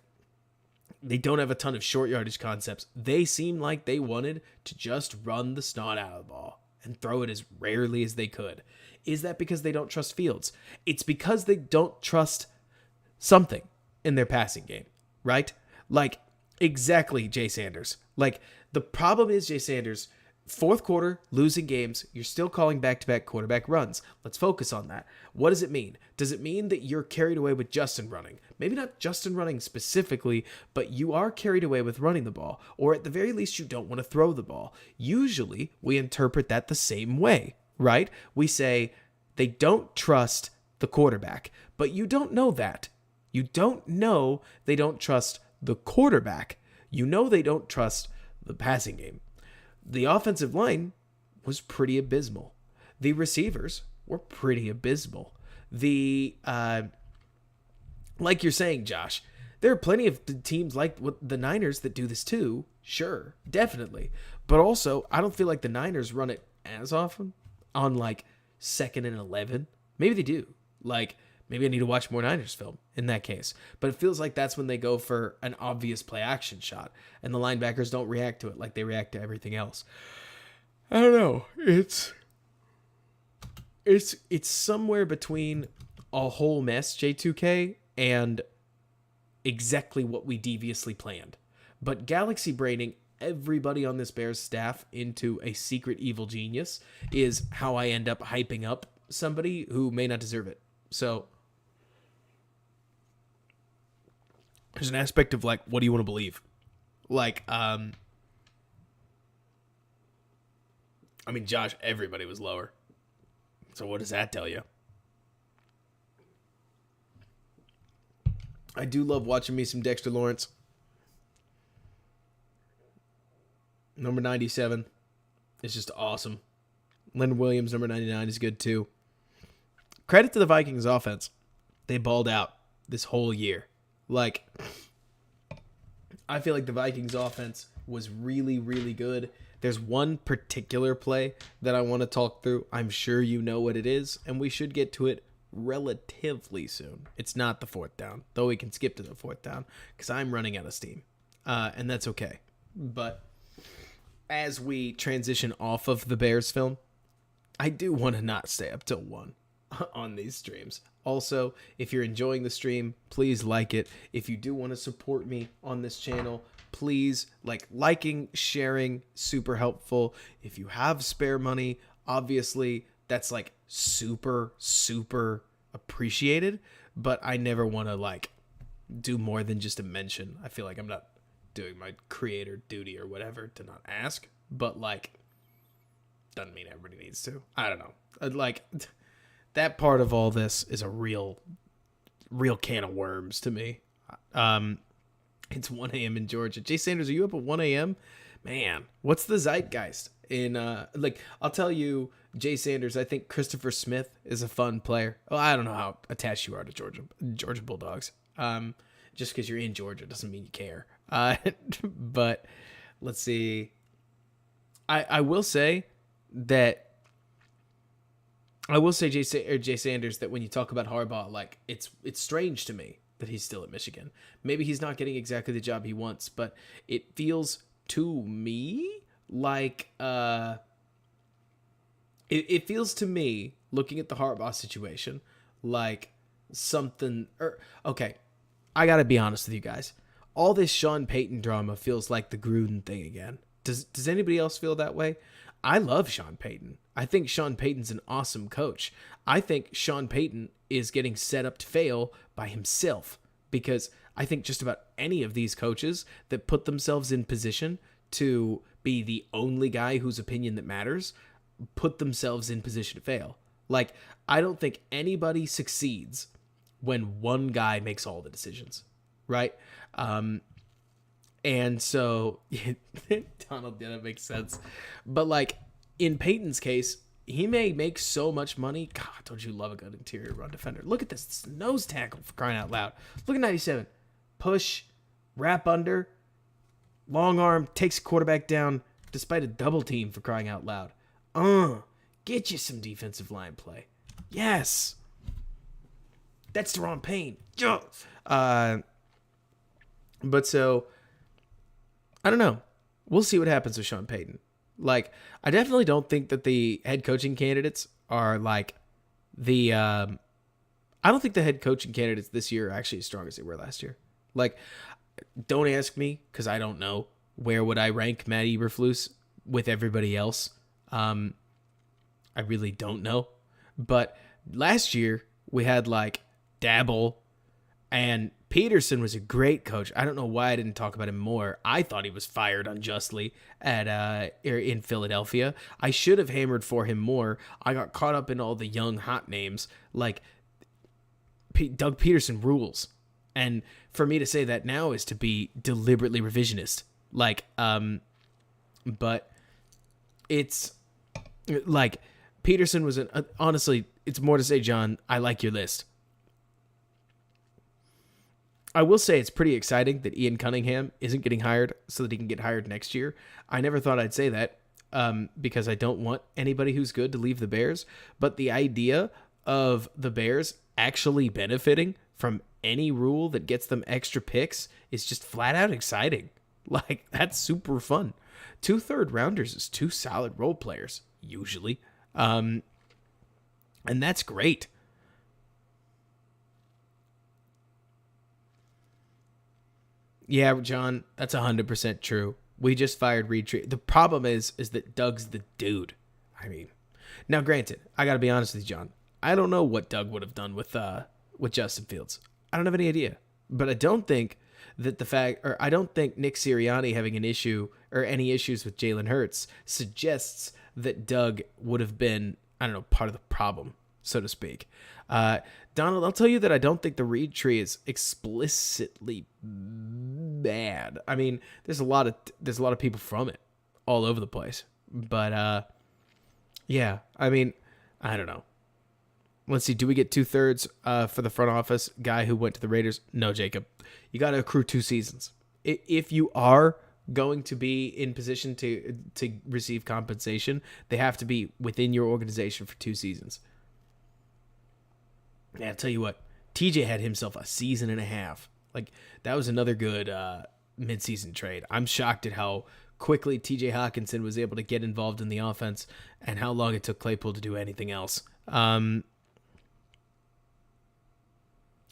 they don't have a ton of short yardage concepts. They seem like they wanted to just run the snot out of the ball and throw it as rarely as they could. Is that because they don't trust Fields? It's because they don't trust something in their passing game, right? Like, exactly, Jay Sanders. Like, the problem is, Jay Sanders, fourth quarter, losing games, you're still calling back-to-back quarterback runs. Let's focus on that. What does it mean? Does it mean that you're carried away with Justin running? Maybe not Justin running specifically, but you are carried away with running the ball, or at the very least, you don't want to throw the ball. Usually, we interpret that the same way, right? We say they don't trust the quarterback, but you don't know that. You don't know they don't trust the quarterback. You know they don't trust the passing game. The offensive line was pretty abysmal. The receivers were pretty abysmal. The like you're saying, Josh, there are plenty of teams like the Niners that do this too. Sure, definitely. But also, I don't feel like the Niners run it as often on like 2nd and 11. Maybe they do. Like, maybe I need to watch more Niners film in that case. But it feels like that's when they go for an obvious play action shot and the linebackers don't react to it like they react to everything else. I don't know. It's somewhere between a whole mess, J2K, and exactly what we deviously planned. But galaxy braining everybody on this Bears staff into a secret evil genius is how I end up hyping up somebody who may not deserve it. So there's an aspect of like, what do you want to believe? Like, I mean, Josh, everybody was lower. So what does that tell you? I do love watching me some Dexter Lawrence. Number 97 is just awesome. Leonard Williams, number 99, is good too. Credit to the Vikings offense. They balled out this whole year. Like, I feel like the Vikings offense was really, really good. There's one particular play that I want to talk through. I'm sure you know what it is, and we should get to it relatively soon. It's not the fourth down, though we can skip to the fourth down because I'm running out of steam, and that's okay. But as we transition off of the Bears film, I do want to not stay up till 1 on these streams. Also, if you're enjoying the stream, please like it. If you do want to support me on this channel, please liking, sharing, super helpful. If you have spare money, obviously that's super, super appreciated, but I never want to do more than just a mention. I feel like I'm not doing my creator duty or whatever to not ask, but doesn't mean everybody needs to. I don't know. That part of all this is a real can of worms to me. It's 1 a.m. in Georgia. Jay Sanders, are you up at 1 a.m.? Man, what's the zeitgeist in I'll tell you, Jay Sanders, I think Christopher Smith is a fun player. Well, I don't know how attached you are to Georgia Bulldogs. Just because you're in Georgia doesn't mean you care. But let's see. I will say that Jay Sanders, that when you talk about Harbaugh, it's strange to me that he's still at Michigan. Maybe he's not getting exactly the job he wants, but it feels to me like it feels to me, looking at the Harbaugh situation, like something. Okay, I gotta be honest with you guys. All this Sean Payton drama feels like the Gruden thing again. Does anybody else feel that way? I love Sean Payton. I think Sean Payton's an awesome coach. I think Sean Payton is getting set up to fail by himself, because I think just about any of these coaches that put themselves in position to be the only guy whose opinion that matters put themselves in position to fail. I don't think anybody succeeds when one guy makes all the decisions, right? And so Donald, yeah, that makes sense. But in Peyton's case, he may make so much money. God, don't you love a good interior run defender? Look at this. It's nose tackle, for crying out loud. Look at 97. Push, wrap under, long arm, takes quarterback down despite a double team, for crying out loud. Get you some defensive line play. Yes. That's Deron Payne. But so, I don't know. We'll see what happens with Sean Payton. I definitely don't think that the head coaching candidates are I don't think the head coaching candidates this year are actually as strong as they were last year. Don't ask me, because I don't know. Where would I rank Matt Eberflus with everybody else? I really don't know. But last year, we had Daboll, and Peterson was a great coach. I don't know why I didn't talk about him more. I thought he was fired unjustly in Philadelphia. I should have hammered for him more. I got caught up in all the young hot names. Doug Peterson rules. And for me to say that now is to be deliberately revisionist. But it's Peterson was honestly, it's more to say, John, I like your list. I will say it's pretty exciting that Ian Cunningham isn't getting hired so that he can get hired next year. I never thought I'd say that because I don't want anybody who's good to leave the Bears. But the idea of the Bears actually benefiting from any rule that gets them extra picks is just flat out exciting. That's super fun. 2 third-rounders is 2 solid role players, usually. And that's great. Yeah, John, that's 100% true. We just fired Reed Tree. The problem is that Doug's the dude. I mean, now granted, I got to be honest with you, John. I don't know what Doug would have done with Justin Fields. I don't have any idea. But I don't think I don't think Nick Sirianni having an issue or any issues with Jalen Hurts suggests that Doug would have been, I don't know, part of the problem, so to speak. Donald, I'll tell you that I don't think the Reed Tree is explicitly bad. I mean, there's a lot of people from it all over the place. But yeah, I mean, I don't know. Let's see. Do we get 2/3 for the front office guy who went to the Raiders? No, Jacob. You got to accrue 2 seasons. If you are going to be in position to receive compensation, they have to be within your organization for 2 seasons. Yeah, I'll tell you what. TJ had himself a season and a half. Like, that was another good midseason trade. I'm shocked at how quickly TJ Hawkinson was able to get involved in the offense and how long it took Claypool to do anything else.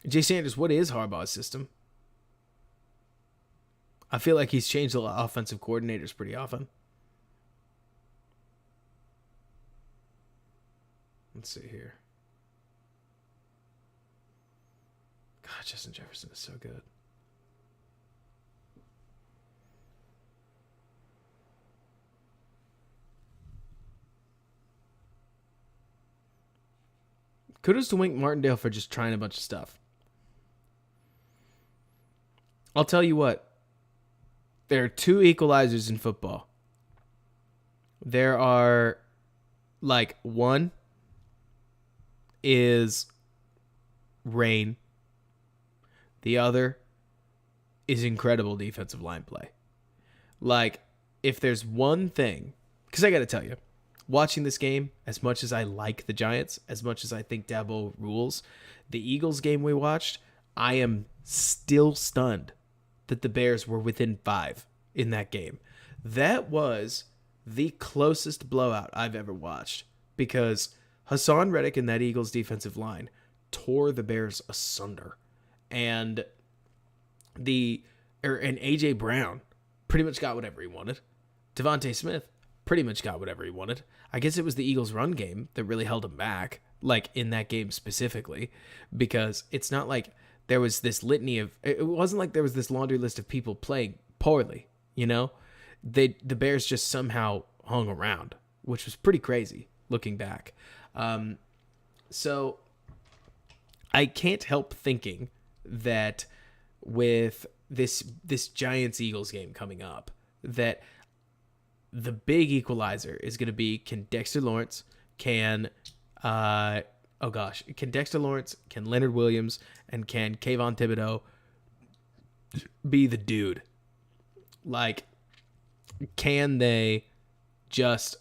Jay Sanders, what is Harbaugh's system? I feel like he's changed the offensive coordinators pretty often. Let's see here. God, Justin Jefferson is so good. Kudos to Wink Martindale for just trying a bunch of stuff. I'll tell you what. There are 2 equalizers in football. There are, like, one is rain. The other is incredible defensive line play. Like, if there's one thing, because I got to tell you, watching this game, as much as I like the Giants, as much as I think Daboll rules, the Eagles game we watched, I am still stunned that the Bears were within 5 in that game. That was the closest blowout I've ever watched because Hassan Reddick and that Eagles defensive line tore the Bears asunder. And A.J. Brown pretty much got whatever he wanted. Devontae Smith pretty much got whatever he wanted. I guess it was the Eagles' run game that really held him back, like in that game specifically, because it's not like there was this litany of, it wasn't like there was this laundry list of people playing poorly, you know? The Bears just somehow hung around, which was pretty crazy looking back. So I can't help thinking that with this Giants-Eagles game coming up, that the big equalizer is going to be, can Dexter Lawrence, can Dexter Lawrence, can Leonard Williams, and can Kayvon Thibodeau be the dude? Like, can they just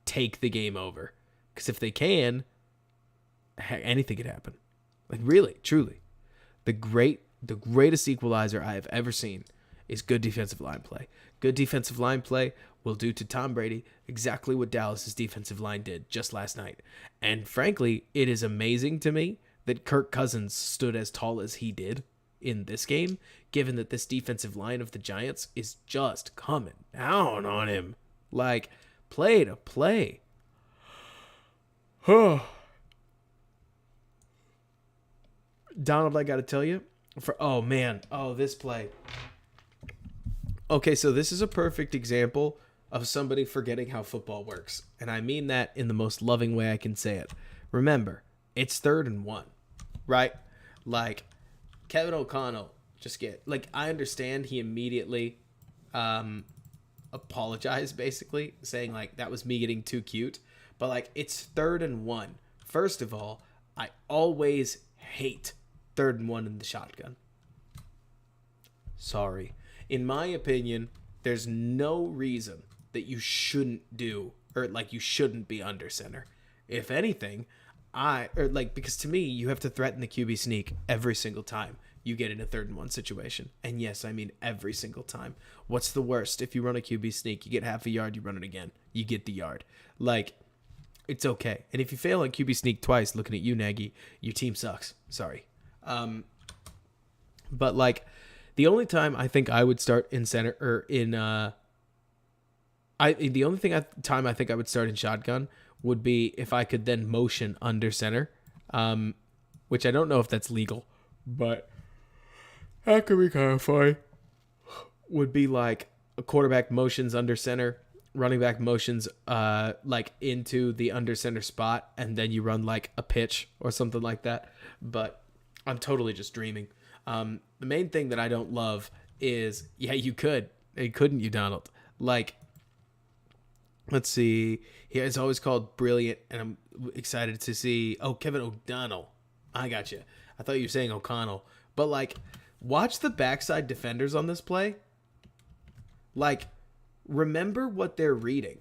take the game over? Because if they can, anything could happen. Like, really, truly. The greatest equalizer I have ever seen is good defensive line play. Good defensive line play will do to Tom Brady exactly what Dallas's defensive line did just last night. And frankly, it is amazing to me that Kirk Cousins stood as tall as he did in this game, given that this defensive line of the Giants is just coming down on him. Like, play to play. Donald, I got to tell you, this play. Okay, so this is a perfect example of somebody forgetting how football works. And I mean that in the most loving way I can say it. Remember, it's 3rd and 1, right? Like, Kevin O'Connell I understand he immediately apologized, basically, saying, like, that was me getting too cute. But, like, it's 3rd and 1. First of all, I always hate 3rd and 1 in the shotgun. Sorry. In my opinion, there's no reason that you shouldn't do, or like you shouldn't be under center. If anything, because to me, you have to threaten the QB sneak every single time you get in a 3rd and 1 situation. And yes, I mean every single time. What's the worst? If you run a QB sneak, you get half a yard, you run it again, you get the yard. Like, it's okay. And if you fail on QB sneak twice, looking at you, Nagy, your team sucks. Sorry. But like, The only time I think I would start in center or in the only time I think I would start in shotgun would be if I could then motion under center, which I don't know if that's legal, but that could be kind of fun. Would be like a quarterback motions under center, running back motions like into the under center spot, and then you run like a pitch or something like that. But I'm totally just dreaming. The main thing that I don't love is, yeah, you could. Couldn't you, Donald? Like, let's see. He is always called brilliant, and I'm excited to see. Oh, Kevin O'Donnell. I got you. I thought you were saying O'Connell. But, like, watch the backside defenders on this play. Like, remember what they're reading.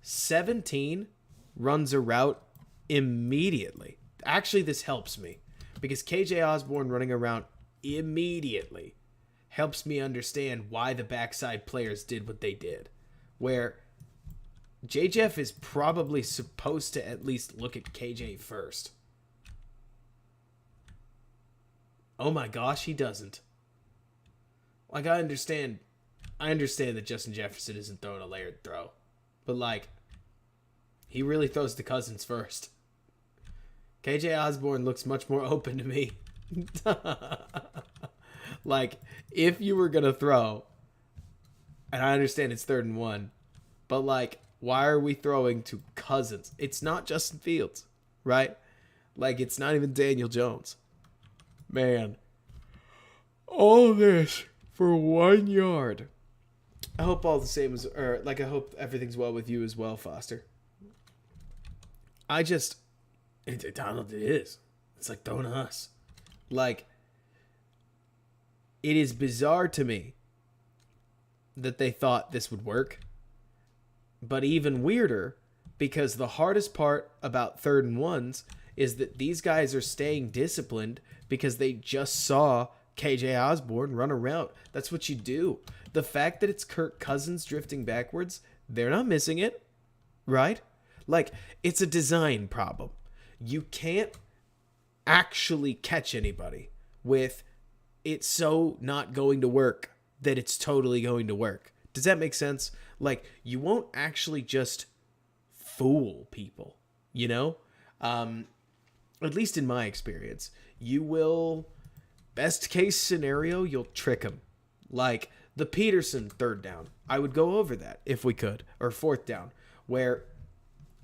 17 runs a route immediately. Actually, this helps me because KJ Osborne running around immediately helps me understand why the backside players did what they did. Where JJF is probably supposed to at least look at KJ first. Oh my gosh, he doesn't. Like, I understand that Justin Jefferson isn't throwing a layered throw. But, like, he really throws to Cousins first. KJ Osborne looks much more open to me. Like, if you were going to throw, and I understand it's 3rd and 1, but, like, why are we throwing to Cousins? It's not Justin Fields, right? Like, it's not even Daniel Jones. Man, all this for 1 yard. I hope all the same as, or like, I hope everything's well with you as well, Foster. Donald, it is. It's like throwing us. Like, it is bizarre to me that they thought this would work. But even weirder, because the hardest part about 3rd and 1s is that these guys are staying disciplined because they just saw KJ Osborne run a route. That's what you do. The fact that it's Kirk Cousins drifting backwards, they're not missing it, right? Like, it's a design problem. You can't actually catch anybody with it so not going to work that it's totally going to work. Does that make sense? Like, you won't actually just fool people, you know? At least in my experience. You will, best case scenario, you'll trick them. Like the Peterson 3rd down. I would go over that if we could. Or 4th down. Where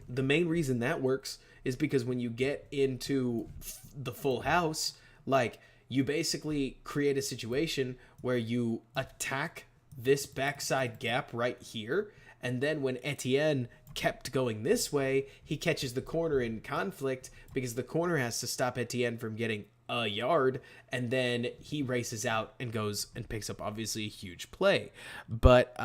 the main reason that works is because when you get into the full house, like, you basically create a situation where you attack this backside gap right here, and then when Etienne kept going this way, he catches the corner in conflict because the corner has to stop Etienne from getting a yard, and then he races out and goes and picks up obviously a huge play. But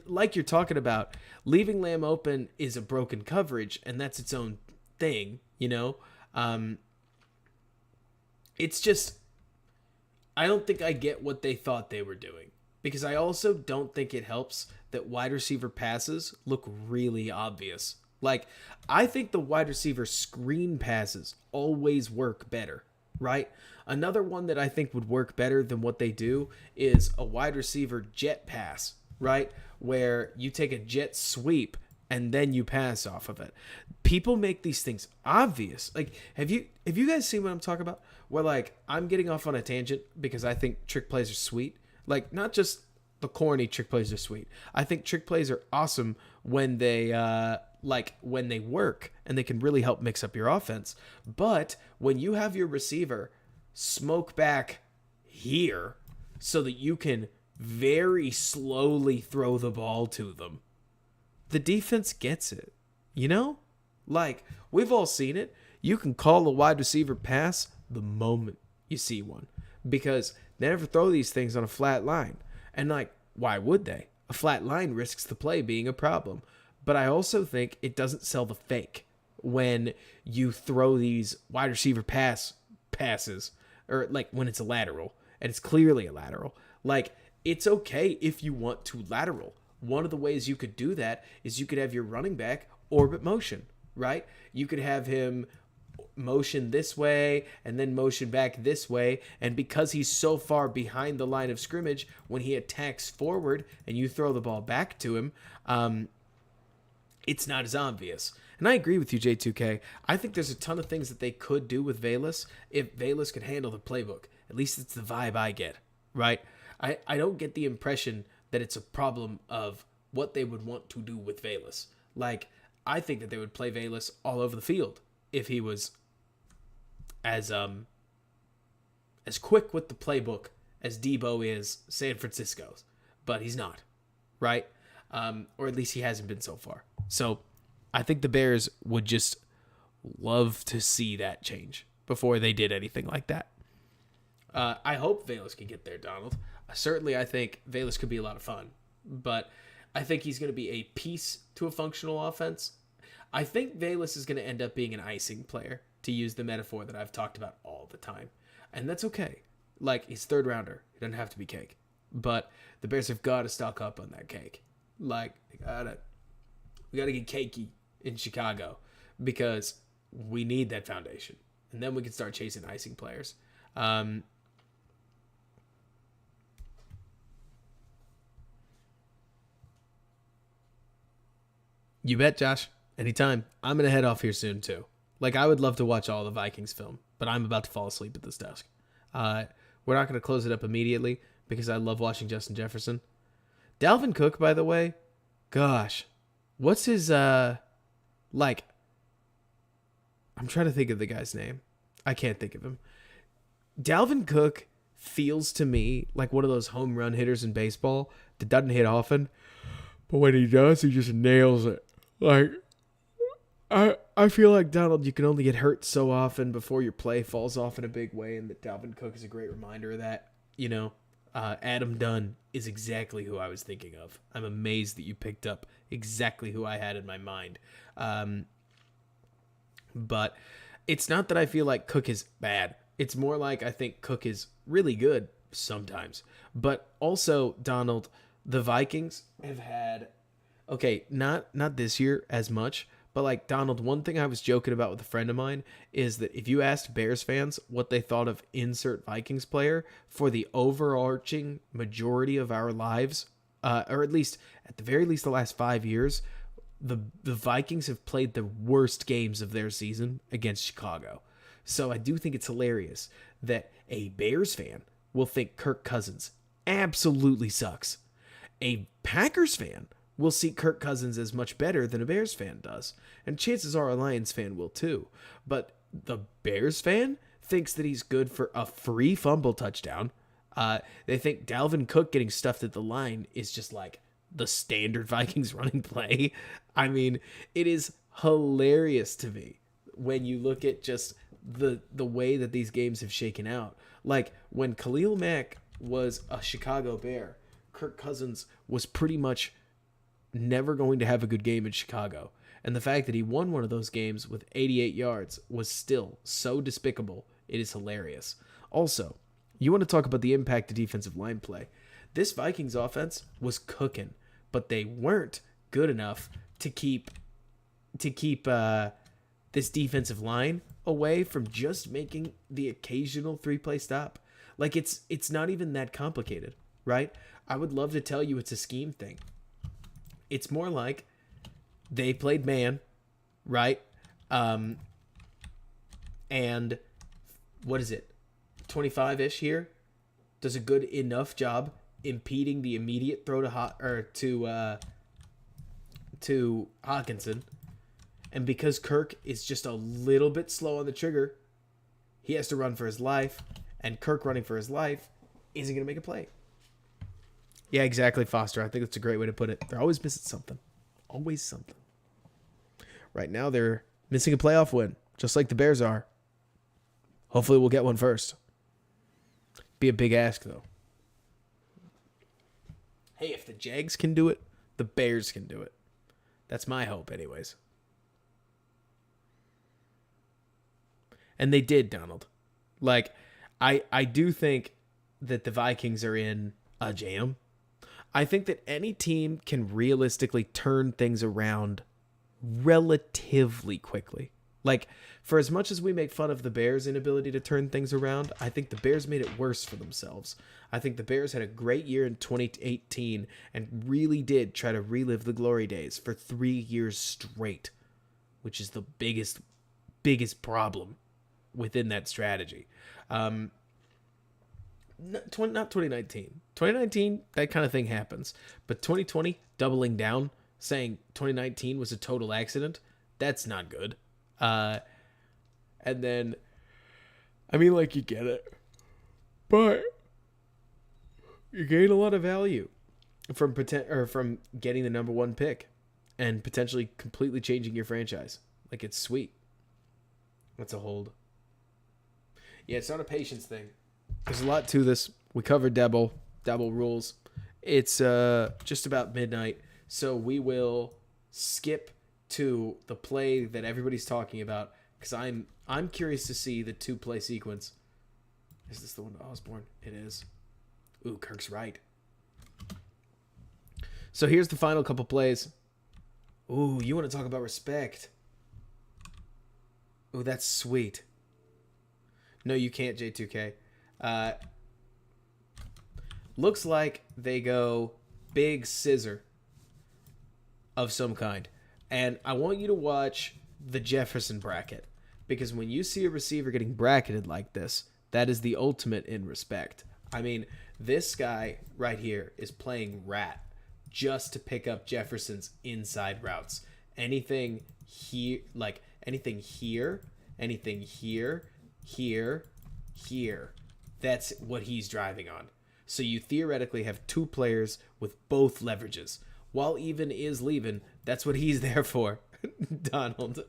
like you're talking about, leaving Lamb open is a broken coverage, and that's its own thing, you know? It's just, I don't think I get what they thought they were doing. Because I also don't think it helps that wide receiver passes look really obvious. Like, I think the wide receiver screen passes always work better, right? Another one that I think would work better than what they do is a wide receiver jet pass, right? Where you take a jet sweep and then you pass off of it. People make these things obvious. Like, have you guys seen what I'm talking about? Where, like, I'm getting off on a tangent because I think trick plays are sweet. Like, not just the corny trick plays are sweet. I think trick plays are awesome when they when they work and they can really help mix up your offense. But when you have your receiver smoke back here so that you can very slowly throw the ball to them, the defense gets it. You know? Like, we've all seen it. You can call a wide receiver pass the moment you see one. Because they never throw these things on a flat line. And, like, why would they? A flat line risks the play being a problem. But I also think it doesn't sell the fake when you throw these wide receiver passes, or, like, when it's a lateral, and it's clearly a lateral. Like, it's okay if you want to lateral. One of the ways you could do that is you could have your running back orbit motion, right? You could have him motion this way and then motion back this way. And because he's so far behind the line of scrimmage, when he attacks forward and you throw the ball back to him, it's not as obvious. And I agree with you, J2K. I think there's a ton of things that they could do with Velus if Velus could handle the playbook. At least it's the vibe I get, right? I don't get the impression that it's a problem of what they would want to do with Velus. Like, I think that they would play Velus all over the field if he was as quick with the playbook as Debo is San Francisco's. But he's not, right? Or at least he hasn't been so far. So I think the Bears would just love to see that change before they did anything like that. I hope Velus can get there, Donald. Certainly, I think Velus could be a lot of fun. But I think he's going to be a piece to a functional offense. I think Velus is going to end up being an icing player, to use the metaphor that I've talked about all the time. And that's okay. Like, he's third rounder. He doesn't have to be cake. But the Bears have got to stock up on that cake. Like, we gotta get cakey in Chicago because we need that foundation. And then we can start chasing icing players. You bet, Josh. Anytime. I'm going to head off here soon, too. Like, I would love to watch all the Vikings film, but I'm about to fall asleep at this desk. We're not going to close it up immediately because I love watching Justin Jefferson. Dalvin Cook, by the way, gosh, what's his, I'm trying to think of the guy's name. I can't think of him. Dalvin Cook feels to me like one of those home run hitters in baseball that doesn't hit often, but when he does, he just nails it. Like, I feel like, Donald, you can only get hurt so often before your play falls off in a big way, and that Dalvin Cook is a great reminder of that. You know, Adam Dunn is exactly who I was thinking of. I'm amazed that you picked up exactly who I had in my mind. But it's not that I feel like Cook is bad. It's more like I think Cook is really good sometimes. But also, Donald, the Vikings have had, okay, not this year as much, but like, Donald, one thing I was joking about with a friend of mine is that if you asked Bears fans what they thought of insert Vikings player for the overarching majority of our lives, or at least, at the very least, the last 5 years, the Vikings have played the worst games of their season against Chicago. So I do think it's hilarious that a Bears fan will think Kirk Cousins absolutely sucks. A Packers fan will see Kirk Cousins as much better than a Bears fan does. And chances are a Lions fan will too. But the Bears fan thinks that he's good for a free fumble touchdown. They think Dalvin Cook getting stuffed at the line is just like the standard Vikings running play. I mean, it is hilarious to me when you look at just the way that these games have shaken out. Like, when Khalil Mack was a Chicago Bear, Kirk Cousins was pretty much never going to have a good game in Chicago. And the fact that he won one of those games with 88 yards was still so despicable, it is hilarious. Also, you want to talk about the impact of defensive line play. This Vikings offense was cooking, but they weren't good enough to keep this defensive line away from just making the occasional 3-play stop. Like, it's not even that complicated, right? I would love to tell you it's a scheme thing. It's more like they played man, right? And what is it? 25-ish here does a good enough job impeding the immediate throw to Hawkinson. And because Kirk is just a little bit slow on the trigger, he has to run for his life, and Kirk running for his life isn't going to make a play. Yeah, exactly, Foster. I think that's a great way to put it. They're always missing something. Always something. Right now, they're missing a playoff win, just like the Bears are. Hopefully, we'll get one first. Be a big ask, though. Hey, if the Jags can do it, the Bears can do it. That's my hope, anyways. And they did, Donald. Like, I do think that the Vikings are in a jam. I think that any team can realistically turn things around relatively quickly, Like, for as much as we make fun of the Bears' inability to turn things around, I think the Bears made it worse for themselves. I think the Bears had a great year in 2018 and really did try to relive the glory days for 3 years straight, which is the biggest problem within that strategy. Not 2019. 2019, that kind of thing happens. But 2020, doubling down, saying 2019 was a total accident, that's not good. And then, I mean, like, you get it, but you gain a lot of value from from getting the number 1 pick and potentially completely changing your franchise. Like, it's sweet. That's a hold. Yeah, it's not a patience thing. There's a lot to this. We covered Daboll rules. It's just about midnight, so we will skip to the play that everybody's talking about, because I'm curious to see the 2-play sequence. Is this the one to Osborne? It is. Ooh, Kirk's right. So here's the final couple plays. Ooh, you want to talk about respect. Ooh, that's sweet. No, you can't, J2K. Looks like they go big scissor of some kind. And I want you to watch the Jefferson bracket, because when you see a receiver getting bracketed like this, that is the ultimate in respect. I mean, this guy right here is playing rat just to pick up Jefferson's inside routes. Anything here, anything here, here, that's what he's driving on. So you theoretically have 2 players with both leverages. While even is leaving, that's what he's there for, Donald.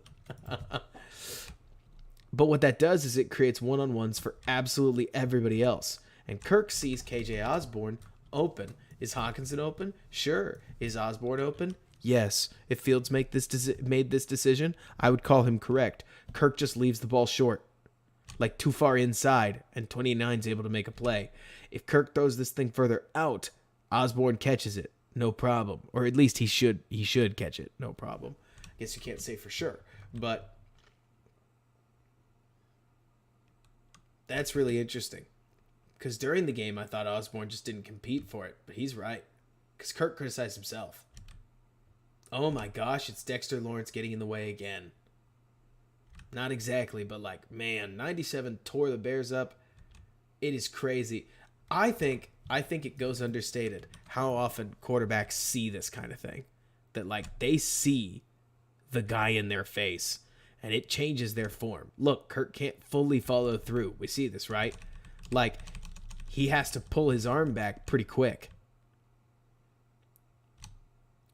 But what that does is it creates one-on-ones for absolutely everybody else. And Kirk sees KJ Osborne open. Is Hawkinson open? Sure. Is Osborne open? Yes. If Fields made this decision, I would call him correct. Kirk just leaves the ball short, like too far inside, and 29's able to make a play. If Kirk throws this thing further out, Osborne catches it. No problem. Or at least he should catch it. No problem. I guess you can't say for sure. But that's really interesting. Because during the game, I thought Osborne just didn't compete for it. But he's right. Because Kirk criticized himself. Oh my gosh, it's Dexter Lawrence getting in the way again. Not exactly, but like, man, 97 tore the Bears up. It is crazy. I think it goes understated how often quarterbacks see this kind of thing. That, like, they see the guy in their face, and it changes their form. Look, Kirk can't fully follow through. We see this, right? Like, he has to pull his arm back pretty quick.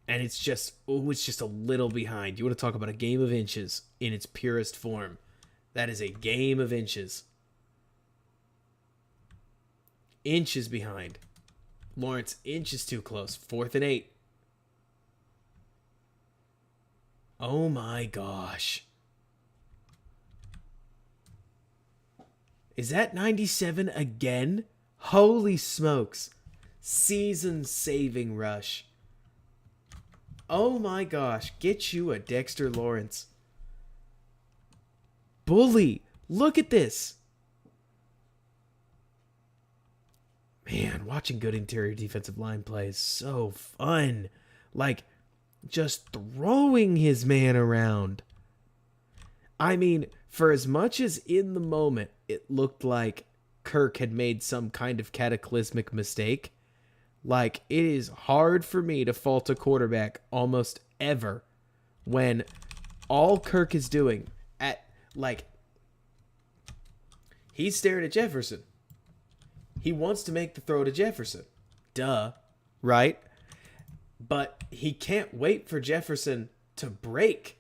And it's just a little behind. You want to talk about a game of inches in its purest form. That is a game of inches. Inches behind. Lawrence inches too close. 4th and 8. Oh my gosh. Is that 97 again? Holy smokes. Season-saving rush. Oh my gosh. Get you a Dexter Lawrence. Bully. Look at this. Man, watching good interior defensive line play is so fun. Like, just throwing his man around. I mean, for as much as in the moment it looked like Kirk had made some kind of cataclysmic mistake, like, it is hard for me to fault a quarterback almost ever when all Kirk is doing he's staring at Jefferson. He wants to make the throw to Jefferson. Duh. Right? But he can't wait for Jefferson to break.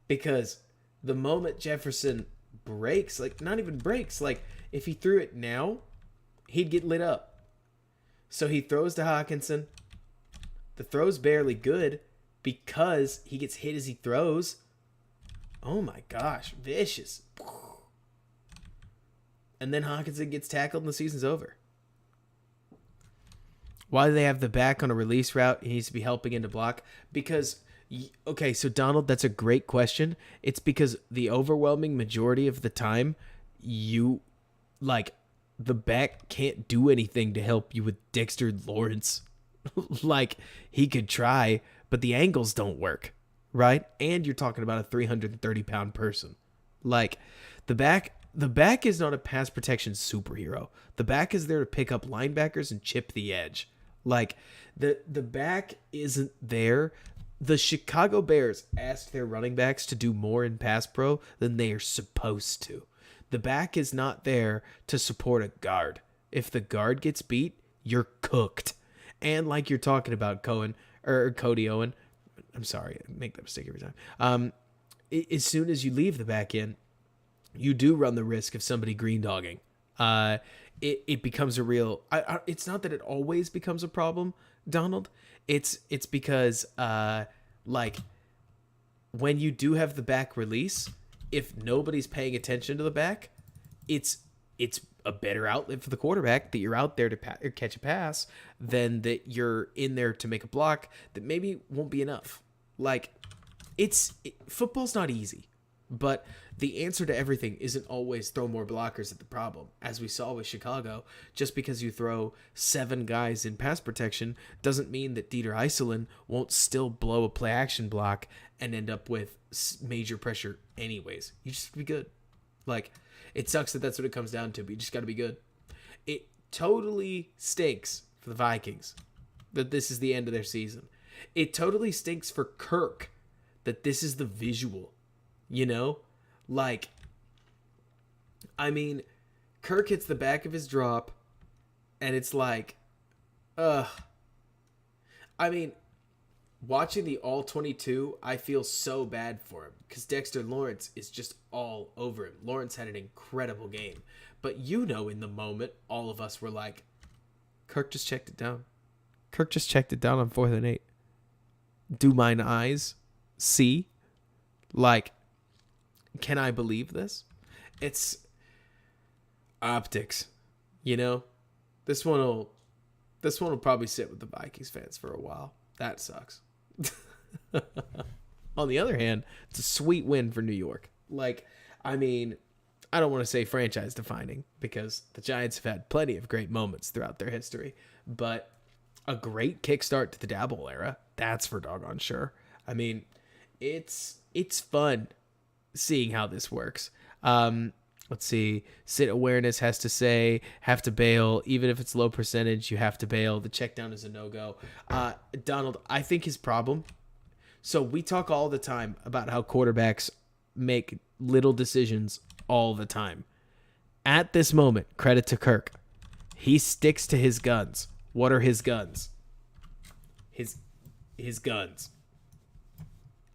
Because the moment Jefferson breaks, not even breaks, if he threw it now, he'd get lit up. So he throws to Hawkinson. The throw's barely good because he gets hit as he throws. Oh my gosh. Vicious. And then Hawkinson gets tackled and the season's over. Why do they have the back on a release route? He needs to be helping into block. Because Okay, so Donald, that's a great question. It's because the overwhelming majority of the time, you like the back can't do anything to help you with Dexter Lawrence. Like he could try, but the angles don't work, right? And you're talking about a 330-pound person. Like the back is not a pass protection superhero. The back is there to pick up linebackers and chip the edge. Like the back isn't there. The Chicago Bears asked their running backs to do more in pass pro than they are supposed to. The back is not there to support a guard. If the guard gets beat, you're cooked. And like you're talking about Cody Owen, I'm sorry, I make that mistake every time. As soon as you leave the back end, you do run the risk of somebody green dogging. It becomes a real. It's not that it always becomes a problem, Donald. It's because like when you do have the back release, if nobody's paying attention to the back, it's a better outlet for the quarterback that you're out there to catch a pass than that you're in there to make a block that maybe won't be enough. Like football's not easy, but the answer to everything isn't always throw more blockers at the problem. As we saw with Chicago, just because you throw 7 guys in pass protection doesn't mean that Dieter Iselin won't still blow a play action block and end up with major pressure anyways. You just be good. Like, it sucks that that's what it comes down to, but you just got to be good. It totally stinks for the Vikings that this is the end of their season. It totally stinks for Kirk that this is the visual, you know? Like, I mean, Kirk hits the back of his drop, and it's like, I mean, watching the All-22, I feel so bad for him because Dexter Lawrence is just all over him. Lawrence had an incredible game. But you know, in the moment, all of us were like, Kirk just checked it down. Kirk just checked it down on 4th and 8. Do mine eyes see? Like, can I believe this? It's optics, you know? This one will probably sit with the Vikings fans for a while. That sucks. On the other hand, it's a sweet win for New York. Like, I mean, I don't want to say franchise defining because the Giants have had plenty of great moments throughout their history, but a great kickstart to the Daboll era. That's for doggone sure. I mean, it's fun seeing how this works. Let's see. Sit awareness has to say, have to bail. Even if it's low percentage, you have to bail. The check down is a no-go. Donald, I think his problem. So we talk all the time about how quarterbacks make little decisions all the time. At this moment, credit to Kirk. He sticks to his guns. What are his guns? His guns.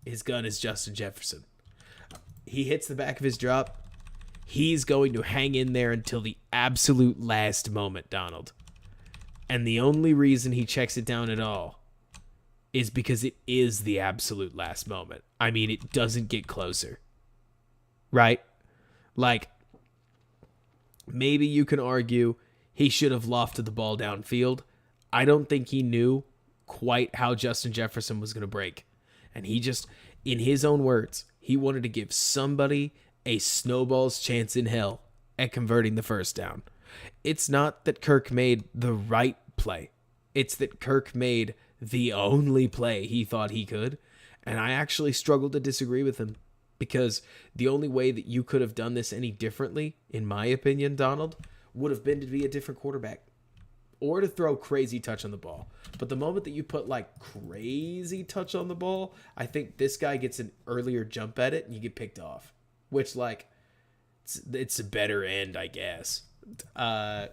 His gun is Justin Jefferson. He hits the back of his drop. He's going to hang in there until the absolute last moment, Donald. And the only reason he checks it down at all is because it is the absolute last moment. I mean, it doesn't get closer. Right? Like, maybe you can argue he should have lofted the ball downfield. I don't think he knew quite how Justin Jefferson was going to break. And he just, in his own words, he wanted to give somebody a snowball's chance in hell at converting the first down. It's not that Kirk made the right play. It's that Kirk made the only play he thought he could. And I actually struggled to disagree with him because the only way that you could have done this any differently, in my opinion, Donald, would have been to be a different quarterback or to throw crazy touch on the ball. But the moment that you put like crazy touch on the ball, I think this guy gets an earlier jump at it and you get picked off, which like it's a better end, I guess. I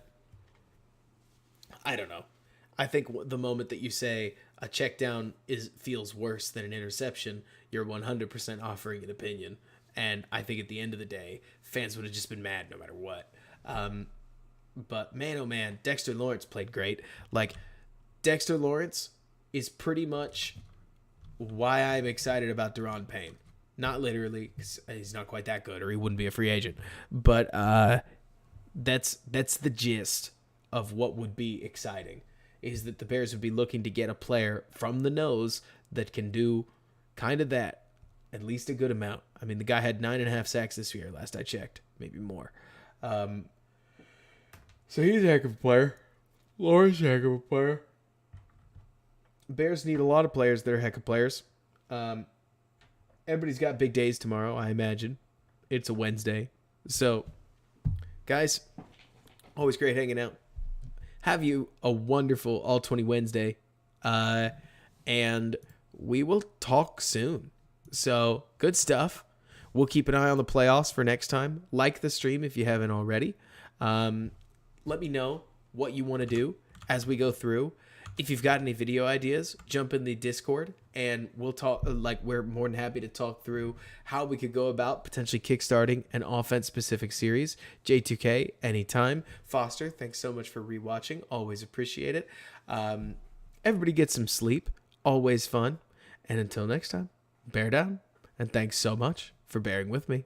don't know. I think the moment that you say a check down feels worse than an interception, you're 100% offering an opinion. And I think at the end of the day, fans would have just been mad no matter what. But man, oh man, Dexter Lawrence played great. Like, Dexter Lawrence is pretty much why I'm excited about Deron Payne. Not literally, because he's not quite that good, or he wouldn't be a free agent. But that's the gist of what would be exciting, is that the Bears would be looking to get a player from the nose that can do kind of that, at least a good amount. I mean, the guy had 9.5 sacks this year, last I checked, maybe more. So he's a heck of a player. Lawrence a heck of a player. Bears need a lot of players that are heck of players. Everybody's got big days tomorrow, I imagine. It's a Wednesday. So, guys, always great hanging out. Have you a wonderful All-20 Wednesday. And we will talk soon. So, good stuff. We'll keep an eye on the playoffs for next time. Like the stream if you haven't already. Let me know what you want to do as we go through. If you've got any video ideas, jump in the Discord and we'll talk. Like, we're more than happy to talk through how we could go about potentially kickstarting an offense-specific series. J2K, anytime. Foster, thanks so much for rewatching. Always appreciate it. Everybody get some sleep. Always fun. And until next time, bear down. And thanks so much for bearing with me.